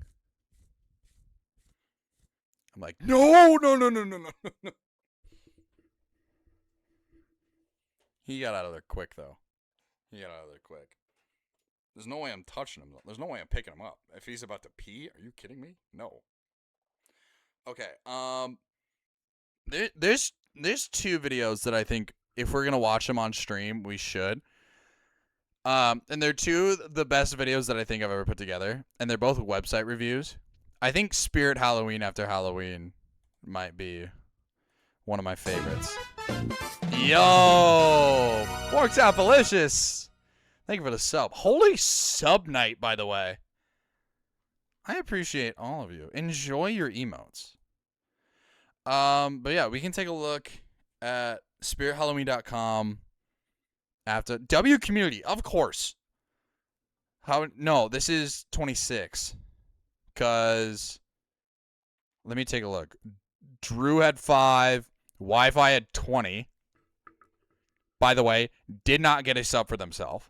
I'm like, no. He got out of there quick, though. There's no way I'm touching him. There's no way I'm picking him up. If he's about to pee, are you kidding me? No. Okay. There's two videos that I think if we're gonna watch them on stream, we should. And they're two of the best videos that I think I've ever put together, and they're both website reviews. I think Spirit Halloween After Halloween might be one of my favorites. Yo! Pork Delicious! Thank you for the sub. Holy sub night, by the way. I appreciate all of you. Enjoy your emotes. But yeah, we can take a look at spirithalloween.com after W Community, of course. No, this is 26. Cause let me take a look. Drew had 5, Wi-Fi had 20. By the way, did not get a sub for themselves.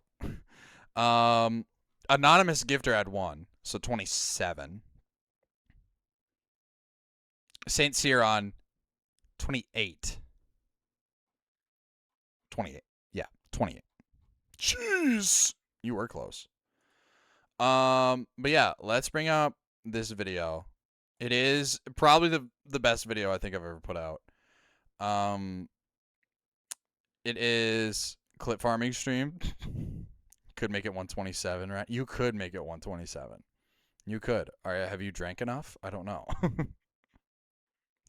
Anonymous Gifter had 1, so 27. Saint Cyron, 28. 28. Yeah, 28. Jeez. You were close. But yeah, let's bring up this video. It is probably the best video I think I've ever put out. It is clip farming stream. Could make it 127, right? You could make it 127. You could. All right, have you drank enough? I don't know.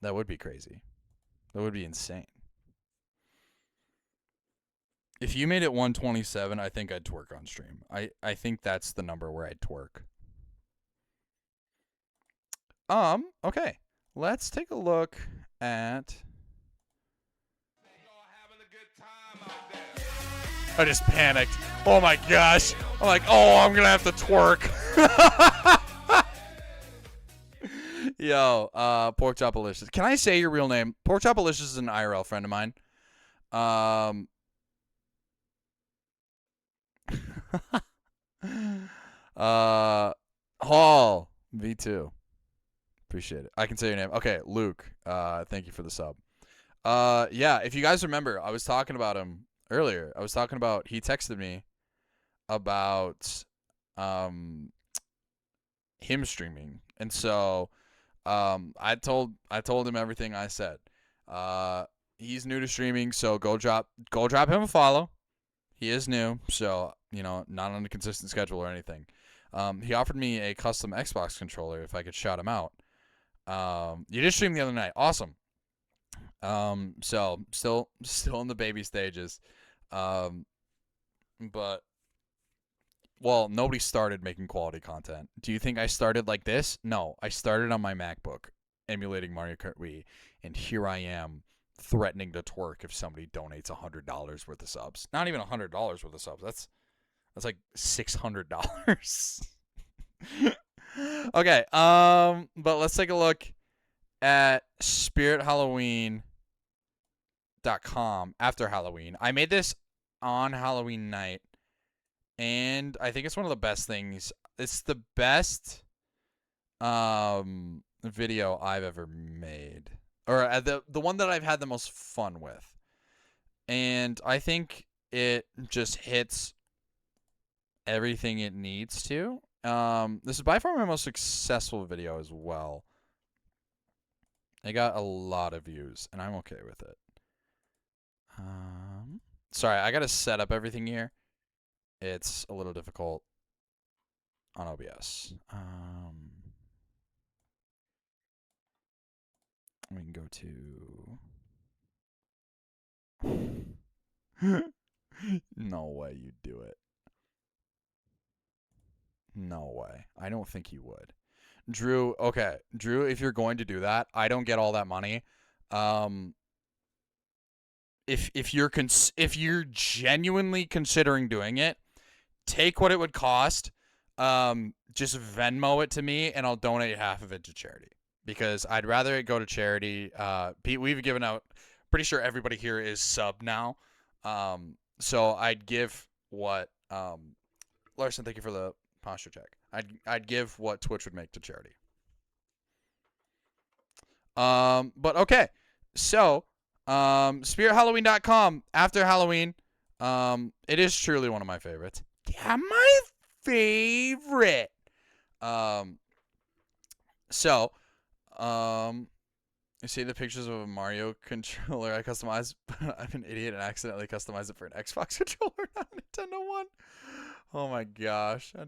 That would be crazy. That would be insane. If you made it 127, I think I'd twerk on stream. I think that's the number where I'd twerk. Okay. Let's take a look at... I just panicked. Oh my gosh. I'm like, oh, I'm gonna have to twerk. Yo, Pork Chopalicious. Can I say your real name? Pork Chopalicious is an IRL friend of mine. Hall V2. Appreciate it. I can say your name. Okay, Luke. Thank you for the sub. Yeah, if you guys remember, I was talking about him earlier. He texted me about him streaming. And so I told him everything I said. He's new to streaming, so go drop him a follow. He is new, so not on a consistent schedule or anything. He offered me a custom Xbox controller if I could shout him out. You just streamed the other night. Awesome. So still in the baby stages. But nobody started making quality content. Do you think I started like this? No, I started on my MacBook emulating Mario Kart Wii, and here I am threatening to twerk if somebody donates $100 worth of subs. Not even $100 worth of subs. That's like $600. Okay, but let's take a look at spirithalloween.com after Halloween. I made this on Halloween night, and I think it's one of the best things. It's the best video I've ever made, or the one that I've had the most fun with. And I think it just hits everything it needs to. This is by far my most successful video as well. I got a lot of views, and I'm okay with it. Sorry, I gotta set up everything here. It's a little difficult on OBS. We can go to... No way you'd do it. No way. I don't think you would. Drew, okay. Drew, if you're going to do that, I don't get all that money. If you're genuinely considering doing it, take what it would cost. Just Venmo it to me, and I'll donate half of it to charity. Because I'd rather it go to charity. Pete, we've given out... Pretty sure everybody here is sub now. So I'd give what... Larson, thank you for the posture check. I'd give what Twitch would make to charity. But okay. So, spirithalloween.com after Halloween. It is truly one of my favorites. Yeah, my favorite. So, I see the pictures of a Mario controller I customized, but I'm an idiot and accidentally customized it for an Xbox controller, not a Nintendo one. Oh my gosh. I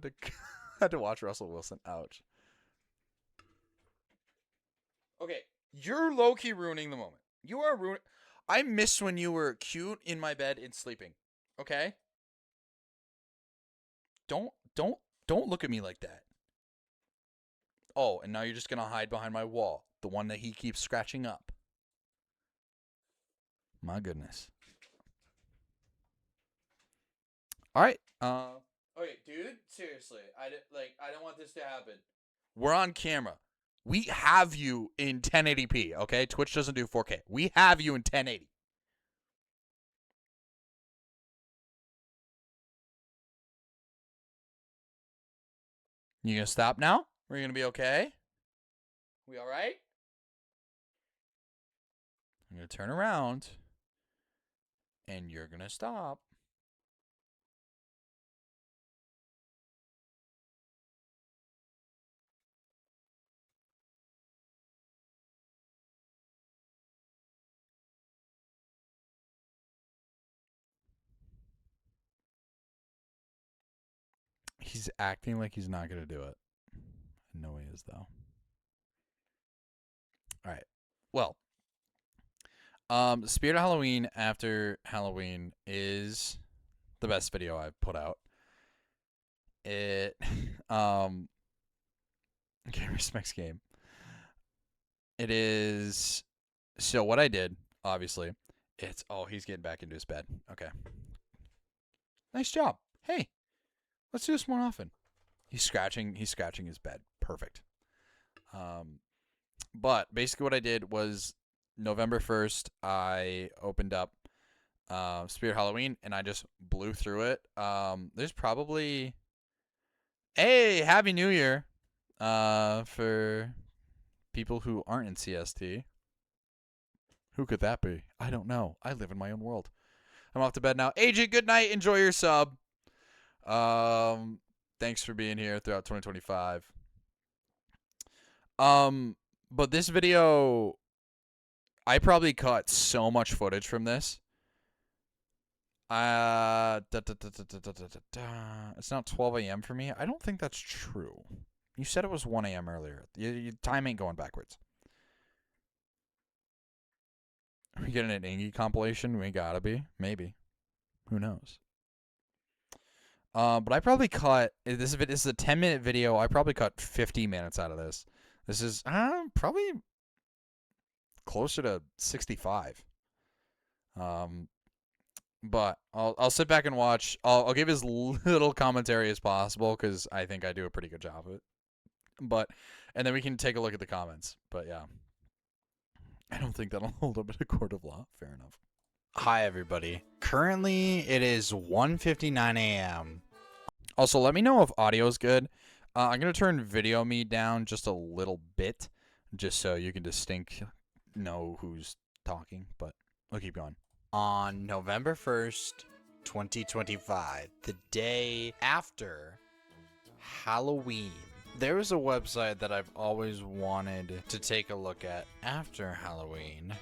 had to watch Russell Wilson. Ouch. Okay, you're low-key ruining the moment. You are ruining... I missed when you were cute in my bed and sleeping. Okay? Don't look at me like that. Oh, and now you're just gonna hide behind my wall. The one that he keeps scratching up. My goodness. Alright. Okay, dude, seriously. I don't want this to happen. We're on camera. We have you in 1080p, okay? Twitch doesn't do 4K. We have you in 1080. You gonna stop now? We're gonna be okay? We alright? I'm gonna turn around. And you're gonna stop. He's acting like he's not going to do it. No, he is, though. All right. Well, Spirit of Halloween After Halloween is the best video I've put out. It, Gamer Specs game. It is, so what I did, obviously, it's, oh, he's getting back into his bed. Okay. Nice job. Hey. Let's do this more often. He's scratching his bed. Perfect. But basically what I did was November 1st, I opened up Spirit Halloween and I just blew through it. There's probably, hey, Happy New Year for people who aren't in CST. Who could that be? I don't know. I live in my own world. I'm off to bed now. AJ, good night. Enjoy your sub. Thanks for being here throughout 2025. But this video, I probably cut so much footage from this. It's now 12 a.m. for me. I don't think that's true. You said it was 1 a.m. earlier. Your time ain't going backwards. Are we getting an Ingy compilation? We gotta be. Maybe. Who knows? But I probably cut, this is a 10-minute video. I probably cut 50 minutes out of this. This is probably closer to 65. But I'll sit back and watch. I'll give as little commentary as possible because I think I do a pretty good job of it. And then we can take a look at the comments. But yeah, I don't think that'll hold up in a court of law. Fair enough. Hi everybody. Currently it is 1:59 a.m. Also, let me know if audio is good. I'm gonna turn video me down just a little bit, just so you can distinct know who's talking. But we'll keep going. On November 1st, 2025, the day after Halloween, there is a website that I've always wanted to take a look at after Halloween.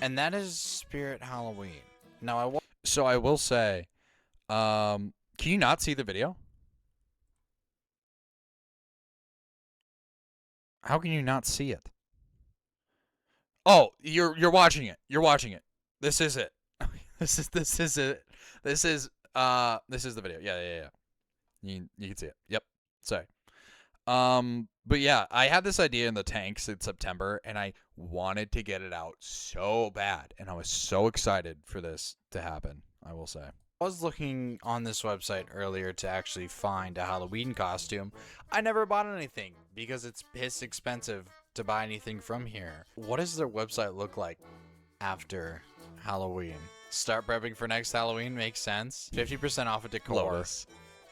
And that is Spirit Halloween. Now, I will say, can you not see the video? How can you not see it? Oh, you're watching it. You're watching it. This is it. This is it. This is the video. Yeah. You can see it. Yep. Sorry. But yeah, I had this idea in the tanks in September, and I wanted to get it out so bad, and I was so excited for this to happen, I will say. I was looking on this website earlier to actually find a Halloween costume. I never bought anything because it's piss expensive to buy anything from here. What does their website look like after Halloween? Start prepping for next Halloween makes sense. 50% off of decor.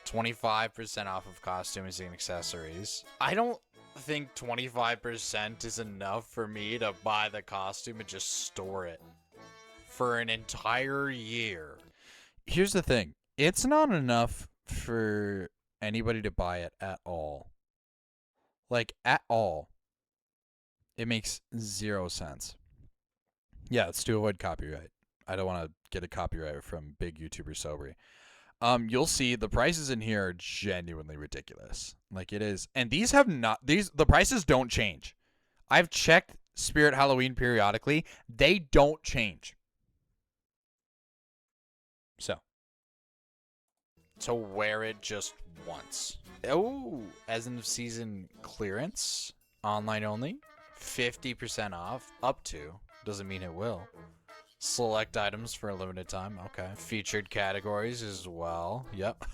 25% off of costumes and accessories. I don't think 25% is enough for me to buy the costume and just store it for an entire year. Here's the thing. It's not enough for anybody to buy it at all. Like, at all. It makes 0 sense. Yeah, it's to avoid copyright. I don't want to get a copyright from big YouTuber Sobri. You'll see the prices in here are genuinely ridiculous. Like it is, and these have not. The prices don't change. I've checked Spirit Halloween periodically. They don't change. So wear it just once. Oh, as in season clearance, online only, 50% off, up to. Doesn't mean it will. Select items for a limited time. Okay. Featured categories as well. Yep.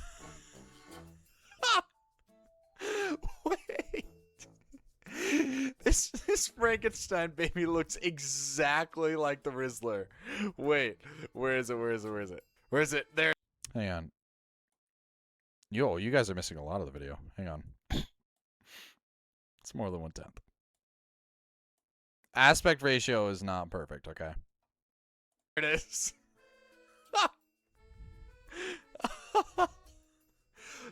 Wait. This Frankenstein baby looks exactly like the Rizzler. Wait. Where is it? There. Hang on. Yo, you guys are missing a lot of the video. Hang on. It's more than 1/10. Aspect ratio is not perfect, okay? There it is.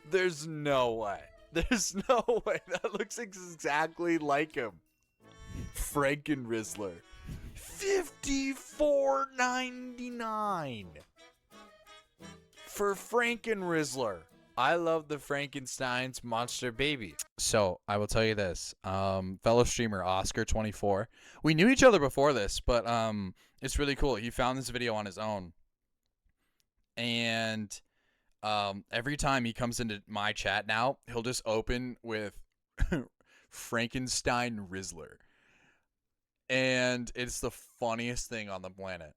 There's no way. There's no way. That looks exactly like him. Franken Rizzler. $54.99 for Franken Rizzler. I love the Frankenstein's monster baby. So I will tell you this, fellow streamer Oscar24. We knew each other before this, but it's really cool. He found this video on his own, and every time he comes into my chat now, he'll just open with Frankenstein Rizzler, and it's the funniest thing on the planet.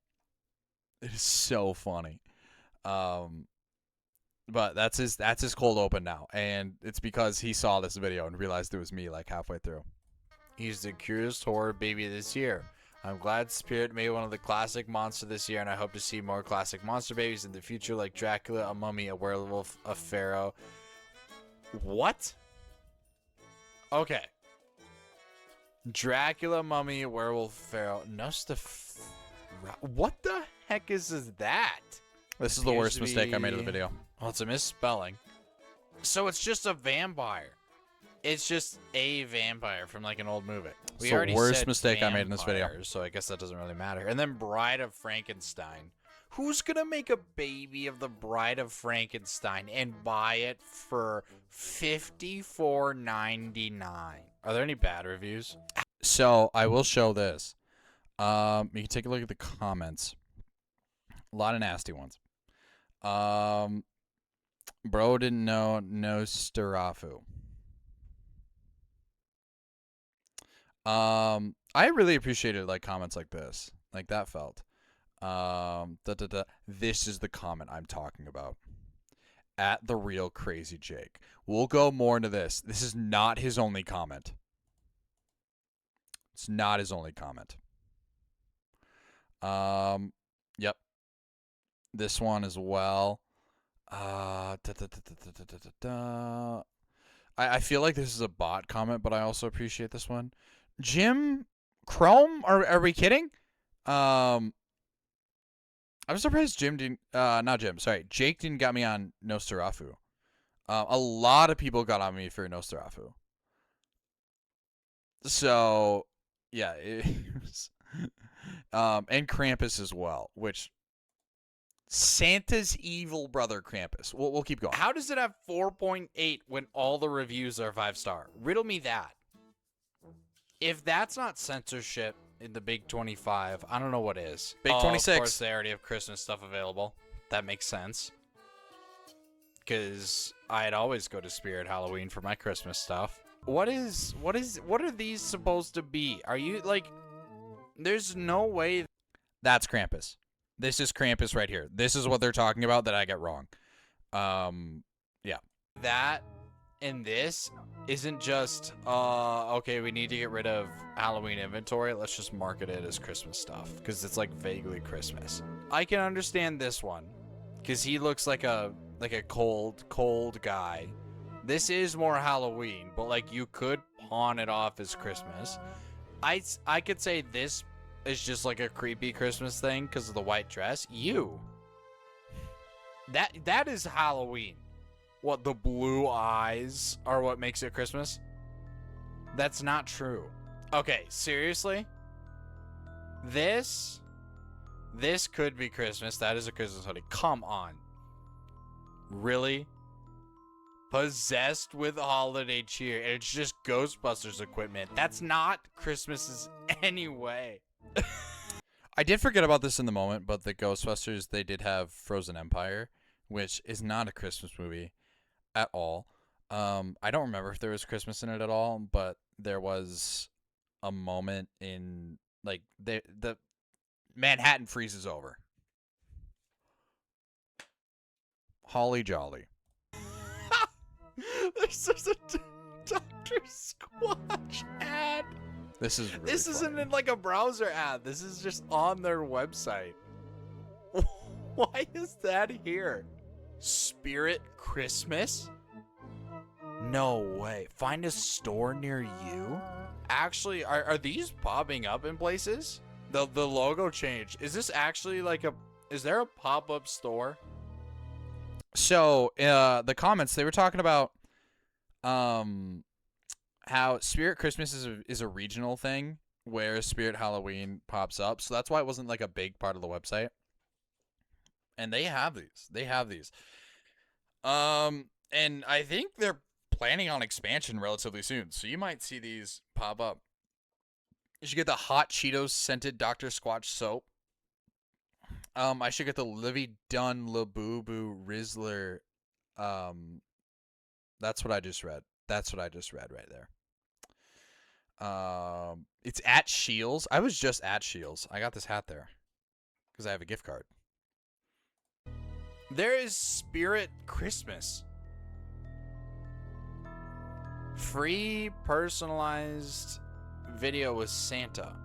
It is so funny. But that's his cold open now, and it's because he saw this video and realized it was me like halfway through. He's the cutest horror baby this year. I'm glad Spirit made one of the classic monster this year, and I hope to see more classic monster babies in the future like Dracula, a mummy, a werewolf, a pharaoh. What? Okay. Dracula, mummy, werewolf, pharaoh, what the heck is that? This is the worst mistake I made of the video. Well, it's a misspelling. So it's just a vampire. It's just a vampire from like an old movie. It's the worst mistake I made in this video. So I guess that doesn't really matter. And then Bride of Frankenstein. Who's going to make a baby of the Bride of Frankenstein and buy it for $54.99? Are there any bad reviews? So I will show this. You can take a look at the comments. A lot of nasty ones. Bro didn't know Nosferatu. I really appreciated like comments like this. Like that felt. This is the comment I'm talking about. At the real Crazy Jake. We'll go more into this. This is not his only comment. It's not his only comment. Yep. This one as well. I feel like this is a bot comment, but I also appreciate this one. Jim Chrome? Are we kidding? I'm surprised Jim didn't. Not Jim. Sorry, Jake didn't got me on Nosferatu. A lot of people got on me for Nosferatu. So, yeah, it was, and Krampus as well, which Santa's evil brother Krampus. We'll keep going. How does it have 4.8 when all the reviews are 5-star? Riddle me that. If that's not censorship in the Big 25, I don't know what is. Big 26. Of course, they already have Christmas stuff available. That makes sense. Because I'd always go to Spirit Halloween for my Christmas stuff. What are these supposed to be? Are you like, there's no way. That's Krampus. This is Krampus right here. This is what they're talking about that I get wrong. Yeah. That and this isn't just, okay, we need to get rid of Halloween inventory. Let's just market it as Christmas stuff. Because it's like vaguely Christmas. I can understand this one. Because he looks like a cold guy. This is more Halloween, but like you could pawn it off as Christmas. I could say this is just like a creepy Christmas thing because of the white dress. That is Halloween. What, the blue eyes are what makes it Christmas? That's not true. Okay, seriously? This could be Christmas. That is a Christmas hoodie. Come on. Really? Possessed with holiday cheer. And it's just Ghostbusters equipment. That's not Christmas's anyway. I did forget about this in the moment, but the Ghostbusters, they did have Frozen Empire, which is not a Christmas movie at all. I don't remember if there was Christmas in it at all, but there was a moment in, like, the Manhattan freezes over. Holly jolly. There's just a Dr. Squatch ad. This is really This isn't in like a browser ad. This is just on their website. Why is that here? Spirit Christmas? No way. Find a store near you? Actually, are these popping up in places? The logo changed. Is this actually like is there a pop-up store? So, the comments, they were talking about how Spirit Christmas is a regional thing where Spirit Halloween pops up. So that's why it wasn't like a big part of the website. And they have these. And I think they're planning on expansion relatively soon. So you might see these pop up. You should get the Hot Cheetos scented Dr. Squatch soap. I should get the Livy Dunn Labubu Rizzler. That's what I just read. That's what I just read right there. It's at Shields. I was just at Shields. I got this hat there because I have a gift card. There is Spirit Christmas. Free personalized video with Santa.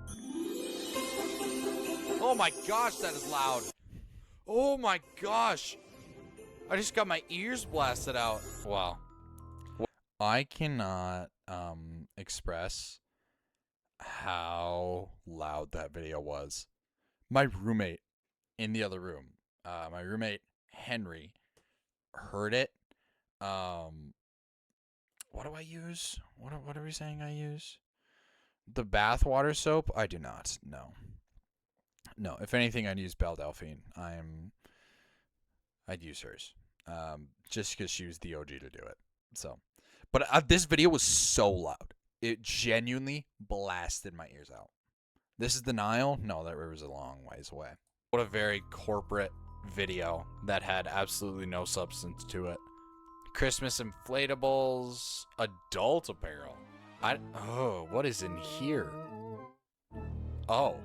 Oh my gosh, that is loud. Oh my gosh. I just got my ears blasted out. Wow. I cannot express how loud that video was. My roommate in the other room, my roommate Henry, heard it. What do I use? What are we saying I use? The bathwater soap? I do not. No. No, if anything, I'd use Belle Delphine. I'd use hers. Just because she was the OG to do it. So, but this video was so loud. It genuinely blasted my ears out. This is the Nile? No, that river's a long ways away. What a very corporate video that had absolutely no substance to it. Christmas inflatables, adult apparel. What is in here? Oh,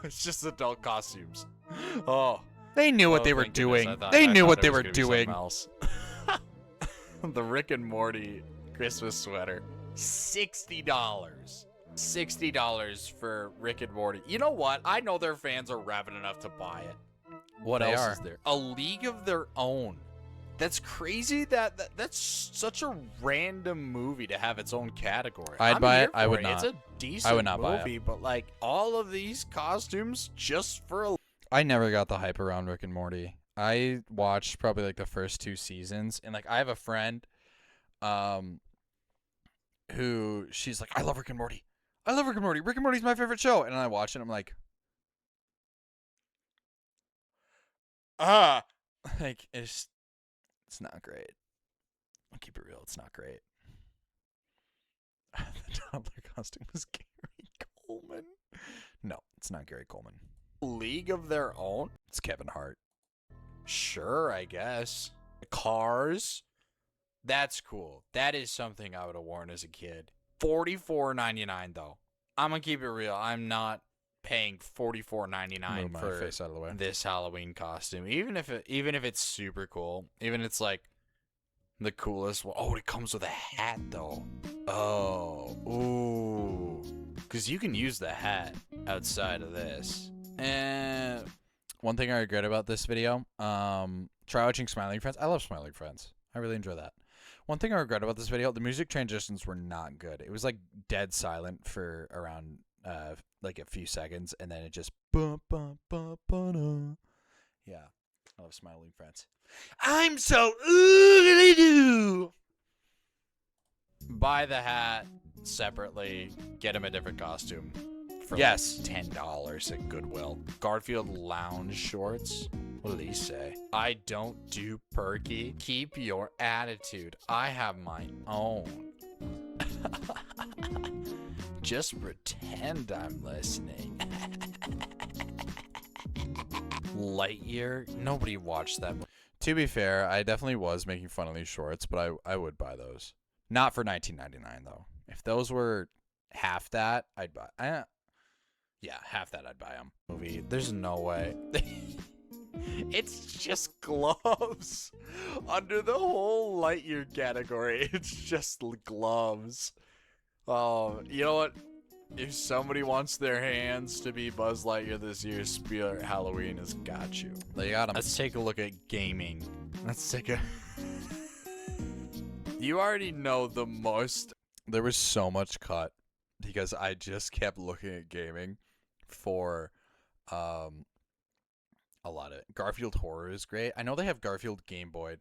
it's just adult costumes. Oh, they knew what they were doing. They knew what they were doing. The Rick and Morty Christmas sweater, $60. $60 for Rick and Morty. You know what? I know their fans are rabid enough to buy it. What else is there? A League of Their Own. That's crazy. That's such a random movie to have its own category. I'd buy it. I would not. It's a decent movie, but like all of these costumes just for a. I never got the hype around Rick and Morty. I watched probably like the first 2 seasons, and like I have a friend, who she's like, I love Rick and Morty. I love Rick and Morty. Rick and Morty's my favorite show, and I watch it. And I'm like, like it's not great. I'll keep it real. It's not great. The toddler costume was Gary Coleman. No, it's not Gary Coleman. League of Their Own? It's Kevin Hart. Sure, I guess. Cars? That's cool. That is something I would have worn as a kid. $44.99 though. I'm gonna keep it real. I'm not paying $44.99 for face out of the way. This Halloween costume. Even if it's super cool. Even if it's like the coolest one. Oh, it comes with a hat though. Oh, ooh. Because you can use the hat outside of this. And one thing I regret about this video, try watching Smiling Friends. I love Smiling Friends. I really enjoy that. One thing I regret about this video, the music transitions were not good. It was like dead silent for around like a few seconds, and then it just yeah. I love Smiling Friends. I'm so oogly-doo. buy the hat separately, get him a different costume for Yes. like $10 at Goodwill. Garfield lounge shorts. What do these say? I don't do perky. Keep your attitude. I have my own. Just pretend I'm listening. Lightyear? Nobody watched that. To be fair, I definitely was making fun of these shorts, but I would buy those. Not for $19.99 though. If those were half that, I'd buy. Yeah, half that I'd buy them. Movie. There's no way. It's just gloves under the whole Lightyear category. It's just gloves. Oh, you know what? If somebody wants their hands to be Buzz Lightyear this year, Spirit Halloween has got you. They got 'em. Let's take a look at gaming. Let's take a... You already know the most. There was so much cut because I just kept looking at gaming for a lot of it. Garfield Horror is great. I know they have Garfield Game Boy.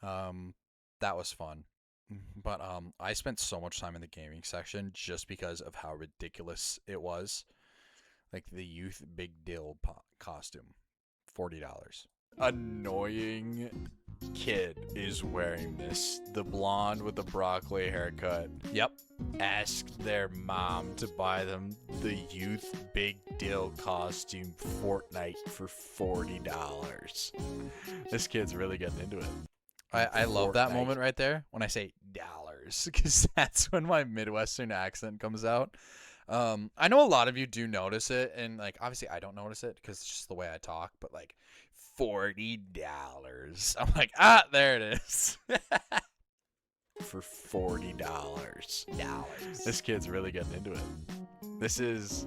That was fun. But I spent so much time in the gaming section just because of how ridiculous it was. Like the youth big deal costume, $40. Annoying kid is wearing this. The blonde with the broccoli haircut. Yep. Asked their mom to buy them the youth big deal costume Fortnite for $40. This kid's really getting into it. I love that moment right there when I say dollars, because that's when my Midwestern accent comes out. I know a lot of you do notice it, and like obviously I don't notice it because it's just the way I talk, but like $40. I'm like, there it is. For $40. This kid's really getting into it. This is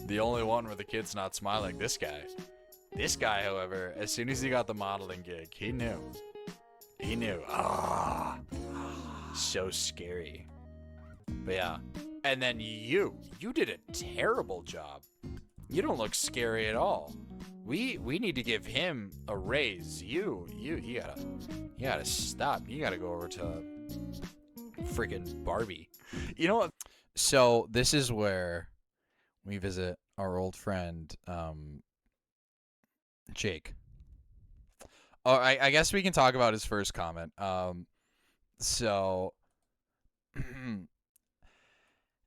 the only one where the kid's not smiling. This guy, however, as soon as he got the modeling gig, he knew. He knew. So scary. But yeah. And then you did a terrible job. You don't look scary at all. We need to give him a raise. You gotta stop. You gotta go over to freaking Barbie. You know what? So this is where we visit our old friend Jake. Oh, I guess we can talk about his first comment. So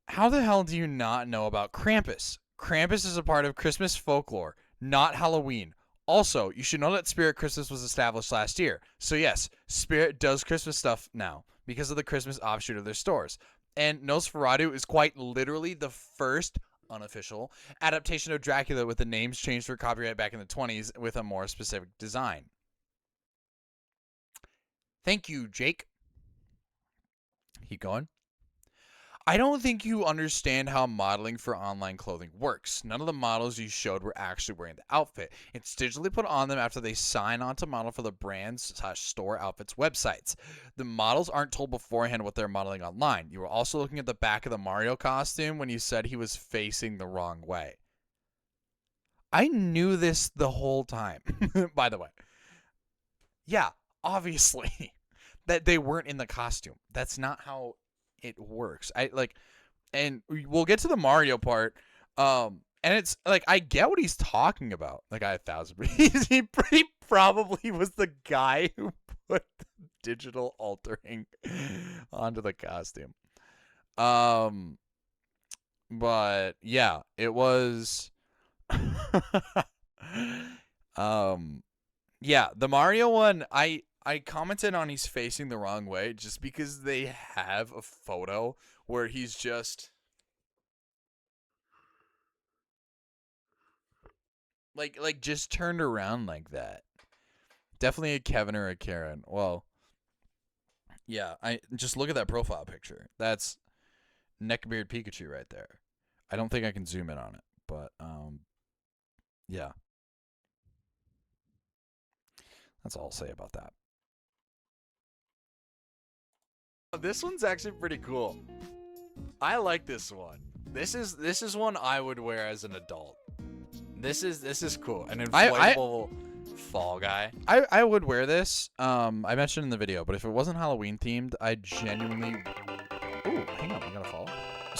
how the hell do you not know about Krampus? Krampus is a part of Christmas folklore, not Halloween. Also, you should know that Spirit Christmas was established last year. So yes, Spirit does Christmas stuff now because of the Christmas offshoot of their stores. And Nosferatu is quite literally the first unofficial adaptation of Dracula with the names changed for copyright back in the 20s with a more specific design. Thank you, Jake. Keep going. I don't think you understand how modeling for online clothing works. None of the models you showed were actually wearing the outfit. It's digitally put on them after they sign on to model for the brand's/store outfits websites. The models aren't told beforehand what they're modeling online. You were also looking at the back of the Mario costume when you said he was facing the wrong way. I knew this the whole time, by the way. Yeah, obviously, that they weren't in the costume. That's not how it works. And we'll get to the Mario part. And it's like, I get what he's talking about. Like, I 1,000%. He probably was the guy who put the digital altering onto the costume. But yeah, it was. Yeah, the Mario one, I commented on he's facing the wrong way just because they have a photo where he's just like just turned around like that. Definitely a Kevin or a Karen. Well, yeah, I just look at that profile picture. That's neckbeard Pikachu right there. I don't think I can zoom in on it, but yeah. That's all I'll say about that. This one's actually pretty cool. I like this one. This is one I would wear as an adult. This is cool. An inflatable fall guy. I would wear this. I mentioned in the video, but if it wasn't Halloween themed, I genuinely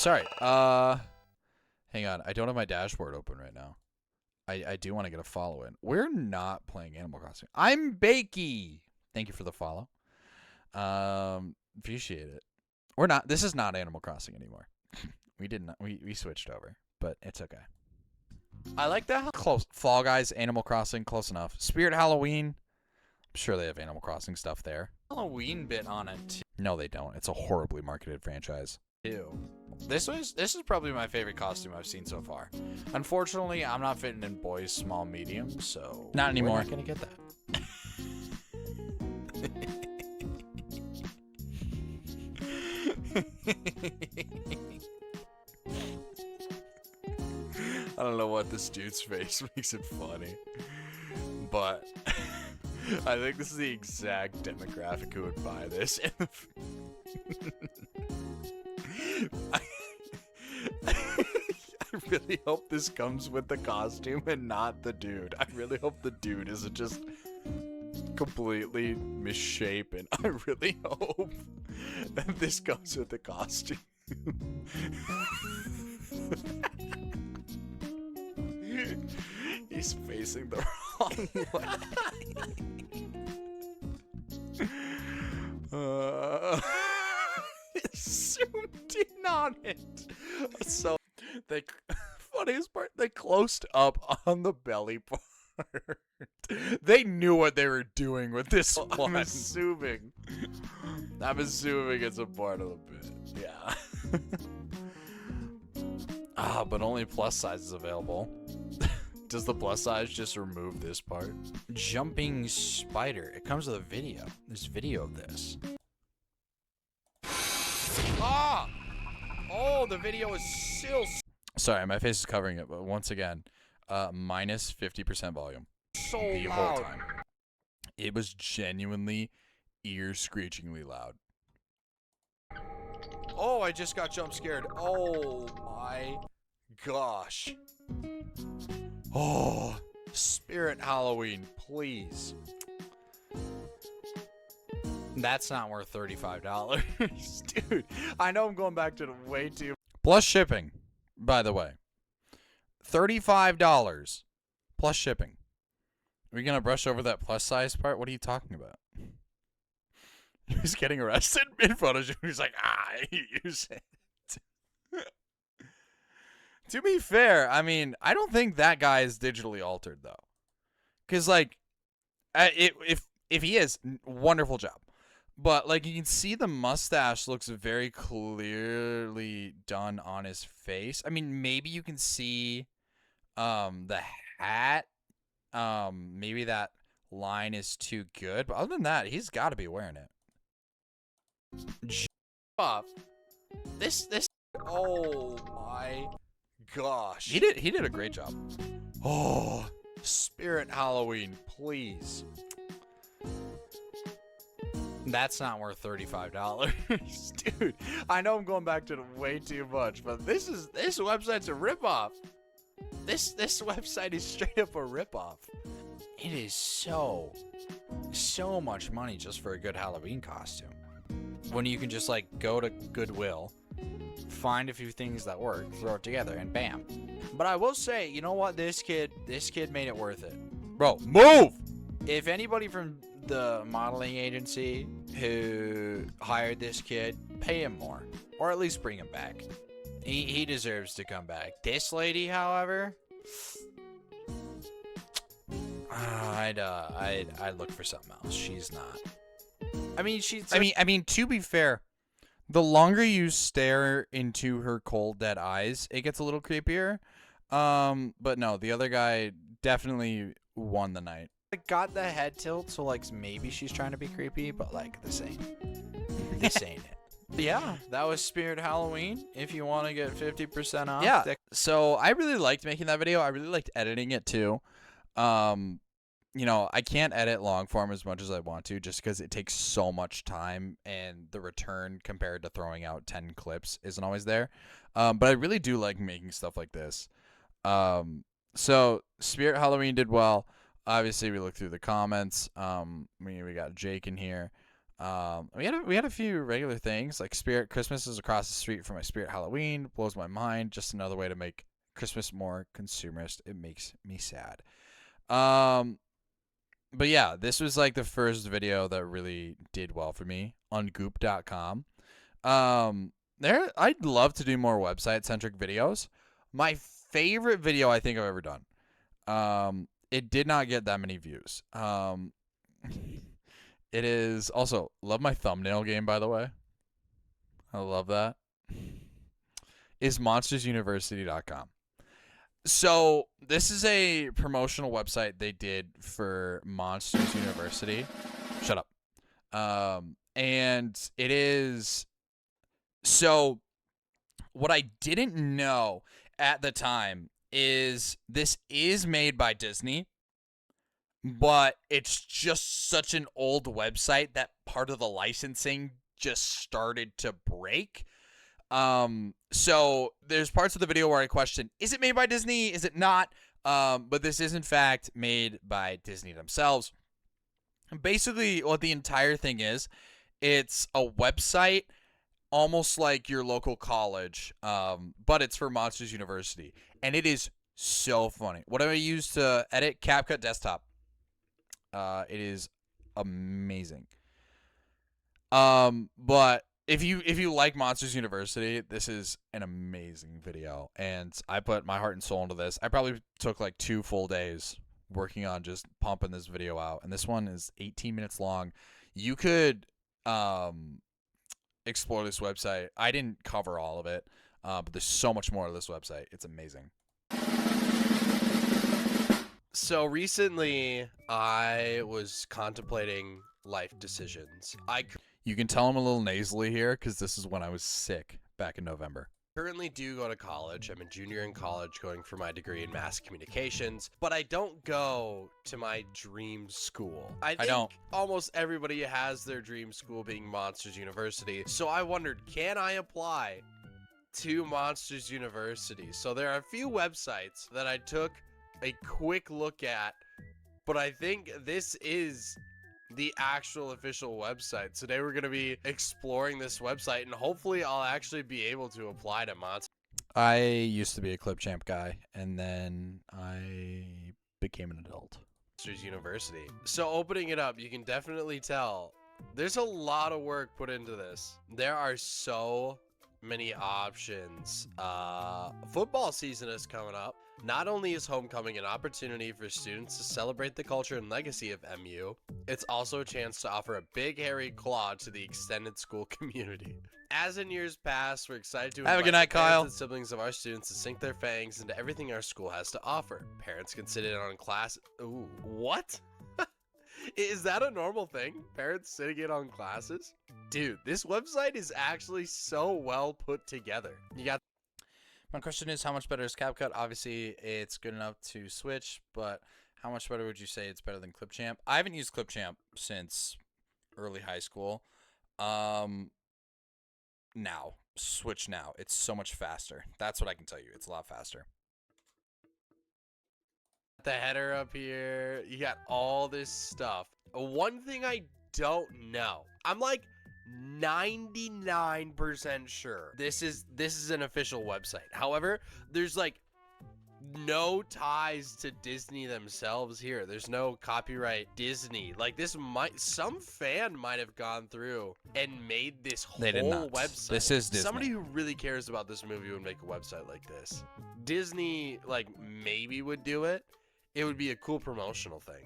Sorry. Hang on. I don't have my dashboard open right now. I do want to get a follow in. We're not playing Animal Crossing. I'm Bakey. Thank you for the follow. Appreciate it. We're not. This is not Animal Crossing anymore. We did not. We switched over, but it's okay. I like that. Close. Fall Guys, Animal Crossing, close enough. Spirit Halloween. I'm sure they have Animal Crossing stuff there. Halloween bit on it too. No, they don't. It's a horribly marketed franchise. Ew. This is probably my favorite costume I've seen so far. Unfortunately, I'm not fitting in boys small medium, so Not anymore. We're not gonna get that. I don't know what this dude's face makes it funny, but I think this is the exact demographic who would buy this. I really hope this comes with the costume and not the dude. I really hope the dude isn't just completely misshapen. I really hope that this comes with the costume. He's facing the wrong way. Zoomed in on it. So, funniest part, they closed up on the belly part. They knew what they were doing with this one. I'm assuming it's a part of the bit. Yeah. But only plus size is available. Does the plus size just remove this part? Jumping spider. It comes with a video. There's video of this. Ah! Oh, the video is still... Sorry, my face is covering it, but once again, minus 50% volume. So the whole time. It was genuinely ear-screechingly loud. Oh, I just got jump scared. Oh my gosh. Oh, Spirit Halloween, please. That's not worth $35. Dude, I know I'm going back to the way too. Plus shipping, by the way. $35 plus shipping. Are we going to brush over that plus size part? What are you talking about? He's getting arrested in Photoshop. He's like, you said it. To be fair, I mean, I don't think that guy is digitally altered, though. Because, like, if he is, wonderful job. But, like, you can see the mustache looks very clearly done on his face. I mean, maybe you can see the hat. Maybe that line is too good. But other than that, he's got to be wearing it. Off. This. Oh, my gosh. He did a great job. Oh, Spirit Halloween, please. That's not worth $35. Dude, I know I'm going back to way too much, but this website's a ripoff. This website is straight up a ripoff. It is so much money just for a good Halloween costume. When you can just like go to Goodwill, find a few things that work, throw it together, and bam. But I will say, you know what? This kid made it worth it. Bro, move! If anybody from the modeling agency who hired this kid, pay him more. Or at least bring him back. He deserves to come back. This lady, however, I'd look for something else. She's not. I mean, to be fair, the longer you stare into her cold, dead eyes, it gets a little creepier. But no, the other guy definitely won the night. I got the head tilt, so like maybe she's trying to be creepy, but like this ain't it. Yeah, that was Spirit Halloween. If you want to get 50% off. Yeah. So I really liked making that video. I really liked editing it too. You know, I can't edit long form as much as I want to just because it takes so much time and the return compared to throwing out 10 clips isn't always there. But I really do like making stuff like this. So Spirit Halloween did well. Obviously, we looked through the comments. We got Jake in here. We had a few regular things like Spirit Christmas is across the street from my Spirit Halloween. Blows my mind. Just another way to make Christmas more consumerist. It makes me sad. But yeah, this was like the first video that really did well for me on Goop.com. I'd love to do more website centric videos. My favorite video I think I've ever done. It did not get that many views. It is also love my thumbnail game, by the way. I love that. Is monstersuniversity.com. So this is a promotional website they did for Monsters University. Shut up. And it is, so what I didn't know at the time is this is made by Disney, but it's just such an old website that part of the licensing just started to break. So there's parts of the video where I question, is it made by Disney? Is it not? But this is in fact made by Disney themselves. Basically what the entire thing is, it's a website almost like your local college, but it's for Monsters University. And it is so funny. What I use to edit? CapCut Desktop. It is amazing. But if you like Monsters University, this is an amazing video, and I put my heart and soul into this. I probably took like 2 full days working on just pumping this video out, and this one is 18 minutes long. You could explore this website. I didn't cover all of it, but there's so much more to this website. It's amazing. So recently, I was contemplating life decisions. You can tell I'm a little nasally here because this is when I was sick back in November. Currently do go to college. I'm a junior in college going for my degree in mass communications, but I don't go to my dream school. I think almost everybody has their dream school being Monsters University. So I wondered, can I apply to Monsters University? So there are a few websites that I took a quick look at, but I think this is the actual official website. Today we're going to be exploring this website, and hopefully I'll actually be able to apply to Monsters. I used to be a Clipchamp guy, and then I became an adult. Monsters University. So opening it up, you can definitely tell there's a lot of work put into this. There are so many options. Football season is coming up. Not only is homecoming an opportunity for students to celebrate the culture and legacy of MU, it's also a chance to offer a big hairy claw to the extended school community. As in years past, we're excited to have a good night, Kyle. And siblings of our students to sink their fangs into everything our school has to offer. Parents can sit in on class. Ooh, what? Is that a normal thing? Parents sitting in on classes? Dude, this website is actually so well put together. You got. My question is, how much better is CapCut? Obviously, it's good enough to switch, but how much better would you say it's better than Clipchamp? I haven't used Clipchamp since early high school. Now, switch now. It's so much faster. That's what I can tell you. It's a lot faster. The header up here. You got all this stuff. One thing I don't know. I'm like 99% sure this is an official website. However, there's like no ties to Disney themselves here. There's no copyright Disney. Like this some fan might have gone through and made this whole website. This is Disney. Somebody who really cares about this movie would make a website like this. Disney like maybe would do it. It would be a cool promotional thing.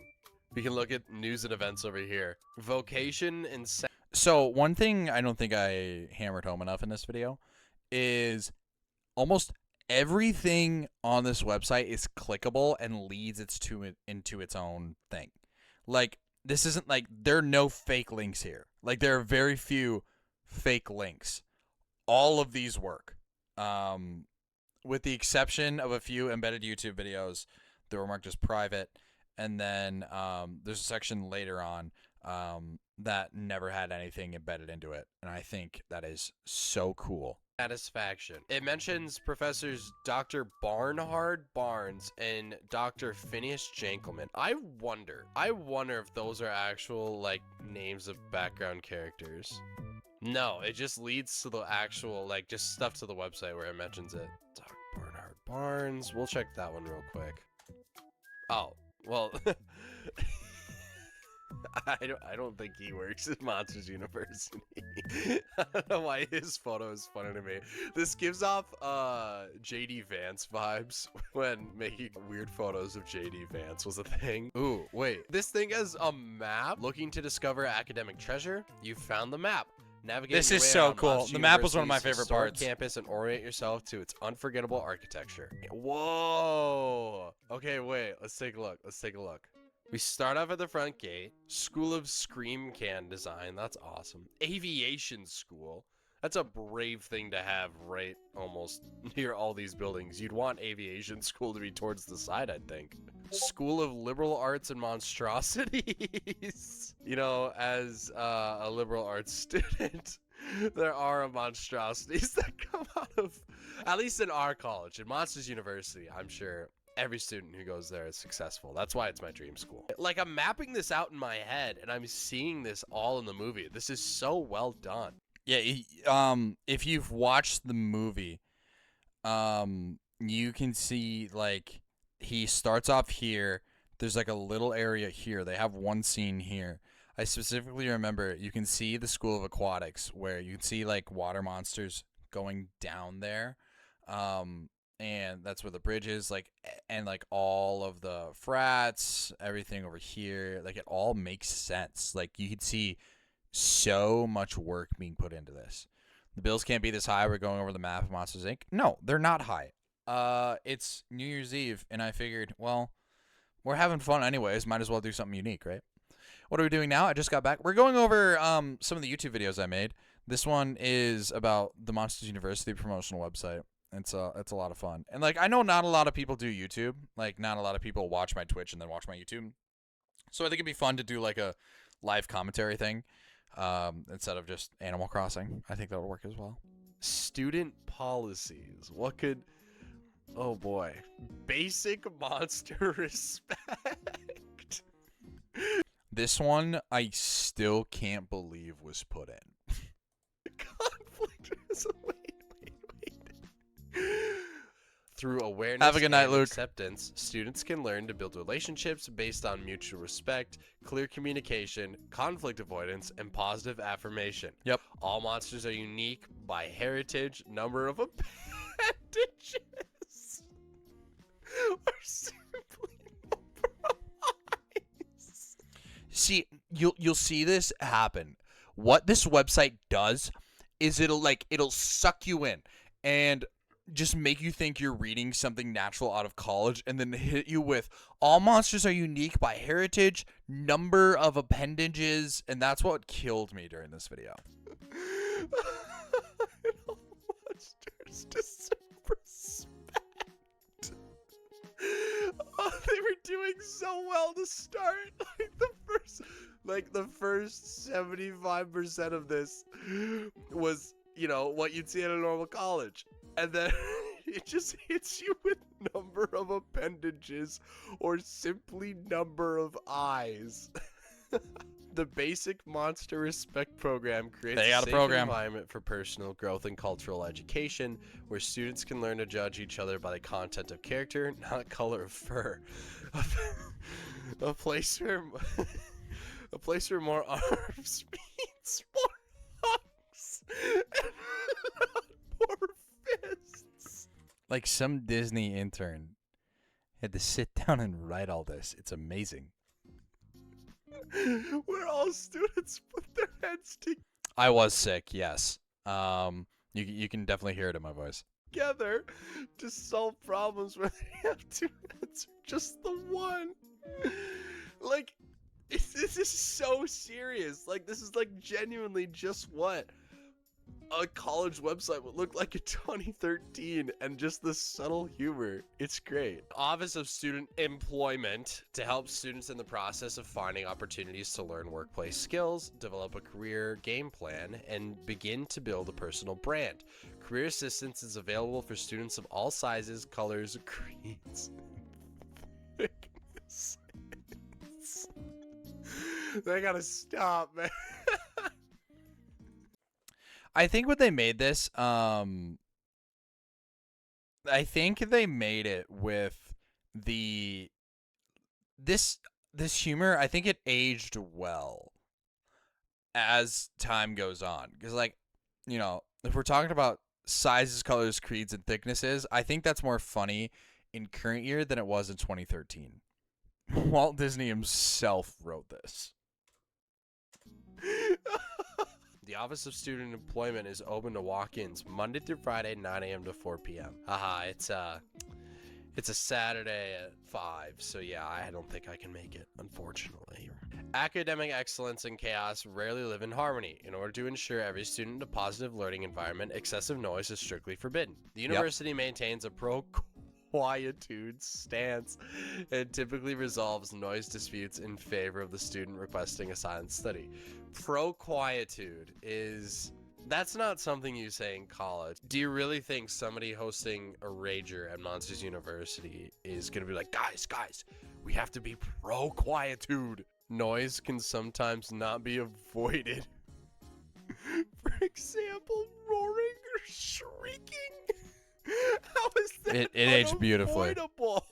We can look at news and events over here. Vocation and so one thing I don't think I hammered home enough in this video is almost everything on this website is clickable and leads into its own thing. Like, this isn't like, there are no fake links here. Like, there are very few fake links. All of these work. With the exception of a few embedded YouTube videos that were marked as private. And then there's a section later on that never had anything embedded into it. And I think that is so cool. satisfaction. It mentions Professors Dr. Barnhard Barnes and Dr. Phineas Jankelman. I wonder if those are actual, like, names of background characters. No, it just leads to the actual, like, just stuff to the website where it mentions it. Dr. Barnhard Barnes. We'll check that one real quick. Oh, well, I don't think he works at Monsters University. I don't know why his photo is funny to me. This gives off JD Vance vibes when making weird photos of JD Vance was a thing. Ooh, wait. This thing has a map. Looking to discover academic treasure? You found the map. Navigate this your is way so around cool. Monsters The map was one of my University's favorite historic parts. campus and orient yourself to its unforgettable architecture. Whoa. Okay, wait. Let's take a look. We start off at the front gate. School of Scream Can Design. That's awesome. Aviation School. That's a brave thing to have right almost near all these buildings. You'd want Aviation School to be towards the side, I think. School of Liberal Arts and Monstrosities. You know, as a liberal arts student, there are monstrosities that come out of, at least in our college, in Monsters University, I'm sure every student who goes there is successful. That's why it's my dream school. Like, I'm mapping this out in my head, and I'm seeing this all in the movie. This is so well done. Yeah, if you've watched the movie, you can see, like, he starts off here. There's, like, a little area here. They have one scene here. I specifically remember you can see the School of Aquatics where you can see, like, water monsters going down there. And that's where the bridge is, like, and, like, all of the frats, everything over here. Like, it all makes sense. Like, you can see so much work being put into this. The bills can't be this high. We're going over the map of Monsters, Inc. No, they're not high. It's New Year's Eve, and I figured, well, we're having fun anyways. Might as well do something unique, right? What are we doing now? I just got back. We're going over some of the YouTube videos I made. This one is about the Monsters University promotional website. It's a lot of fun. And, like, I know not a lot of people do YouTube. Like, not a lot of people watch my Twitch and then watch my YouTube. So I think it'd be fun to do, like, a live commentary thing instead of just Animal Crossing. I think that'll work as well. Student policies. What could... Oh, boy. Basic monster respect. This one, I still can't believe was put in. Conflict resolution. Through awareness Have a good night, and Luke. acceptance, students can learn to build relationships based on mutual respect, clear communication, conflict avoidance, and positive affirmation. Yep. All monsters are unique by heritage, number of appendages, or simply number of eyes. See, you'll see this happen. What this website does is it'll suck you in and just make you think you're reading something natural out of college and then hit you with all monsters are unique by heritage, number of appendages, and that's what killed me during this video. All monsters deserve respect. Oh, they were doing so well to start. Like the first 75% of this was, you know, what you'd see at a normal college. And then it just hits you with number of appendages or simply number of eyes. The basic monster respect program creates a safe environment for personal growth and cultural education where students can learn to judge each other by the content of character, not color of fur. A place where more arms means more hugs and not more fists. Like some Disney intern had to sit down and write all this. It's amazing. Where all students put their heads I was sick, yes. You can definitely hear it in my voice. together to solve problems where they have to answer just the one. Like, this is so serious. Like, this is like genuinely just what a college website would look like in 2013 and just the subtle humor. It's great. Office of Student Employment to help students in the process of finding opportunities to learn workplace skills, develop a career game plan, and begin to build a personal brand. Career assistance is available for students of all sizes, colors, creeds, thicknesses. They gotta stop, man. I think what they made this, I think they made it with this humor. I think it aged well as time goes on. Because, like, you know, if we're talking about sizes, colors, creeds, and thicknesses, I think that's more funny in current year than it was in 2013. Walt Disney himself wrote this. The Office of Student Employment is open to walk-ins Monday through Friday, 9 a.m. to 4 p.m. Haha, it's a Saturday at 5, so yeah, I don't think I can make it, unfortunately. Academic excellence and chaos rarely live in harmony. In order to ensure every student a positive learning environment, excessive noise is strictly forbidden. The university maintains a pro-quietude stance and typically resolves noise disputes in favor of the student requesting a silent study. Pro-quietude that's not something you say in college. Do you really think somebody hosting a rager at Monsters University is gonna be like, guys, we have to be pro-quietude? Noise can sometimes not be avoided. For example, roaring or shrieking. How is that It aged beautifully. unavoidable?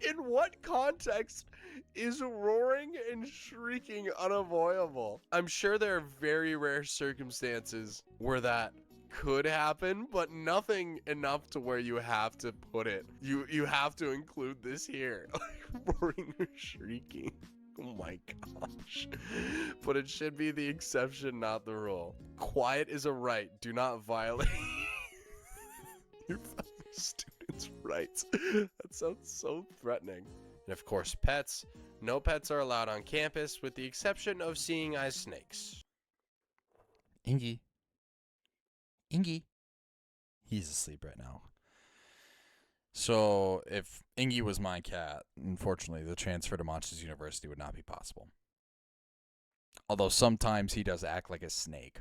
In what context is roaring and shrieking unavoidable? I'm sure there are very rare circumstances where that could happen, but nothing enough to where you have to put it. You have to include this here. Like roaring or shrieking. Oh my gosh. But it should be the exception, not the rule. Quiet is a right. Do not violate your fellow students' rights. That sounds so threatening. And of course, pets. No pets are allowed on campus with the exception of seeing eye snakes. Ingy. He's asleep right now. So if Ingy was my cat, unfortunately, the transfer to Monsters University would not be possible. Although sometimes he does act like a snake.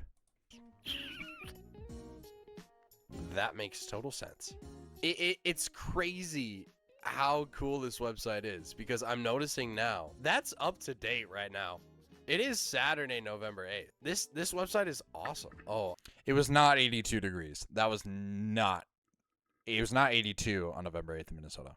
That makes total sense. It's crazy how cool this website is, because I'm noticing now that's up to date right now. It is Saturday, November 8th. This website is awesome. Oh, it was not 82 degrees. It was not 82 on November 8th in Minnesota.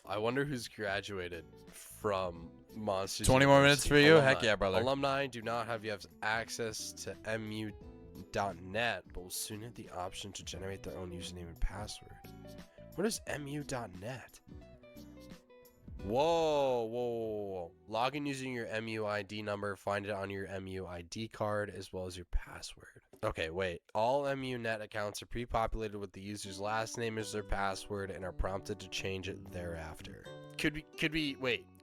I wonder who's graduated from Monsters 20 more minutes for you? Alumni. Heck yeah, brother. Alumni do not have access to mu.net, but will soon have the option to generate their own username and password. What is mu.net? Whoa. Log in using your MUID number. Find it on your MUID card as well as your password. Okay, wait. All MUNet accounts are pre-populated with the user's last name as their password and are prompted to change it thereafter. Could we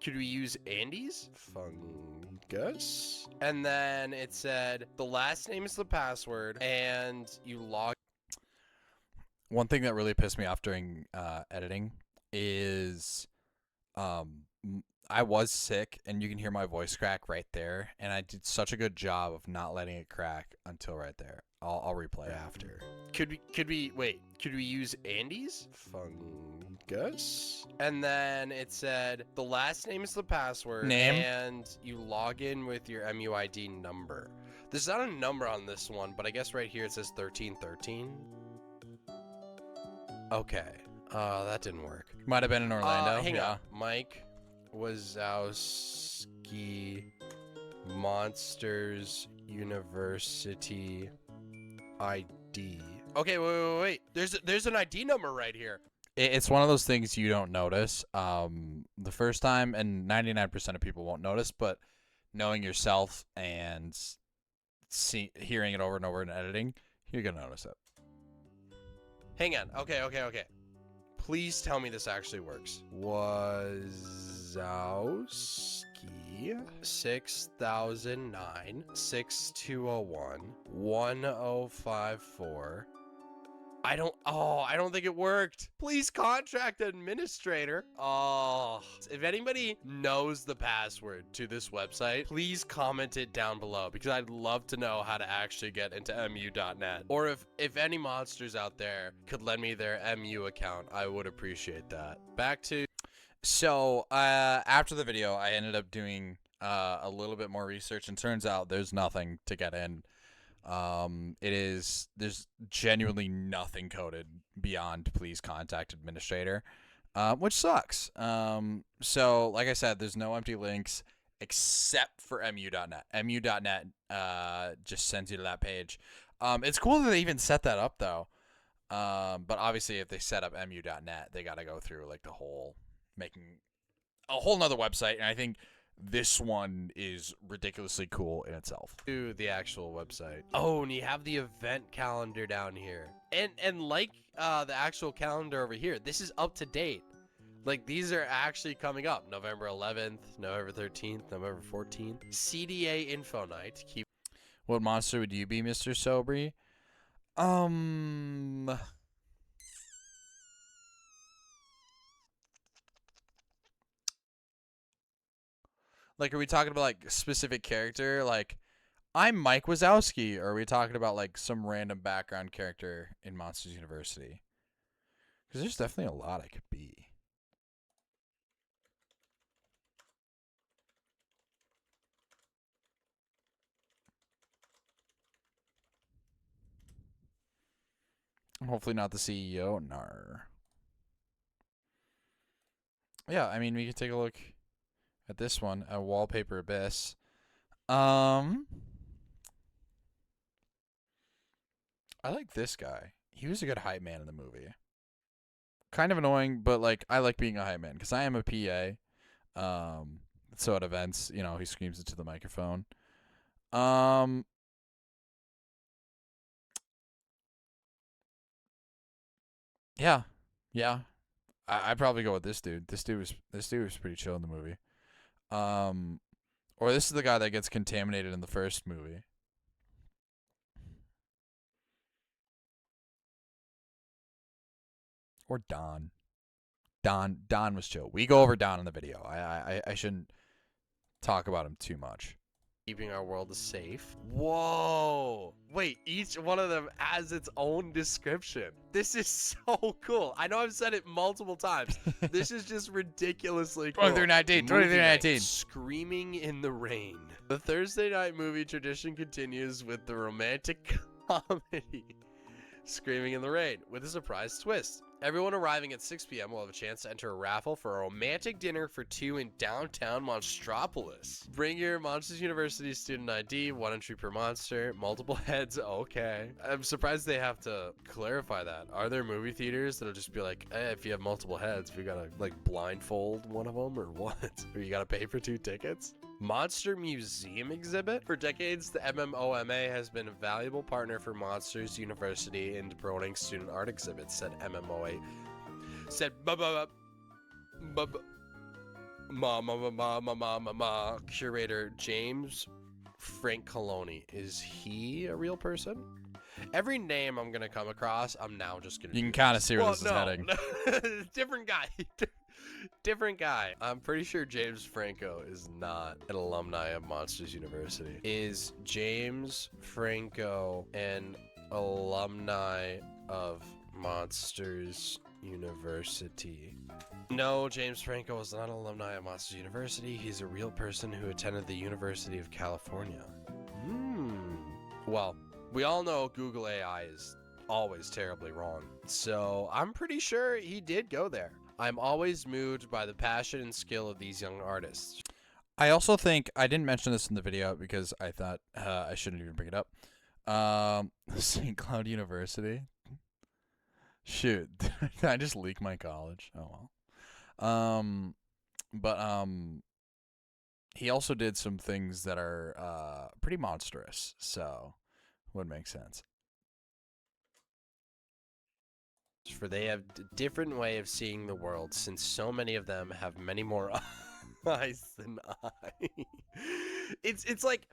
use Andy's? Fungus? And then it said the last name is the password and you log. One thing that really pissed me off during editing is I was sick and you can hear my voice crack right there, and I did such a good job of not letting it crack until right there. I'll replay it after. Could we use Andy's? Fungus? And then it said the last name is the password and you log in with your MUID number. There's not a number on this one, but I guess right here it says 1313. Okay. That didn't work. Might have been in Orlando. Hang on. Mike Wazowski, Monsters University ID. Okay, wait. There's an ID number right here. It's one of those things you don't notice the first time, and 99% of people won't notice, but knowing yourself and hearing it over and over in editing, you're going to notice it. Hang on. Okay. Please tell me this actually works. Wazowski 6009 6201 1054. I don't think it worked. Please contract administrator. Oh, if anybody knows the password to this website, please comment it down below because I'd love to know how to actually get into mu.net. Or if any monsters out there could lend me their MU account, I would appreciate that. Back to... So, after the video, I ended up doing a little bit more research, and turns out there's nothing to get in. There's genuinely nothing coded beyond please contact administrator, which sucks. So like I said, there's no empty links except for mu.net. mu.net just sends you to that page. It's cool that they even set that up though. But obviously if they set up mu.net, they got to go through like the whole making a whole nother website, and I think this one is ridiculously cool in itself. To the actual website. Oh, and you have the event calendar down here. And like the actual calendar over here, this is up to date. Like, these are actually coming up. November 11th, November 13th, November 14th. CDA Info Night. What monster would you be, Mr. Sobri? Like, are we talking about, like, a specific character? Like, I'm Mike Wazowski. Or are we talking about, like, some random background character in Monsters University? Because there's definitely a lot I could be. Hopefully not the CEO. Nar. Yeah, I mean, we could take a look at this one, a Wallpaper Abyss. I like this guy. He was a good hype man in the movie. Kind of annoying, but like I like being a hype man because I am a PA. So at events, you know, he screams into the microphone. Yeah. I'd probably go with this dude. This dude was pretty chill in the movie. Or this is the guy that gets contaminated in the first movie. Or Don. Don was chill. We go over Don in the video. I shouldn't talk about him too much. Keeping our world safe. Whoa! Wait, each one of them has its own description. This is so cool. I know I've said it multiple times. This is just ridiculously cool. 2319. Screaming in the Rain. The Thursday night movie tradition continues with the romantic comedy Screaming in the Rain with a surprise twist. Everyone arriving at 6 p.m. will have a chance to enter a raffle for a romantic dinner for two in downtown Monstropolis. Bring your Monsters University student ID, 1 entry per monster, multiple heads, okay. I'm surprised they have to clarify that. Are there movie theaters that'll just be like, hey, if you have multiple heads, we gotta like blindfold one of them or what? Or you gotta pay for 2 tickets? Monster Museum exhibit? For decades, the MMOMA has been a valuable partner for Monsters University in promoting student art exhibits, said MMOA. Said curator James Francoloni. Is he a real person? Every name I'm gonna come across, I'm now just gonna. You can kind of see where this is heading. Different guy. Different guy. I'm pretty sure James Franco is not an alumni of Monsters University. Is James Franco an alumni of Monsters University? No, James Franco is not an alumni of Monsters University. He's a real person who attended the University of California. Well, we all know Google AI is always terribly wrong, so I'm pretty sure he did go there. I'm always moved by the passion and skill of these young artists. I also think, I didn't mention this in the video because I thought I shouldn't even bring it up. St. Cloud University. Shoot, did I just leak my college? Oh well. But he also did some things that are pretty monstrous, so would make sense. For they have a different way of seeing the world, since so many of them have many more Ice and I. It's like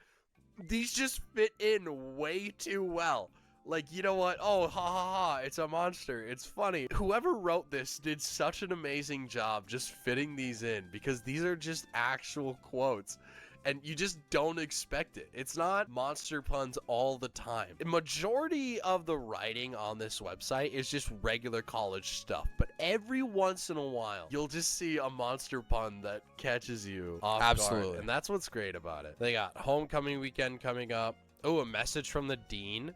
these just fit in way too well. Like, you know what? Oh, ha ha ha, it's a monster. It's funny. Whoever wrote this did such an amazing job just fitting these in, because these are just actual quotes. And you just don't expect it. It's not monster puns all the time. The majority of the writing on this website is just regular college stuff. But every once in a while, you'll just see a monster pun that catches you off guard. And that's what's great about it. They got homecoming weekend coming up. Oh, a message from the dean.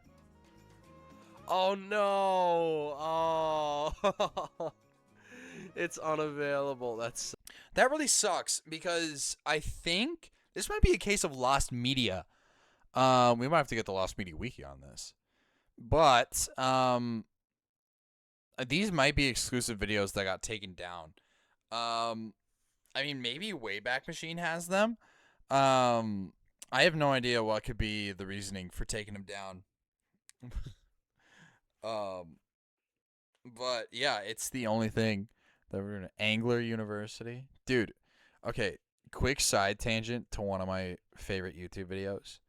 Oh, no. Oh. It's unavailable. That really sucks, because I think this might be a case of lost media. We might have to get the Lost Media Wiki on this. But these might be exclusive videos that got taken down. I mean, maybe Wayback Machine has them. I have no idea what could be the reasoning for taking them down. But yeah, it's the only thing that we're gonna. Angler University, dude. Okay. Quick side tangent to one of my favorite YouTube videos.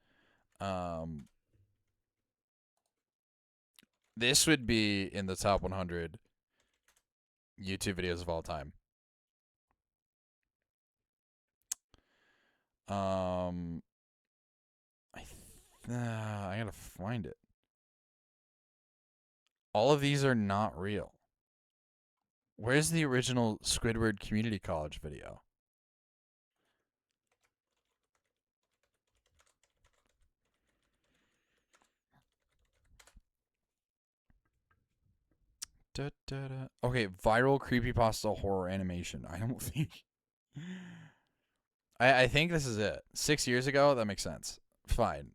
This would be in the top 100 YouTube videos of all time. I gotta find it. All of these are not real. Where's the original Squidward Community College video? Okay, viral creepypasta horror animation. I don't think... I think this is it. 6 years ago? That makes sense. Fine.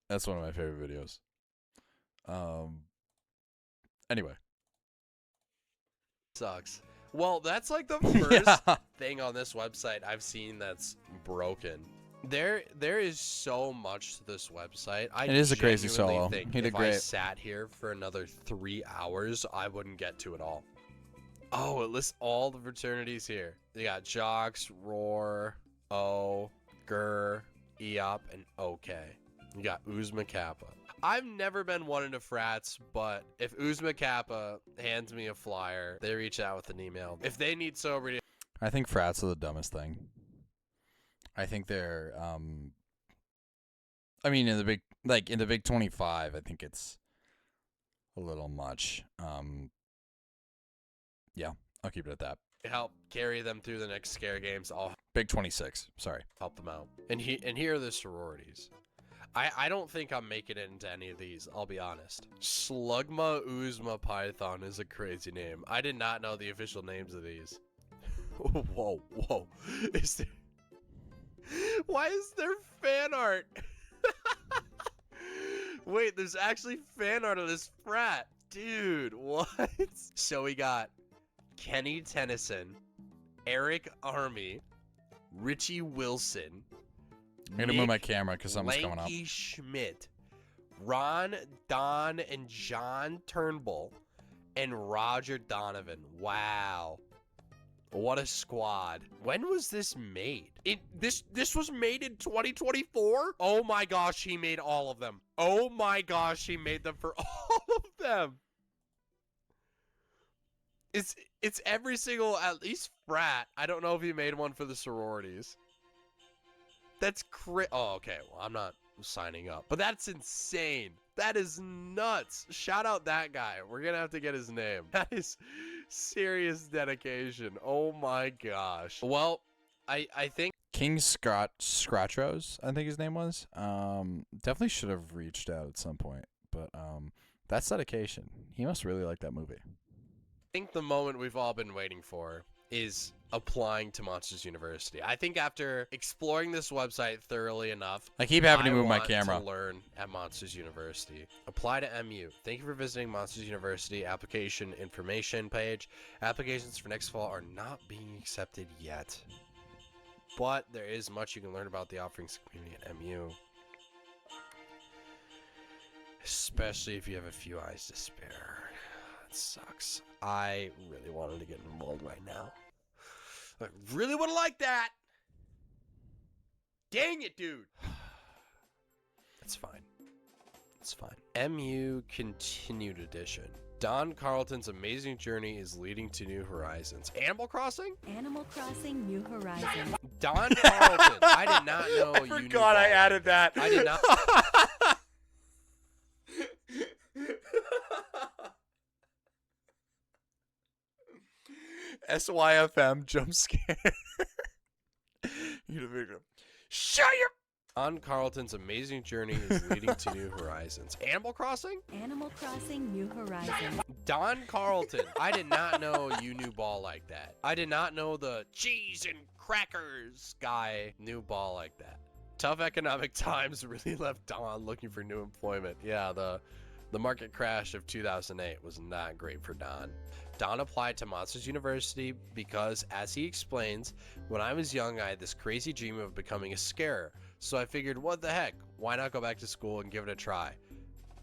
That's one of my favorite videos. Anyway. Sucks. Well, that's like the first thing on this website I've seen that's broken. There is so much to this website. It is a crazy solo. Think he did if great. I sat here for another 3 hours, I wouldn't get to it all. Oh, it lists all the fraternities here. They got Jocks, Roar, O, Gur, EOP, and OK. You got Uzma Kappa. I've never been one into frats, but if Uzma Kappa hands me a flyer, they reach out with an email. If they need sobriety, I think frats are the dumbest thing. I think they're, I mean, in the big 25, I think it's a little much. Yeah, I'll keep it at that. Help carry them through the next scare games. I'll big 26. Sorry. Help them out. And here are the sororities. I don't think I'm making it into any of these, I'll be honest. Slugma Uzma Python is a crazy name. I did not know the official names of these. Whoa. Is there... Why is there fan art? Wait, there's actually fan art of this frat. Dude, what? So we got Kenny Tennyson, Eric Army, Richie Wilson, I'm gonna move my camera because something's coming up. Lanky Schmidt, Ron, Don, and John Turnbull, and Roger Donovan. Wow. What a squad. When was this made? This was made in 2024? Oh my gosh, he made all of them. Oh my gosh, he made them for all of them. It's every single, at least frat. I don't know if he made one for the sororities. That's oh, okay. Well, I'm not signing up, but that's insane. That is nuts. Shout out that guy. We're gonna have to get his name. That is serious dedication. Oh my gosh. Well, I think King Scratchos, I think his name was. Definitely should have reached out at some point, but that's dedication. He must really like that movie. I think the moment we've all been waiting for is applying to Monsters University. I think after exploring this website thoroughly enough, I keep having to move my want camera. to learn at Monsters University. Apply to MU. Thank you for visiting Monsters University application information page. Applications for next fall are not being accepted yet, but there is much you can learn about the offerings community at MU. Especially if you have a few eyes to spare. That sucks. I really wanted to get enrolled right now. I really would have liked that. Dang it, dude. It's fine. It's fine. MU Continued Edition. Don Carlton's amazing journey is leading to new horizons. Animal Crossing? Animal Crossing New Horizons. Don Carlton. I did not know you knew God, I added that. I did not. SYFM jump scare. Shut your. Don Carlton's amazing journey is leading to new horizons. Animal Crossing? Animal Crossing New Horizons. Don Carlton. I did not know you knew ball like that. I did not know the cheese and crackers guy knew ball like that. Tough economic times really left Don looking for new employment. Yeah, the market crash of 2008 was not great for Don. Don applied to Monsters University because, as he explains, when I was young, I had this crazy dream of becoming a scarer. So I figured, what the heck? Why not go back to school and give it a try?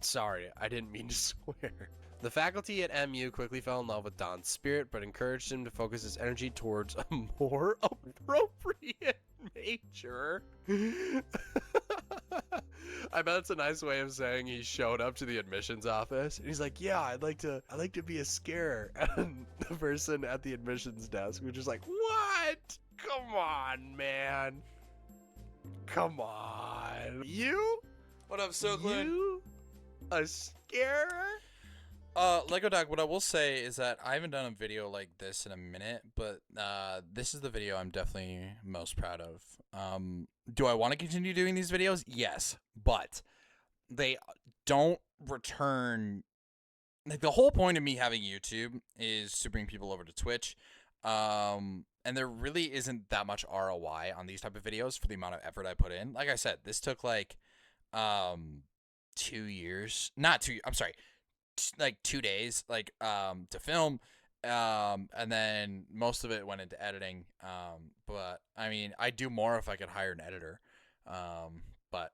Sorry, I didn't mean to swear. The faculty at MU quickly fell in love with Don's spirit, but encouraged him to focus his energy towards a more appropriate major. I bet it's a nice way of saying he showed up to the admissions office and he's like, yeah, I'd like to be a scarer. And the person at the admissions desk was just like, what? Come on, man. Come on. You? What up, Soklin? You? A scarer? Lego Dog, what I will say is that I haven't done a video like this in a minute, but this is the video I'm definitely most proud of. Do I want to continue doing these videos? Yes, but they don't return. Like, the whole point of me having YouTube is to bring people over to Twitch. And there really isn't that much ROI on these type of videos for the amount of effort I put in. Like I said, this took like 2 years. Not 2, I'm sorry. Like 2 days to film, and then most of it went into editing, but I mean, I'd do more if I could hire an editor, but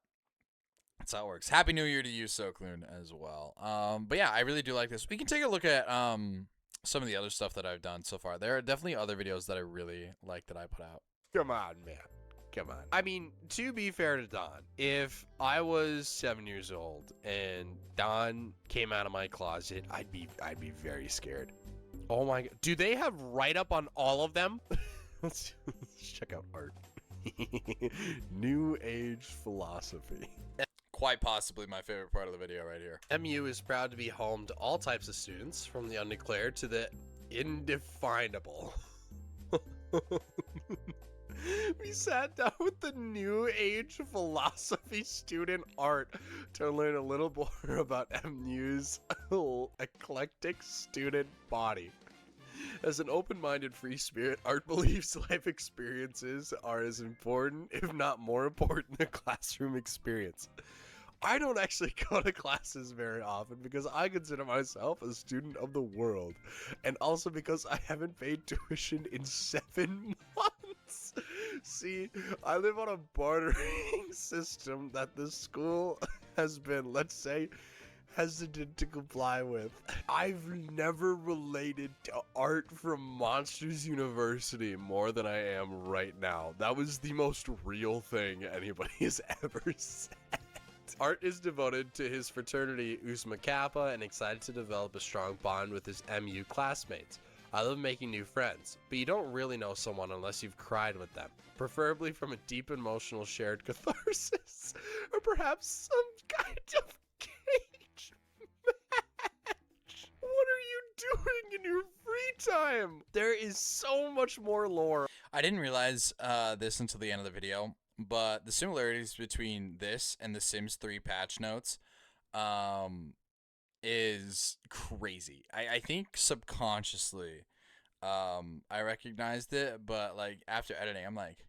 that's how it works. Happy New Year to you, Sokloon, as well. But yeah, I really do like this. We can take a look at some of the other stuff that I've done so far. There are definitely other videos that I really like that I put out. Come on, man. Come on. I mean, to be fair to Don, if I was 7 years old and Don came out of my closet, I'd be very scared. Oh my god. Do they have write-up on all of them? Let's check out art. New Age philosophy. Quite possibly my favorite part of the video right here. MU is proud to be home to all types of students, from the undeclared to the indefinable. We sat down with the New Age philosophy student Art to learn a little more about MU's eclectic student body. As an open-minded free spirit, Art believes life experiences are as important, if not more important, than classroom experience. I don't actually go to classes very often because I consider myself a student of the world, and also because I haven't paid tuition in 7 months. See, I live on a bartering system that the school has been, let's say, hesitant to comply with. I've never related to Art from Monsters University more than I am right now. That was the most real thing anybody has ever said. Art is devoted to his fraternity Usma Kappa and excited to develop a strong bond with his MU classmates. I love making new friends, but you don't really know someone unless you've cried with them, preferably from a deep emotional shared catharsis, or perhaps some kind of cake. doing in your free time? There is so much more lore. I didn't realize this until the end of the video, but the similarities between this and the Sims 3 patch notes is crazy. I think subconsciously I recognized it, but like after editing, I'm like,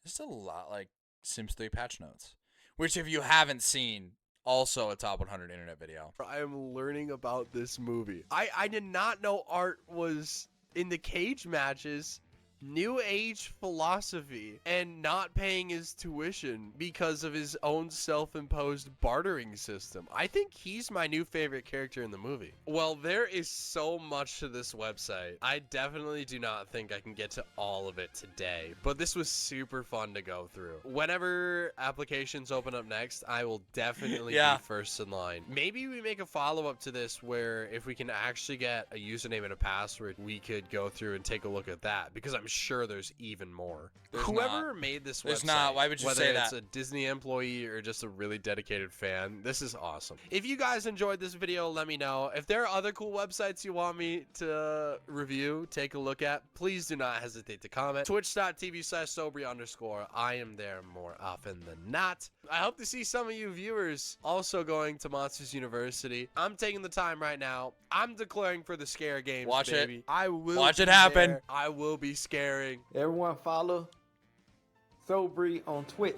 this is a lot like Sims 3 patch notes. Which, if you haven't seen, also a top 100 internet video. I am learning about this movie. I did not know Art was in the cage matches. New Age philosophy and not paying his tuition because of his own self-imposed bartering system. I think he's my new favorite character in the movie. Well, there is so much to this website. I definitely do not think I can get to all of it today, but this was super fun to go through. Whenever applications open up next, I will definitely be first in line. Maybe we make a follow-up to this where if we can actually get a username and a password, we could go through and take a look at that, because I'm sure there's even more. Whoever made this website, Why would you say that? Whether it's a Disney employee or just a really dedicated fan, this is awesome. If you guys enjoyed this video, let me know. If there are other cool websites you want me to review, take a look at, please do not hesitate to comment. Twitch.tv/Sobri_. I am there more often than not. I hope to see some of you viewers also going to Monsters University. I'm taking the time right now. I'm declaring for the scare games, Watch baby. it. I will Watch it be happen. there. I will be scaring. Everyone follow Sobri on Twitch.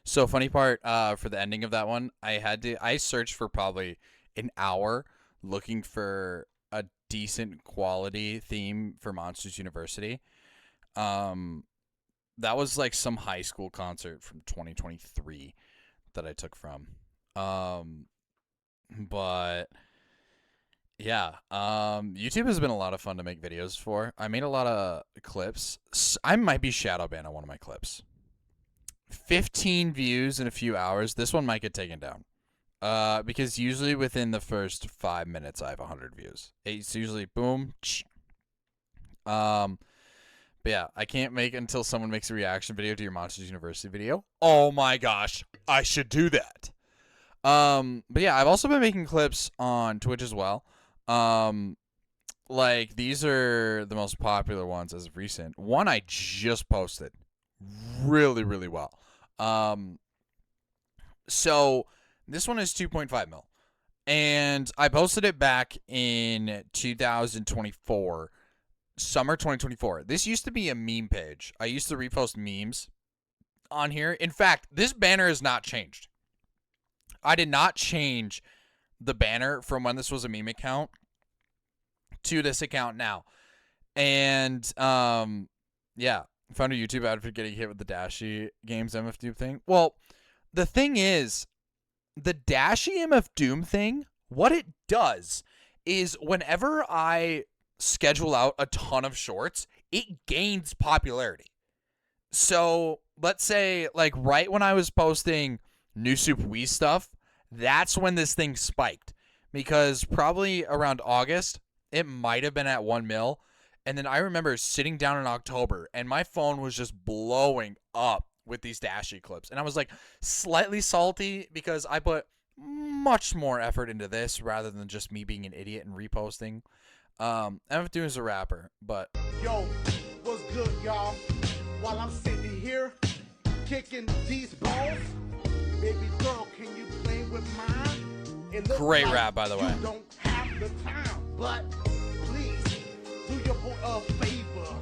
So funny part for the ending of that one, I searched for probably an hour looking for a decent quality theme for Monsters University. That was like some high school concert from 2023 that I took from. But yeah, YouTube has been a lot of fun to make videos for. I made a lot of clips. I might be shadow banned on one of my clips. 15 views in a few hours. This one might get taken down. Because usually within the first 5 minutes I have 100 views. It's usually boom. But yeah, I can't make until someone makes a reaction video to your Monsters University video. Oh my gosh, I should do that. But yeah, I've also been making clips on Twitch as well. Like these are the most popular ones as of recent. One I just posted really, really well. So this one is 2.5 mil. And I posted it back in 2024, summer 2024. This used to be a meme page. I used to repost memes on here. In fact, this banner has not changed. I did not change the banner from when this was a meme account to this account now. And yeah, found a YouTube ad for getting hit with the Dashie Games MF Doom thing. Well, the thing is, the Dashie MF Doom thing, what it does is whenever I schedule out a ton of shorts, it gains popularity. So let's say like right when I was posting New Super Wii stuff, that's when this thing spiked. Because probably around August, it might have been at 1 mil. And then I remember sitting down in October and my phone was just blowing up with these Dashie clips. And I was like slightly salty because I put much more effort into this rather than just me being an idiot and reposting. MF Doom is a rapper, but... Yo, what's good, y'all? While I'm sitting here kicking these balls, baby girl, can you play with mine? It looks great like rap, by the way. You don't have the time, but please do your boy a favor.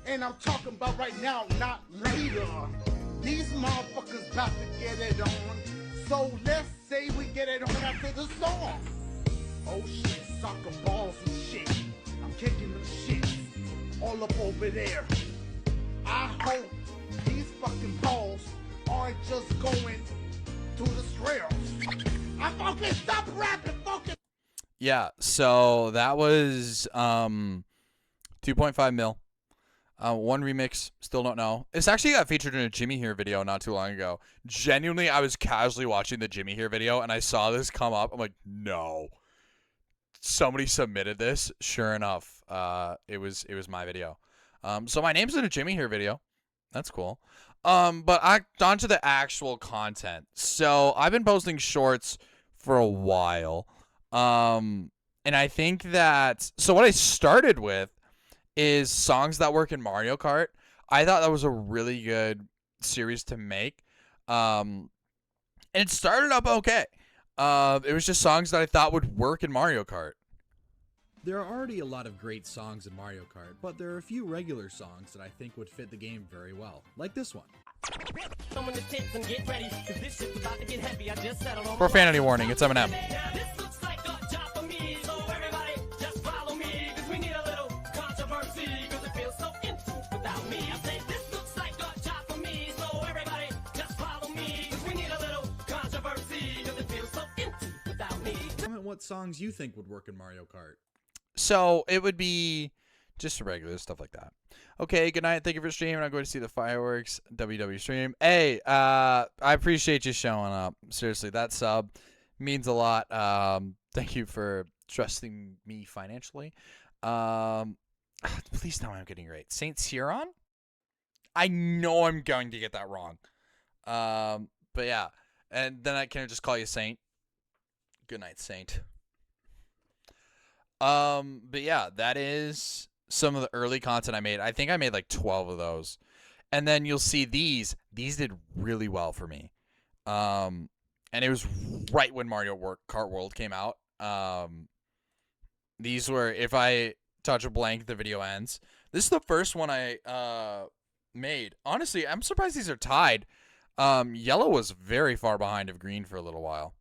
And I'm talking about right now, not later. These motherfuckers about to get it on. So let's say we get it on after the song. Oh shit, soccer balls and shit. I'm kicking them shits all up over there. I hope these fucking balls aren't just going to the trails. I fucking stop rapping, fucking. Yeah, so that was 2.5 mil. One remix, still don't know. It's actually got featured in a Jimmy Here video not too long ago. Genuinely, I was casually watching the Jimmy Here video and I saw this come up. I'm like, no. somebody submitted this. Sure enough, it was my video. So my name's in a Jimmy Here video. That's cool. But on to the actual content. So I've been posting shorts for a while. And I think that, so what I started with is songs that work in Mario Kart. I thought that was a really good series to make. And it started up okay. It was just songs that I thought would work in Mario Kart. There are already a lot of great songs in Mario Kart, but there are a few regular songs that I think would fit the game very well, like this one. Profanity warning, it's Eminem. Comment what songs you think would work in Mario Kart. So it would be just regular stuff like that. Okay, good night. Thank you for streaming. I'm going to see the fireworks. WW stream. Hey, I appreciate you showing up. Seriously, that sub means a lot. Thank you for trusting me financially. Please tell me I'm getting it right. Saint Cyron? I know I'm going to get that wrong. But yeah. And then I can just call you Saint. Good night, Saint. But yeah, that is some of the early content I made. I think I made like 12 of those. And then you'll see these did really well for me. And it was right when Mario Kart World came out. These were, if I touch a blank, the video ends. This is the first one I made. Honestly, I'm surprised these are tied. Yellow was very far behind of green for a little while.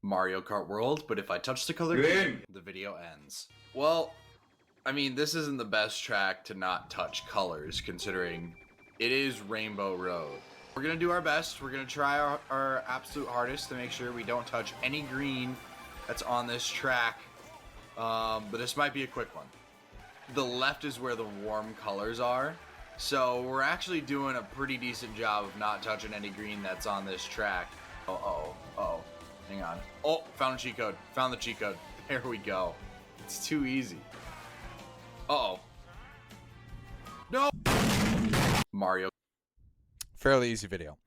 Mario Kart World, but if I touch the color green, the video ends. Well, I mean, this isn't the best track to not touch colors, considering it is Rainbow Road. We're gonna do our best. We're gonna try our absolute hardest to make sure we don't touch any green that's on this track. But this might be a quick one. The left is where the warm colors are, so we're actually doing a pretty decent job of not touching any green that's on this track. Uh-oh. Hang on. Oh, found a cheat code. Found the cheat code. There we go. It's too easy. Uh-oh. No! Mario. Fairly easy video.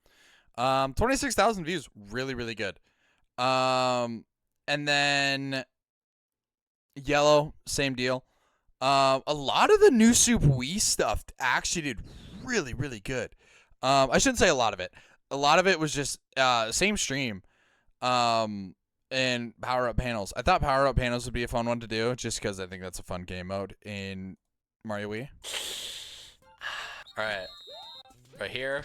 26,000 views. Really, really good. And then Yellow, same deal. A lot of the new Super Wii stuff actually did really, really good. I shouldn't say a lot of it. A lot of it was just same stream. And power-up panels. I thought power-up panels would be a fun one to do, just because I think that's a fun game mode in Mario Wii. Alright. Right here.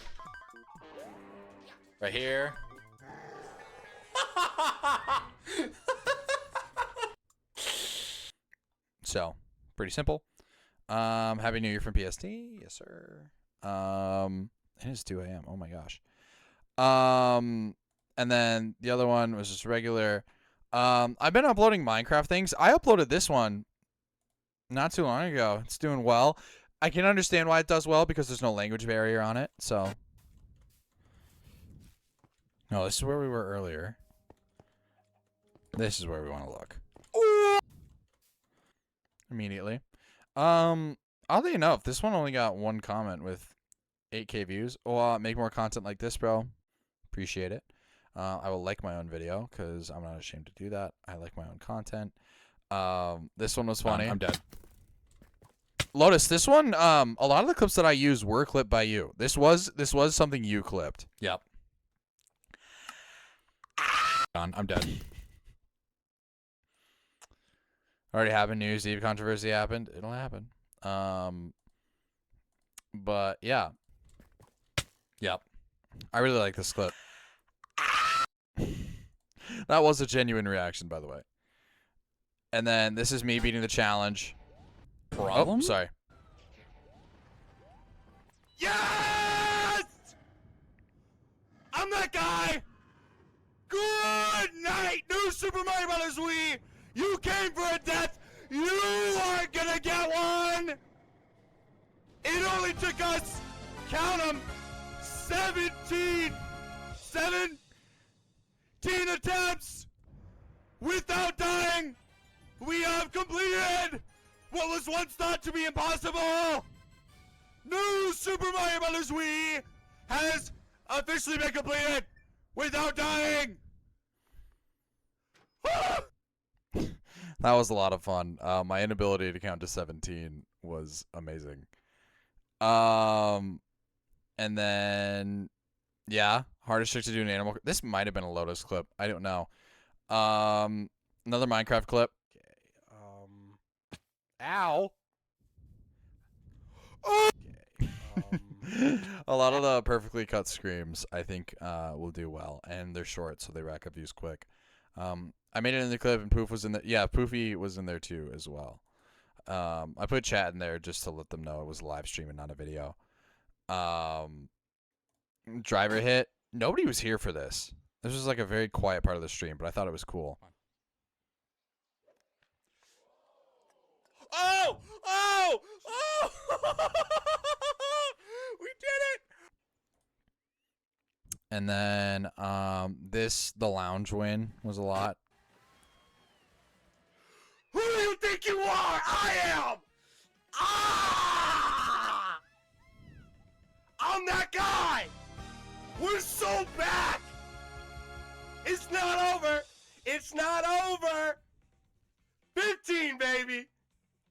Right here. So, pretty simple. Happy New Year from PST. Yes, sir. It is 2 a.m. Oh my gosh. And then the other one was just regular. I've been uploading Minecraft things. I uploaded this one not too long ago. It's doing well. I can understand why it does well because there's no language barrier on it. So, no, this is where we were earlier. This is where we want to look. Immediately. Oddly enough, this one only got 1 comment with 8K views. Oh, make more content like this, bro. Appreciate it. I will like my own video because I'm not ashamed to do that. I like my own content. This one was funny. I'm dead. Lotus, this one, a lot of the clips that I used were clipped by you. This was something you clipped. Yep. I'm dead. Already happened. New Year's Eve controversy happened. It'll happen. But yeah. Yep. I really like this clip. That was a genuine reaction, by the way. And then this is me beating the challenge. Problem? Oh, sorry. Yes! I'm that guy! Good night, New Super Mario Bros. Wii! You came for a death! You aren't gonna get one! It only took us, count 'em, 17 attempts without dying We have completed what was once thought to be impossible! New Super Mario Bros. Wii has officially been completed without dying! That was a lot of fun. My inability to count to 17 was amazing. And then, yeah, hardest trick to do in Animal. This might have been a Lotus clip. I don't know. Another Minecraft clip. Ow. A lot of the perfectly cut screams, I think, will do well, and they're short, so they rack up views quick. I made it in the clip, and Poof was in there. Yeah, Poofy was in there too, as well. I put chat in there just to let them know it was a live stream and not a video. Driver hit. Nobody was here for this. This was like a very quiet part of the stream, but I thought it was cool. Oh! Oh! Oh! We did it! And then the lounge win was a lot. Who do you think you are? I am! Ah! I'm that guy! We're so back! It's not over! It's not over! 15, baby!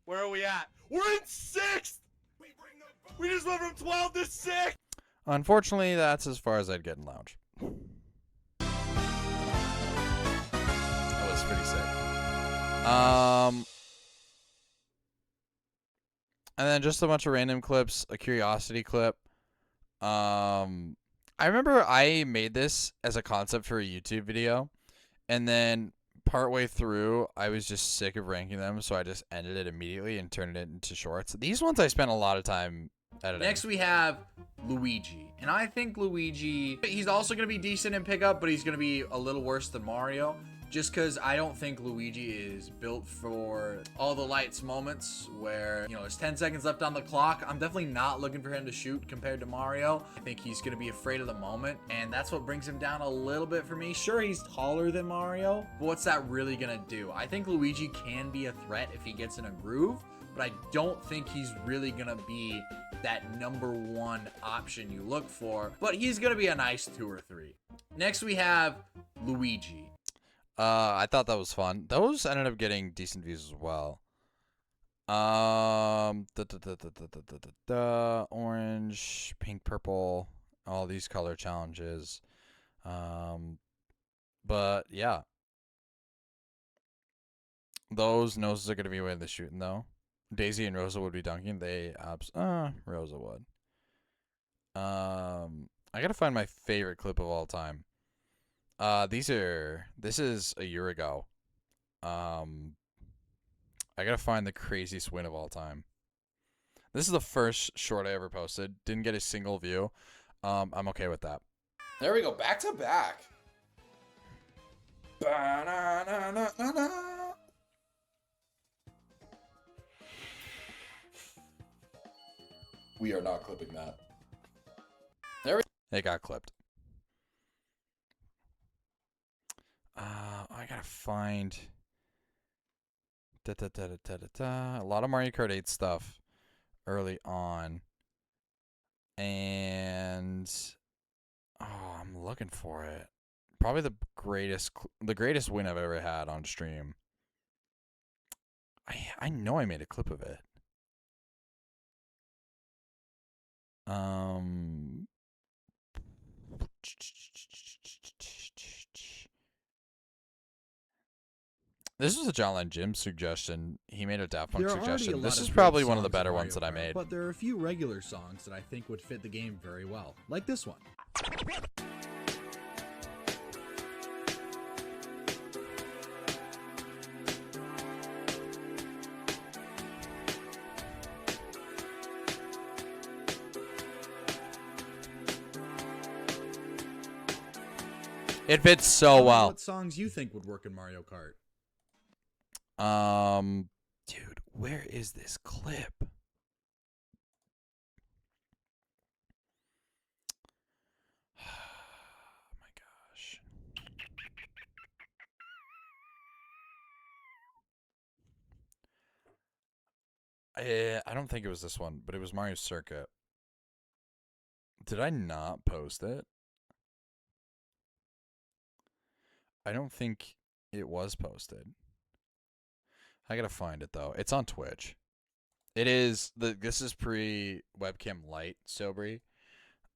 Where are we at? We're in 6th! We just went from 12 to 6! Unfortunately, that's as far as I'd get in lounge. That was pretty sick. And then just a bunch of random clips, a curiosity clip. I remember I made this as a concept for a YouTube video, and then partway through, I was just sick of ranking them, so I just ended it immediately and turned it into shorts. These ones I spent a lot of time editing. Next we have Luigi, and I think Luigi, he's also going to be decent in pickup, but he's going to be a little worse than Mario, just because I don't think Luigi is built for all the lights moments where, you know, there's 10 seconds left on the clock. I'm definitely not looking for him to shoot compared to Mario. I think he's going to be afraid of the moment, and that's what brings him down a little bit for me. Sure, he's taller than Mario, but what's that really going to do? I think Luigi can be a threat if he gets in a groove, but I don't think he's really going to be that #1 option you look for, but he's going to be a nice 2 or 3. Next we have Luigi. I thought that was fun. Those ended up getting decent views as well. Orange, pink, purple, all these color challenges. But yeah. Those noses are going to be winning the shooting though. Daisy and Rosa would be dunking. Rosa would. I gotta find my favorite clip of all time. This is a year ago. I gotta find the craziest win of all time. This is the first short I ever posted. Didn't get a single view. I'm okay with that. There we go, back to back. Ba-na-na-na-na-na. We are not clipping that. There we It got clipped. I gotta find a lot of Mario Kart 8 stuff early on, and I'm looking for it. Probably the greatest win I've ever had on stream. I know I made a clip of it. This was a John Len Jim suggestion. He made a Daft Punk suggestion. This is probably one of the better ones that I made. But there are a few regular songs that I think would fit the game very well, like this one. It fits so well. What songs you think would work in Mario Kart? Dude, where is this clip? Oh my gosh. I don't think it was this one, but it was Mario Circuit. Did I not post it? I don't think it was posted. I gotta find it though. It's on Twitch. It is this is pre-webcam light Sobri.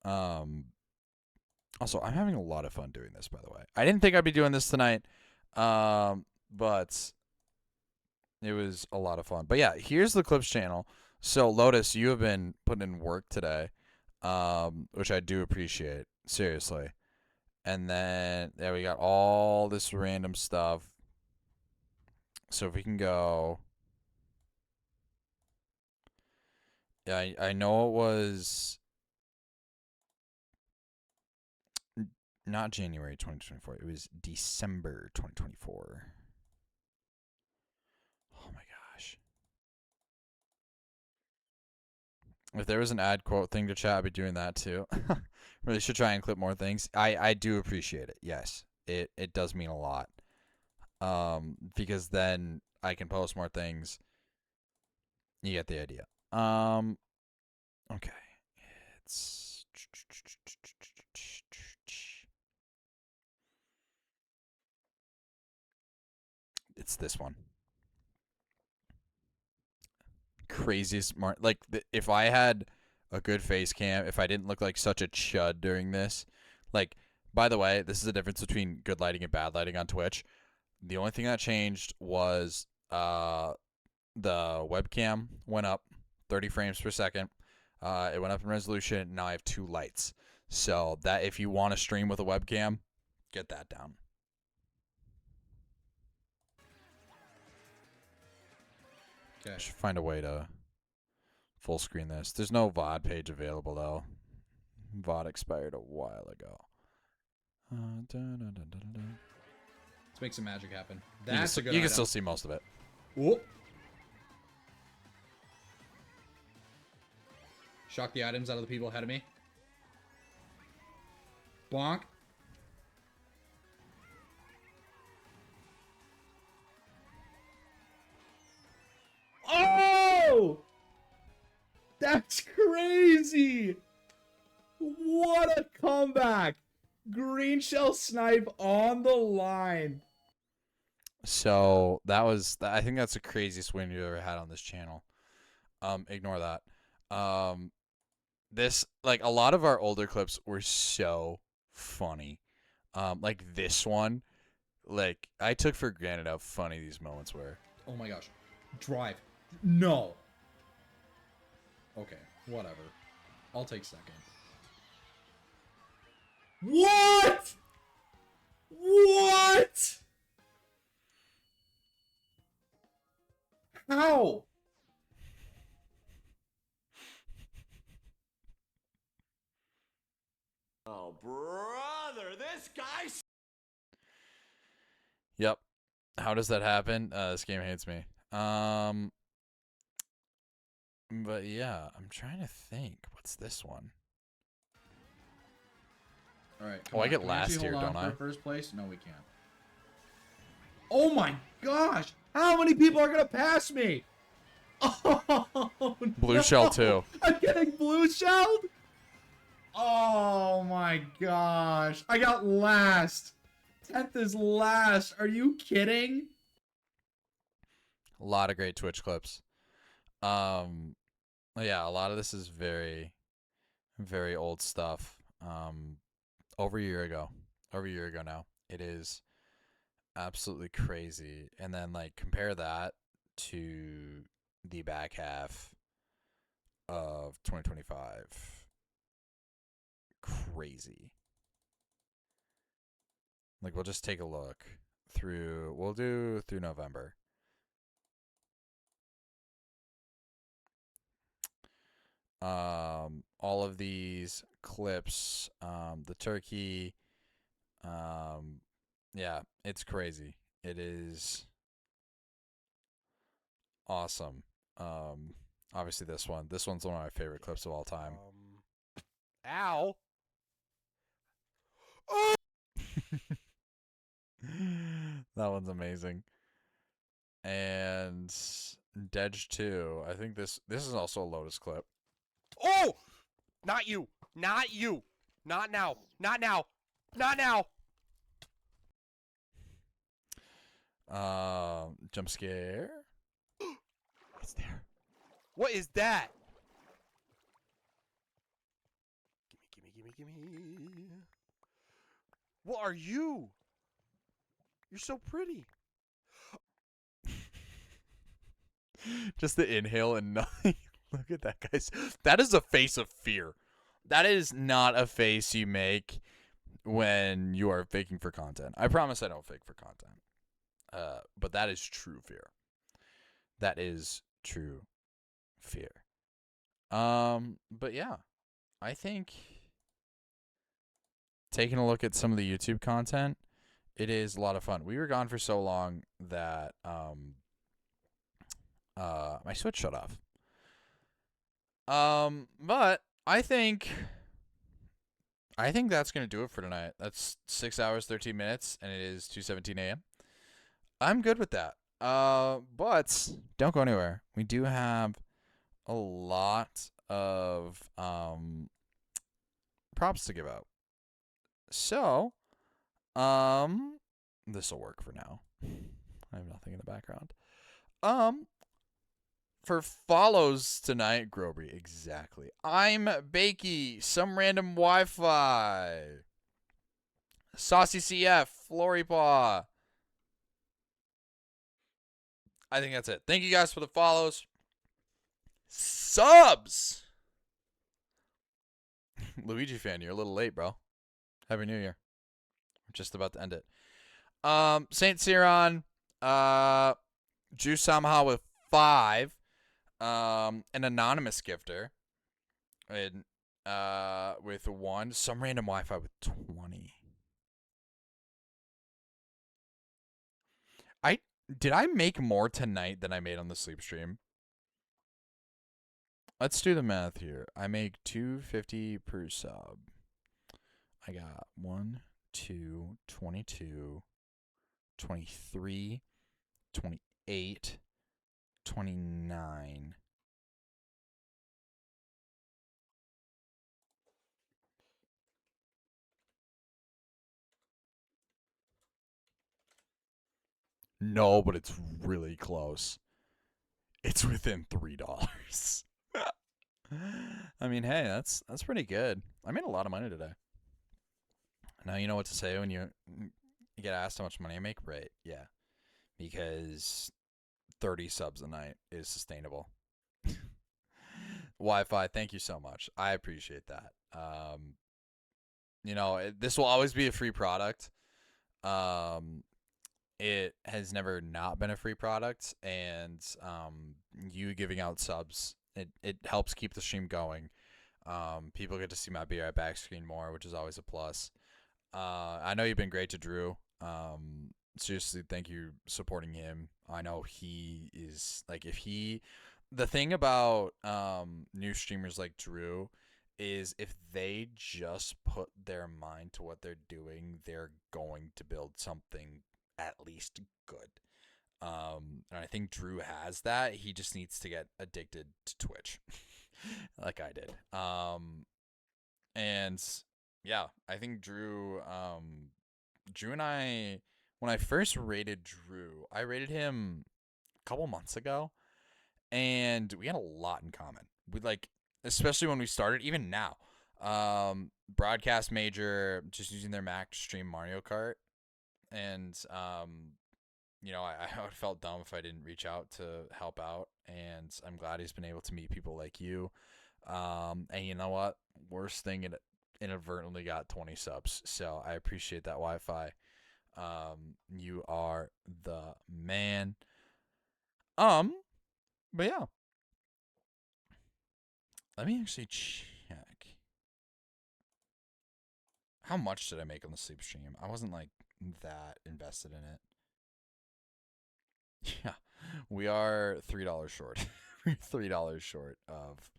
Also, I'm having a lot of fun doing this, by the way. I didn't think I'd be doing this tonight, but it was a lot of fun. But yeah, here's the Clips channel. So Lotus, you have been putting in work today, which I do appreciate, seriously. And then there we got all this random stuff. So if we can go, yeah, I know it was not January 2024. It was December 2024. Oh my gosh. If there was an ad quote thing to chat, I'd be doing that too. Really should try and clip more things. I do appreciate it. Yes. It does mean a lot. Because then I can post more things. You get the idea. Okay. It's this one. Craziest like if I had a good face cam, if I didn't look like such a chud during this, like, by the way, this is the difference between good lighting and bad lighting on Twitch. The only thing that changed was the webcam went up 30 frames per second. It went up in resolution. Now I have 2 lights. So that if you want to stream with a webcam, get that down. Okay. I should find a way to full screen this. There's no VOD page available though. VOD expired a while ago. Let's make some magic happen. That's a good. You can still see most of it. Whoop. Shock the items out of the people ahead of me. Bonk. Oh! That's crazy! What a comeback! Green shell snipe on the line. So that was, I think that's the craziest win you ever had on this channel. Ignore that. This, like, a lot of our older clips were so funny. Like this one, like, I took for granted how funny these moments were. Oh my gosh. Drive. No. Okay, whatever. I'll take second. What? What? How? Oh, brother, this guy's... Yep. How does that happen? This game hates me. But yeah, I'm trying to think. What's this one? All right. Oh, I get last here, don't I? First place? No, we can't. Oh my gosh! How many people are gonna pass me? Oh, blue no. shell too. I'm getting blue shelled. Oh my gosh! I got last. 10th is last. Are you kidding? A lot of great Twitch clips. Yeah, a lot of this is very, very old stuff. Over a year ago now. It is absolutely crazy. And then, like, compare that to the back half of 2025. Crazy. Like, we'll just take a look through, we'll do through November. All of these clips, the turkey, yeah, it's crazy. It is awesome. Obviously this one's one of my favorite clips of all time. Ow. Oh! That one's amazing. And Dedge 2. I think this is also a Lotus clip. Oh! Not you. Not you. Not now. Not now. Not now. Jump scare. What's there? What is that? Gimme. What are you? You're so pretty. Just the inhale and nothing. Look at that, guys. That is a face of fear. That is not a face you make when you are faking for content. I promise I don't fake for content. But that is true fear. That is true fear. But yeah, I think taking a look at some of the YouTube content, it is a lot of fun. We were gone for so long that my Switch shut off. But I think that's gonna do it for tonight. That's 6 hours, 13 minutes, and it is 2:17 a.m. I'm good with that. But don't go anywhere. We do have a lot of props to give out. So, this will work for now. I have nothing in the background. For follows tonight, Groby, exactly. I'm Bakey, some random Wi-Fi. Saucy CF, Floripaw. I think that's it. Thank you guys for the follows. Subs! Luigi fan, you're a little late, bro. Happy New Year. We're just about to end it. Saint Cyron, Drew somehow with 5. An anonymous gifter. And with 1. Some random Wi-Fi with 20. Did I make more tonight than I made on the sleep stream? Let's do the math here. I make $2.50 per sub. I got 1, 2, 22, 23, 28, 29. No, but it's really close. It's within $3. I mean, hey, that's pretty good. I made a lot of money today. Now you know what to say when you get asked how much money I make, right? Yeah, because 30 subs a night is sustainable. Wi-Fi, thank you so much. I appreciate that. You know, this will always be a free product. It has never not been a free product, and you giving out subs, it helps keep the stream going. People get to see my BR back screen more, which is always a plus. I know you've been great to Drew. Seriously, thank you supporting him. I know he is, like, the thing about new streamers like Drew is if they just put their mind to what they're doing, they're going to build something at least good. And I think Drew has that. He just needs to get addicted to Twitch like I did. And yeah, I think Drew and I, when I first rated Drew, I rated him a couple months ago, and we had a lot in common. We, like, especially when we started, even now, broadcast major, just using their Mac to stream Mario Kart. And, you know, I felt dumb if I didn't reach out to help out, and I'm glad he's been able to meet people like you. And you know what? Worst thing, it inadvertently got 20 subs, so I appreciate that, Wi-Fi. You are the man. But yeah. Let me actually check. How much did I make on the sleep stream? I wasn't, like, that invested in it. Yeah, we are $3 short. We're $3 short of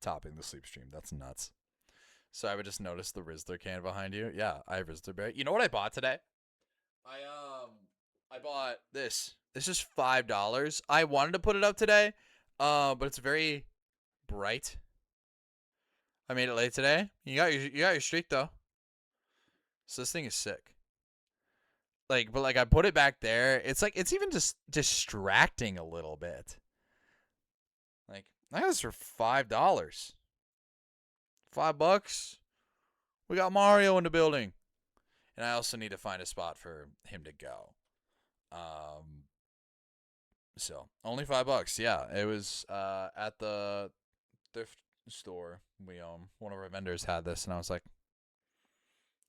topping the sleep stream. That's nuts. So I would just notice the Rizzler can behind you. Yeah, I have Rizzler Berry. You know what I bought today? I bought this. This is $5. I wanted to put it up today, but it's very bright. I made it late today. You got your streak though. So this thing is sick. Like, but like I put it back there. It's like it's even just distracting a little bit. Like I got this for $5. $5. We got Mario in the building, and I also need to find a spot for him to go. So only $5. Yeah, it was at the thrift store. We one of our vendors had this, and I was like,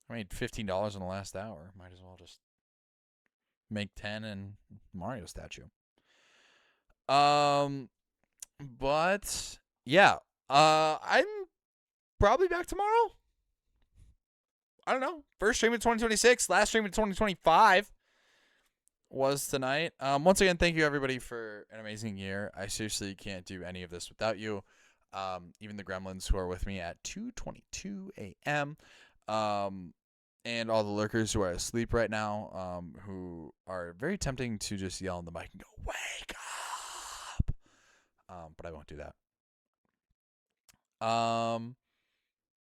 I made $15 in the last hour. Might as well just make 10 and Mario statue. But yeah, I'm probably back tomorrow. I don't know. First stream of 2026, last stream of 2025 was tonight. Once again, thank you everybody for an amazing year. I seriously can't do any of this without you. Even the gremlins who are with me at 2:22 a.m. And all the lurkers who are asleep right now, who are very tempting to just yell in the mic and go, "Wake up!" But I won't do that.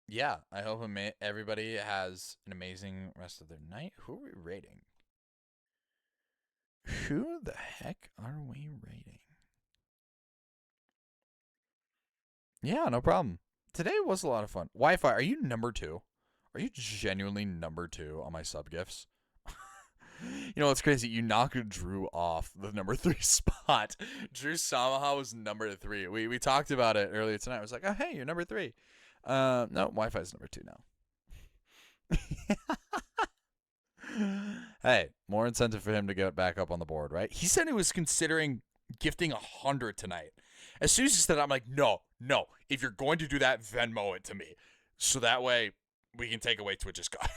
Yeah, I hope everybody has an amazing rest of their night. Who are we rating? Who the heck are we rating? Yeah, no problem. Today was a lot of fun. Wi-Fi, are you number 2? Are you genuinely number 2 on my sub gifts? You know what's crazy? You knocked Drew off the number 3 spot. Drew Samaha was number 3. We talked about it earlier tonight. I was like, oh hey, you're number 3. No, Wi-Fi is number 2 now. Hey, more incentive for him to get back up on the board, right? He said he was considering gifting 100 tonight. As soon as he said that, I'm like, no. If you're going to do that, Venmo it to me. So that way we can take away Twitch's cut.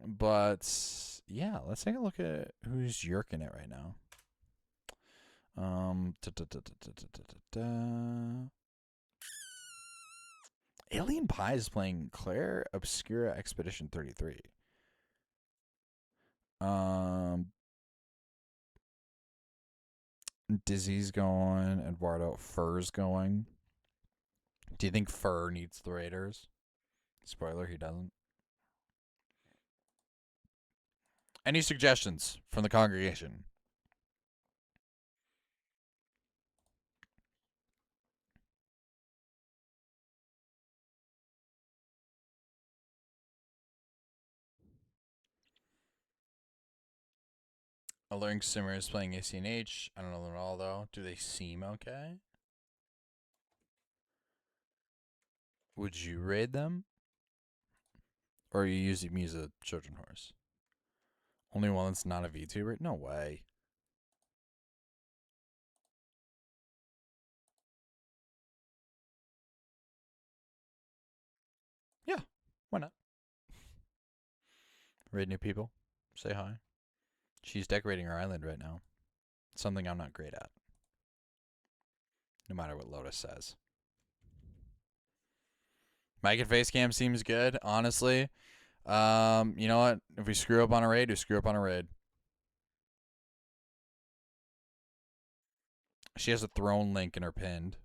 But yeah, let's take a look at who's yerking it right now. Alien Pie is playing Claire Obscura Expedition 33. Dizzy's going. Eduardo Fur's going. Do you think Fur needs the Raiders? Spoiler, he doesn't. Any suggestions from the congregation? Alluring Simmer is playing ACNH. I don't know them at all, though. Do they seem okay? Would you raid them? Or are you using me as a Trojan horse? Only one that's not a VTuber? No way. Yeah, why not? Raid new people. Say hi. She's decorating her island right now. Something I'm not great at. No matter what Lotus says. Mic and face cam seems good, honestly. You know what? If we screw up on a raid, we screw up on a raid. She has a throne link in her pinned.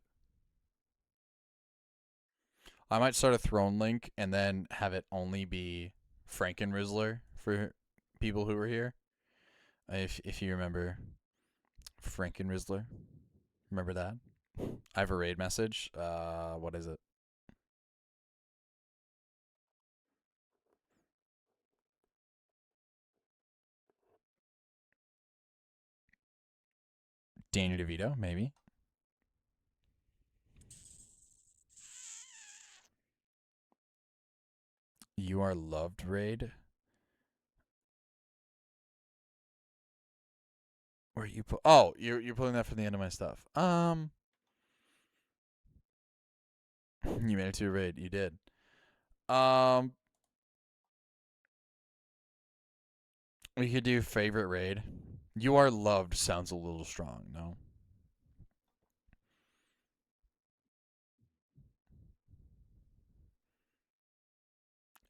I might start a throne link and then have it only be Franken Rizzler for people who were here. If you remember Franken Rizzler. Remember that? I have a raid message. What is it? Danny DeVito, maybe. You are loved raid. Where you put? Oh, you're pulling that from the end of my stuff. You made it to a raid. You did. We could do favorite raid. You are loved sounds a little strong, no?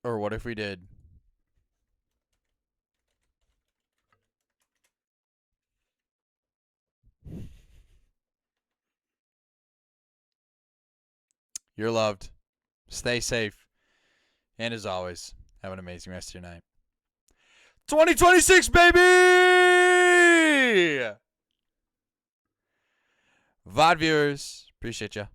Or what if we did You're loved. Stay safe. And as always, have an amazing rest of your night. 2026, baby! VOD viewers, appreciate ya.